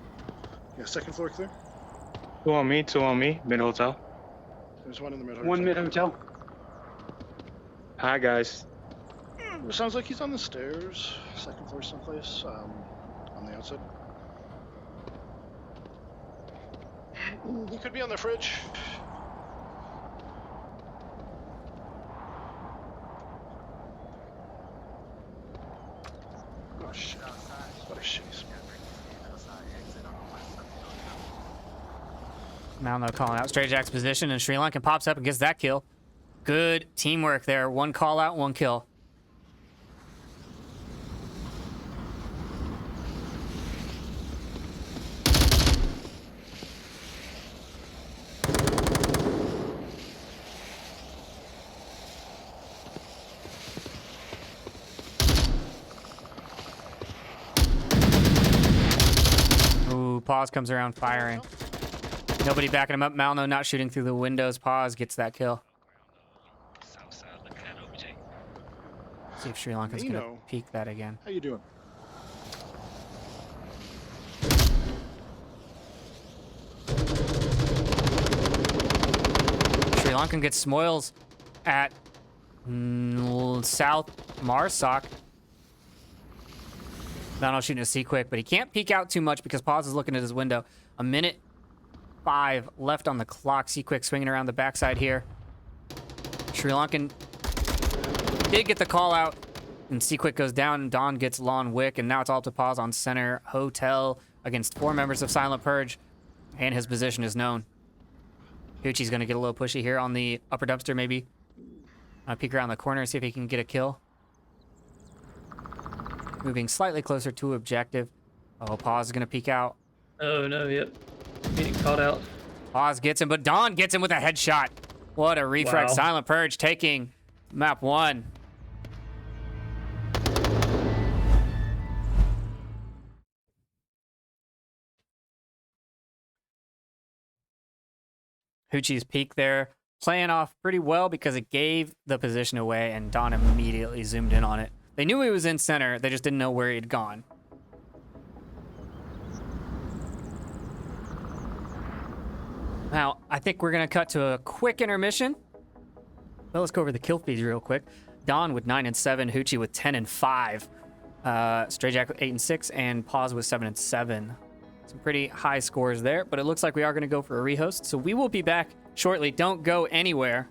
Yeah, second floor clear. Two on me. Mid hotel. There's one in the mid. One mid hotel. Hi guys. Sounds like he's on the stairs. Second floor someplace. On the outside. He could be on the fridge. Oh shit. What a shit. Malno calling out Stray Jack's position, and Sri Lankan pops up and gets that kill. Good teamwork there. One call out, one kill. Ooh, Pause comes around firing. Nobody backing him up. Malno not shooting through the windows. Pause gets that kill. See if Sri Lanka's gonna peek that again. How you doing? Sri Lankan gets Smoils at South Marsoc. Malno shooting a C-Quick, but he can't peek out too much because Pause is looking at his window. 1:05 left on the clock. C-Quick swinging around the backside here. Sri Lankan did get the call out, and C-Quick goes down, and Don gets Lawn Wick, and now it's all to Pause on center hotel against 4 members of Silent Purge, and his position is known. Hoochie's gonna get a little pushy here on the upper dumpster, maybe. Peek around the corner, see if he can get a kill. Moving slightly closer to objective. Oh, Pause is gonna peek out. Oh no, yep. Getting caught out. Pause gets him, but Don gets him with a headshot. What a refrag. Wow. Silent Purge taking map 1. Hoochie's peak there, playing off pretty well because it gave the position away, and Don immediately zoomed in on it. They knew he was in center, they just didn't know where he'd gone. Now, I think we're gonna cut to a quick intermission. Well, let's go over the kill feeds real quick. Don with 9 and 7, Hoochie with 10 and 5, Stray Jack with 8 and 6, and Pause with 7 and 7. Some pretty high scores there, but it looks like we are gonna go for a rehost, so we will be back shortly. Don't go anywhere.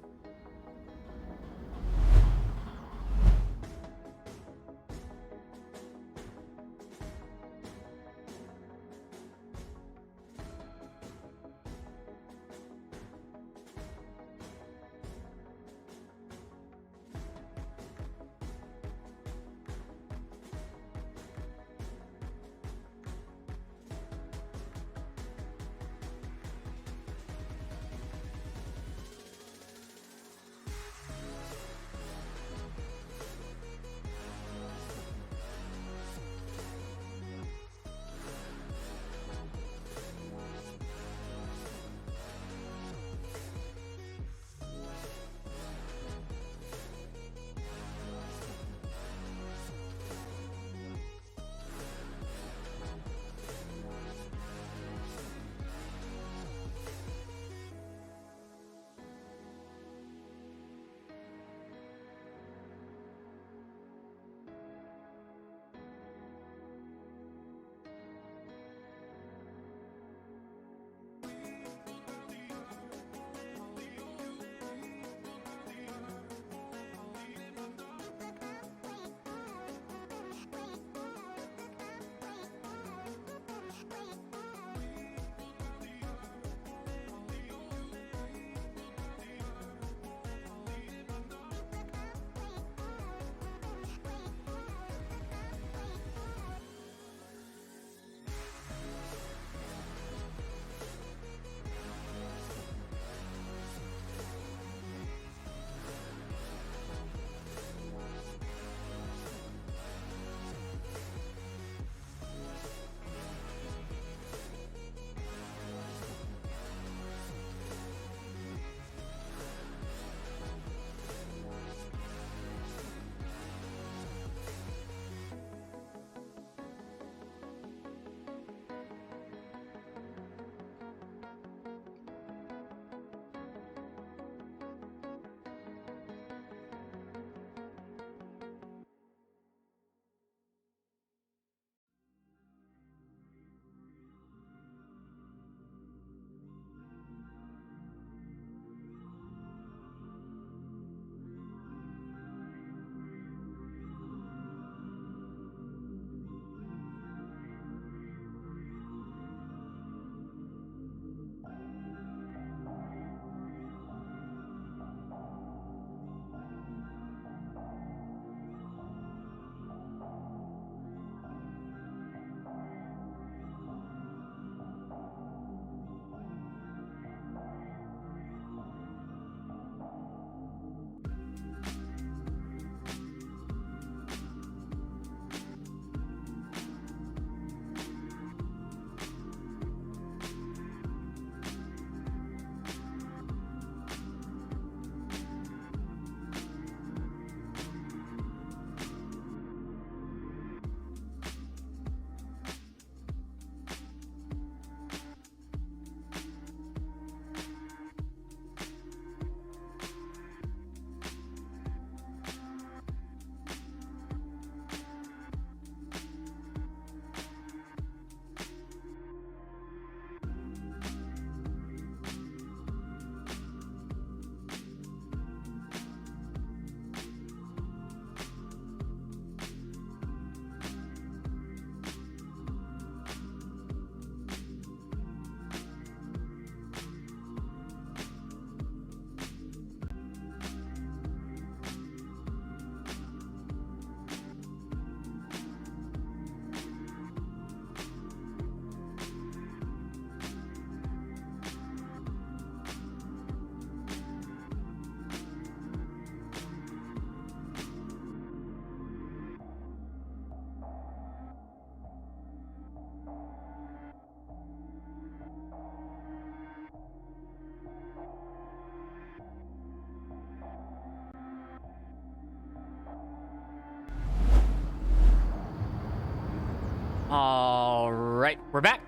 we're back.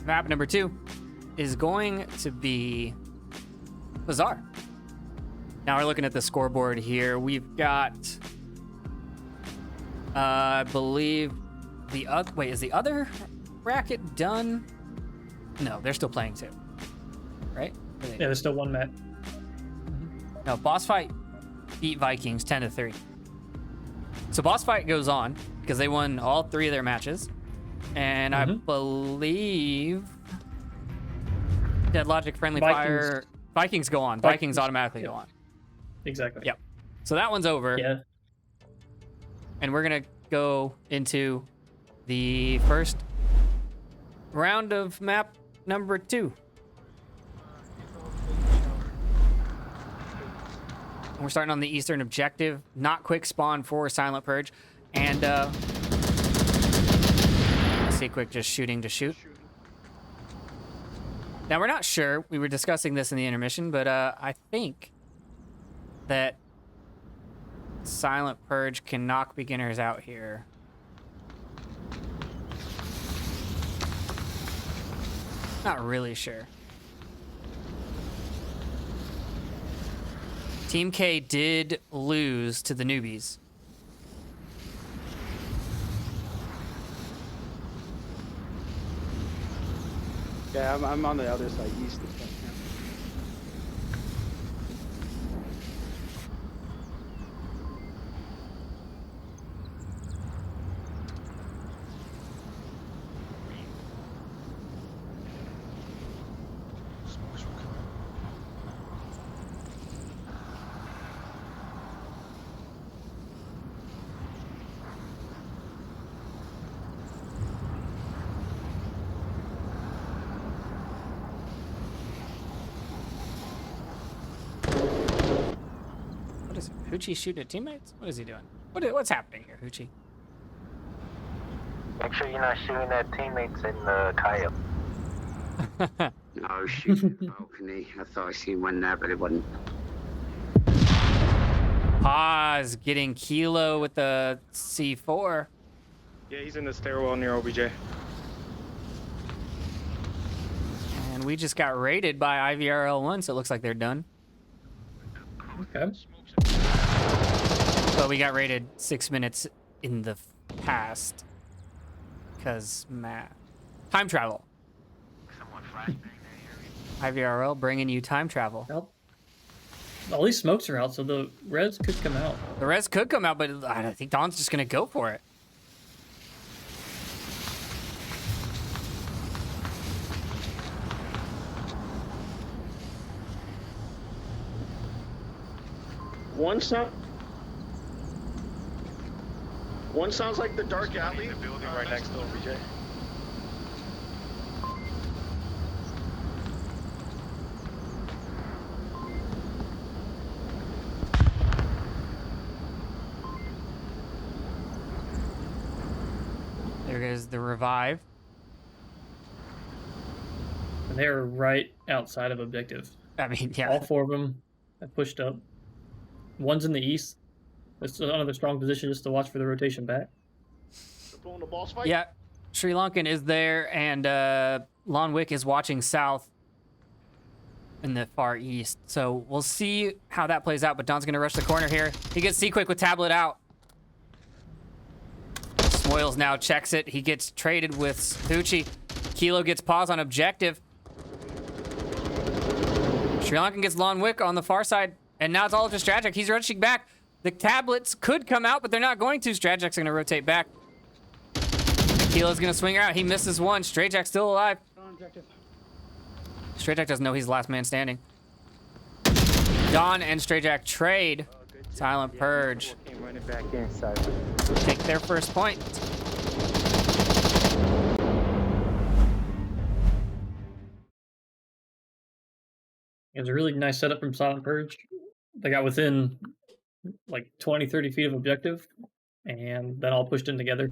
Map number 2 is going to be Bazaar. Now we're looking at the scoreboard here. We've got, I believe, the other. Wait, is the other bracket done? No, they're still playing too. Right? Yeah, there's still one match. No, Boss Fight beat Vikings 10-3. So Boss Fight goes on because they won all 3 of their matches. And I believe Dead Logic, Friendly Fire, Vikings go on. Vikings automatically go on. Exactly. Yep. So that one's over. Yeah. And we're going to go into the first round of map number 2. We're starting on the eastern objective. Not quick spawn for Silent Purge. And see quick just shooting to shoot. Now we're not sure. We were discussing this in the intermission, but I think that Silent Purge can knock beginners out here. Not really sure. Team K did lose to the newbies. Yeah, I'm on the other side, east. Hoochie shooting at teammates? What is he doing? What's happening here, Hoochie? Make sure you're not shooting at teammates in the kayak. No, shooting the balcony. I thought I seen one there, but it wasn't. Paz getting Kilo with the C4. Yeah, he's in the stairwell near OBJ. And we just got raided by IVRL 1, so it looks like they're done. Okay. But we got raided 6 minutes in the past. Because, time travel. IVRL bringing you time travel. Yep. All these smokes are out, so the res could come out. The res could come out, but I think Don's just going to go for it. One sounds like the dark alley. The building right next to OBJ. There goes the revive. And they're right outside of objective. I mean, yeah. All 4 of them have pushed up. One's in the east. It's another strong position just to watch for the rotation back. They're pulling the boss fight? Yeah. Sri Lankan is there, and Lonwick is watching south in the far east. So we'll see how that plays out, but Don's going to rush the corner here. He gets C-Quick with tablet out. Smoils now checks it. He gets traded with Hoochie. Kilo gets pause on objective. Sri Lankan gets Lonwick on the far side, and now it's all up to Stragic. He's rushing back. The tablets could come out, but they're not going to. Strajac's going to rotate back. Kilo's going to swing her out. He misses one. Strajac's still alive. Strajac doesn't know he's the last man standing. Don and Strajac trade. Silent Purge. Running back inside. Take their first point. It was a really nice setup from Silent Purge. They got within like 20, 30 feet of objective, and then all pushed in together.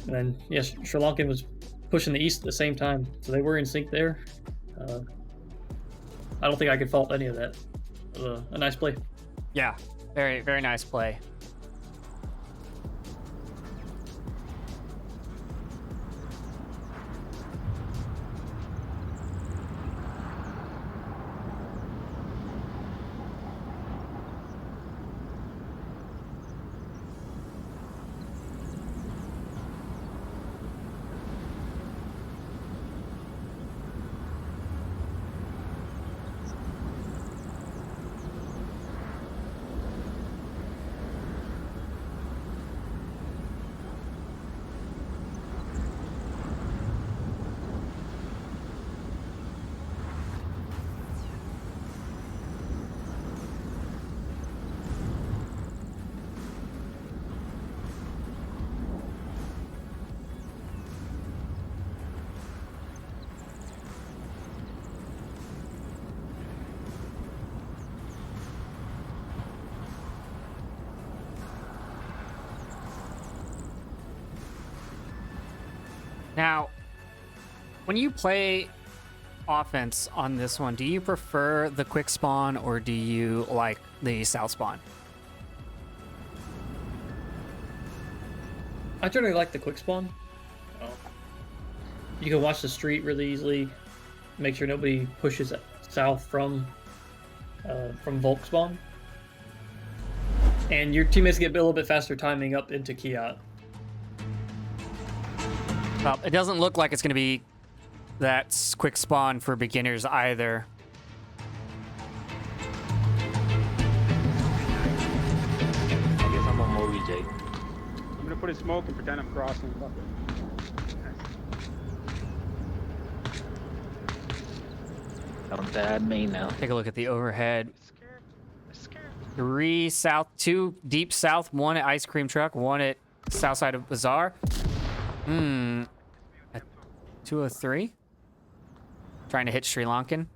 And then, yes, Sri Lankan was pushing the east at the same time, so they were in sync there. I don't think I could fault any of that. It was a nice play. Yeah, very, very nice play. Now, when you play offense on this one, do you prefer the quick spawn or do you like the south spawn? I generally like the quick spawn. You can watch the street really easily, make sure nobody pushes south from Volk spawn, and your teammates get a little bit faster timing up into Kiat. Well, it doesn't look like it's going to be that quick spawn for beginners either. I guess I'm on OBJ. I'm gonna put a smoke and pretend I'm crossing. Fuck it. Don't add me now. Take a look at the overhead. 3 south, 2 deep south, 1 at Ice Cream Truck, 1 at south side of Bazaar. A 203. Trying to hit Sri Lankan.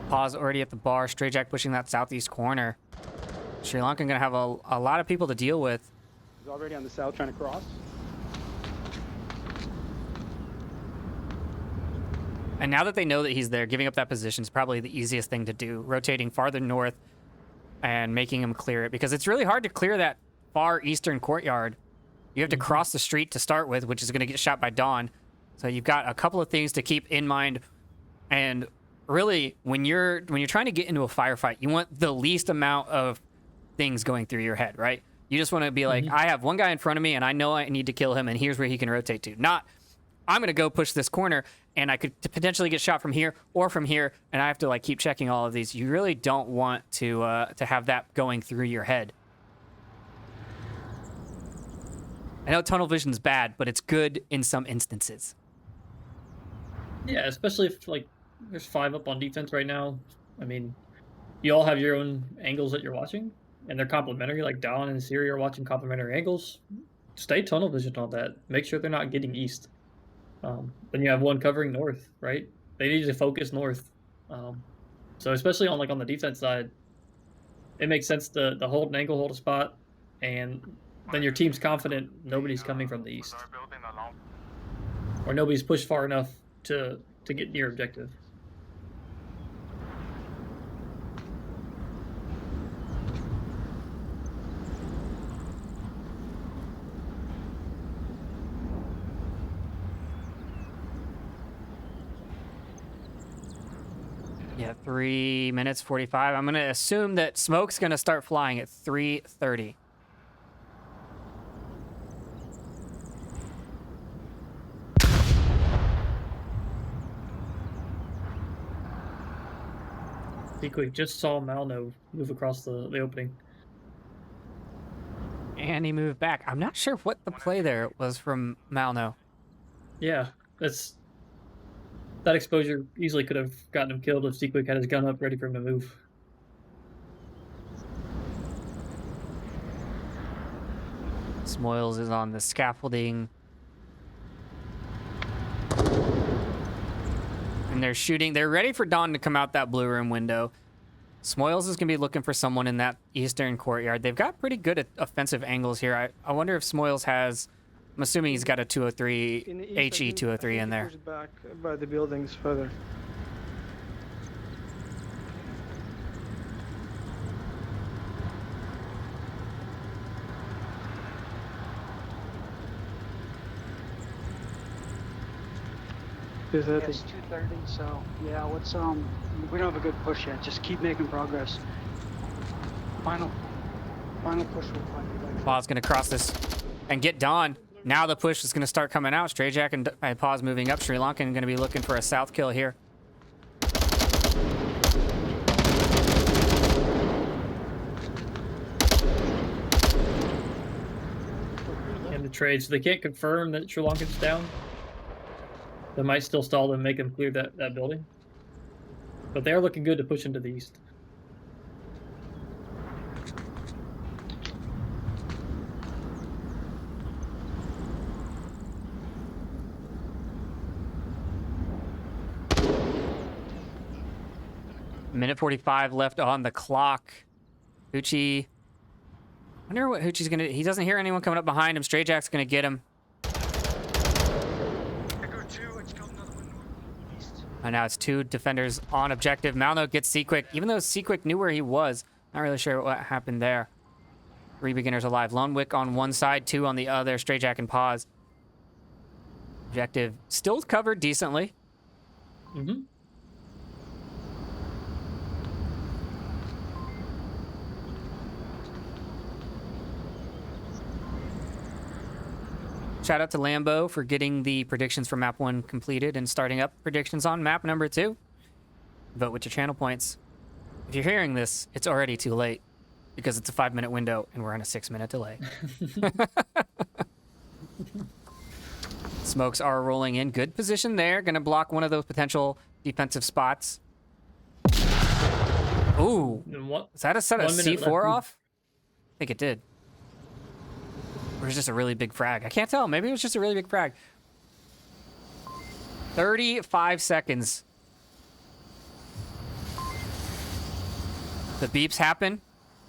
Pause already at the bar. Stray Jack pushing that southeast corner. Sri Lankan gonna have a lot of people to deal with. He's already on the south trying to cross. And now that they know that he's there, giving up that position is probably the easiest thing to do. Rotating farther north and making him clear it. Because it's really hard to clear that far eastern courtyard. You have to cross the street to start with, which is going to get shot by dawn. So you've got a couple of things to keep in mind. And really, when you're trying to get into a firefight, you want the least amount of things going through your head, right? You just want to be like, I have one guy in front of me, and I know I need to kill him, and here's where he can rotate to. Not, I'm going to go push this corner, and I could potentially get shot from here or from here, and I have to like keep checking all of these. You really don't want to have that going through your head. I know tunnel vision's bad, but it's good in some instances. Yeah, especially if like there's 5 up on defense right now. I mean, you all have your own angles that you're watching, and they're complementary. Like Don and Siri are watching complementary angles. Stay tunnel vision on that. Make sure they're not getting east. Then you have one covering north, right? They need to focus north. So especially on the defense side, it makes sense to hold an angle, hold a spot, and then your team's confident nobody's coming from the east, or nobody's pushed far enough to get near objective. Yeah, 3 minutes 45. I'm going to assume that smoke's going to start flying at 3:30. Quick, just saw Malno move across the opening. And he moved back. I'm not sure what the play there was from Malno. Yeah, that exposure easily could have gotten him killed if Seaquick had his gun up ready for him to move. Smoils is on the scaffolding. And they're shooting. They're ready for Dawn to come out that blue room window. Smoils is going to be looking for someone in that eastern courtyard. They've got pretty good offensive angles here. I wonder if Smoils has... I'm assuming he's got a 203, HE 203 in there. Back by the buildings further. It's 2:30, so yeah. Let's we don't have a good push yet. Just keep making progress. Final push will find. Paw's going to cross this and get Dawn. Now the push is going to start coming out. Stray Jack and Paw's moving up. Sri Lankan going to be looking for a south kill here. And the trade, so they can't confirm that Sri Lankan's down. They might still stall them and make them clear that building. But they are looking good to push into the east. Minute 45 left on the clock. Uchi wonder what Hoochie's gonna do. He doesn't hear anyone coming up behind him. Stray Jack's gonna get him. And now it's 2 defenders on objective. Malno gets Seaquick. Even though Seaquick knew where he was, not really sure what happened there. 3 beginners alive. Lone Wick on one side, 2 on the other. Stray Jack and Pause. Objective still covered decently. Mm-hmm. Shout out to Lambo for getting the predictions for map 1 completed and starting up predictions on map number 2. Vote with your channel points. If you're hearing this, it's already too late because it's a 5-minute window and we're on a 6-minute delay. Smokes are rolling in. Good position there. Gonna block one of those potential defensive spots. Ooh. Is that a set of C4 off? I think it did. Or was it just a really big frag? I can't tell. Maybe it was just a really big frag. 35 seconds. The beeps happen.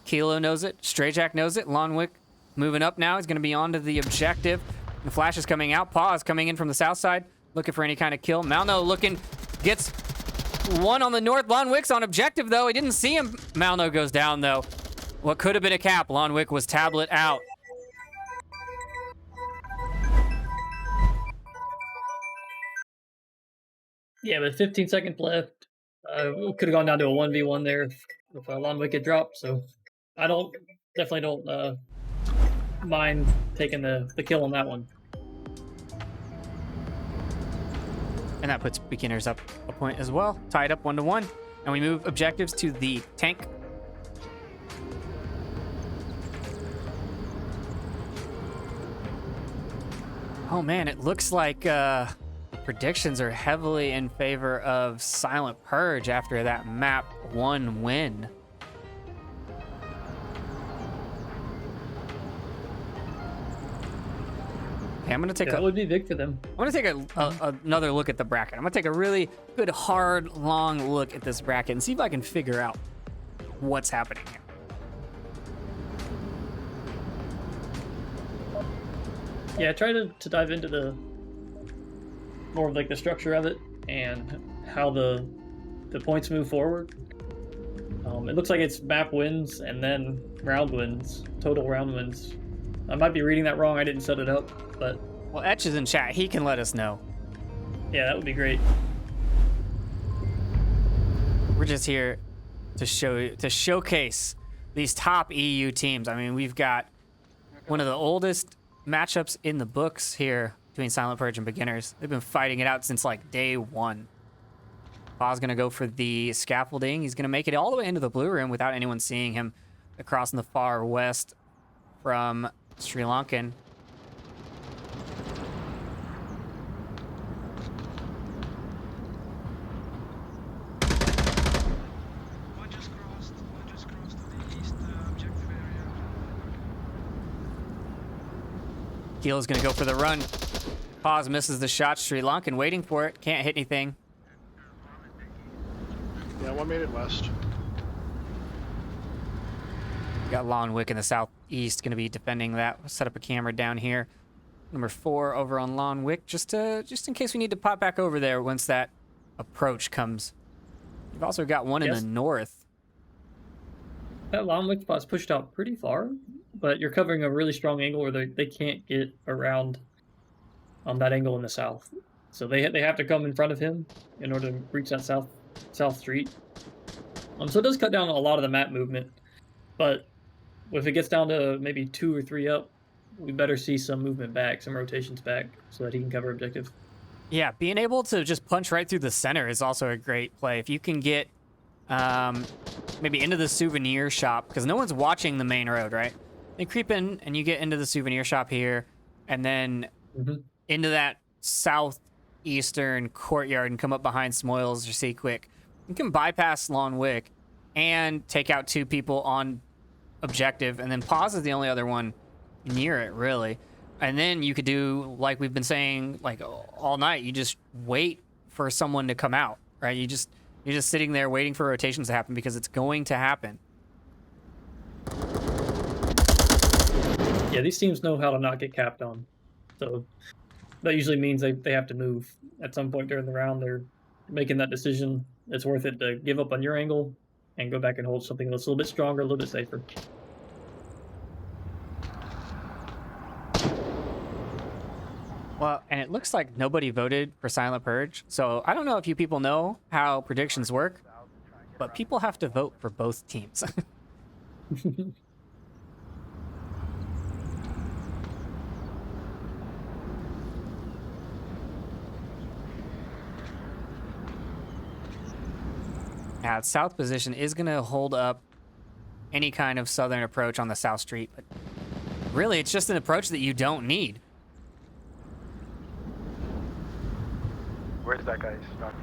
Kilo knows it. Stray Jack knows it. Lonwick moving up now. He's going to be on to the objective. The flash is coming out. Pause coming in from the south side. Looking for any kind of kill. Malno looking. Gets one on the north. Lonwick's on objective, though. He didn't see him. Malno goes down, though. What could have been a cap. Lonwick was tablet out. Yeah, with 15 seconds left, we could have gone down to a 1v1 there if Lonwick had dropped. So I definitely don't mind taking the kill on that one. And that puts beginners up a point as well. Tied up 1-1. And we move objectives to the tank. Oh man, it looks like predictions are heavily in favor of Silent Purge after that map 1 win. Okay, I'm gonna take that would be big for them. I'm gonna take another look at the bracket. I'm gonna take a really good, hard, long look at this bracket and see if I can figure out what's happening here. Yeah, try to dive into the more of like the structure of it and how the points move forward. It looks like it's map wins and then round wins, total round wins. I might be reading that wrong. I didn't set it up, but well, Etch is in chat. He can let us know. Yeah, that would be great. We're just here to showcase these top EU teams. I mean, we've got one of the oldest matchups in the books here between Silent Purge and beginners. They've been fighting it out since like day 1. Pa's gonna go for the scaffolding. He's gonna make it all the way into the blue room without anyone seeing him across in the far west from Sri Lankan. One just crossed to the east objective area. Keel's gonna go for the run. Paz misses the shot. Sri Lankan waiting for it. Can't hit anything. Yeah, 1 minute west. Got Lonwick in the southeast, going to be defending that. We'll set up a camera down here. Number 4 over on Lonwick, just in case we need to pop back over there once that approach comes. You've also got one in the north. That Lonwick spot's pushed out pretty far, but you're covering a really strong angle where they can't get around that angle in the south. So they have to come in front of him in order to reach that south street. So it does cut down a lot of the map movement, but if it gets down to maybe 2 or 3 up, we better see some movement back, some rotations back, so that he can cover objective. Yeah, being able to just punch right through the center is also a great play. If you can get maybe into the souvenir shop, because no one's watching the main road, right? You creep in and you get into the souvenir shop here, and then into that southeastern courtyard and come up behind Smoils or Seaquick. You can bypass Lonwick and take out 2 people on objective, and then Pause is the only other one near it, really. And then you could do, like we've been saying, like all night, you just wait for someone to come out, right? You're just sitting there waiting for rotations to happen because it's going to happen. Yeah, these teams know how to not get capped on. So that usually means they have to move. At some point during the round, they're making that decision. It's worth it to give up on your angle and go back and hold something that's a little bit stronger, a little bit safer. Well, and it looks like nobody voted for Silent Purge. So I don't know if you people know how predictions work, but people have to vote for both teams. Yeah, south position is going to hold up any kind of southern approach on the south street, but really it's just an approach that you don't need. Where's that guy stuck?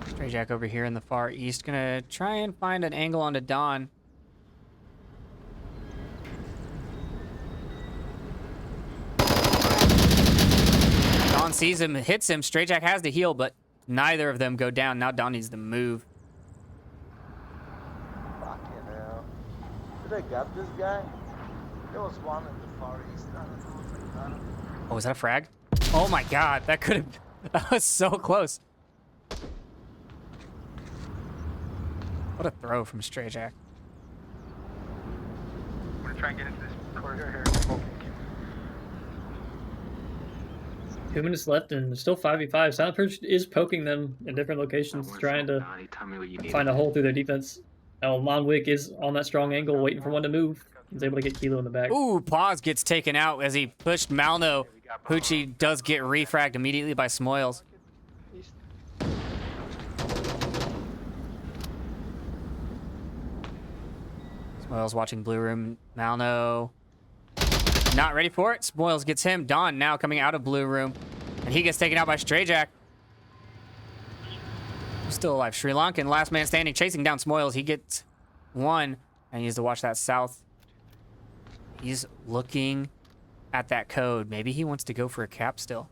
Stray Jack over here in the far east, gonna try and find an angle onto Don. Don sees him, hits him. Stray Jack has to heal, but neither of them go down. Now Don needs to move. Fucking hell. Did I got this guy? There was one in the far east. Oh, was that a frag? Oh my god, that could have... That was so close. What a throw from Stray Jack. I'm gonna try and get into this corridor here. 2 minutes left and still 5v5. Silent Purge is poking them in different locations, trying to find a hole through their defense. Now, Monwick is on that strong angle, waiting for one to move. He's able to get Kilo in the back. Ooh, Paz gets taken out as he pushed Malno. Poochie does get refragged immediately by Smoils. Smoils watching blue room. Malno not ready for it. Smoils gets him. Don now coming out of blue room. And he gets taken out by Stray Jack. Still alive. Sri Lankan, last man standing, chasing down Smoils. He gets one. And he needs to watch that south. He's looking at that code. Maybe he wants to go for a cap still.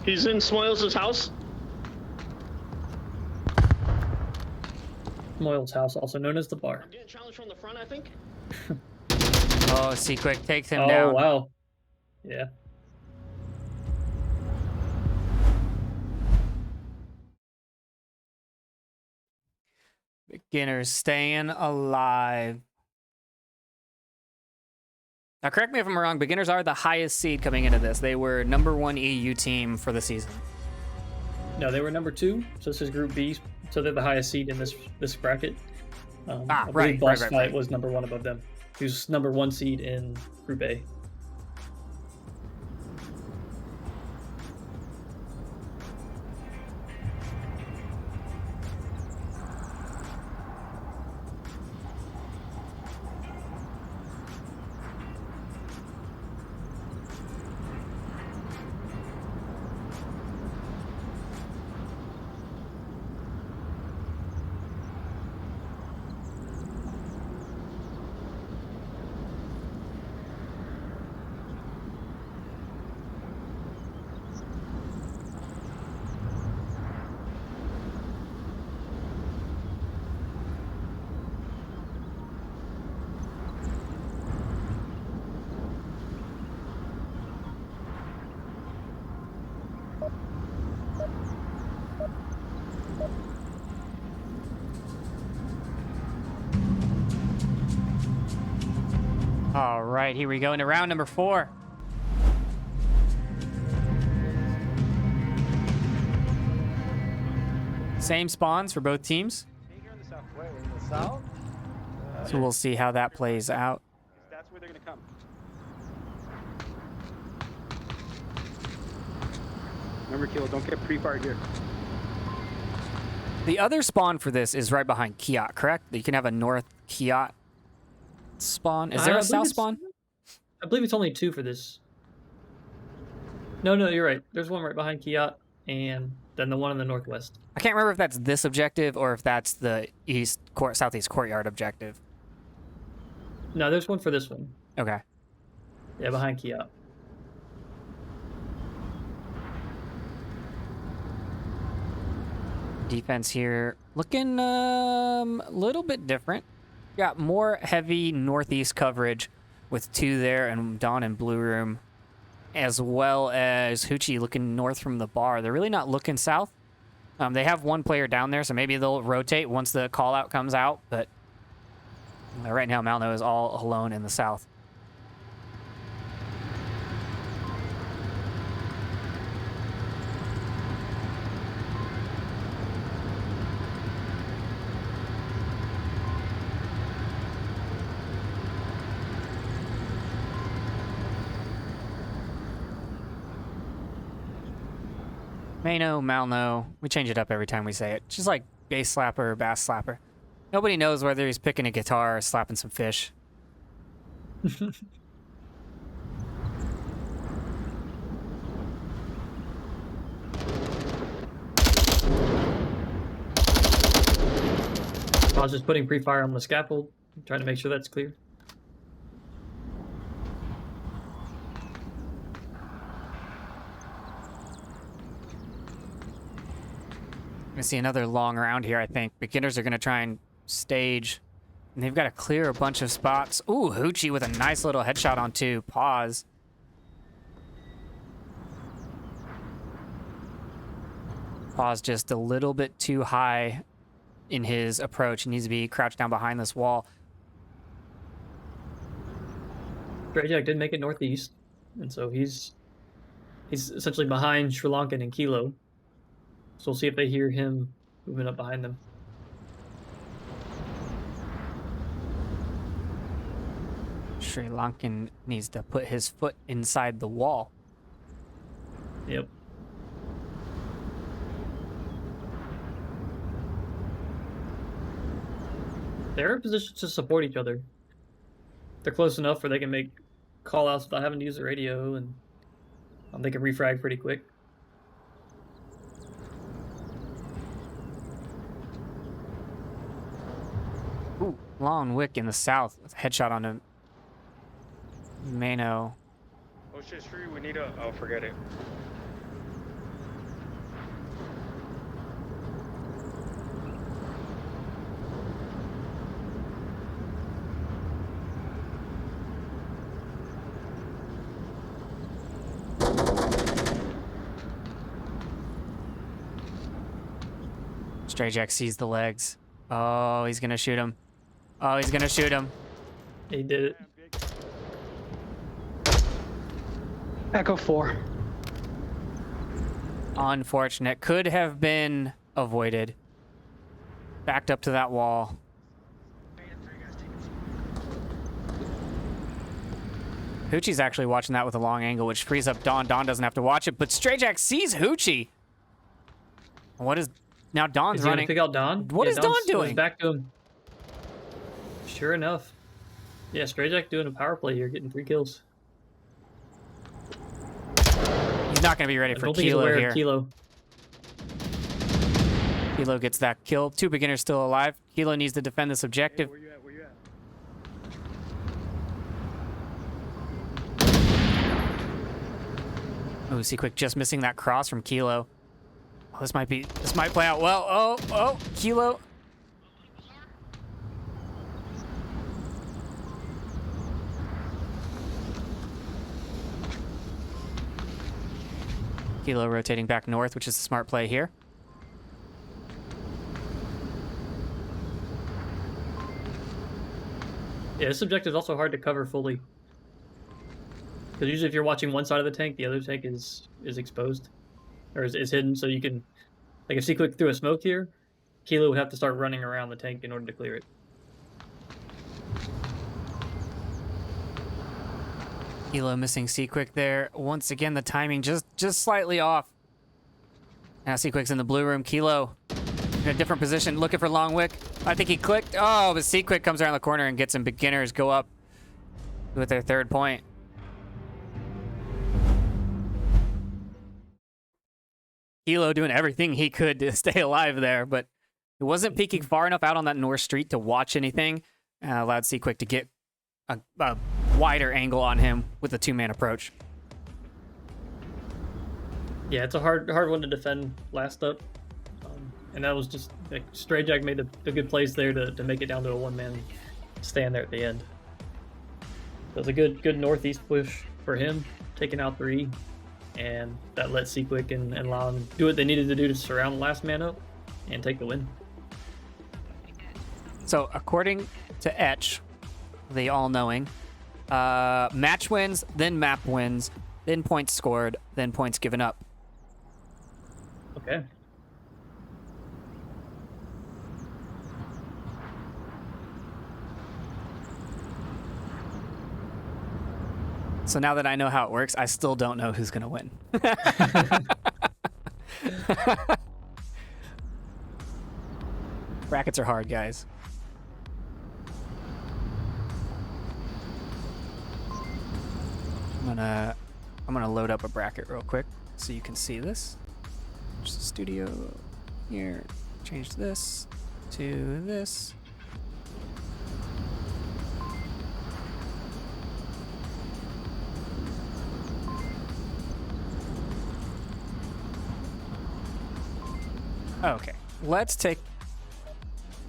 He's in Smoils' house. Smoils' house, also known as the bar. I'm getting challenged from the front, I think. Oh, Seaquick takes him Oh, down. wow. Yeah. Beginners staying alive. Now, correct me if I'm wrong, Beginners are the highest seed coming into this. They were #1 EU team for the season. No, they were number 2, so this is Group B, so they're the highest seed in this bracket. I believe Boss Fight was #1 above them. He was #1 seed in Group A. All right, here we go into round number 4. Same spawns for both teams. Here in the south. Where? In the south? So we'll see how that plays out. That's where they're gonna come. Remember, Kilo, don't get pre-fired here. The other spawn for this is right behind Kiot, correct? You can have a north Kiot spawn. Is there a south spawn? I believe it's only 2 for this. No, you're right. There's one right behind Kiot, and then the one in the northwest. I can't remember if that's this objective or if that's the southeast courtyard objective. No, there's one for this one. Okay. Yeah, behind Kiot. Defense here looking a little bit different. Got more heavy northeast coverage with 2 there and Dawn in blue room, as well as Hoochie looking north from the bar. They're really not looking south. They have 1 player down there, so maybe they'll rotate once the call out comes out, but right now Malno is all alone in the south. Mano, Malno. We change it up every time we say it. Just like bass slapper or bass slapper. Nobody knows whether he's picking a guitar or slapping some fish. I was just putting pre-fire on the scaffold, trying to make sure that's clear. Gonna see another long round here, I think. Beginners are gonna try and stage, and they've got to clear a bunch of spots. Ooh, Hoochie with a nice little headshot on 2. Pause. Pause just a little bit too high in his approach. He needs to be crouched down behind this wall. Drajak did make it northeast, and so he's essentially behind Sri Lankan and Kilo. So we'll see if they hear him moving up behind them. Sri Lankan needs to put his foot inside the wall. Yep. They're in position to support each other. They're close enough where they can make call-outs without having to use the radio, and they can refrag pretty quick. Ooh, Long Wick in the south with a headshot on him. Mano. Oh shit, Shri, we need a... Oh, forget it. Stray Jack sees the legs. Oh, he's gonna shoot him. Oh, he's gonna shoot him. He did it. Echo 4. Unfortunate. Could have been avoided. Backed up to that wall. Hoochie's actually watching that with a long angle, which frees up Dawn. Dawn doesn't have to watch it, but Stray Jack sees Hoochie. What is... Now Dawn's running. Pick out Dawn? What is Dawn doing? Back to him. Sure enough. Yeah, Stray Jack doing a power play here, getting 3 kills. He's not going to be ready for Kilo here. Kilo. Kilo gets that kill. 2 beginners still alive. Kilo needs to defend this objective. Hey, where you at? Where you at? Oh, see quick, just missing that cross from Kilo. Oh, this might play out well. Oh, Kilo. Kilo rotating back north, which is a smart play here. Yeah, this objective is also hard to cover fully. Because usually if you're watching one side of the tank, the other tank is exposed. Or is hidden, so you can... Like if C-Quick threw a smoke here, Kilo would have to start running around the tank in order to clear it. Kilo missing C-Quick there. Once again, the timing just slightly off. Now C-Quick's in the blue room. Kilo in a different position, looking for Long Wick. I think he clicked. Oh, but C-Quick comes around the corner and gets him. Beginners go up with their 3rd point. Kilo doing everything he could to stay alive there, but he wasn't peeking far enough out on that north street to watch anything. Allowed C-Quick to get a wider angle on him with a 2-man approach. Yeah, it's a hard one to defend last up. and that was just like, Stray Jack made a good plays there to make it down to a one-man stand there at the end. It was a good northeast push for him, taking out 3, and that let Seaquick and Lon do what they needed to do to surround the last man up and take the win. So according to Etch, the all-knowing, match wins, then map wins, then points scored, then points given up. Okay. So now that I know how it works, I still don't know who's going to win. Brackets are hard, guys. I'm gonna load up a bracket real quick so you can see this. Just the studio here. Change this to this. Okay,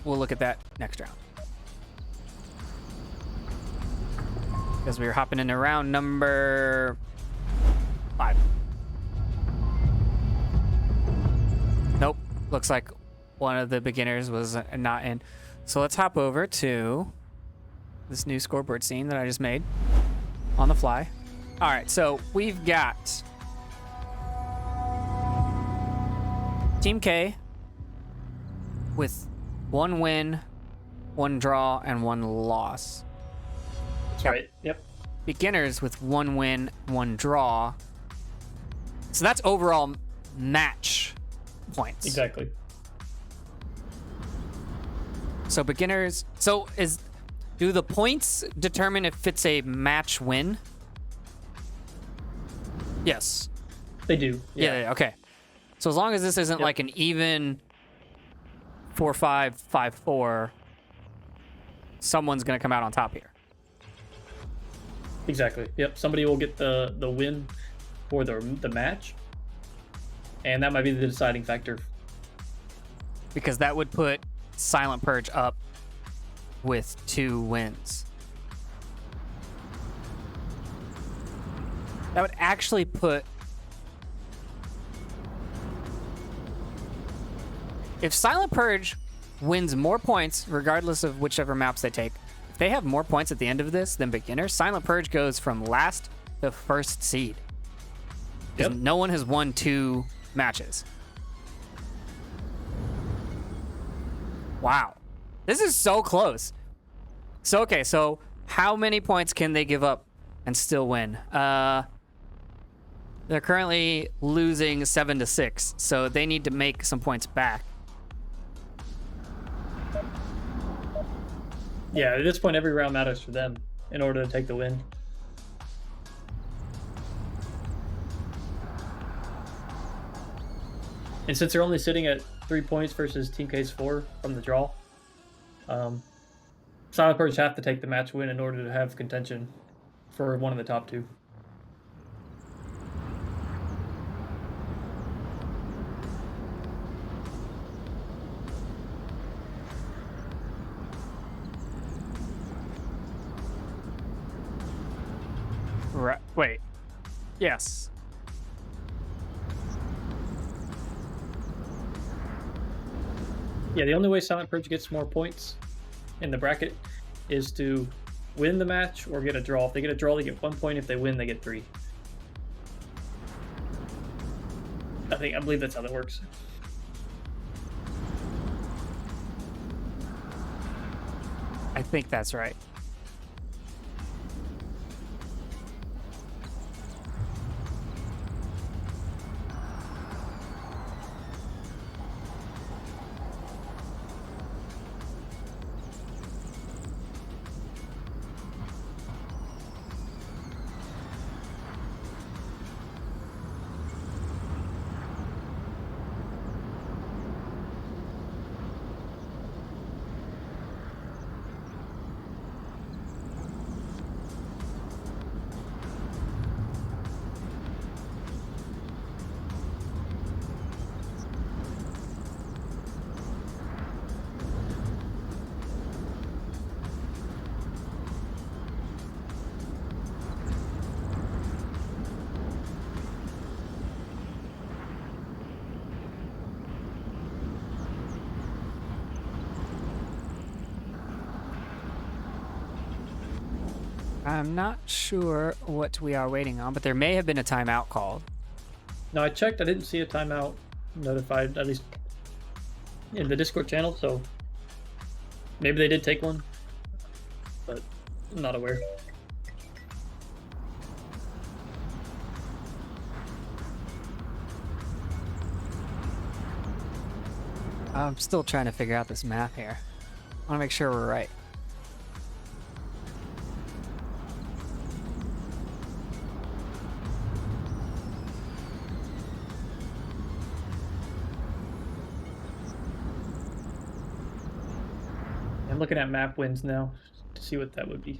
we'll look at that next round. Because we're hopping into round number 5. Nope, looks like one of the beginners was not in. So let's hop over to this new scoreboard scene that I just made on the fly. All right, so we've got Team K with 1 win, 1 draw, and 1 loss. That's right. Yep. Beginners with 1 win, 1 draw. So that's overall match points. Exactly. So beginners. Do the points determine if it's a match win? Yes. They do. Yeah. Okay. So as long as this isn't like an even 4-5, 5-4, someone's gonna come out on top here. Exactly. Yep. Somebody will get the win for the match, and that might be the deciding factor. Because that would put Silent Purge up with 2 wins. That would actually put... If Silent Purge wins more points, regardless of whichever maps they take, if they have more points at the end of this than beginners, Silent Purge goes from last to first seed. Because no one has won 2 matches. Wow. This is so close. So, okay, so how many points can they give up and still win? They're currently losing 7-6, so they need to make some points back. Yeah, at this point, every round matters for them in order to take the win. And since they're only sitting at 3 points versus Team K's 4 from the draw, Silent Purge have to take the match win in order to have contention for one of the top 2. Right. Wait. Yes. Yeah, the only way Silent Purge gets more points in the bracket is to win the match or get a draw. If they get a draw, they get 1 point. If they win, they get 3. I believe that's how that works. I think that's right. I'm not sure what we are waiting on, but there may have been a timeout called. No, I checked. I didn't see a timeout notified, at least in the Discord channel. So maybe they did take one, but I'm not aware. I'm still trying to figure out this map here. I want to make sure we're right. I'm looking at map wins now to see what that would be.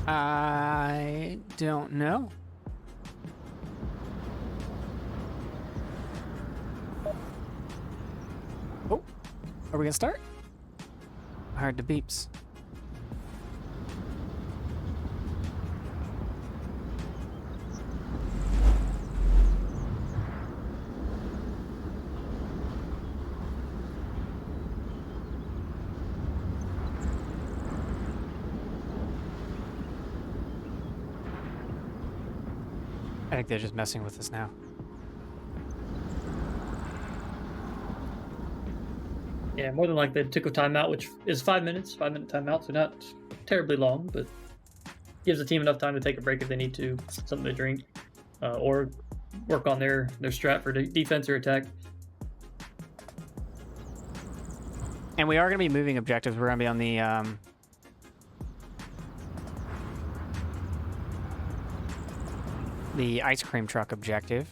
I don't know. Oh, are we gonna start? I heard the beeps. I think they're just messing with us now. Yeah, more than likely they took a timeout, which is 5 minutes, 5-minute timeout, so not terribly long, but gives the team enough time to take a break if they need to, something to drink, or work on their strat for defense or attack. And we are going to be moving objectives. We're going to be on the ice cream truck objective.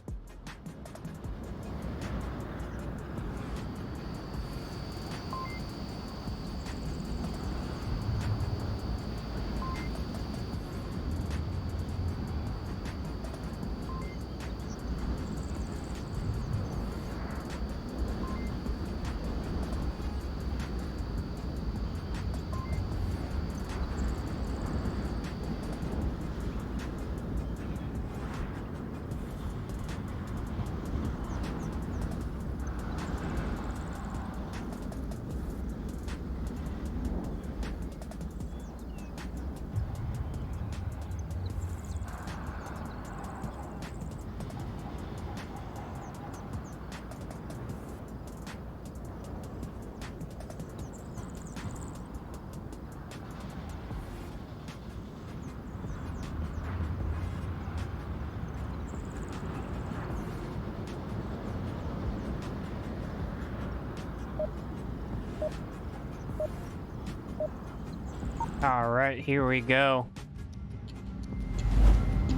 All right, here we go.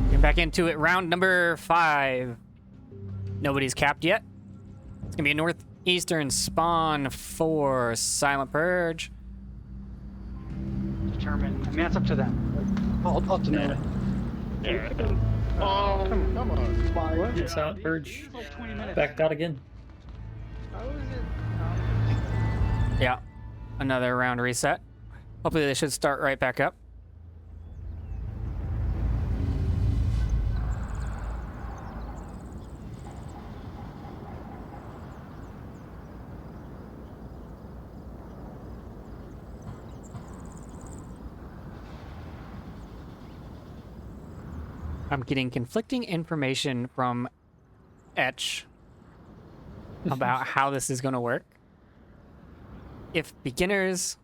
Getting back into it. Round number 5. Nobody's capped yet. It's gonna be a northeastern spawn for Silent Purge. Determine. I mean, it's up to them. I'll deny it. Oh, come on. Yeah, Silent Purge backed out again. Yeah, another round reset. Hopefully they should start right back up. I'm getting conflicting information from Etch about how this is going to work. If beginners...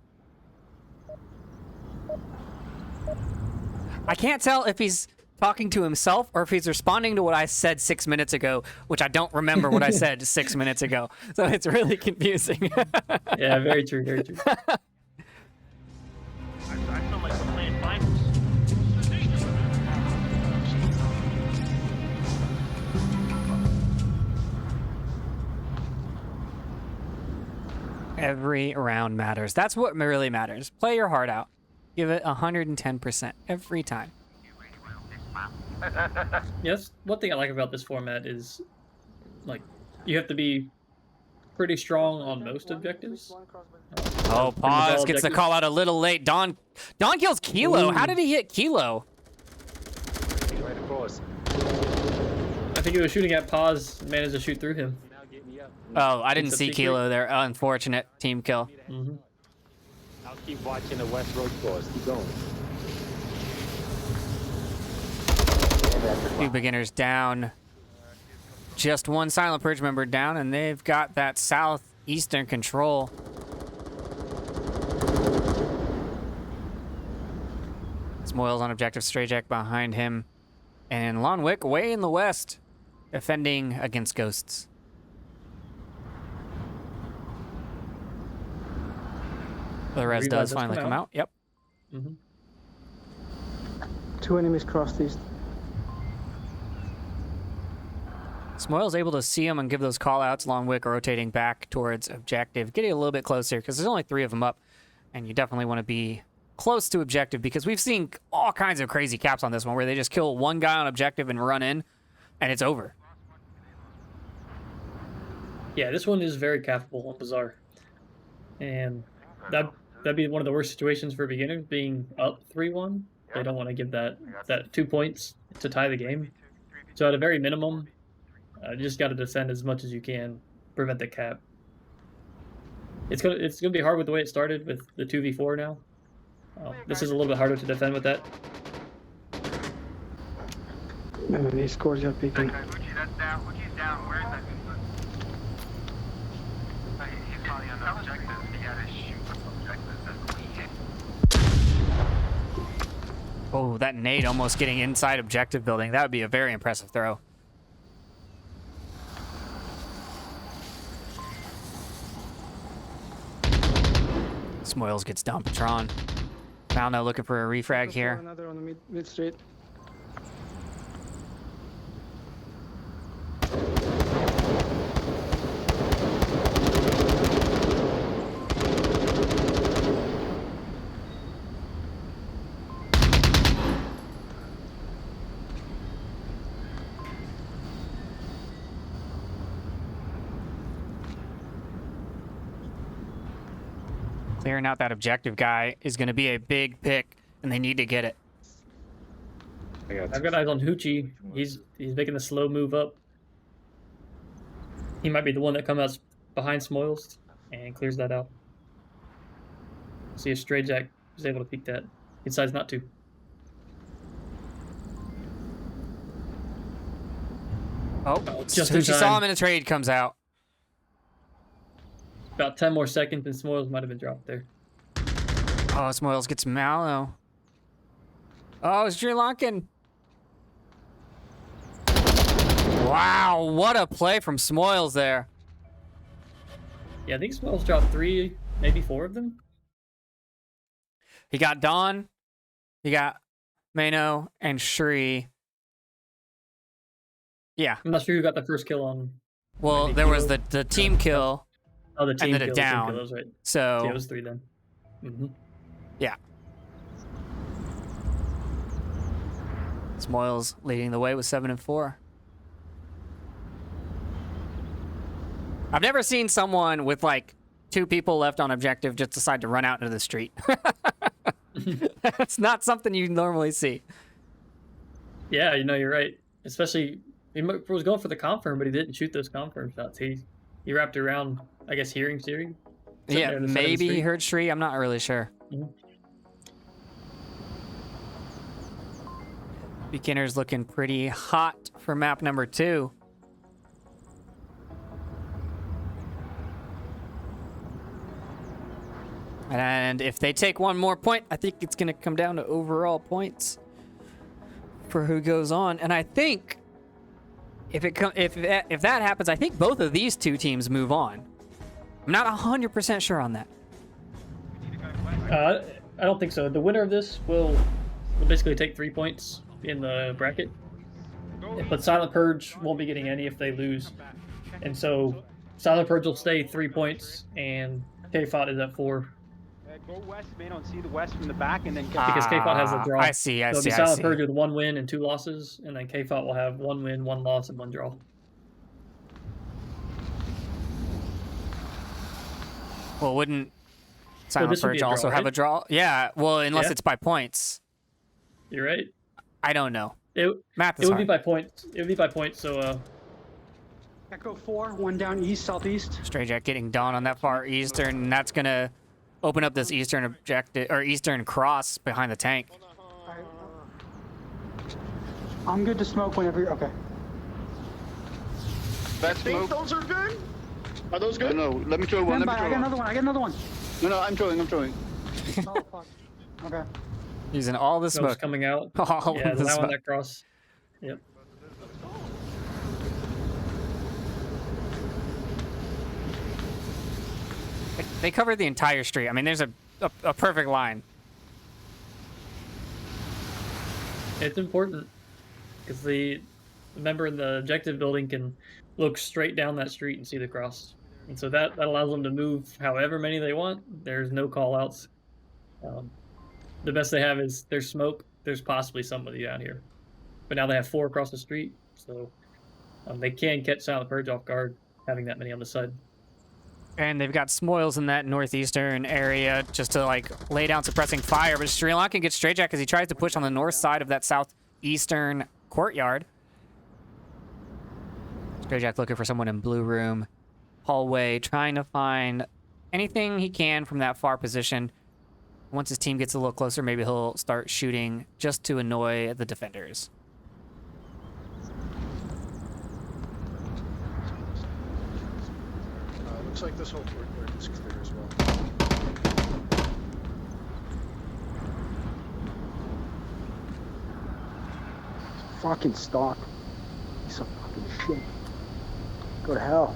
I can't tell if he's talking to himself or if he's responding to what I said 6 minutes ago, which I don't remember what I said 6 minutes ago. So it's really confusing. Yeah, very true, very true. I feel like we're playing finals. Every round matters. That's what really matters. Play your heart out. Give it 110% every time. Yes, one thing I like about this format is, like, you have to be pretty strong on most objectives. Oh, Pause gets the call out a little late. Don kills Kilo. Ooh. How did he hit Kilo? Right across. I think he was shooting at Pause and managed to shoot through him. Oh, I didn't It's a see secret. Kilo there. Unfortunate team kill. Mm-hmm. I'll keep watching the west road course. Keep going. Two beginners down. Just one Silent Purge member down, and they've got that southeastern control. Smoils on objective, Strayjack behind him. And Lonwick way in the west, defending against ghosts. The res does finally come out. Yep. Mm-hmm. 2 enemies crossed east. Smoil's able to see him and give those call-outs. Lonwick rotating back towards objective, getting a little bit closer because there's only 3 of them up, and you definitely want to be close to objective because we've seen all kinds of crazy caps on this one where they just kill one guy on objective and run in, and it's over. Yeah, this one is very capable and bizarre, and that'd be one of the worst situations for beginners, being up 3-1. They don't want to give that 2 points to tie the game. So at a very minimum, you just got to defend as much as you can, prevent the cap. It's gonna be hard with the way it started with the 2v4 now. This is a little bit harder to defend with that. And then he scores your peeking. Uchi, that's down. Uchi's down. Where is that? He's probably on the objective. He had to shoot objectives. That's what he hit. Oh, that nade almost getting inside objective building. That would be a very impressive throw. Smoils gets down Patron. Malno looking for a refrag here. Another on the mid street. Clearing out that objective guy is going to be a big pick, and they need to get it. I've got eyes on Hoochie. He's making a slow move up. He might be the one that comes out behind Smoils and clears that out. See if Strayjack is able to peek that. He decides not to. Oh, just Hoochie saw him in a trade, comes out. About 10 more seconds and Smoils might have been dropped there. Oh, Smoils gets Mallow. Oh, Sri Lankan. Wow, what a play from Smoils there. Yeah, I think Smoils dropped 3, maybe 4 of them. He got Dawn, he got Mano, and Shri. Yeah. I'm not sure who got the first kill on. Well, there was the team kill. Oh, the team and then kill, a down. The team kill, that was right. So yeah, it was 3 then. Mm-hmm. Yeah. Smoils leading the way with 7 and 4. I've never seen someone with like 2 people left on objective just decide to run out into the street. That's not something you normally see. Yeah, you know, you're right. Especially, he was going for the confirm, but he didn't shoot those confirm shots. He wrapped around, I guess, hearing Siri. Yeah, maybe he heard Shri. I'm not really sure. Mm-hmm. Beginner's looking pretty hot for map number 2. And if they take one more point, I think it's going to come down to overall points for who goes on. And I think if that happens, I think both of these 2 teams move on. I'm not 100% sure on that. I don't think so. The winner of this will basically take 3 points in the bracket. But Silent Purge won't be getting any if they lose. And so Silent Purge will stay 3 points, and K-Fot is at 4. Go west, man. Don't see the west from the back, and then Because K-Fot has a draw. I see, So it'll be I Silent see. Purge with 1 win and 2 losses, and then K-Fot will have 1 win, 1 loss, and 1 draw. Well, wouldn't Silent this would be Purge a draw, also have right? a draw? Yeah, well, unless Yeah. it's by points. You're right. I don't know. Math It is would be hard. by points. It would be by points. So Echo 4, 1 down east, southeast. Stray Jack getting Dawn on that far eastern, and that's gonna open up this eastern objective or eastern cross behind the tank. I'm good to smoke whenever you're okay. That I think smoke. those are good. Are those good? No, let me throw one. Stand Let me by, throw I got one. another one. I got another one. No, I'm throwing. Oh, fuck. Okay. Using all the smoke's smoke. coming out. All Yeah, of the now on smoke. that cross. Yep. They covered the entire street. I mean, there's a perfect line. It's important because the member in the objective building can look straight down that street and see the cross, and so that allows them to move however many they want. There's no call outs. The best they have is there's smoke. There's possibly somebody down here, but now they have 4 across the street, so they can catch Silent Purge off guard having that many on the side. And they've got Smoils in that northeastern area just to like lay down suppressing fire. But Sri Lanka gets Stray Jack as he tries to push on the north side of that southeastern courtyard. Stray Jack looking for someone in blue room hallway, trying to find anything he can from that far position. Once his team gets a little closer, maybe he'll start shooting just to annoy the defenders. Looks like this whole courtyard is clear as well. Fucking stock. Piece of fucking shit. Go to hell.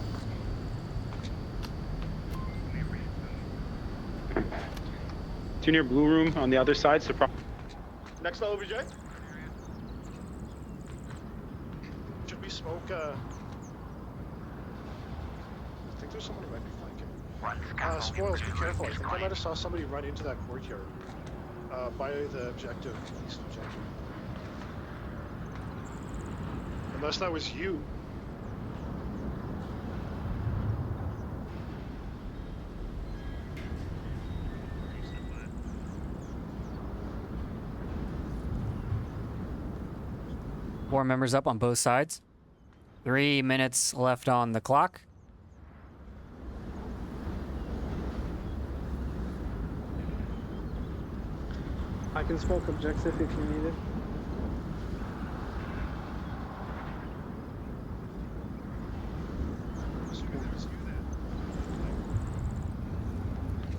Two near blue room on the other side. Surprise. Next to OBJ. Should we smoke? I think there's someone who might be flanking. Spoils, be careful. I think I might have saw somebody run into that courtyard. By the objective, east objective. Unless that was you. Four members up on both sides. 3 minutes left on the clock. I can smoke objective if you need it.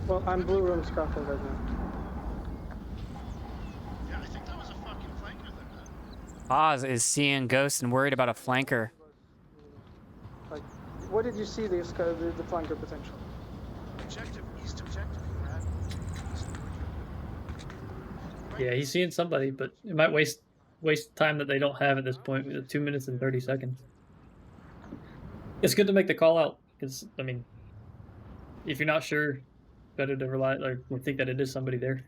Well, I'm blue room scaffold right now. Yeah, I think that was a fucking flanker there. Oz is seeing ghosts and worried about a flanker. Like, what did you see the flanker potential? Objective, east objective. Yeah, he's seeing somebody, but it might waste time that they don't have at this point. With 2 minutes and 30 seconds. It's good to make the call out because I mean, if you're not sure, better to rely or think that it is somebody there.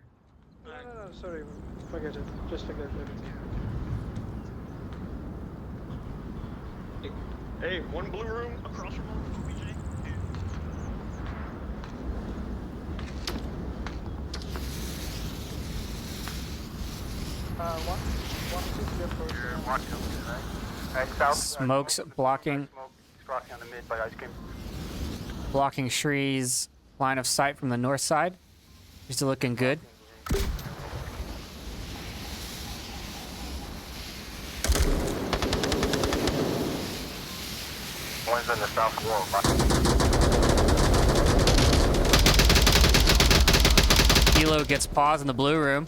No, sorry, forget it. Just forget it. Hey, one blue room across from OBJ. Smoke's blocking. Crossing on the mid by ice cream. Blocking Shree's line of sight from the north side. He's looking good. One's on the south wall. Kilo gets pause in the blue room.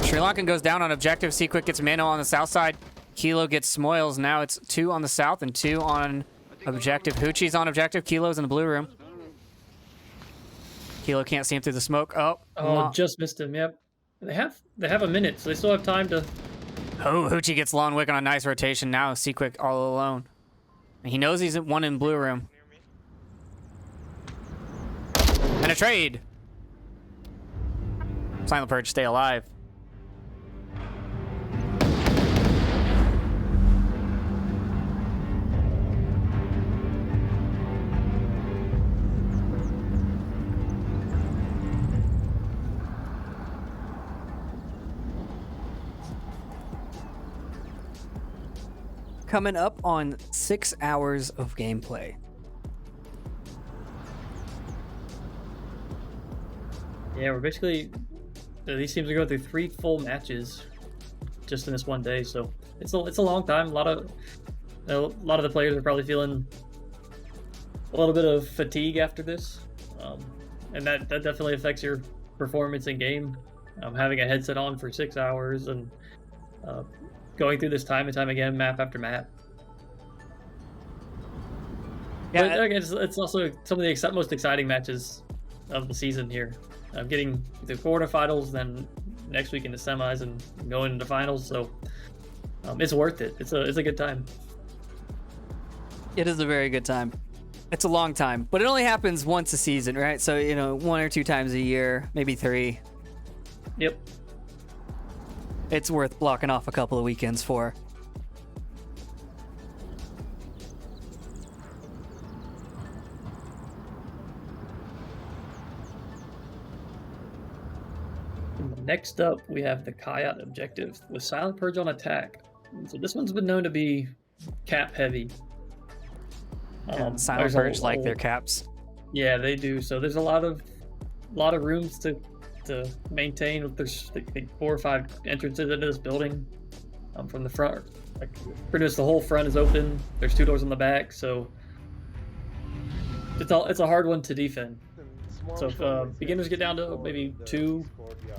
Sri Lankan goes down on objective. Sequick gets Mano on the south side. Kilo gets Smoils. Now it's 2 on the south and 2 on objective. Hoochie's on objective. Kilo's in the blue room. Kilo can't see him through the smoke. Oh, Just missed him. Yep. They have a minute, so they still have time to. Oh, Hoochie gets Lon Wick on a nice rotation. Now Sequick all alone. And he knows he's one in blue room. a trade. Silent Purge, stay alive. Coming up on 6 hours of gameplay. Yeah, we're basically, these teams are going through 3 full matches just in this one day, so it's a long time. A lot of the players are probably feeling a little bit of fatigue after this, and that definitely affects your performance in game. Having a headset on for 6 hours and going through this time and time again, map after map. Yeah, but again, it's also some of the most exciting matches of the season here. Getting the quarterfinals, then next week into semis and going into finals. So it's worth it. It's a good time. It is a very good time. It's a long time, but it only happens once a season, right? So 1 or 2 times a year, maybe 3. Yep. It's worth blocking off a couple of weekends for. Next up, we have the Coyote objective with Silent Purge on attack. So this one's been known to be cap heavy. Silent Purge like their caps. Yeah, they do. So there's a lot of rooms to maintain. There's I think 4 or 5 entrances into this building from the front. Like pretty much the whole front is open. There's 2 doors on the back, so it's a hard one to defend. So if beginners get down to maybe 2,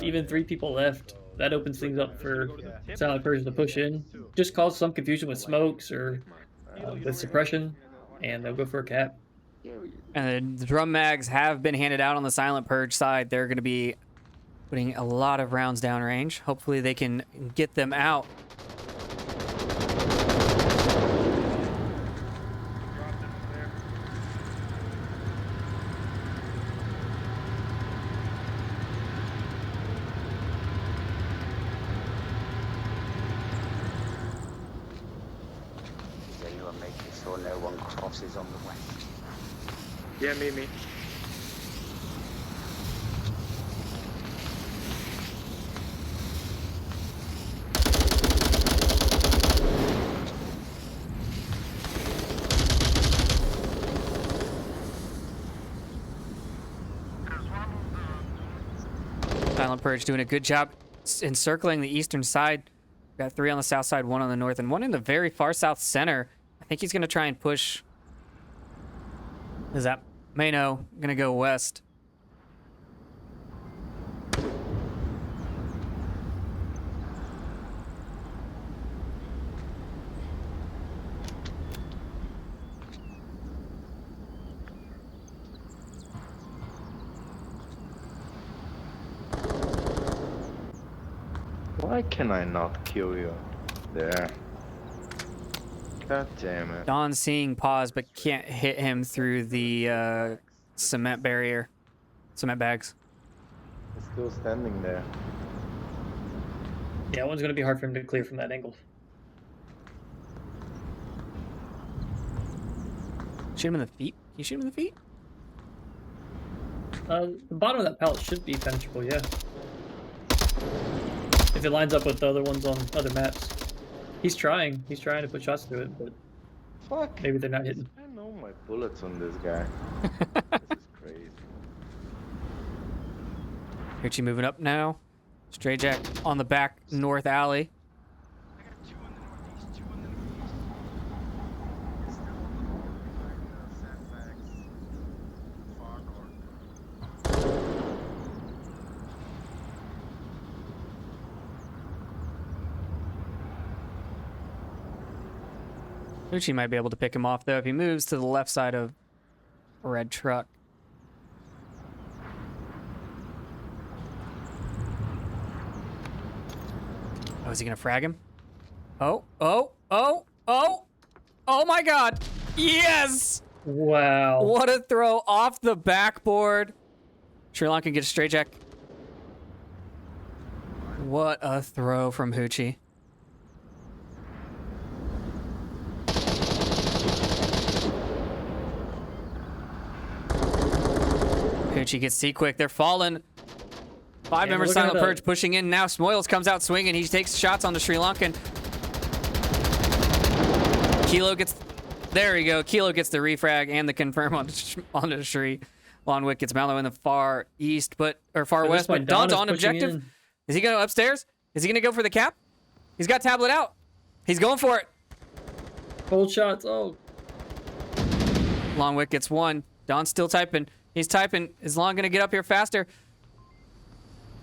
even 3 people left, that opens things up for Silent Purge to push in. Just cause some confusion with smokes or with suppression, and they'll go for a cap. And the drum mags have been handed out on the Silent Purge side. They're going to be putting a lot of rounds downrange. Hopefully they can get them out. Crosses on the way. Yeah, me. Silent Purge doing a good job encircling the eastern side. Got 3 on the south side, 1 on the north, and 1 in the very far south center. I think he's going to try and push. Is that Mano going to go west? Why can I not kill you? There. God damn it. Don's seeing pause, but can't hit him through the cement barrier. Cement bags. He's still standing there. Yeah, one's going to be hard for him to clear from that angle. Shoot him in the feet? Can you shoot him in the feet? The bottom of that pallet should be penetrable, yeah. If it lines up with the other ones on other maps. He's trying to put shots through it, but fuck, maybe they're not hitting. I know my bullets on this guy. This is crazy. Richie moving up now. Stray Jack on the back north alley. Uchi might be able to pick him off, though, if he moves to the left side of a red truck. Oh, is he going to frag him? Oh my God. Yes! Wow. What a throw off the backboard. Sri Lanka gets a straight jack. What a throw from Hoochie. Hoochie gets C quick. They're falling. Five members Silent Purge pushing in now. Smoils comes out swinging. He takes shots on the Sri Lankan. Kilo gets... There we go. Kilo gets the refrag and the confirm on the Shri. Lonwick gets Mallow in the far east, or far west, but Don's on objective. In. Is he going to upstairs? Is he going to go for the cap? He's got tablet out. He's going for it. Cold shots. Oh. Longwick gets one. Don's still typing. He's typing. Is Long going to get up here faster?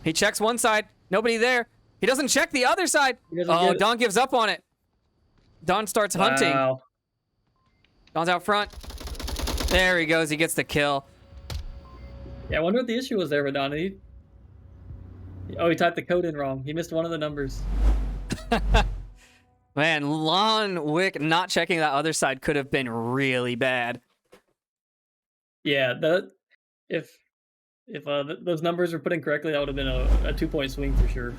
He checks one side. Nobody there. He doesn't check the other side. Oh, Don gives up on it. Don starts hunting. Don's out front. There he goes. He gets the kill. Yeah, I wonder what the issue was there with Don. He typed the code in wrong. He missed one of the numbers. Man, Lonwick not checking that other side could have been really bad. Yeah, if those numbers were put in correctly, that would have been a 2-point swing for sure.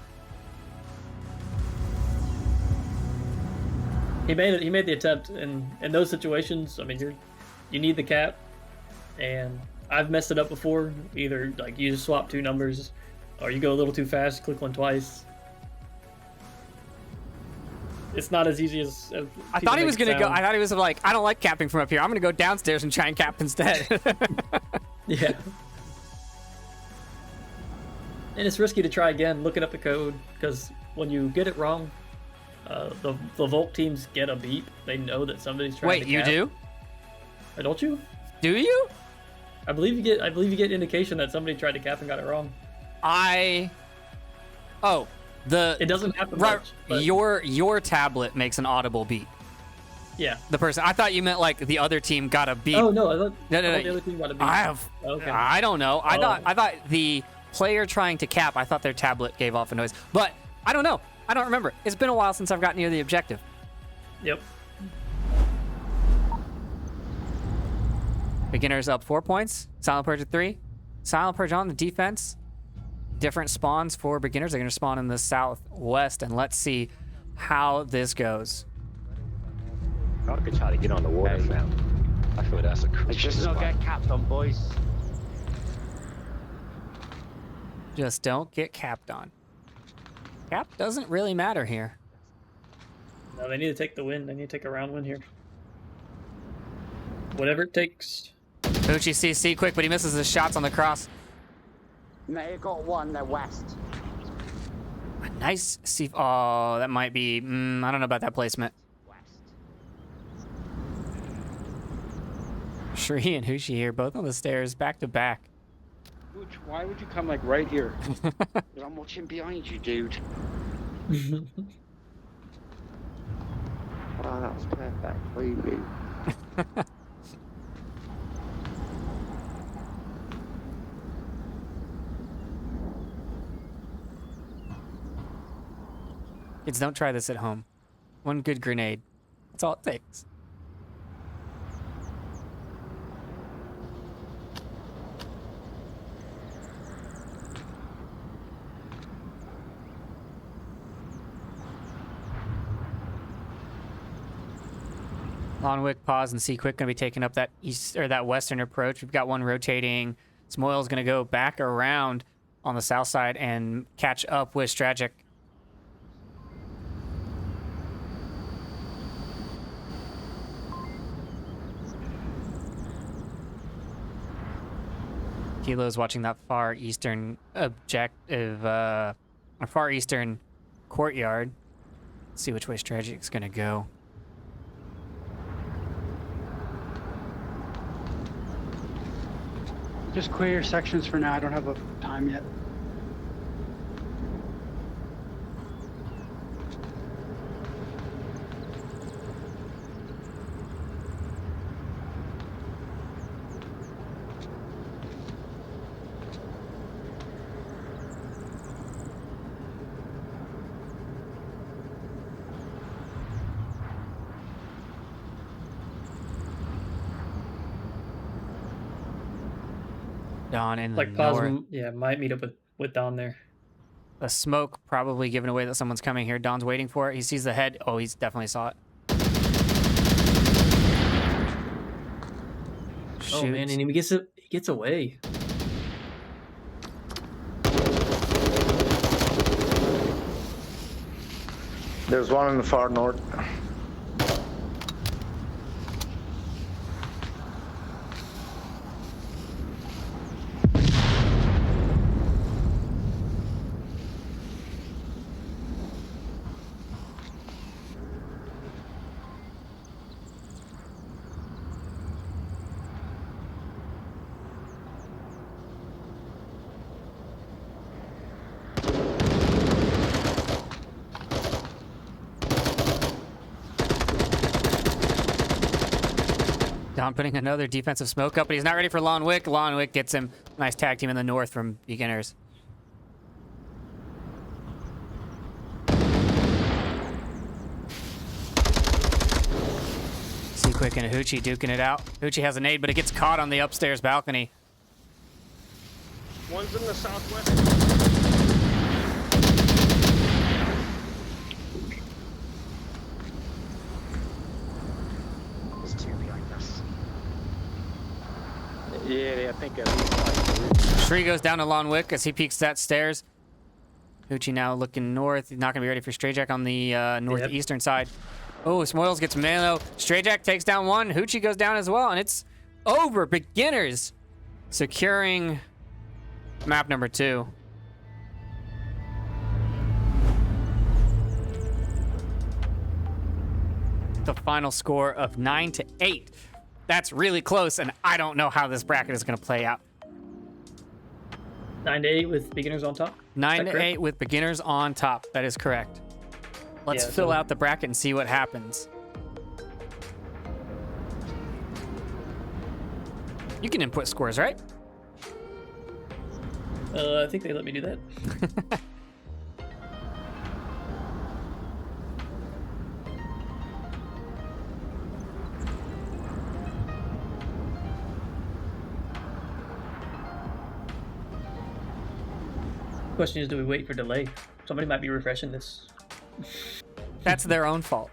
He made the attempt, and in those situations, I mean, you need the cap, and I've messed it up before. Either like you just swap two numbers, or you go a little too fast, click one twice. It's not as easy as I thought he was gonna go. I thought he was like, I don't like capping from up here. I'm gonna go downstairs and try and cap instead. Yeah. And it's risky to try again, looking up the code, because when you get it wrong, the Volt teams get a beep. They know that somebody's trying to cap. Wait, you do? Don't you? Do you? I believe you get indication that somebody tried to cap and got it wrong. It doesn't happen much, but... Your tablet makes an audible beep. Yeah. The person. I thought you meant like the other team got a beep. Oh no, I thought no. the other team got a beep. Okay. I don't know. I thought the player trying to cap, I thought their tablet gave off a noise. But I don't know. I don't remember. It's been a while since I've gotten near the objective. Yep. Beginners up 4 points. Silent Purge at 3. Silent Purge on the defense. Different spawns for beginners. They're going to spawn in the southwest, and let's see how this goes. I could try to get on the water fountain. I feel that's a crucial Just not get capped on, boys. Just don't get capped on. Cap doesn't really matter here. No, they need to take the win. They need to take a round win here. Whatever it takes. Uchi sees C quick, but he misses his shots on the cross. No, you got one. They're west. A nice C. Oh, that might be. I don't know about that placement. Shri and Hushi here, both on the stairs, back to back. Why would you come like right here? I'm watching behind you, dude. Wow, that was perfect. Really. Kids, don't try this at home. One good grenade. That's all it takes. Lonwick, Pause, and C Quick going to be taking up that east or that western approach. We've got one rotating. Smoil's going to go back around on the south side and catch up with Stragic. Kilo's watching that far eastern objective, far eastern courtyard. Let's see which way Stragic's going to go. Just clear your sections for now. I don't have a time yet. Don in the Like Paz, north. yeah, might meet up with Don there. The smoke probably giving away that someone's coming here. Don's waiting for it. He sees the head. Oh, he's definitely saw it. Oh man, and he gets away. There's one in the far north. Don putting another defensive smoke up, but he's not ready for Lon Wick. Lon Wick gets him. Nice tag team in the north from beginners. See Quick and Hoochie duking it out. Hoochie has a nade, but it gets caught on the upstairs balcony. One's in the southwest. There's two behind us. Yeah, I think at least. Shree goes down to Lon Wick as he peeks that stairs. Hoochie now looking north. He's not going to be ready for Strayjack on the northeastern side. Oh, Smoils gets Mano. Strayjack takes down one. Hoochie goes down as well, and it's over. Beginners securing map number 2. The final score of 9-8. That's really close, and I don't know how this bracket is going to play out. 9-8 with beginners on top. 9-8 with beginners on top. That is correct. Let's fill out the bracket and see what happens. You can input scores, right? I think they let me do that. Question is, do we wait for delay? Somebody might be refreshing this. That's their own fault.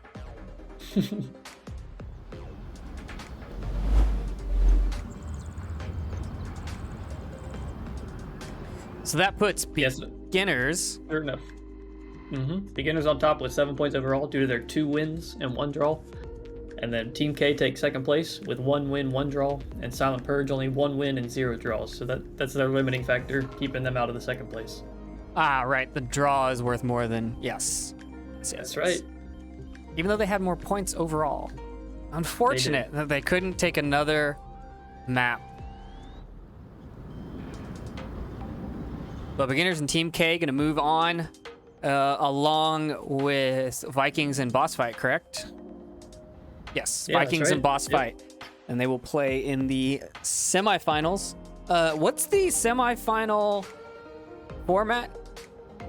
So that puts beginners. Fair enough. Beginners on top with 7 points overall due to their 2 wins and 1 draw. And then Team K takes second place with 1 win, 1 draw, and Silent Purge only 1 win and 0 draws. So that's their limiting factor, keeping them out of the second place. Ah, right. The draw is worth more than yes. That's right. Even though they had more points overall. Unfortunate that they couldn't take another map. But beginners and Team K going to move on along with Vikings and boss fight, correct? Yes, Yeah, Vikings that's right. and boss fight. And they will play in the semifinals. What's the semifinal format?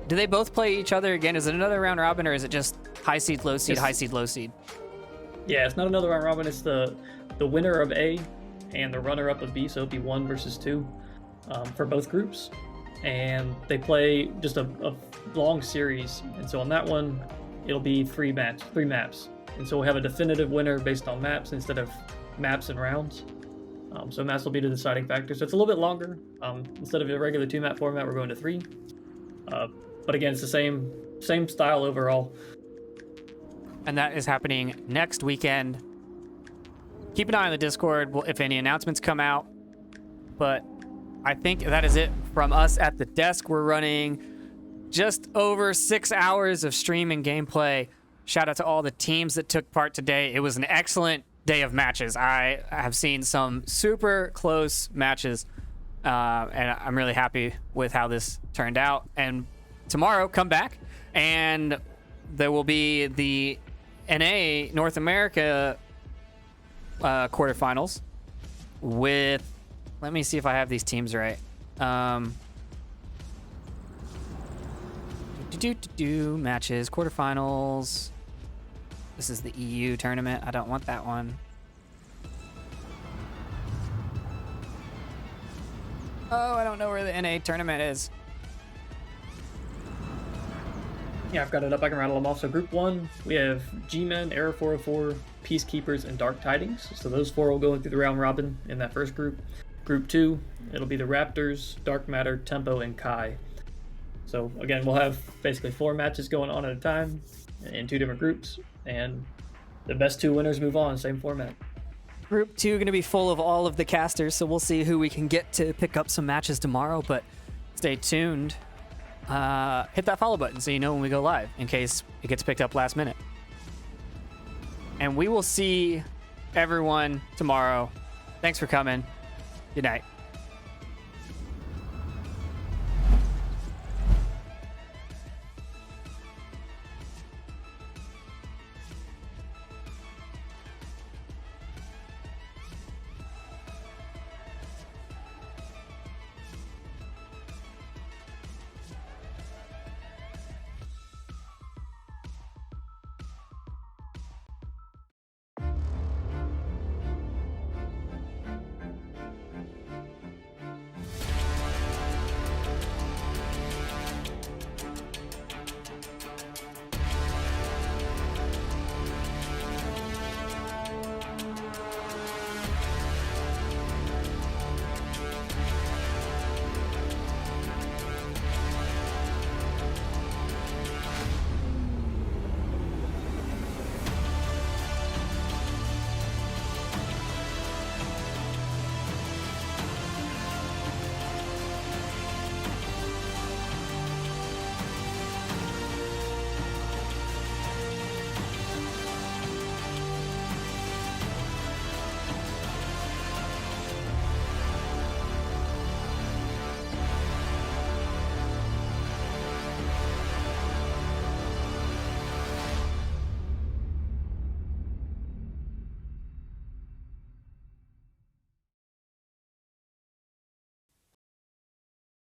Do they both play each other again? Is it another round robin, or is it just high seed, low seed, high seed, low seed? Yeah, it's not another round robin. It's the winner of A and the runner-up of B, so it'll be 1 versus 2 for both groups. And they play just a long series. And so on that one, it'll be 3 maps. And so we'll have a definitive winner based on maps instead of maps and rounds. So maps will be the deciding factor. So it's a little bit longer. Instead of a regular 2-map format, we're going to 3. But again, it's the same style overall. And that is happening next weekend. Keep an eye on the Discord if any announcements come out. But I think that is it from us at the desk. We're running just over 6 hours of stream and gameplay. Shout out to all the teams that took part today. It was an excellent day of matches. I have seen some super close matches, and I'm really happy with how this turned out. And tomorrow, come back, and there will be the NA North America quarterfinals with, let me see if I have these teams right. Matches, quarterfinals. This is the EU tournament. I don't want that one. Oh, I don't know where the NA tournament is. Yeah, I've got it up. I can rattle them off. So Group 1, we have G-Men, Error 404, Peacekeepers, and Dark Tidings. So those 4 will go through the round robin in that first group. Group 2, it'll be the Raptors, Dark Matter, Tempo, and Kai. So again, we'll have basically 4 matches going on at a time in 2 different groups, and the best 2 winners move on, same format. Group 2 going to be full of all of the casters, so we'll see who we can get to pick up some matches tomorrow, but stay tuned. Hit that follow button so you know when we go live in case it gets picked up last minute. And we will see everyone tomorrow. Thanks for coming. Good night.